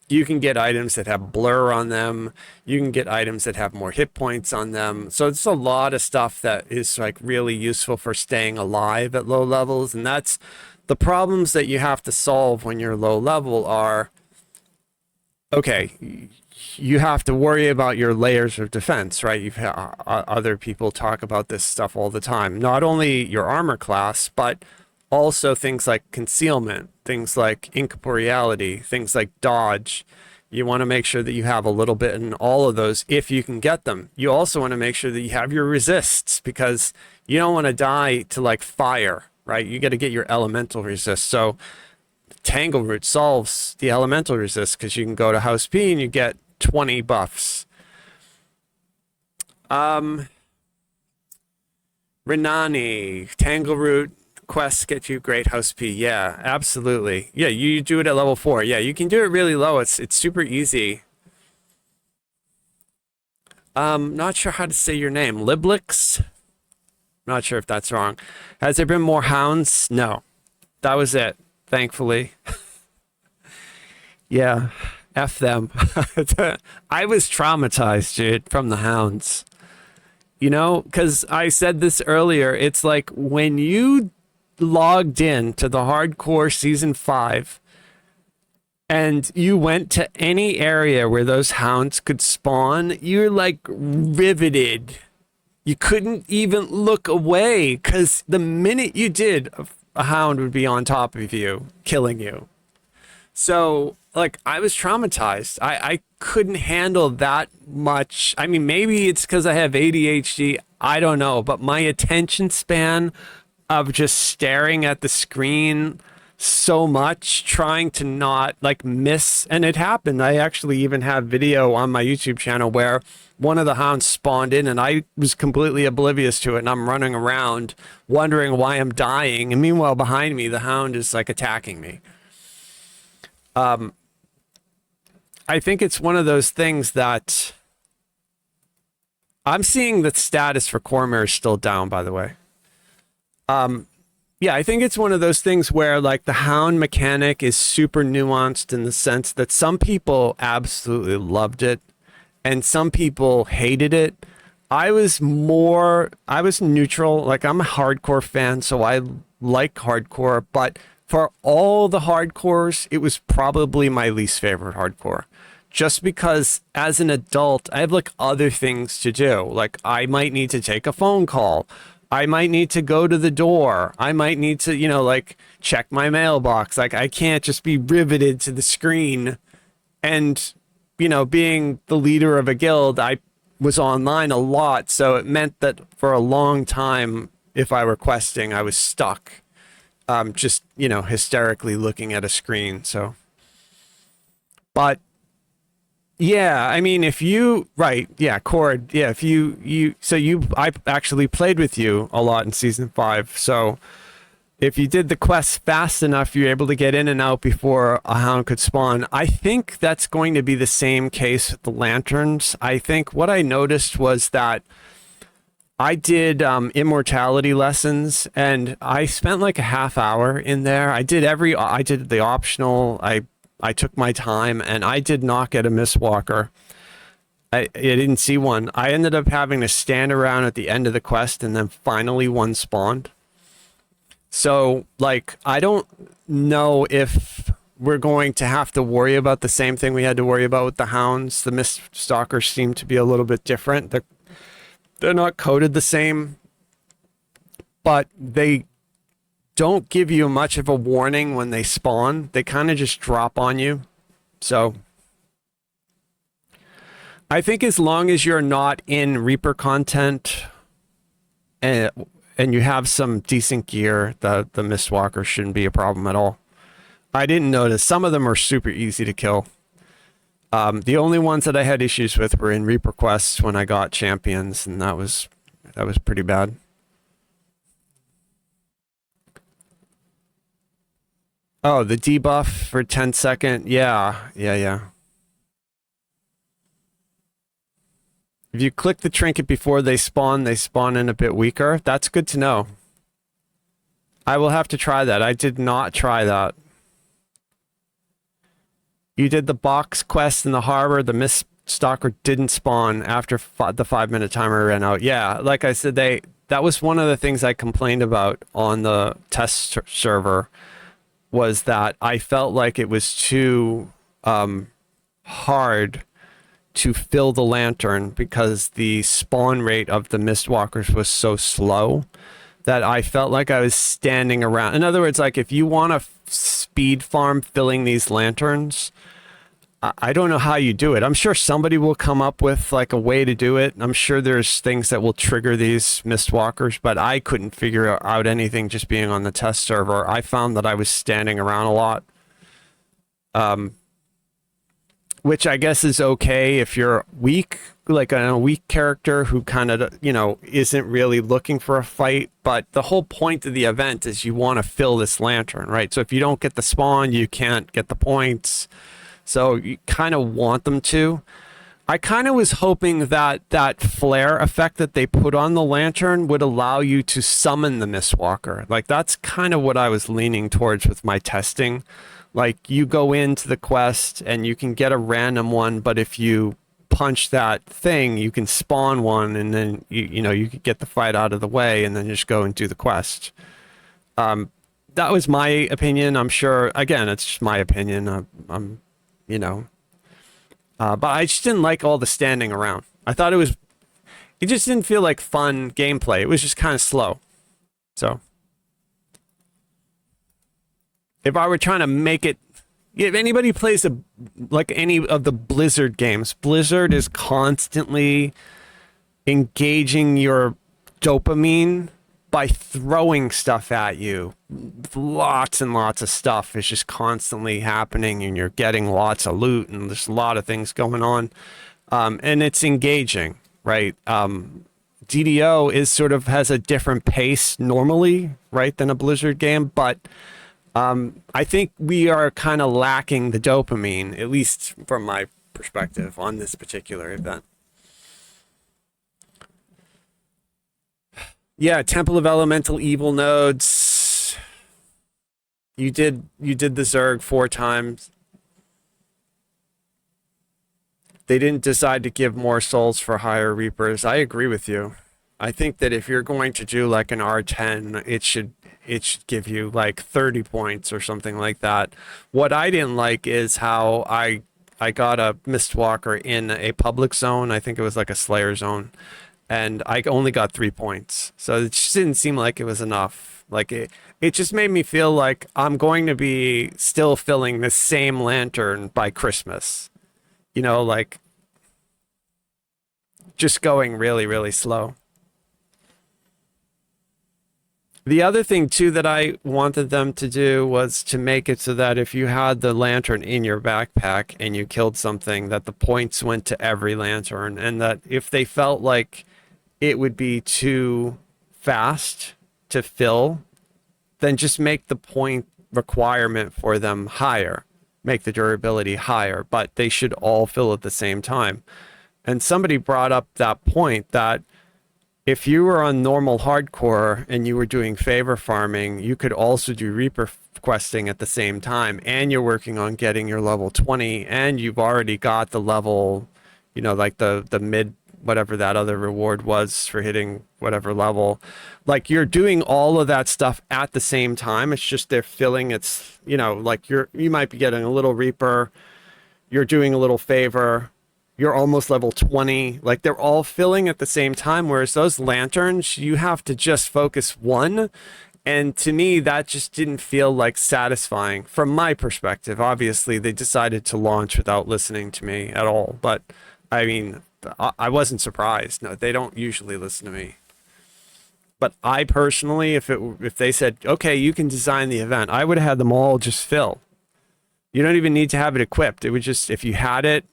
[SPEAKER 2] You can get items that have blur on them. You can get items that have more hit points on them. So it's a lot of stuff that is like really useful for staying alive at low levels. And that's the problems that you have to solve when you're low level are, okay, you have to worry about your layers of defense, right? You've had other people talk about this stuff all the time. Not only your armor class, but also things like concealment, things like incorporeality, things like dodge. You want to make sure that you have a little bit in all of those if you can get them. You also want to make sure that you have your resists because you don't want to die to like fire, right? You got to get your elemental resist. So Tangleroot solves the elemental resist because you can go to House P and you get 20 buffs. Renani, Tangleroot quests get you great House P. Yeah, absolutely. Yeah, you do it at level 4. Yeah, you can do it really low. It's super easy. Not sure how to say your name. Liblix? Not sure if that's wrong. Has there been more hounds? No. That was it, thankfully. Yeah, F them. I was traumatized, dude, from the hounds. You know, because I said this earlier, it's like when you logged in to the hardcore season 5 and you went to any area where those hounds could spawn, you're like riveted. You couldn't even look away because the minute you did, a hound would be on top of you, killing you. So, like, I was traumatized. I couldn't handle that much. I mean, maybe it's because I have ADHD. I don't know. But my attention span of just staring at the screen so much, trying to not, like, miss. And it happened. I actually even have video on my YouTube channel where one of the hounds spawned in and I was completely oblivious to it. And I'm running around wondering why I'm dying. And meanwhile, behind me, the hound is, like, attacking me. I think it's one of those things that I'm seeing the status for Cormyr is still down, by the way. Yeah, I think it's one of those things where like the hound mechanic is super nuanced in the sense that some people absolutely loved it and some people hated it. I was neutral. Like I'm a hardcore fan, so I like hardcore, but for all the hardcores, it was probably my least favorite hardcore. Just because as an adult, I have like other things to do. Like I might need to take a phone call. I might need to go to the door. I might need to, like check my mailbox. Like I can't just be riveted to the screen. And, being the leader of a guild, I was online a lot. So it meant that for a long time, if I were questing, I was stuck. Just, hysterically looking at a screen. So, but yeah, I mean, if you, right. Yeah. Cord. Yeah. If I actually played with you a lot in season 5. So if you did the quests fast enough, you're able to get in and out before a hound could spawn. I think that's going to be the same case with the lanterns. I think what I noticed was that I did immortality lessons and I spent like a half hour in there. I did the optional. I took my time and I did not get a misswalker. I didn't see one. I ended up having to stand around at the end of the quest and then finally one spawned. So, like, I don't know if we're going to have to worry about the same thing we had to worry about with the hounds. The Mist Stalkers seem to be a little bit different. They're not coded the same, but they don't give you much of a warning when they spawn. They kind of just drop on you. So I think as long as you're not in Reaper content and you have some decent gear, the Mistwalker shouldn't be a problem at all. I didn't notice. Some of them are super easy to kill. The only ones that I had issues with were in Reaper quests when I got champions, and that was pretty bad. Oh, the debuff for 10 second. Yeah. If you click the trinket before they spawn in a bit weaker. That's good to know. I will have to try that. I did not try that. You did the box quest in the harbor. The Mist Stalker didn't spawn after the 5-minute timer ran out. Yeah, like I said, that was one of the things I complained about on the test server, was that I felt like it was too hard to fill the lantern because the spawn rate of the Mistwalkers was so slow that I felt like I was standing around. In other words, like, if you want to speed farm filling these lanterns, I don't know how you do it. I'm sure somebody will come up with like a way to do it. I'm sure there's things that will trigger these Mistwalkers, but I couldn't figure out anything just being on the test server. I found that I was standing around a lot. Which I guess is okay if you're weak, like a weak character who kind of, isn't really looking for a fight. But the whole point of the event is you want to fill this lantern, right? So if you don't get the spawn, you can't get the points. So you kind of want them to. I kind of was hoping that that flare effect that they put on the lantern would allow you to summon the Mistwalker. Like, that's kind of what I was leaning towards with my testing. Like, you go into the quest and you can get a random one, but if you punch that thing, you can spawn one, and then you could get the fight out of the way and then just go and do the quest. That was my opinion. I'm sure, again, it's just my opinion. But I just didn't like all the standing around. I thought it just didn't feel like fun gameplay. It was just kind of slow. So if I were trying to make it, if anybody plays like any of the Blizzard games, Blizzard is constantly engaging your dopamine by throwing stuff at you. Lots and lots of stuff is just constantly happening, and you're getting lots of loot, and there's a lot of things going on. And it's engaging, right? DDO has a different pace normally, right, than a Blizzard game, but I think we are kind of lacking the dopamine, at least from my perspective, on this particular event. Yeah, Temple of Elemental Evil nodes. You did the Zerg 4 times. They didn't decide to give more souls for higher Reapers. I agree with you. I think that if you're going to do like an R10, it should give you like 30 points or something like that. What I didn't like is how I got a Mistwalker in a public zone. I think it was like a Slayer zone, and I only got 3 points. So it just didn't seem like it was enough. Like it just made me feel like I'm going to be still filling the same lantern by Christmas. Like just going really, really slow. The other thing, too, that I wanted them to do was to make it so that if you had the lantern in your backpack and you killed something, that the points went to every lantern, and that if they felt like it would be too fast to fill, then just make the point requirement for them higher, make the durability higher, but they should all fill at the same time. And somebody brought up that point that if you were on normal hardcore and you were doing favor farming, you could also do Reaper questing at the same time, and you're working on getting your level 20, and you've already got the level, like the whatever that other reward was for hitting whatever level. Like you're doing all of that stuff at the same time. It's just they're filling its, you know, like you might be getting a little Reaper, you're doing a little favor, you're almost level 20. Like they're all filling at the same time. Whereas those lanterns, you have to just focus one. And to me, that just didn't feel like satisfying from my perspective. Obviously, they decided to launch without listening to me at all. But I mean, I wasn't surprised. No, they don't usually listen to me. But I personally, if they said, okay, you can design the event, I would have had them all just fill. You don't even need to have it equipped. It would just, if you had it,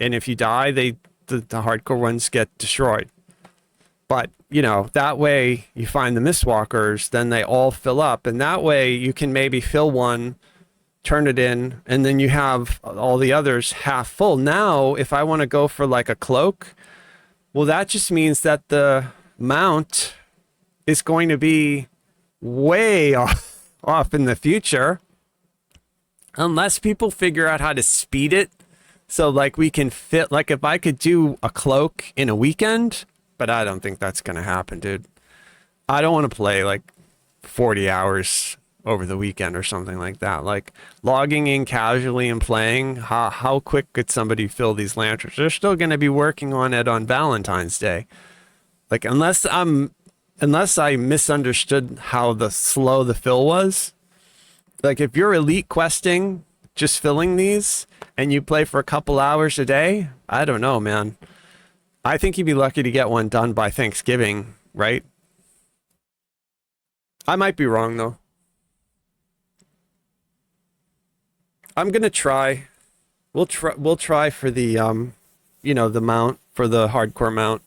[SPEAKER 2] and if you die, the hardcore ones get destroyed. But, you know, that way you find the Mistwalkers, then they all fill up. And that way you can maybe fill one, turn it in, and then you have all the others half full. Now, if I want to go for like a cloak, well, that just means that the mount is going to be way off in the future. Unless people figure out how to speed it. So like we can fit, like if I could do a cloak in a weekend, but I don't think that's going to happen, dude. I don't want to play like 40 hours over the weekend or something like that. Like logging in casually and playing, how quick could somebody fill these lanterns? They're still going to be working on it on Valentine's Day. Like unless I misunderstood how slow the fill was. Like if you're elite questing, just filling these, and you play for a couple hours a day, I don't know, man. I think you'd be lucky to get one done by Thanksgiving, right? I might be wrong, though. I'm going to try. We'll try for the, you know, the mount, for the hardcore mount.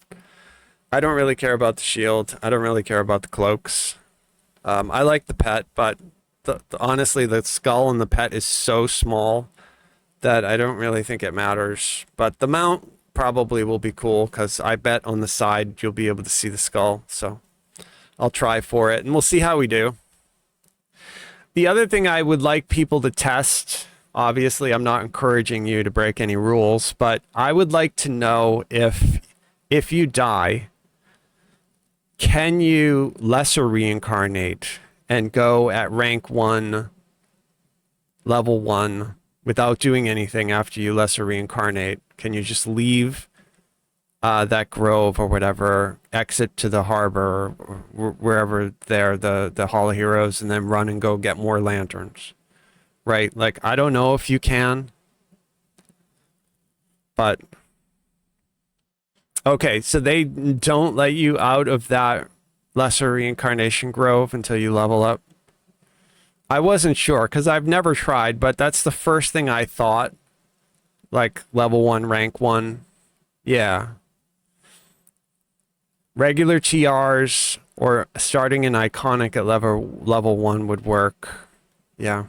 [SPEAKER 2] I don't really care about the shield. I don't really care about the cloaks. I like the pet, but honestly, the skull and the pet is so small that I don't really think it matters. But the mount probably will be cool because I bet on the side you'll be able to see the skull. So I'll try for it and we'll see how we do. The other thing I would like people to test, obviously I'm not encouraging you to break any rules, but I would like to know if you die, can you lesser reincarnate and go at rank 1, level 1, without doing anything after you lesser reincarnate? Can you just leave that grove or whatever, exit to the harbor, or wherever the Hall of Heroes, and then run and go get more lanterns? Right? Like, I don't know if you can, but... Okay, so they don't let you out of that lesser reincarnation grove until you level up. I wasn't sure because I've never tried, but that's the first thing I thought. Like level 1, rank 1. Yeah. Regular TRs or starting an iconic at level 1 would work. Yeah.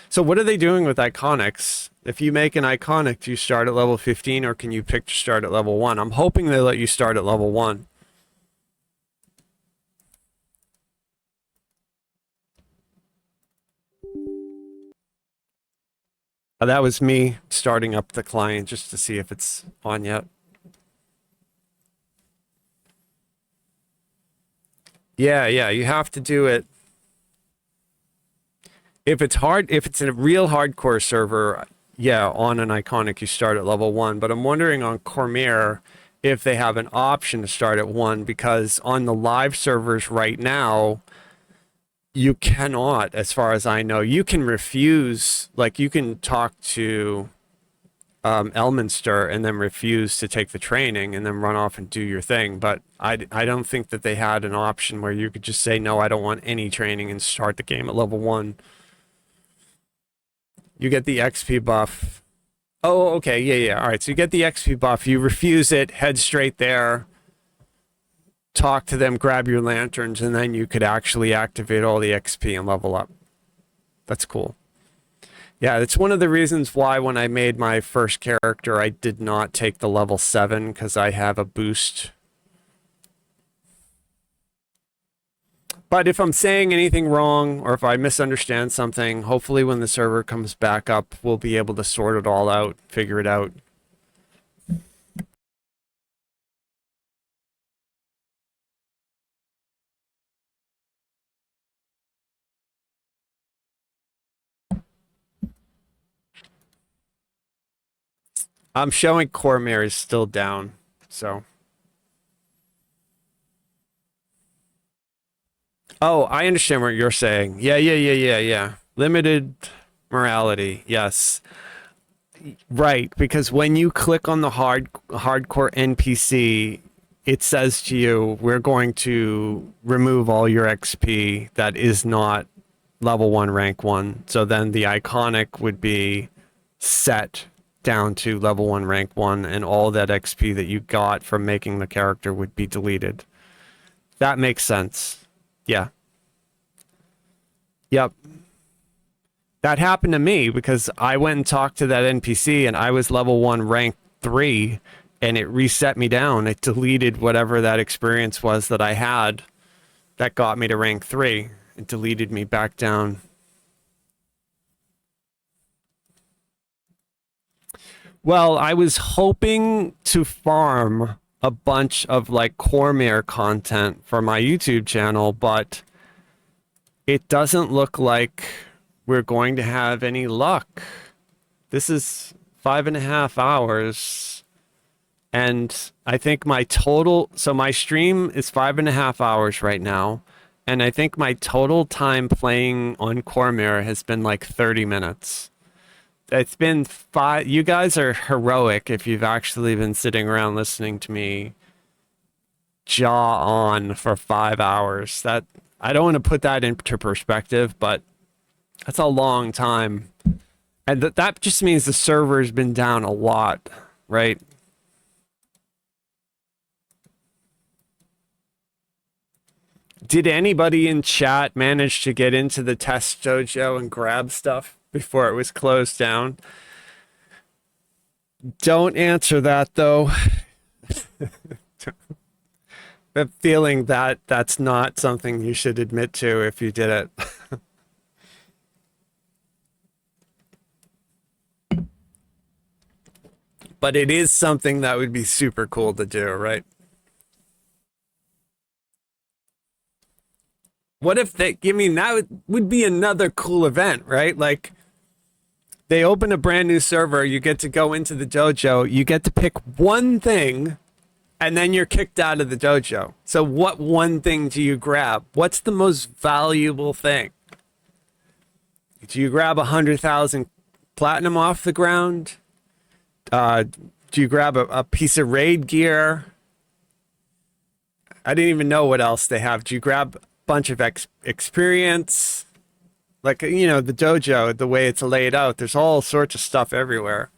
[SPEAKER 2] So what are they doing with iconics? If you make an iconic, do you start at level 15 or can you pick to start at level 1? I'm hoping they let you start at level 1. That was me starting up the client just to see if it's on yet. Yeah, you have to do it. If it's hard, if it's a real hardcore server, yeah, on an iconic, you start at level 1. But I'm wondering on Cormyr if they have an option to start at 1, because on the live servers right now, you cannot, as far as I know. You can refuse, like you can talk to Elminster and then refuse to take the training and then run off and do your thing. But I don't think that they had an option where you could just say, no, I don't want any training and start the game at level 1. You get the XP buff. Oh, okay, yeah. All right, so you get the XP buff. You refuse it, head straight there. Talk to them, grab your lanterns, and then you could actually activate all the XP and level up. That's cool. Yeah, it's one of the reasons why when I made my first character, I did not take the level 7, because I have a boost. But if I'm saying anything wrong, or if I misunderstand something, hopefully when the server comes back up, we'll be able to sort it all out, figure it out. I'm showing Cormyr is still down, so. Oh, I understand what you're saying. Yeah. Limited morality, yes. Right, because when you click on the hardcore NPC, it says to you, we're going to remove all your XP that is not level 1, rank 1. So then the iconic would be set down to level 1, rank 1, and all that XP that you got from making the character would be deleted. That makes sense. Yeah. Yep. That happened to me because I went and talked to that NPC and I was level 1, rank 3, and it reset me down. It deleted whatever that experience was that I had that got me to rank 3. It deleted me back down. Well, I was hoping to farm a bunch of like Cormyr content for my YouTube channel, but it doesn't look like we're going to have any luck. This is 5.5 hours. And I think my total, so my stream is 5.5 hours right now. And I think my total time playing on Cormyr has been like 30 minutes. It's been 5. You guys are heroic if you've actually been sitting around listening to me jaw on for 5 hours. That, I don't want to put that into perspective, but that's a long time. And that just means the server's been down a lot, right? Did anybody in chat manage to get into the test dojo and grab stuff before it was closed down? Don't answer that, though. The feeling that that's not something you should admit to if you did it. But it is something that would be super cool to do, right? What if they, I mean, that would be another cool event, right? Like, they open a brand new server, you get to go into the dojo, you get to pick one thing, and then you're kicked out of the dojo. So what one thing do you grab? What's the most valuable thing? Do you grab 100,000 platinum off the ground? Do you grab a piece of raid gear? I didn't even know what else they have. Do you grab a bunch of experience? Like, you know, the dojo, the way it's laid out, there's all sorts of stuff everywhere.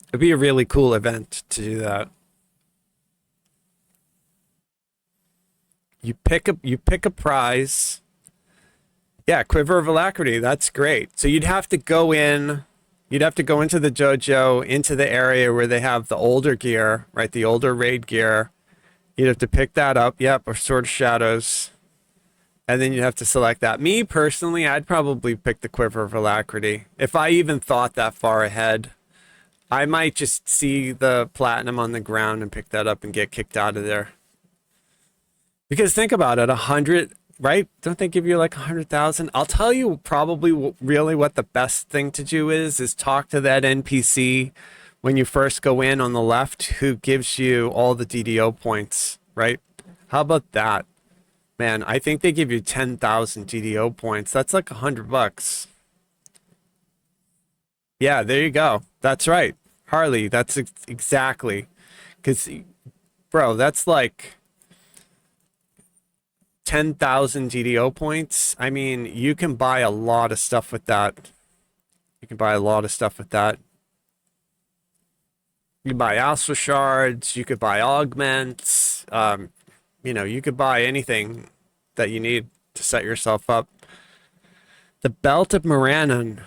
[SPEAKER 2] It'd be a really cool event to do that. You pick a prize. Yeah, Quiver of Alacrity, that's great. So you'd have to go in, you'd have to go into the dojo, into the area where they have the older gear, right? The older raid gear. You'd have to pick that up, yep, or Sword of Shadows. And then you'd have to select that. Me, personally, I'd probably pick the Quiver of Alacrity. If I even thought that far ahead, I might just see the platinum on the ground and pick that up and get kicked out of there. Because think about it, 100, right? Don't they give you like 100,000? I'll tell you probably really what the best thing to do is talk to that NPC when you first go in on the left who gives you all the DDO points, right? How about that? Man, I think they give you 10,000 DDO points. That's like $100. Yeah, there you go. That's right. Harley, that's exactly. Because, bro, that's like 10,000 DDO points. I mean, you can buy a lot of stuff with that. You can buy a lot of stuff with that. You can buy Astral Shards. You could buy Augments. You know, you could buy anything that you need to set yourself up. The Belt of Morannon.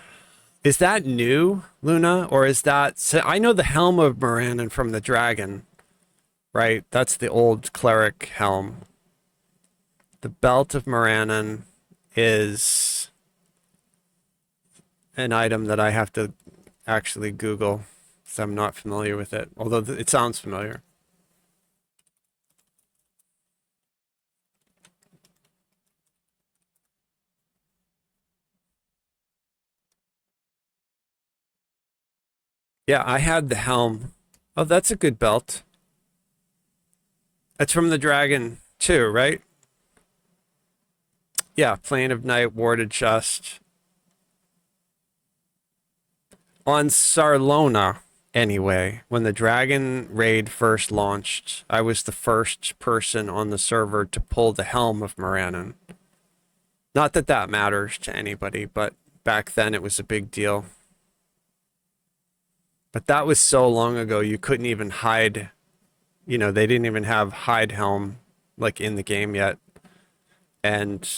[SPEAKER 2] Is that new, Luna? Or is that... So I know the Helm of Morannon from the Dragon, right? That's the old cleric helm. The Belt of Morannon is an item that I have to actually Google because I'm not familiar with it, although it sounds familiar. Yeah, I had the helm. Oh, that's a good belt. That's from the Dragon too, right? Yeah, Plane of Night, Warded Chest. On Sarlona, anyway, when the Dragon raid first launched, I was the first person on the server to pull the helm of Morannon. Not that that matters to anybody, but back then it was a big deal. But that was so long ago, you couldn't even hide, you know, they didn't even have hide helm like in the game yet. And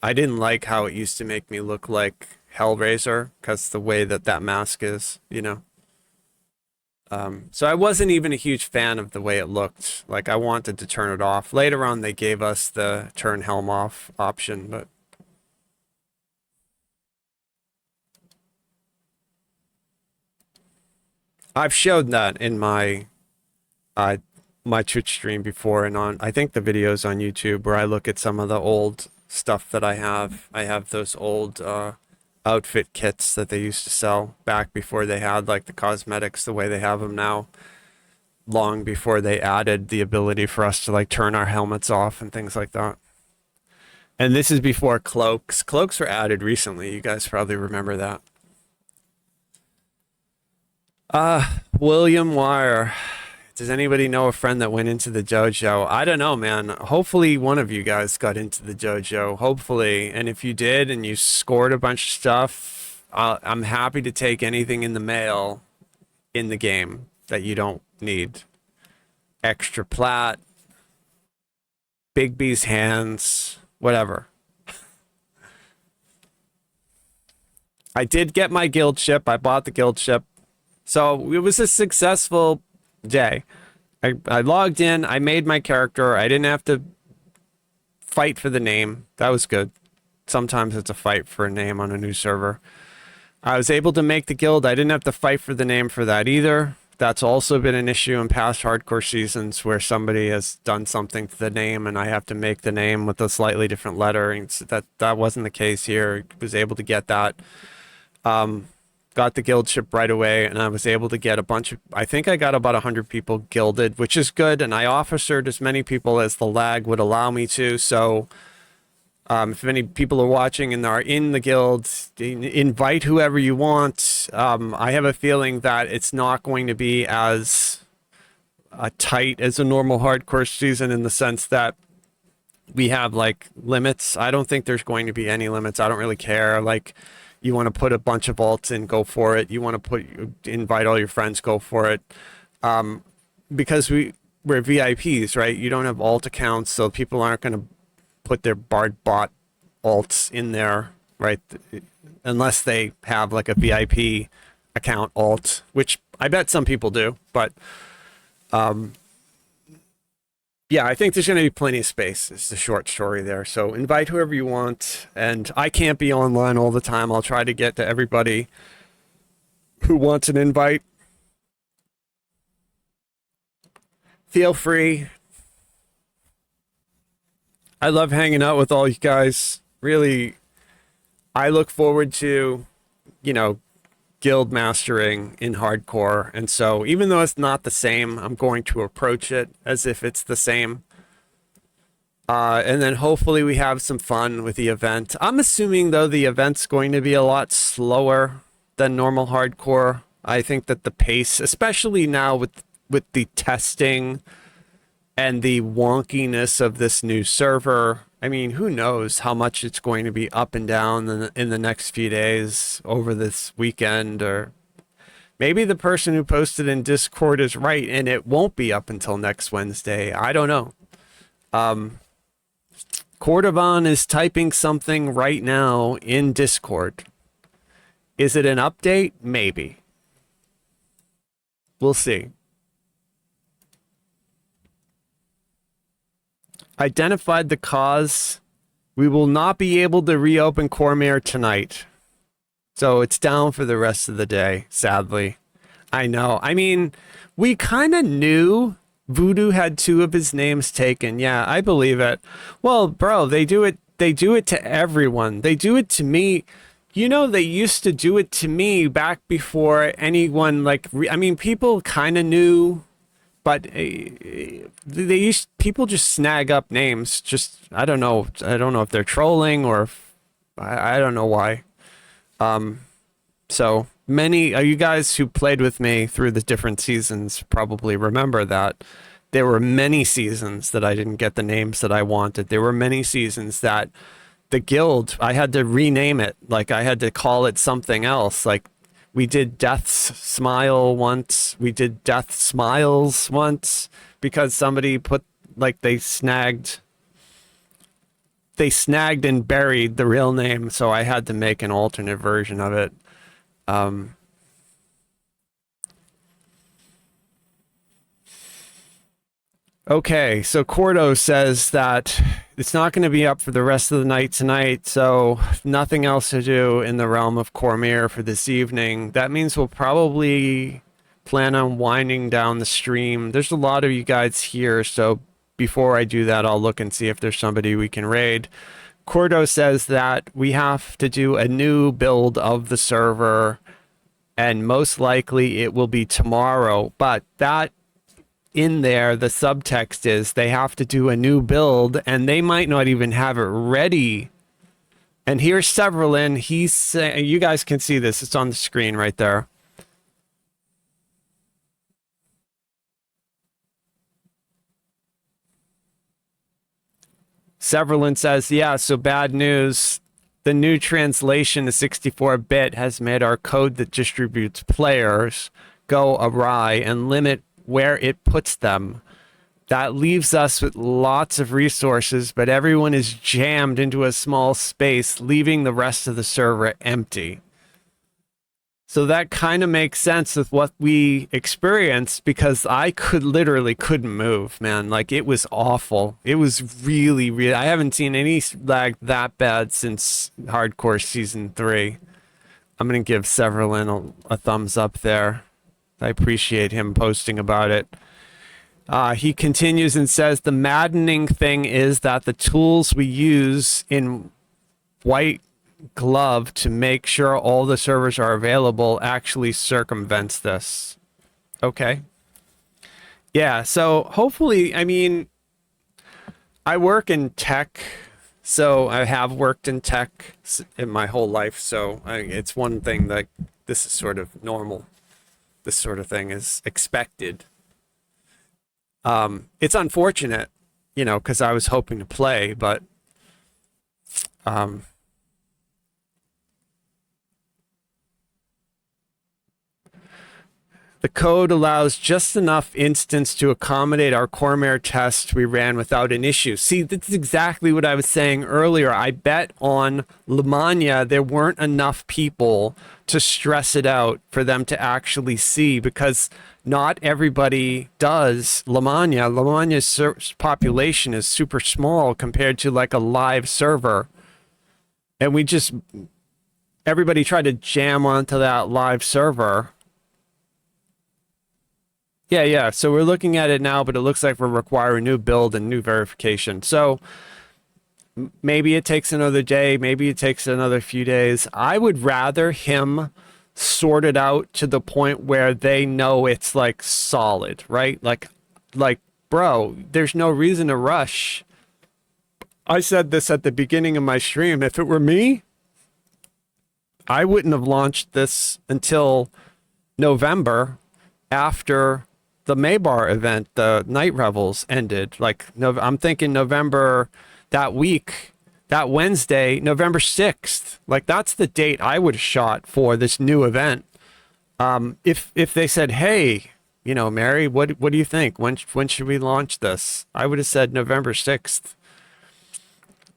[SPEAKER 2] I didn't like how it used to make me look like Hellraiser because the way that that mask is, you know. So I wasn't even a huge fan of the way it looked. Like I wanted to turn it off. Later on, they gave us the turn helm off option, but I've showed that in my my Twitch stream before and on I think the videos on YouTube where I look at some of the old stuff that I have. I have those old outfit kits that they used to sell back before they had like the cosmetics the way they have them now, long before they added the ability for us to like turn our helmets off and things like that. And this is before cloaks. Cloaks were added recently. You guys probably remember that. William Wire. Does anybody know a friend that went into the dojo? I don't know, man. Hopefully one of you guys got into the dojo. Hopefully. And if you did and you scored a bunch of stuff, I'm happy to take anything in the mail in the game that you don't need. Extra plat, Big B's hands, whatever. I did get my guild ship. I bought the guild ship. So it was a successful day. I logged in, I made my character, I didn't have to fight for the name. That was good. Sometimes it's a fight for a name on a new server. I was able to make the guild, I didn't have to fight for the name for that either. That's also been an issue in past hardcore seasons where somebody has done something to the name and I have to make the name with a slightly different letter. And that wasn't the case here. I was able to get that. Got the guild ship right away, and I was able to get a bunch of, I think I got about 100 people gilded, which is good, and I officered as many people as the lag would allow me to, so if any people are watching and are in the guild, invite whoever you want. I have a feeling that it's not going to be as tight as a normal hardcore season in the sense that we have, like, limits. I don't think there's going to be any limits. I don't really care, like, you want to put a bunch of alts in, go for it. You want to invite all your friends, go for it. Because we're VIPs, right? You don't have alt accounts, so people aren't going to put their Bard bot alts in there, right? Unless they have like a VIP account alt, which I bet some people do. But yeah, I think there's going to be plenty of space. It's the short story there. So invite whoever you want. And I can't be online all the time. I'll try to get to everybody who wants an invite. Feel free. I love hanging out with all you guys. Really, I look forward to, you know, guild mastering in hardcore, and so even though it's not the same, I'm going to approach it as if it's the same, and then hopefully we have some fun with the event. I'm assuming though the event's going to be a lot slower than normal hardcore. I think that the pace, especially now with the testing and the wonkiness of this new server, I mean, who knows how much it's going to be up and down in the next few days over this weekend, or maybe the person who posted in Discord is right and it won't be up until next Wednesday. I don't know. Cordovan is typing something right now in Discord. Is it an update? Maybe. We'll see. Identified the cause. We will not be able to reopen Cormyr tonight. So it's down for the rest of the day, sadly. I know. I mean, we kind of knew Voodoo had 2 of his names taken. Yeah, I believe it. Well, bro, they do it to everyone. They do it to me. You know, they used to do it to me back before anyone like, I mean, people kind of knew, but people just snag up names. Just, I don't know. I don't know if they're trolling or if, I don't know why. So many of you guys who played with me through the different seasons probably remember that there were many seasons that I didn't get the names that I wanted. There were many seasons that the guild, I had to rename it. Like I had to call it something else. Like we did Death's Smile once. We did Death Smiles once because somebody put, like they snagged and buried the real name. So I had to make an alternate version of it. Okay, so Cordo says that it's not going to be up for the rest of the night tonight, so nothing else to do in the realm of Cormyr for this evening. That means we'll probably plan on winding down the stream. There's a lot of you guys here, so before I do that, I'll look and see if there's somebody we can raid. Cordo says that we have to do a new build of the server, and most likely it will be tomorrow, but that in there, the subtext is they have to do a new build and they might not even have it ready. And here's Severalin. He's saying, you guys can see this. It's on the screen right there. Severalin says, yeah, so bad news. The new translation to 64-bit has made our code that distributes players go awry and limit where it puts them. That leaves us with lots of resources, but everyone is jammed into a small space, leaving the rest of the server empty. So that kind of makes sense with what we experienced, because I literally couldn't move, man. Like, it was awful. It was really, really, I haven't seen any lag that bad since Hardcore Season 3. I'm going to give Severalin a thumbs up there. I appreciate him posting about it. He continues and says, the maddening thing is that the tools we use in White Glove to make sure all the servers are available actually circumvents this. Okay. Yeah, so hopefully, I mean, I work in tech, so I have worked in tech in my whole life, so it's one thing that this is sort of normal. This sort of thing is expected. It's unfortunate, you know, because I was hoping to play, but the code allows just enough instance to accommodate our Cormyr test we ran without an issue. See, that's exactly what I was saying earlier. I bet on Lamagna there weren't enough people to stress it out for them to actually see, because not everybody does Lamagna. Lamagna's population is super small compared to like a live server. And everybody tried to jam onto that live server. Yeah. So we're looking at it now, but it looks like we'll require a new build and new verification. So maybe it takes another day. Maybe it takes another few days. I would rather him sort it out to the point where they know it's like solid, right? Like, bro, there's no reason to rush. I said this at the beginning of my stream. If it were me, I wouldn't have launched this until November after the Maybar event, the Night Revels ended. Like, I'm thinking November, that week, that Wednesday, November 6th. Like, that's the date I would have shot for this new event. If they said, hey, you know, Mary, what do you think? When should we launch this? I would have said November 6th.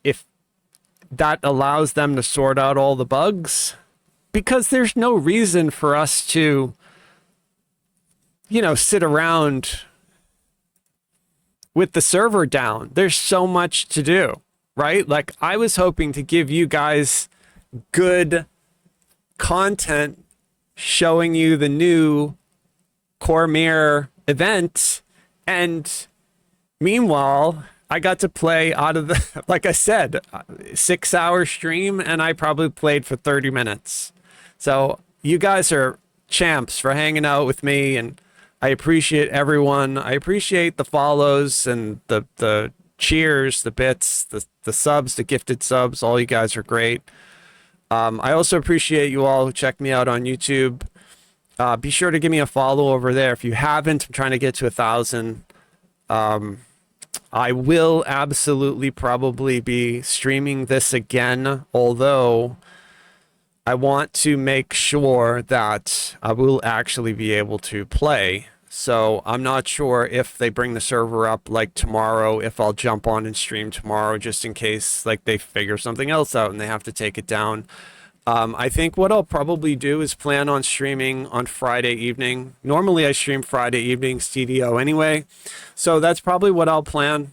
[SPEAKER 2] If that allows them to sort out all the bugs, because there's no reason for us to, you know, sit around with the server down. There's so much to do, right? Like, I was hoping to give you guys good content showing you the new Cormyr event, and meanwhile, I got to play out of the, like I said, 6 hour stream, and I probably played for 30 minutes. So you guys are champs for hanging out with me, and I appreciate everyone. I appreciate the follows and the cheers, the bits, the subs, the gifted subs. All you guys are great. I also appreciate you all who check me out on YouTube. Be sure to give me a follow over there. If you haven't, I'm trying to get to 1,000. I will absolutely probably be streaming this again, although I want to make sure that I will actually be able to play. So I'm not sure if they bring the server up like tomorrow, if I'll jump on and stream tomorrow just in case like they figure something else out and they have to take it down. I think what I'll probably do is plan on streaming on Friday evening. Normally I stream Friday evenings TDO anyway. So that's probably what I'll plan.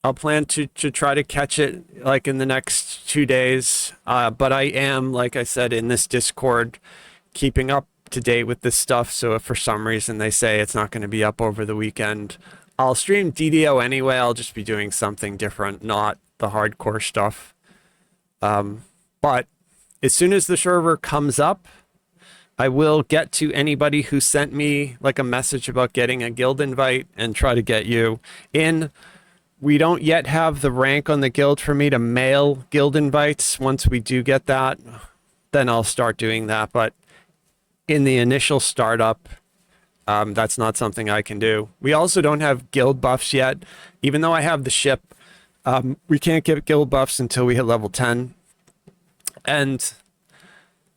[SPEAKER 2] I'll plan to try to catch it like in the next 2 days. But I am, like I said, in this Discord, keeping up to date with this stuff. So if for some reason they say it's not going to be up over the weekend, I'll stream DDO anyway. I'll just be doing something different, not the hardcore stuff. But as soon as the server comes up, I will get to anybody who sent me like a message about getting a guild invite and try to get you in. We don't yet have the rank on the guild for me to mail guild invites. Once we do get that, then I'll start doing that. But in the initial startup, that's not something I can do. We also don't have guild buffs yet. Even though I have the ship, we can't get guild buffs until we hit level 10. And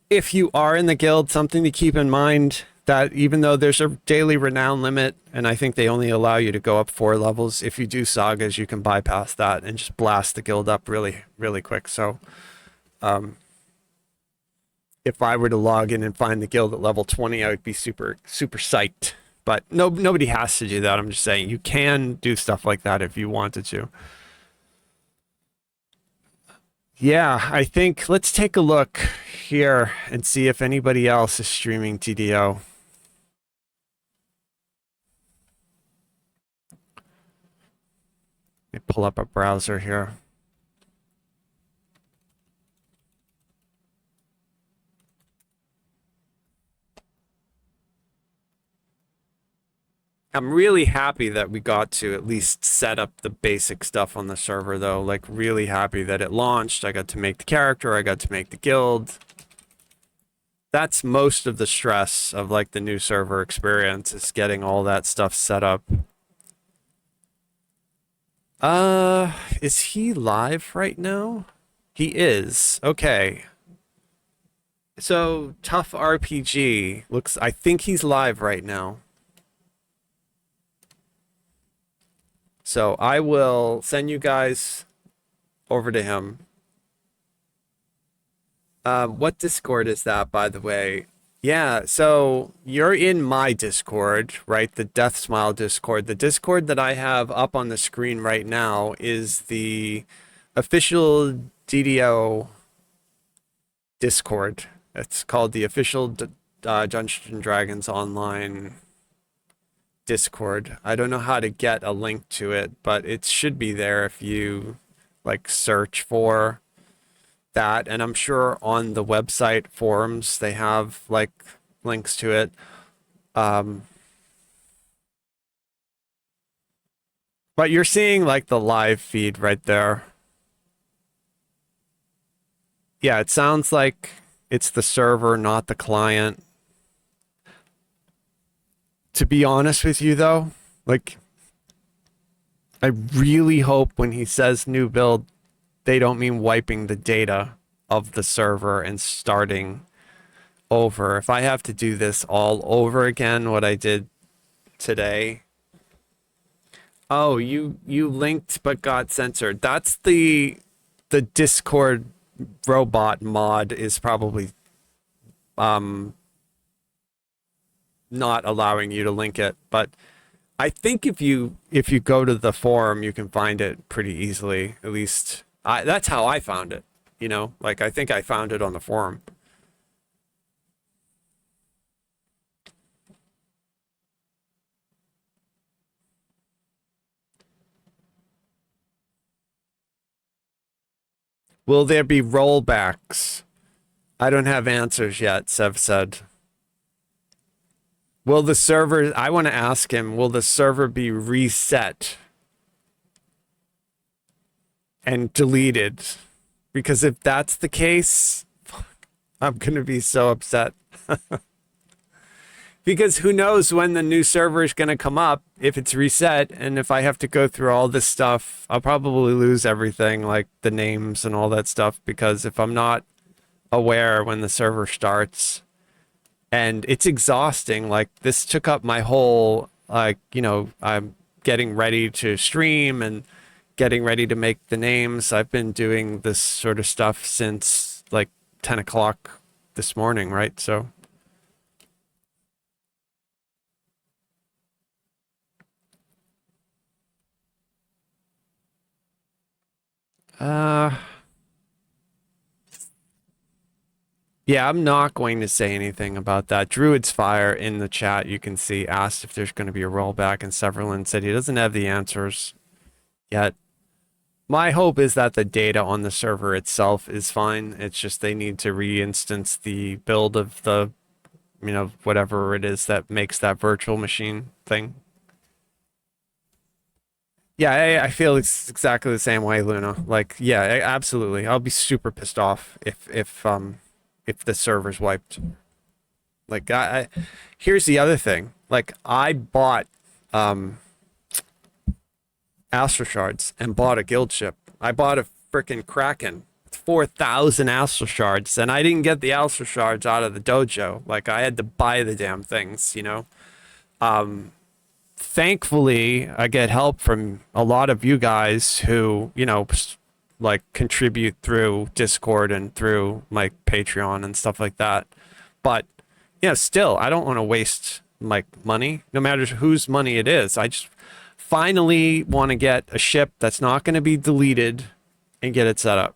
[SPEAKER 2] if you are in the guild, something to keep in mind that even though there's a daily renown limit, and I think they only allow you to go up 4 levels, if you do sagas, you can bypass that and just blast the guild up really, really quick. So if I were to log in and find the guild at level 20, I would be super, super psyched. But nobody has to do that. I'm just saying you can do stuff like that if you wanted to. Yeah, I think let's take a look here and see if anybody else is streaming TDO. Let me pull up a browser here. I'm really happy that we got to at least set up the basic stuff on the server, though. Like, really happy that it launched. I got to make the character. I got to make the guild. That's most of the stress of, like, the new server experience, is getting all that stuff set up. Is he live right now? He is. Okay. So, Tough RPG looks... I think he's live right now. So I will send you guys over to him. What Discord is that, by the way? Yeah, so you're in my Discord, right? The Death Smile Discord. The Discord that I have up on the screen right now is the official DDO Discord. It's called the official Dungeons and Dragons Online Discord. I don't know how to get a link to it, but it should be there if you like search for that. And I'm sure on the website forums they have like links to it. But you're seeing like the live feed right there. Yeah, it sounds like it's the server, not the client. To be honest with you, though, like, I really hope when he says new build, they don't mean wiping the data of the server and starting over. If I have to do this all over again, what I did today. Oh, you linked but got censored. That's the Discord robot mod is probably not allowing you to link it, but I think if you go to the forum, you can find it pretty easily. At least that's how I found it, you know, like I think I found it on the forum. Will there be rollbacks? I don't have answers yet, Sev said. Will the server, I want to ask him, will the server be reset and deleted? Because if that's the case, I'm going to be so upset. Because who knows when the new server is going to come up if it's reset. And if I have to go through all this stuff, I'll probably lose everything, like the names and all that stuff. Because if I'm not aware when the server starts, and it's exhausting, like this took up my whole, like, you know, I'm getting ready to stream and getting ready to make the names. I've been doing this sort of stuff since like 10 o'clock this morning, right? So yeah, I'm not going to say anything about that. Druid's Fire in the chat, you can see, asked if there's going to be a rollback, and Severlin said he doesn't have the answers yet. My hope is that the data on the server itself is fine. It's just they need to re-instance the build of the, you know, whatever it is that makes that virtual machine thing. Yeah, I feel it's exactly the same way, Luna. Like, yeah, absolutely. I'll be super pissed off if the server's wiped. Like, here's the other thing. Like, I bought Astro Shards and bought a guild ship. I bought a freaking Kraken, 4,000 Astro Shards, and I didn't get the Astro Shards out of the dojo. Like, I had to buy the damn things, you know. Thankfully, I get help from a lot of you guys who, you know, like contribute through Discord and through my Patreon and stuff like that. But, yeah, still, I don't want to waste my money, no matter whose money it is. I just finally want to get a ship that's not going to be deleted and get it set up.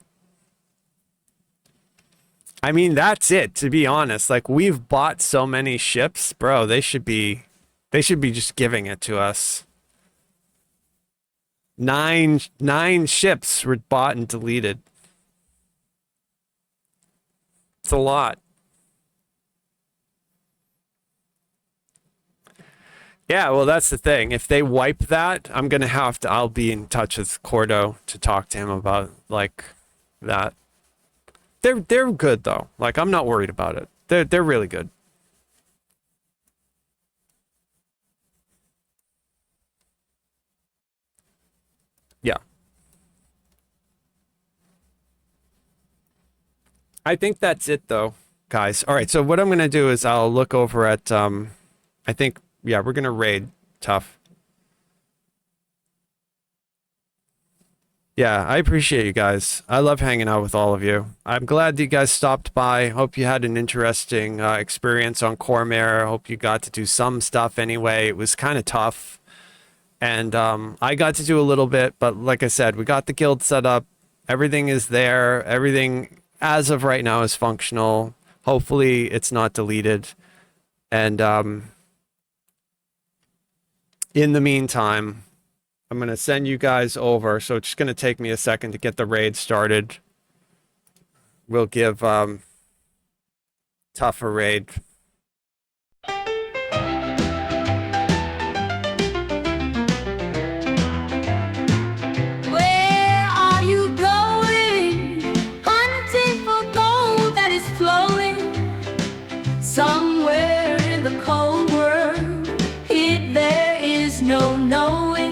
[SPEAKER 2] I mean, that's it, to be honest. Like, we've bought so many ships, bro. They should be just giving it to us. Nine ships were bought and deleted. It's a lot. Yeah, well, that's the thing. If they wipe that, I'll be in touch with Cordo to talk to him about, like, that. They're good, though. Like, I'm not worried about it. They're really good. Yeah. I think that's it, though, guys. All right, so what I'm going to do is I'll look over at, I think, yeah, we're going to raid Tough. Yeah, I appreciate you guys. I love hanging out with all of you. I'm glad you guys stopped by. Hope you had an interesting experience on Cormyr. Hope you got to do some stuff anyway. It was kind of tough. And I got to do a little bit, but like I said, we got the guild set up. Everything is there. Everything, as of right now, is functional. Hopefully, it's not deleted. And in the meantime, I'm going to send you guys over. So it's just going to take me a second to get the raid started. We'll give Tough a raid.
[SPEAKER 1] Where are you going? Hunting for gold that is flowing somewhere in the cold world. There is no knowing.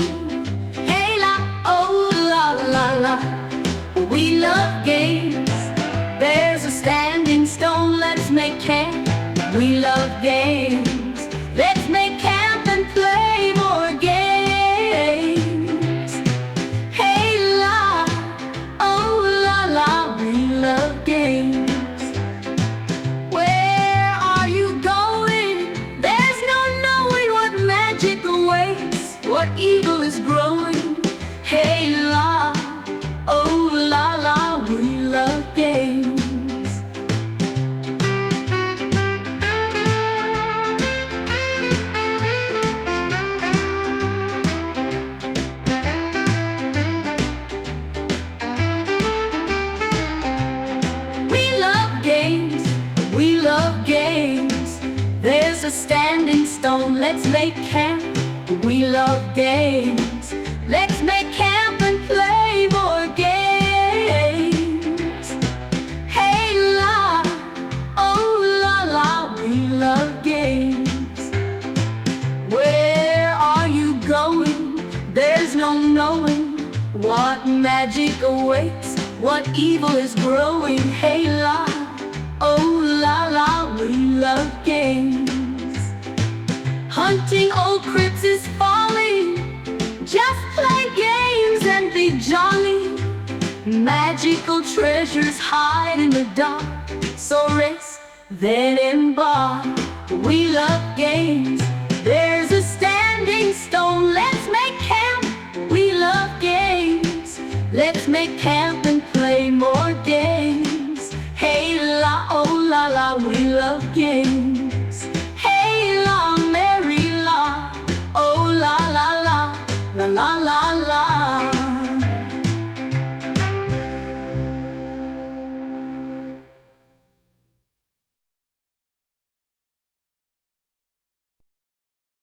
[SPEAKER 1] Hey la, oh la la la. We love games. There's a standing stone. Let's make camp. We love games. Let's make camp and play more games. Hey la, oh la la. We love games. Where are you going? There's no knowing what magic awaits, what evil is growing. Hey la, oh la la. We love games. love games. There's a standing stone, let's make camp. We love games. Let's make camp and play more games. Hey la, oh la la, we love games. Where are you going? There's no knowing what magic awaits, what evil is growing. Hey la, oh la la, we love games. Hunting old crypts is folly. Just play games and be jolly. Magical treasures hide in the dark. So race, then embark. We love games. There's a standing stone, let's make camp. We love games. Let's make camp and play more games. Hey la, oh la la, we love games. Hey la, Mary la, oh la la la, la la la.